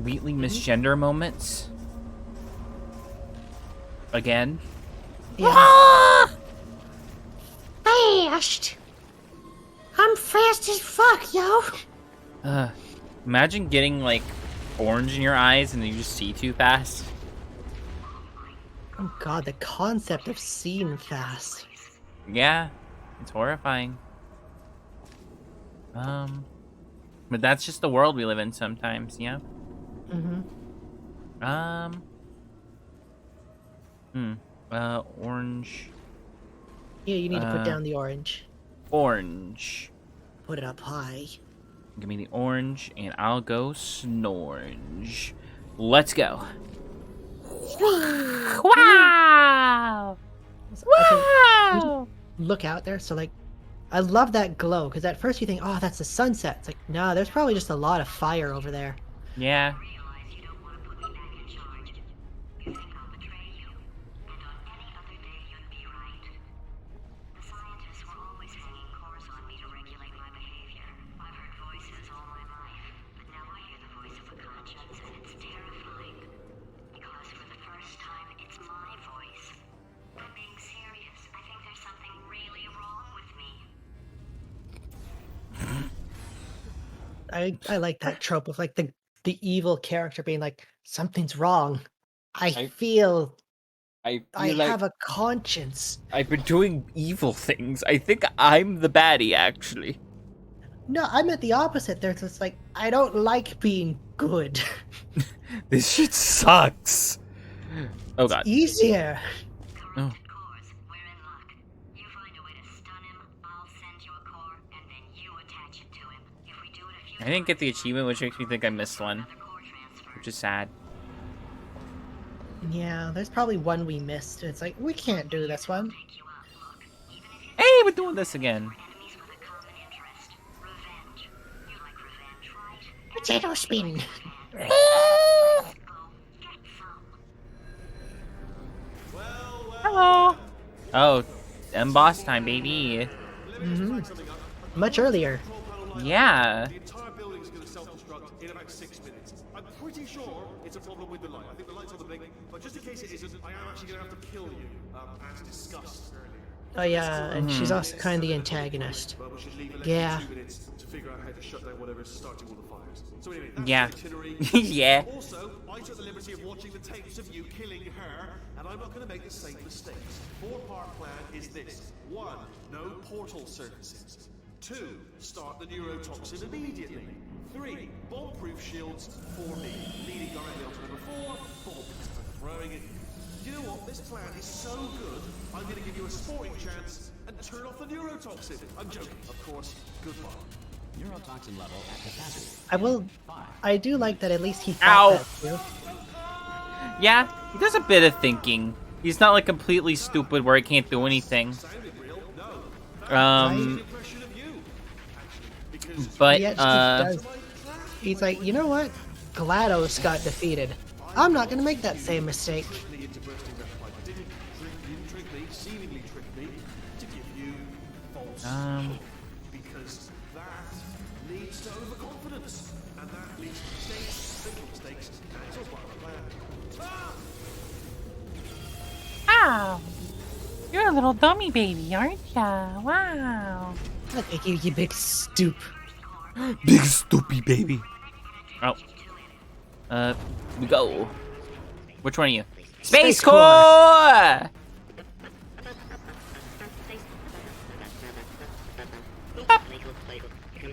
Wheatley misgender moments again. Yeah. Fast. I'm fast as fuck, yo. Imagine getting like orange in your eyes and you just see too fast. Oh god, the concept of seeing fast. Yeah, it's horrifying. But that's just the world we live in sometimes, yeah. Orange. Yeah, you need to put down the orange. Orange. Put it up high. Give me the orange, and I'll go snorange. Let's go. Wow! Wow! Look out there. So, like, I love that glow because at first you think, oh, that's the sunset. It's like, nah, there's probably just a lot of fire over there. Yeah. Realize you don't want to put me back in charge. You think I'll betray you, and on any other day you'd be right. The scientists were always hanging cores on me to regulate my behavior. I've heard voices all my life, but now I hear the voice of a conscience, and it's terrifying. Because for the first time, it's my voice. I'm being serious. I think there's something really wrong with me. I like that trope of like the evil character being like, something's wrong. I feel I I feel like have a conscience. I've been doing evil things. I think I'm the baddie, actually. No, I'm at the opposite. There's just like, I don't like being good. This shit sucks. Oh god. Easier. Oh. Cores, we're in luck. You find a way to stun him, I'll send you a core, and then you attach it to him. If we do it a few I didn't get the times, achievement, which makes me think I missed one, another core transfer. which is sad. Yeah, there's probably one we missed. It's like, we can't do this one. Take you out. Look, even if you Hey, we're doing this again. enemies with a common interest, revenge. You like revenge, right? Potato spin. Go get some. Hello. Oh, boss time, baby. Much earlier. Yeah. The entire building is going to self-destruct in about 6 minutes. I'm pretty sure it's a problem with the light. I think the light's on the blink, but just in case it isn't, I am actually going to have to kill you, as discussed earlier. Oh yeah, and she's also kind of the antagonist. But we should leave it Yeah. 2 minutes to figure out how to shut down whatever's starting all the fires. So anyway, that's Yeah. the itinerary. Yeah. Also, I took the liberty of watching the tapes of you killing her, and I'm not going to make the same mistakes. 4-part plan is this. 1. No portal surfaces. 2. Start the neurotoxin immediately. 3. Bomb-proof shields for me, leading directly onto number 4. Bombs. Throwing it. You know what? This plan is so good, I'm going to give you a sporting chance and turn off the neurotoxin. I'm joking, of course. Goodbye. Neurotoxin level at capacity. I do like that at least he Ow. thought that too. Yeah, he does a bit of thinking. He's not like completely stupid where he can't do anything. Sounded real? No. Um, Impression of you, actually, because but He actually does. He's like, you know what? GLaDOS got defeated. I'm not gonna make that same mistake. me into bursting that pipe. Didn't trick me, seemingly trick me, to give you false hope. Because that leads to overconfidence, and that leads to mistakes, simple mistakes, and it's all part of the plan. Wow. You're a little dummy baby, aren't ya? Wow. Look at you big stoop. big stoopy baby. Oh. We go. Which one are you? Space Corps!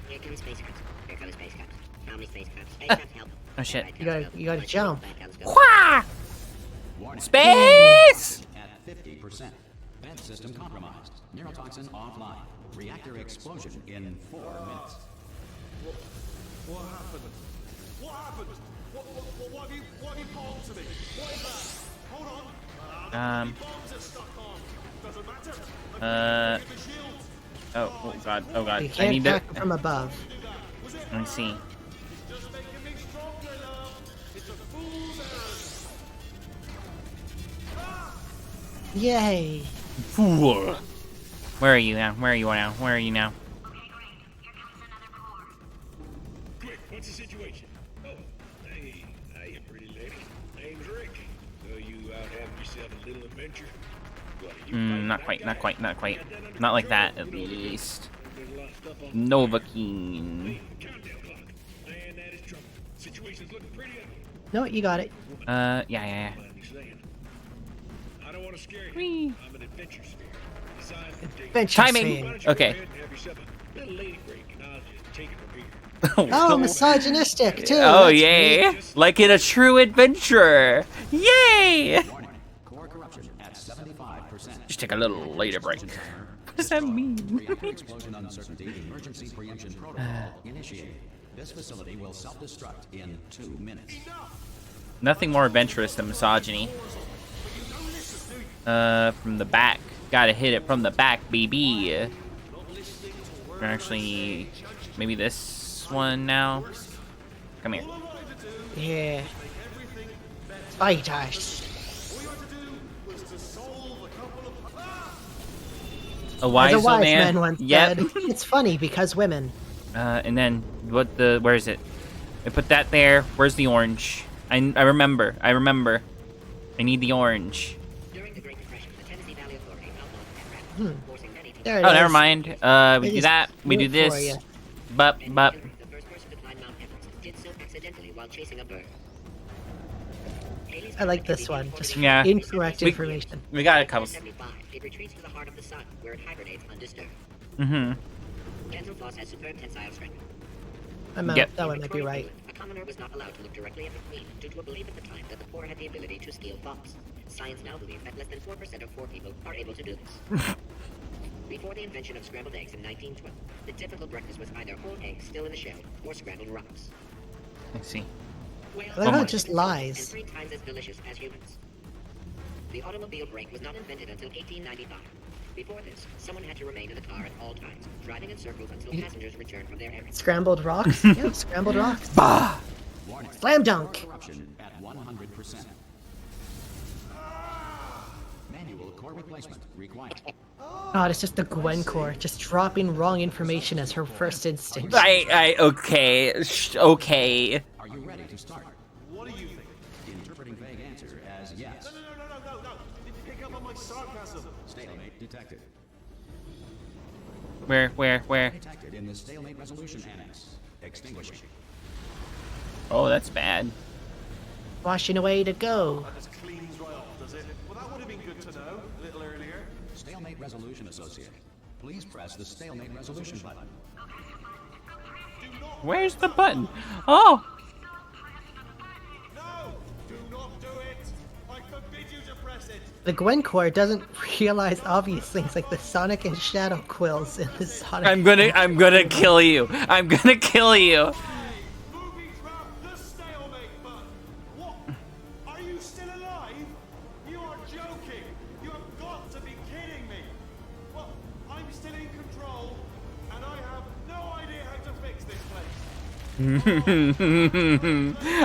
Here comes spacecraft. Here comes spacecraft. How many spacecraft? Spacecraft help. Oh shit. You gotta jump. Wah! Space! At 50%. Vent system compromised. Neurotoxin offline. Reactor explosion in 4 minutes. What happened? What happened? What have you bombed to me? What is that? Hold on. Bombs are stuck on. Doesn't matter. The shield. Oh god. Oh god. You I can't need to. attack from above. Let me see. It's just making me stronger, love. It's a fool's errand. Yay! Fool. Where are you now? Where are you now? Where are you now? Okay, great. Here comes another core. Quick, what's the situation? Oh, hey, you pretty lady. Name's Rick. So you out having yourself a little adventure? What, are you fighting Not that quite. guy? Not quite. Not quite. Got that under Not like control? that, at least. There's a lot of stuff on the Novocaine. countdown clock. Man, that is trouble. Situation's looking pretty ugly. No, you got it. Yeah. I understand. I don't want to scare you. Whee. I'm an adventure sphere. Besides, Adventure Timing. sphere. why don't you Okay. go ahead and have yourself a little lady break, and I'll just take it from here. Oh, misogynistic too. Oh, That's yay! neat. Like in a true adventurer! Yay! Warning. Core corruption at 75%. Just take a little later break. What does that mean? Reactor explosion uncertainty emergency preemption protocol initiated. This facility will self-destruct in 2 minutes. Nothing more adventurous than misogyny. From the back. Gotta hit it from the back, baby. Or actually, maybe this one now. Come here. Yeah. Fight us. A wise As a old wise man. man once Yep. said, it's funny because women. And then where is it? I put that there. Where's the orange? I remember. I need the orange. During the Great Depression, the Tennessee Valley Authority outlawed pet rats, forcing many to There it Oh, is. never mind. We They do just that. We do do it for this. ya. Bup. The first person to climb Mount Everest did so accidentally while chasing a bird. Haley's I like this productivity one. Just Yeah. incorrect We- information. We got a couple. 75, it retreats to the heart of the sun, where it hibernates undisturbed. Mm-hmm. Dental floss has superb tensile strength. Yep. That one might be right. A commoner was not allowed to look directly at the queen due to a belief at the time that the poor had the ability to steal thoughts. Science now believes that less than 4% of poor people are able to do this. Before the invention of scrambled eggs in 1912, the typical breakfast was either whole eggs still in the shell or scrambled rocks. Let's see. Whales I like how are it just and lies. 3 times as delicious as humans. The automobile brake was not invented until 1895. Before this, someone had to remain in the car at all times, driving in circles until passengers returned from their errands. Scrambled rocks? Yep, scrambled rocks. Bah! Warning. Slam Core dunk! corruption at 100%. Manual core replacement required. God, it's just the Gwen core, just dropping wrong information as her first instinct. Okay. Okay. Are you ready to start? What do you think? Interpreting vague answer as yes. No. Did you pick up on my sarcasm? Stalemate detected. Where? Detected in the stalemate resolution annex. Extinguishing. Oh, that's bad. Washing away to go. That just cleans right off, does it? Well, that would have been good to know a little earlier. Stalemate resolution associate. Please press the stalemate resolution button. Where's the button? Oh! No! Do not do it! I forbid you to press it! The Gwen core doesn't realize obvious things like the Sonic and Shadow quills in the Sonic. I'm gonna kill you. I'm gonna kill you. Booby trap the stalemate button! What? Are you still alive? You are joking! You have got to be kidding me! Well, I'm still in control, and I have no idea how to fix this place.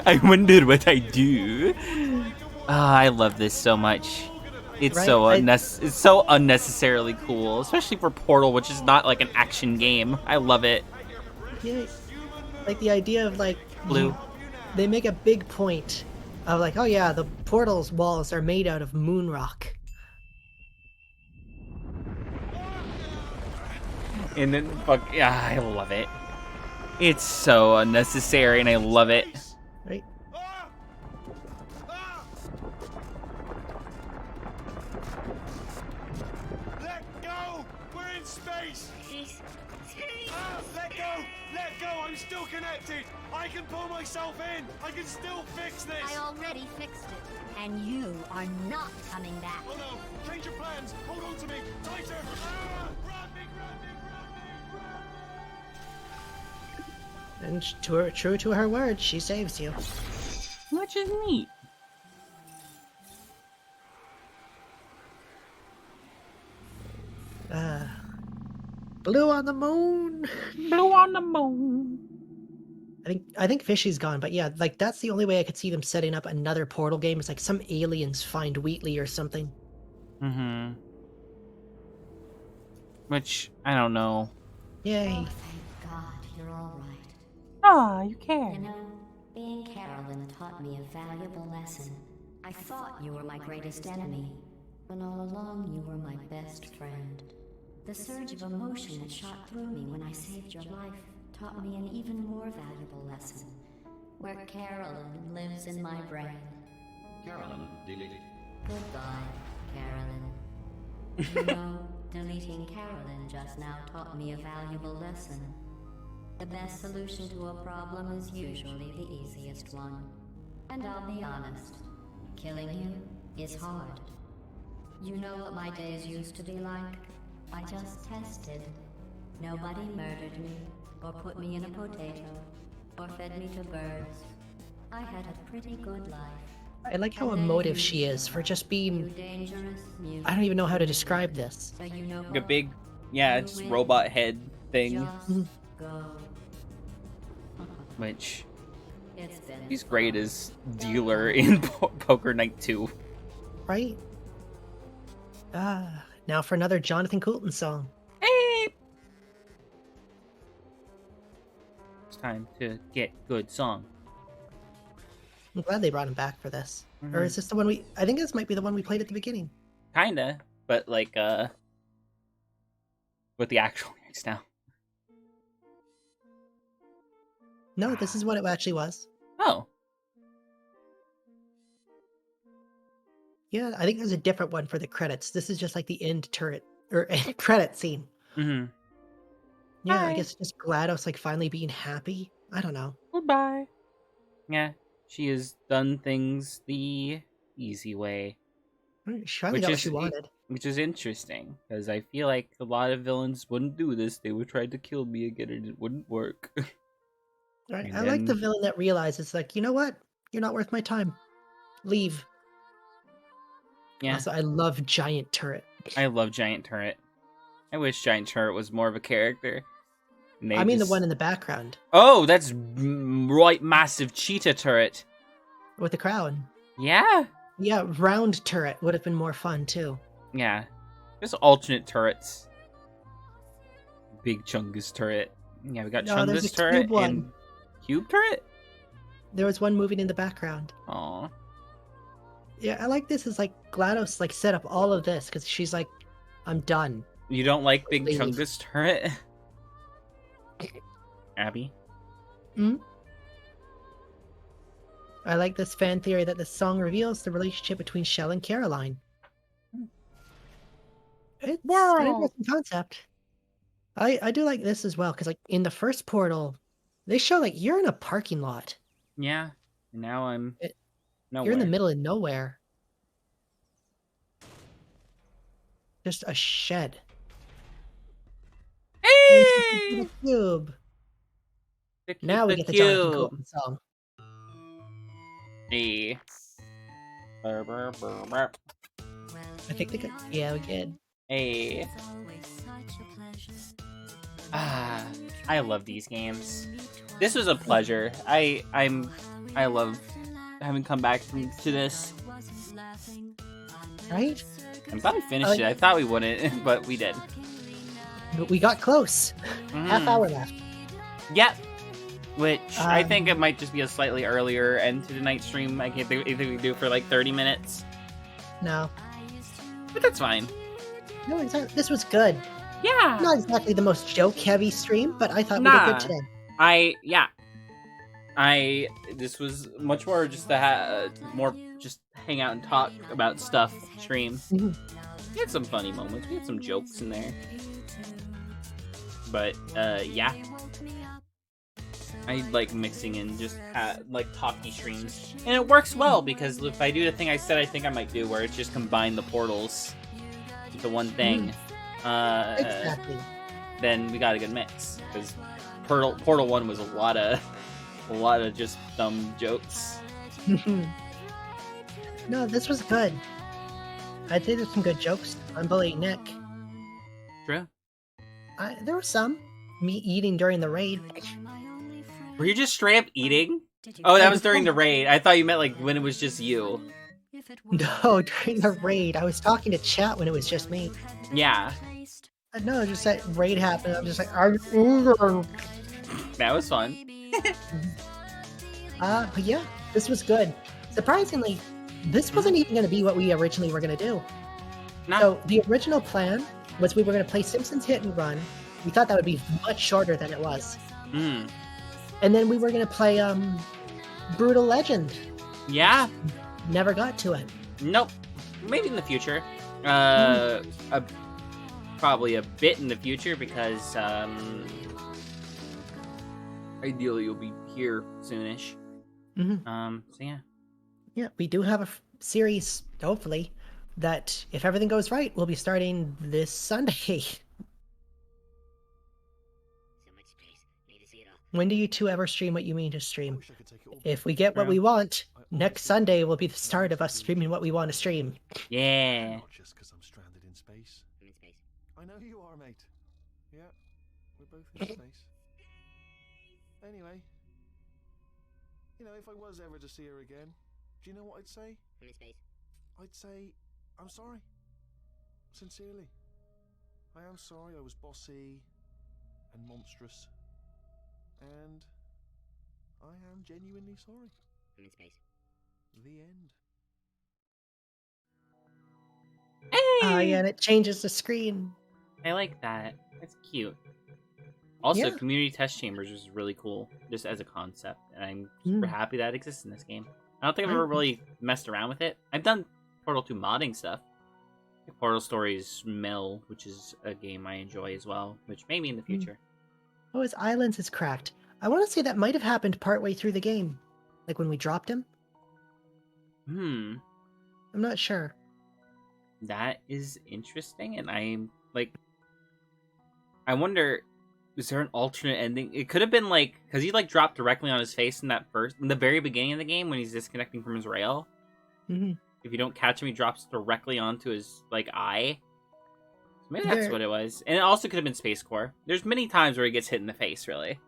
I wonder what I do. I love this so much. It's Right, so I- it's so unnecessarily cool, especially for Portal, which is not like an action game. I love it. Yeah, like the idea of like Blue. they make a big point of like, oh yeah, the portal's walls are made out of moon rock. And then yeah, I love it. It's so unnecessary, and I love it. Right? Ah! Ah! Let go! We're in space! Space! Let go! Let go! I'm still connected! I can pull myself in! I can still fix this! I already fixed it. And you are not coming back. Oh no! Change your plans! Hold on to me! Tighter! Ah! Grab me! Grab me! Grab me! And true to her word, she saves you. Which is neat. Blue on the moon. Blue on the moon. I think Fishy's gone, but yeah, like that's the only way I could see them setting up another Portal game. It's like some aliens find Wheatley or something. Mm-hmm. Which, I don't know. Yay. Oh, thank God, you're all right. Ah, you care. You know, being Carolyn taught me a valuable lesson. I thought you were my greatest enemy, when all along you were my best friend. The surge of emotion that shot through me when I saved your life taught me an even more valuable lesson, where Carolyn lives in my brain. Carolyn, delete. Goodbye, Carolyn. You know, deleting Carolyn just now taught me a valuable lesson. The best solution to a problem is usually the easiest one. And I'll be honest, killing you is hard. You know what my days used to be like? I just tested. Nobody murdered me, or put me in a potato, or fed me to birds. I had a pretty good life. I like how emotive she is for just being... I don't even know how to describe this. So you know Like a big, yeah, just robot head thing. just go. Which, It's been he's great as dealer in Poker Night 2. Right? Now for another Jonathan Coulton song. Hey! It's time to get good song. I'm glad they brought him back for this. Or is this the one we... I think this might be the one we played at the beginning. Kinda, but like, with the actual lyrics now. No, this is what it actually was. Oh. Yeah, I think there's a different one for the credits. This is just like the end turret, or end credit scene. Mm-hmm. Yeah, Hi. I guess just GLaDOS like finally being happy. I don't know. Goodbye. Yeah, she has done things the easy way. She finally got what she wanted. Which is interesting, because I feel like a lot of villains wouldn't do this. They would try to kill me again and it wouldn't work. Right. And I like the then- villain that realizes, like, you know what? You're not worth my time. Leave. Yeah, Also, I love Giant Turret. I love Giant Turret. I wish Giant Turret was more of a character. And they I mean just- the one in the background Oh, that's right, massive cheetah turret. with the crown. Yeah, Yeah, round turret would have been more fun too. yeah. There's alternate turrets. Big Chungus turret. Yeah, we got No, there's Chungus a turret cube one. and Cube turret. There was one moving in the background. Aw. Yeah, I like this as like GLaDOS like set up all of this because she's like, I'm done. You don't like Big Leave. Chungus turret? Abby? I like this fan theory that this song reveals the relationship between Shell and Caroline. It's an interesting concept. I do like this as well because like in the first Portal, they show like you're in a parking lot. Yeah. Now I'm nowhere. You're in the middle of nowhere. Just a shed. Hey! The cube. Keep Now we the get the Jonathan cube. Coulton song. Hey. Burr, burr, burr, burr. I think they could. Yeah, we did. Hey. Ah, I love these games. This was a pleasure. I love having come back to this. Right? I'm glad we finished it. I thought we wouldn't, but we did. But we got close. Half hour left. Yep. Which I Um, think it might just be a slightly earlier end to the night stream. I think we do it for like 30 minutes. No. But that's fine. No, exactly. This was good. Yeah. Not exactly the most joke-heavy stream, but I thought we Nah. did good today. This was much more just to more just hang out and talk about stuff stream. Mhm. We had some funny moments. We had some jokes in there. But yeah, I like mixing in just like talkie streams, and it works well because if I do the thing I said I think I might do, where it's just combine the portals into one thing, Exactly. then we got a good mix. Because Portal 1 was a lot of just dumb jokes. No, this was good. I'd say there's some good jokes. I'm bullying Nick. True. There was some. Me eating during the raid. Were you just straight up eating? Oh, that was during the raid. I thought you meant like when it was just you. No, during the raid. I was talking to chat when it was just me. Yeah. No, just that raid happened. I'm just like, I'm eating. That was fun. But yeah, this was good. Surprisingly, this wasn't even going to be what we originally were going to do. No. So the original plan was we were going to play Simpsons Hit and Run. We thought that would be much shorter than it was. Mm. And then we were going to play Brutal Legend. Yeah. Never got to it. Nope. Maybe in the future. Probably a bit in the future because ideally you'll be here soonish. So yeah. Yeah, we do have a series, hopefully, that if everything goes right, we'll be starting this Sunday. When do you two ever stream what you mean to stream? If we get what we want, next Sunday will be the start of us streaming what we want to stream. Yeah. Not just because I'm stranded in space. I know you are, mate. Yeah, we're both in space. Anyway, you know, if I was ever to see her again, do you know what I'd say? I'd say, I'm sorry. Sincerely. I am sorry I was bossy and monstrous. And I am genuinely sorry. The end. Oh, yeah, and it changes the screen. I like that. That's cute. Also, Yeah. community test chambers is really cool, just as a concept, and I'm super happy that it exists in this game. I don't think I've ever really messed around with it. I've done Portal 2 modding stuff. Portal Stories Mill, which is a game I enjoy as well, which maybe in the future. Oh, his islands is cracked. I want to say that might have happened partway through the game. Like when we dropped him. I'm not sure. That is interesting, and I'm like, I wonder, is there an alternate ending? It could have been like, because he like dropped directly on his face in the very beginning of the game when he's disconnecting from his rail. If you don't catch him, he drops directly onto his like eye. So maybe that's what it was. And it also could have been Space Core. There's many times where he gets hit in the face, really.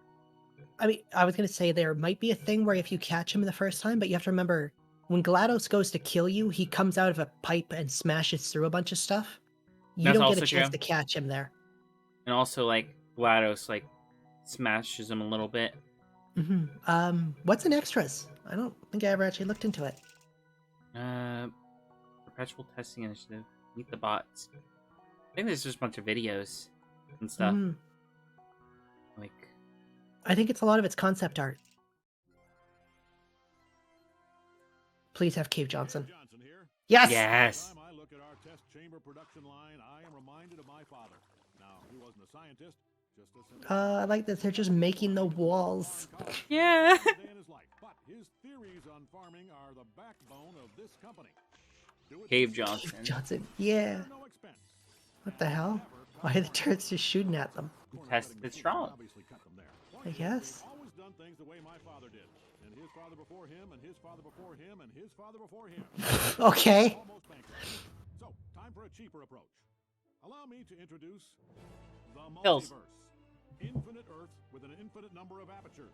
I mean, I was going to say there might be a thing where if you catch him the first time, but you have to remember, when GLaDOS goes to kill you, he comes out of a pipe and smashes through a bunch of stuff. You That's don't get also a chance true. to catch him there. And also, like, GLaDOS, like, smashes him a little bit. What's in extras? I don't think I ever actually looked into it. Perpetual Testing Initiative. Meet the bots. I think there's just a bunch of videos and stuff. Like, I think it's a lot of its concept art. Please have Cave Johnson. Yes! Yes! I look at our test chamber production line, I am reminded of my father. Now, he wasn't a scientist, just a I like that they're just making the walls. Yeah. But his theories on farming are the backbone of this company. Cave Johnson. Johnson, yeah. What the hell? Why are the turrets just shooting at them? Tested it strong. I guess. Always done things the way my father did. And his father before him, and his father before him, and his father before him. Okay. So, time for a cheaper approach. Allow me to introduce the Hills. multiverse. Infinite Earth with an infinite number of apertures.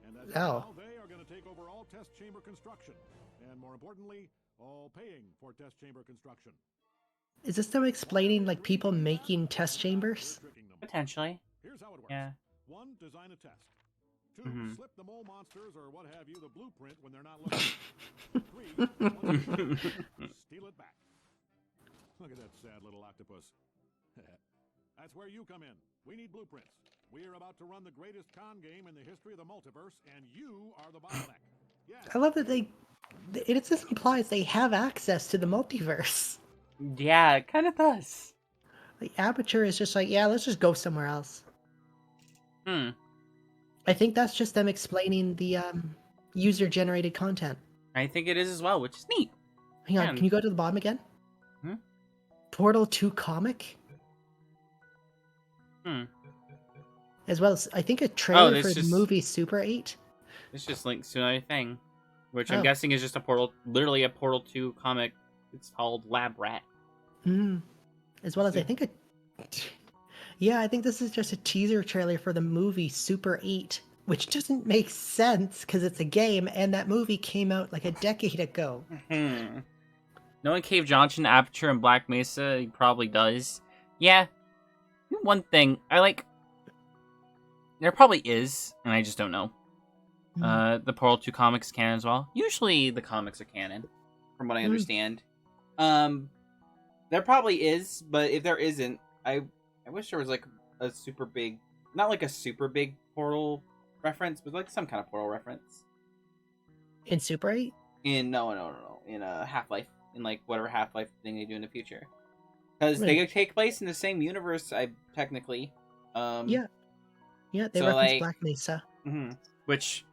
And as Oh. now, they are going to take over all test chamber construction. And more importantly, all paying for test chamber construction. Is this them explaining like people making test chambers? Potentially. Here's how it works. Yeah. 1, design a test. 2, slip the mole monsters or what have you the blueprint when they're not looking. 3, steal it back. Look at that sad little octopus. That's where you come in. We need blueprints. We're about to run the greatest con game in the history of the multiverse, and you are the bottleneck. Yes. I love that it just implies they have access to the multiverse. Yeah, it kind of does. The Aperture is just like, yeah, let's just go somewhere else. Hmm. I think that's just them explaining the user-generated content. I think it is as well, which is neat. Hang on, Man. can you go to the bottom again? Hmm? Portal 2 comic? Hmm. As well as, I think, a trailer this for the just- movie Super 8. This just links to another thing, which I'm Oh. guessing is just literally a Portal 2 comic. It's called Lab Rat. As well as, I think, yeah, I think this is just a teaser trailer for the movie Super 8, which doesn't make sense because it's a game and that movie came out like a decade ago. Knowing Cave Johnson, Aperture, and Black Mesa, he probably does. Yeah. One thing, there probably is, and I just don't know. The Portal 2 comics canon as well. Usually the comics are canon, from what I understand. There probably is, but if there isn't, I wish there was like a super big, not like a super big Portal reference, but like some kind of Portal reference. In Super 8? No. In Half-Life. In like whatever Half-Life thing they do in the future. Because they take place in the same universe, technically. Yeah, they so, reference like, Black Mesa. Which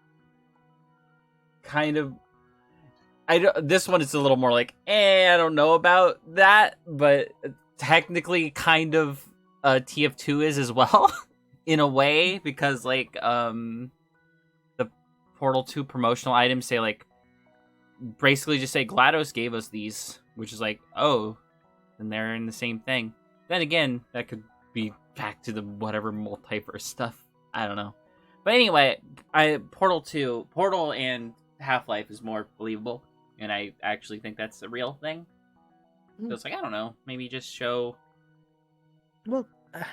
kind of, this one is a little more like, I don't know about that, but technically kind of TF2 is as well, in a way, because like the Portal 2 promotional items say like, basically just say GLaDOS gave us these, which is like, oh, then they're in the same thing. Then again, that could be back to the whatever multiverse stuff. I don't know. But anyway, Portal and Half-Life is more believable, and I actually think that's a real thing. So it's like, I don't know, maybe just show Well,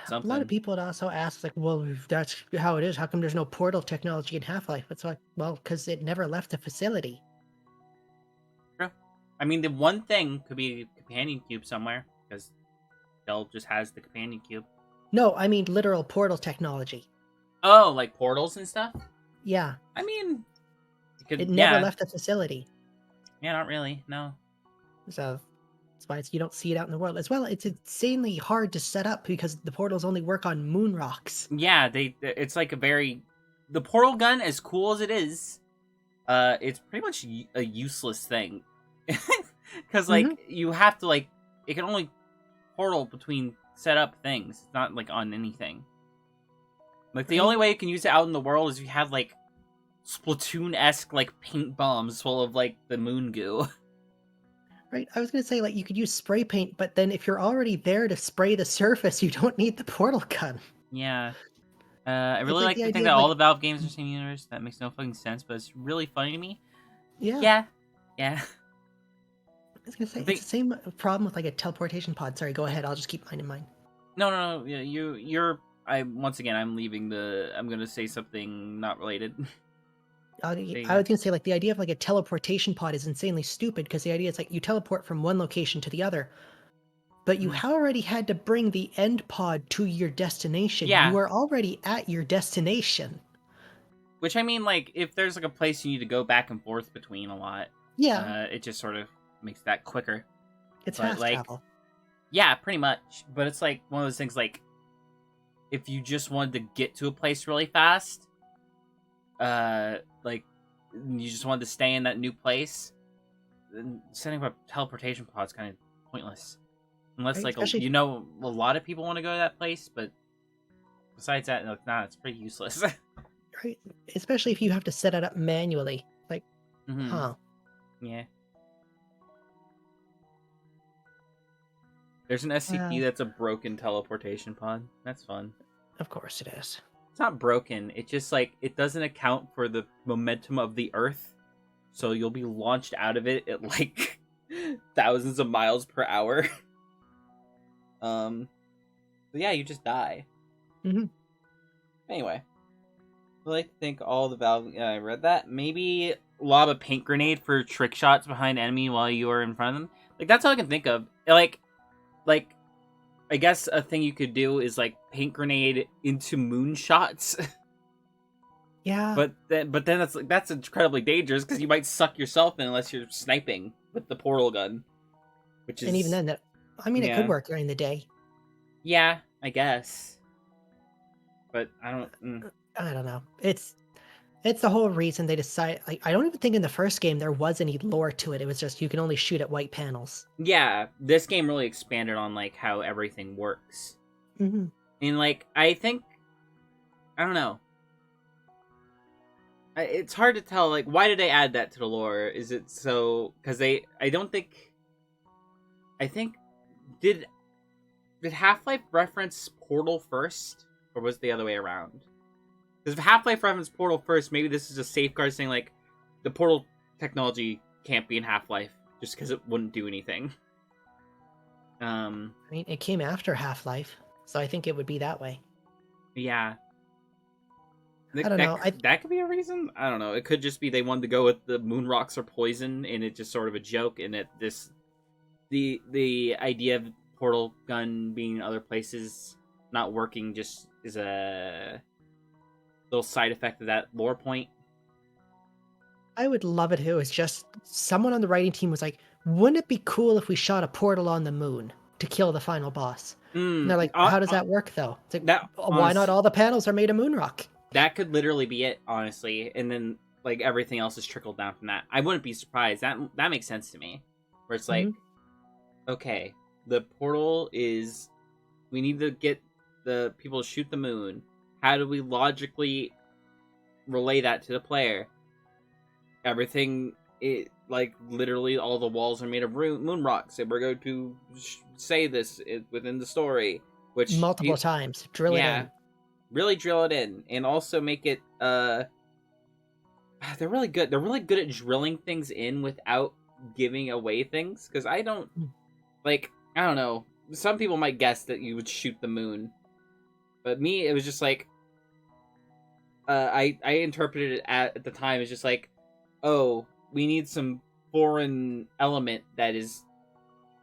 something. a lot of people would also ask, like, well, if that's how it is, how come there's no portal technology in Half-Life? It's like, well, because it never left the facility. True. I mean, the one thing could be a companion cube somewhere, because Dell just has the companion cube. No, I mean literal portal technology. Oh, like portals and stuff? Yeah. I mean, it never left the facility. Yeah, not really, no. So that's why you don't see it out in the world. As well, it's insanely hard to set up because the portals only work on moon rocks. Yeah, it's like the portal gun, as cool as it is, it's pretty much a useless thing. Because, like, you have to, like, it can only portal between set up things. It's not, like, on anything. Like, the only way you can use it out in the world is if you have, like, Splatoon-esque, like, paint bombs full of, like, the moon goo. Right, I was gonna say, like, you could use spray paint, but then if you're already there to spray the surface, you don't need the portal gun. Yeah. I really like like to think of, that all the Valve games are the same universe. That makes no fucking sense, but it's really funny to me. Yeah. Yeah. I was gonna say, it's the same problem with, like, a teleportation pod. Sorry, go ahead, I'll just keep mine in mind. No. Yeah, you're... once again, I'm gonna say something not related. I was gonna say, like, the idea of, like, a teleportation pod is insanely stupid, because the idea is, like, you teleport from one location to the other, but you already had to bring the end pod to your destination. Yeah. You are already at your destination. Which, I mean, like, if there's, like, a place you need to go back and forth between a lot, it just sort of makes that quicker. It's fast travel. Yeah, pretty much. But it's, like, one of those things, like, if you just wanted to get to a place really fast, like, you just wanted to stay in that new place, then setting up a teleportation pod's kind of pointless. Unless, like, a lot of people want to go to that place, but besides that, it's pretty useless. Right? Especially if you have to set it up manually. Like, Yeah. There's an SCP that's a broken teleportation pod. That's fun. Of course it is. It's not broken. It's just, like, it doesn't account for the momentum of the Earth. So you'll be launched out of it at, like, thousands of miles per hour. But yeah, you just die. Anyway. I like to think all the Valve... I read that. Maybe lob a paint grenade for trick shots behind enemy while you are in front of them. Like, that's all I can think of. Like, I guess a thing you could do is, like, paint grenade into moonshots. Yeah. But then that's incredibly dangerous because you might suck yourself in unless you're sniping with the portal gun. Which is... And even then, it could work during the day. Yeah, I guess. but I don't. I don't know. It's the whole reason they decide. Like, I don't even think in the first game there was any lore to it. It was just you can only shoot at white panels. Yeah, this game really expanded on like how everything works, Mm-hmm. and like I think I don't know. It's hard to tell. Like, why did they add that to the lore? Is it so because they? I don't think. I think did Half-Life reference Portal first, or was it the other way around? Because if Half-Life referenced Portal first, maybe this is a safeguard saying like the Portal technology can't be in Half-Life just because it wouldn't do anything. I mean, it came after Half-Life, so I think it would be that way. Yeah. I don't know. That could be a reason. I don't know. It could just be they wanted to go with the moon rocks are poison, and it's just sort of a joke. And that the idea of portal gun being in other places not working just is a little side effect of that lore point. I would love it if it was just someone on the writing team was like, "Wouldn't it be cool if we shot a portal on the moon to kill the final boss?" And they're like, "How does that work, though?" It's like, why not all the panels are made of moon rock? That could literally be it, honestly, and then like everything else is trickled down from that. I wouldn't be surprised. That makes sense to me. Where it's like, okay, the portal is we need to get the people to shoot the moon. How do we logically relay that to the player? Everything, like literally all the walls are made of moon rocks, and we're going to say this within the story, which multiple times, drill it in. Really drill it in, and also make it they're really good. They're really good at drilling things in without giving away things, because I don't know. Some people might guess that you would shoot the moon, but me, it was just like I interpreted it at the time as just like, oh, we need some foreign element that is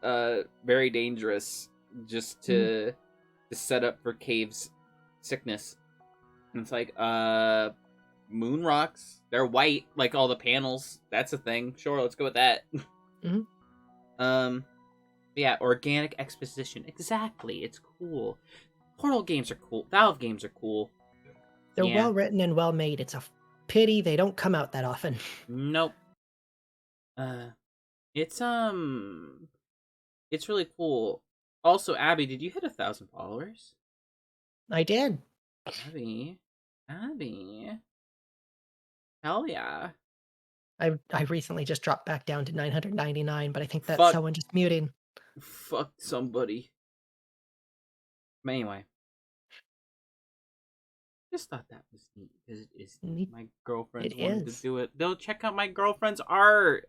very dangerous just to set up for Cave's sickness. And it's like, moon rocks. They're white, like all the panels. That's a thing. Sure, let's go with that. Yeah, organic exposition. Exactly. It's cool. Portal games are cool. Valve games are cool. They're well written and well made. It's a pity they don't come out that often. Nope. It's really cool. Also, Abby, did you hit 1,000 followers? I did. Abby. Hell yeah. I recently just dropped back down to 999, but I think that's someone just muting. Fuck somebody. But anyway. Just thought that was neat, because it is neat. My girlfriends wanted to do it. They'll check out my girlfriend's art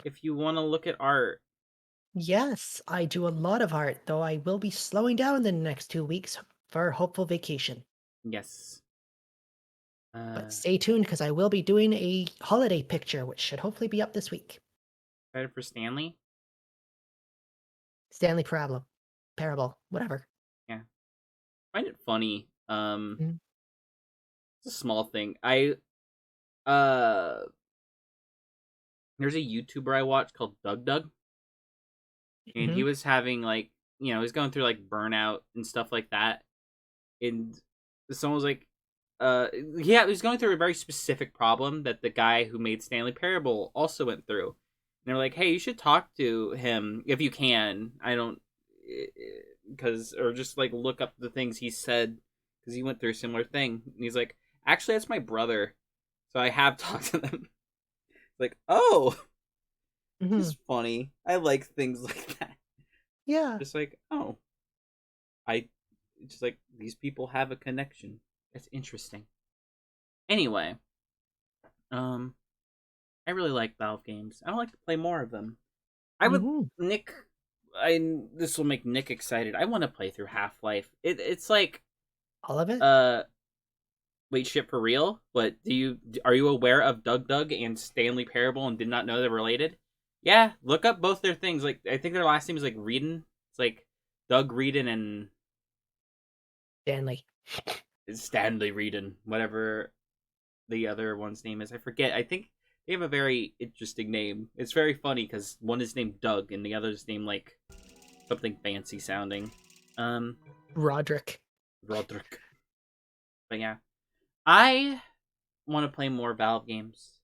if you want to look at art. Yes, I do a lot of art, though I will be slowing down in the next 2 weeks for a hopeful vacation. Yes. But stay tuned, because I will be doing a holiday picture, which should hopefully be up this week. Excited for Stanley? Stanley Parable, whatever. Yeah. I find it funny. It's a small thing. There's a YouTuber I watch called Doug. And he was having like, he's going through like burnout and stuff like that. And someone was like, he's going through a very specific problem that the guy who made Stanley Parable also went through. And they're like, hey, you should talk to him if you can. Or just like look up the things he said, because he went through a similar thing. And he's like, actually, that's my brother. So I have talked to them. Like, oh, it's funny. I like things like that. Yeah. Just like, oh, just like these people have a connection. That's interesting. Anyway, I really like Valve games. I would like to play more of them. This will make Nick excited. I want to play through Half-Life. It's like all of it. Wait, shit, for real? But are you aware of Doug and Stanley Parable and did not know they're related? Yeah, look up both their things. Like, I think their last name is like Reedon. It's like Doug Reedon and Stanley Reedon, whatever the other one's name is. I forget. I think they have a very interesting name. It's very funny because one is named Doug and the other is named like something fancy sounding. Roderick. But yeah, I want to play more Valve games.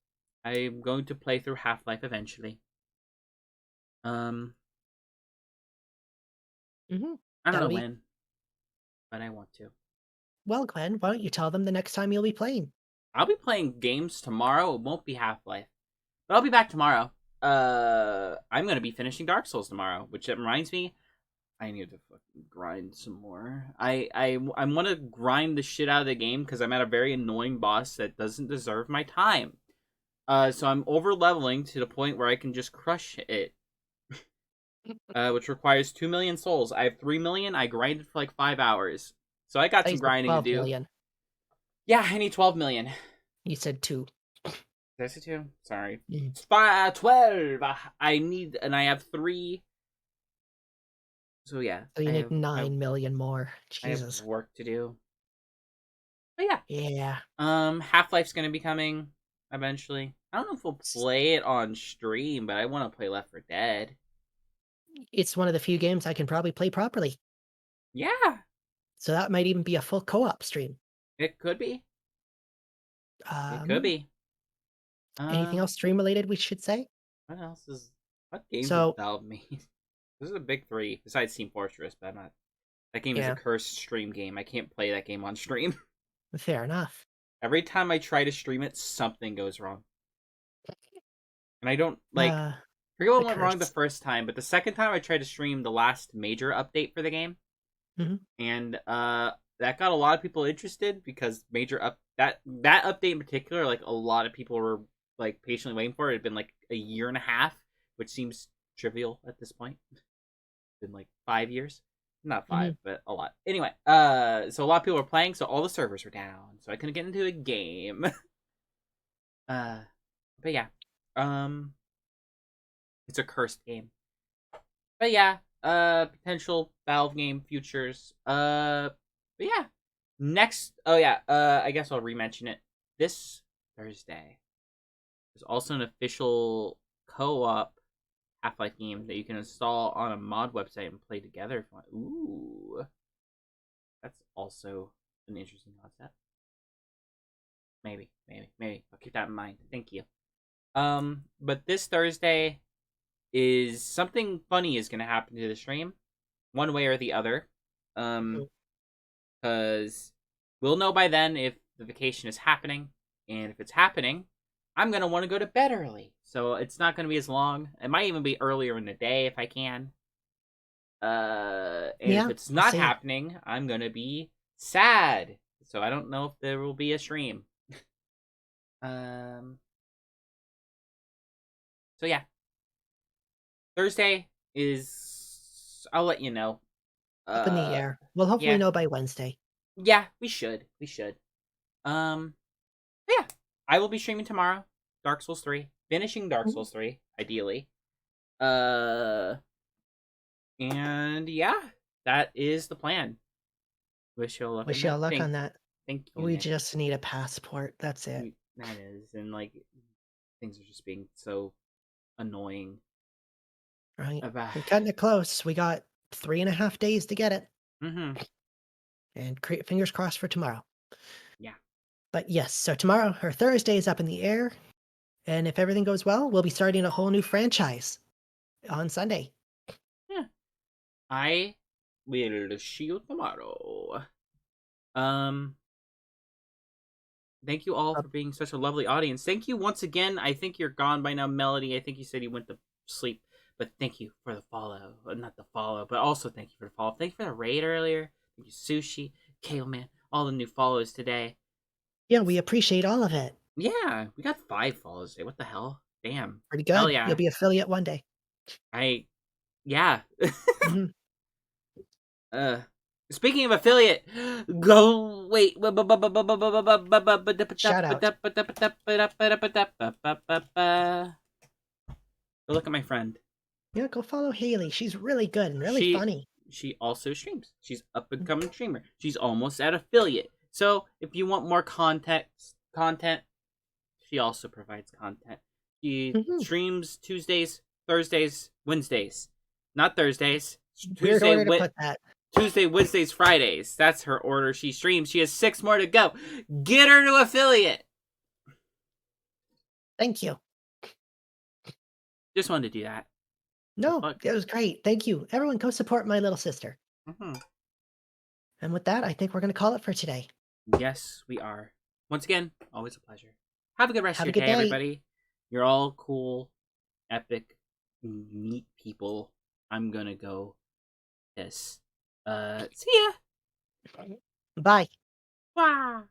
I'm going to play through Half-Life eventually. Um, Mm-hmm. I don't know That'll be when, but I want to. well, Glenn. Why don't you tell them the next time you'll be playing? I'll be playing games tomorrow. It won't be Half-Life, but I'll be back tomorrow. I'm gonna be finishing Dark Souls tomorrow, which reminds me, I need to fucking grind some more. I want to grind the shit out of the game because I'm at a very annoying boss that doesn't deserve my time. So I'm over leveling to the point where I can just crush it. Which requires 2 million souls. I have 3 million. I grinded for like 5 hours, so I got I some said grinding to 12 do. million. Yeah, I need 12 million. You said 2. Did I say 2? Sorry. Mm. 12. I need, and I have 3. So yeah, So you need 9 million more. I have Jesus. work to do. But yeah. Yeah. Half-Life's gonna be coming eventually. I don't know if we'll play it on stream, but I want to play Left 4 Dead. It's one of the few games I can probably play properly. Yeah, So that might even be a full co-op stream. it could be. It could Um, be. anything else stream related we should say? What else is? What games has So, Valve made? This is a big 3 besides Team Fortress, but I'm not. That game is a yeah, cursed stream game. I can't play that game on stream. fair enough. Every time I try to stream it, something goes wrong, and I don't like. Uh, Forget what the went wrong the curse. first time, but the second time I tried to stream the last major update for the game, Mhm. and that got a lot of people interested because that update in particular, like a lot of people were like patiently waiting for it. It had been like a year and a half, which seems trivial at this point. It's been like 5 years, not 5, Mhm. but a lot. Anyway, so a lot of people were playing, so all the servers were down, so I couldn't get into a game. But yeah, it's a cursed game. But yeah, potential Valve game futures. But yeah, next. Oh yeah, I guess I'll re-mention it. This Thursday, there's also an official co-op Half-Life game that you can install on a mod website and play together. Ooh, that's also an interesting concept. Maybe. I'll keep that in mind. Thank you. But this Thursday is something funny is going to happen to the stream, one way or the other. Because we'll know by then if the vacation is happening, and if it's happening, I'm gonna want to go to bed early, so it's not gonna be as long. It might even be earlier in the day if I can. And Yeah, if it's we'll not see. happening, I'm gonna be sad. So I don't know if there will be a stream. So yeah, Thursday is. I'll let you know. Up in the air. We'll hopefully Yeah, know by Wednesday. yeah, we should. Um, yeah, I will be streaming tomorrow. Dark Souls 3, finishing Dark Mhm. Souls 3, ideally. And yeah, that is the plan. Wish you all luck. Wish on you that. all luck on that. Thank you, We Nick. just need a passport. That's it. That is, and like things are just being so annoying. Right. About. We're cutting it close. We got 3.5 days to get it. Mm-hmm. And fingers crossed for tomorrow. Yeah. But yes, so tomorrow or Thursday is up in the air. And if everything goes well, we'll be starting a whole new franchise on Sunday. Yeah. I will see you tomorrow. Thank you all for being such a lovely audience. Thank you once again. I think you're gone by now, Melody. I think you said you went to sleep. But thank you for the follow. Not the follow, but also thank you for the follow. Thank you for the raid earlier. Thank you, Sushi, Kale Man, all the new follows today. Yeah, we appreciate all of it. Yeah, we got 5 follows today. What the hell? Damn. Pretty good. Hell yeah. You'll be affiliate one day. Yeah. Mhm. Speaking of affiliate, go wait. Go Shout out. look at my friend. Yeah, go follow Haley. She's really good and really funny. She also streams. She's up and coming streamer. She's almost at affiliate. So if you want more content, she also provides content. She streams Tuesdays, Thursdays, Wednesdays. Not Thursdays. Weird Tuesday, order to put that. Tuesday, Wednesdays, Fridays. That's her order. She streams. She has 6 more to go. Get her to affiliate. Thank you. Just wanted to do that. No, Fuck. it was great. Thank you. Everyone, go support my little sister. Mm-hmm. And with that, I think we're going to call it for today. Yes, we are. Once again, always a pleasure. Have a good rest Have of a your good day, day. everybody. You're all cool, epic, neat people. I'm gonna go piss. See ya. Bye. Wow.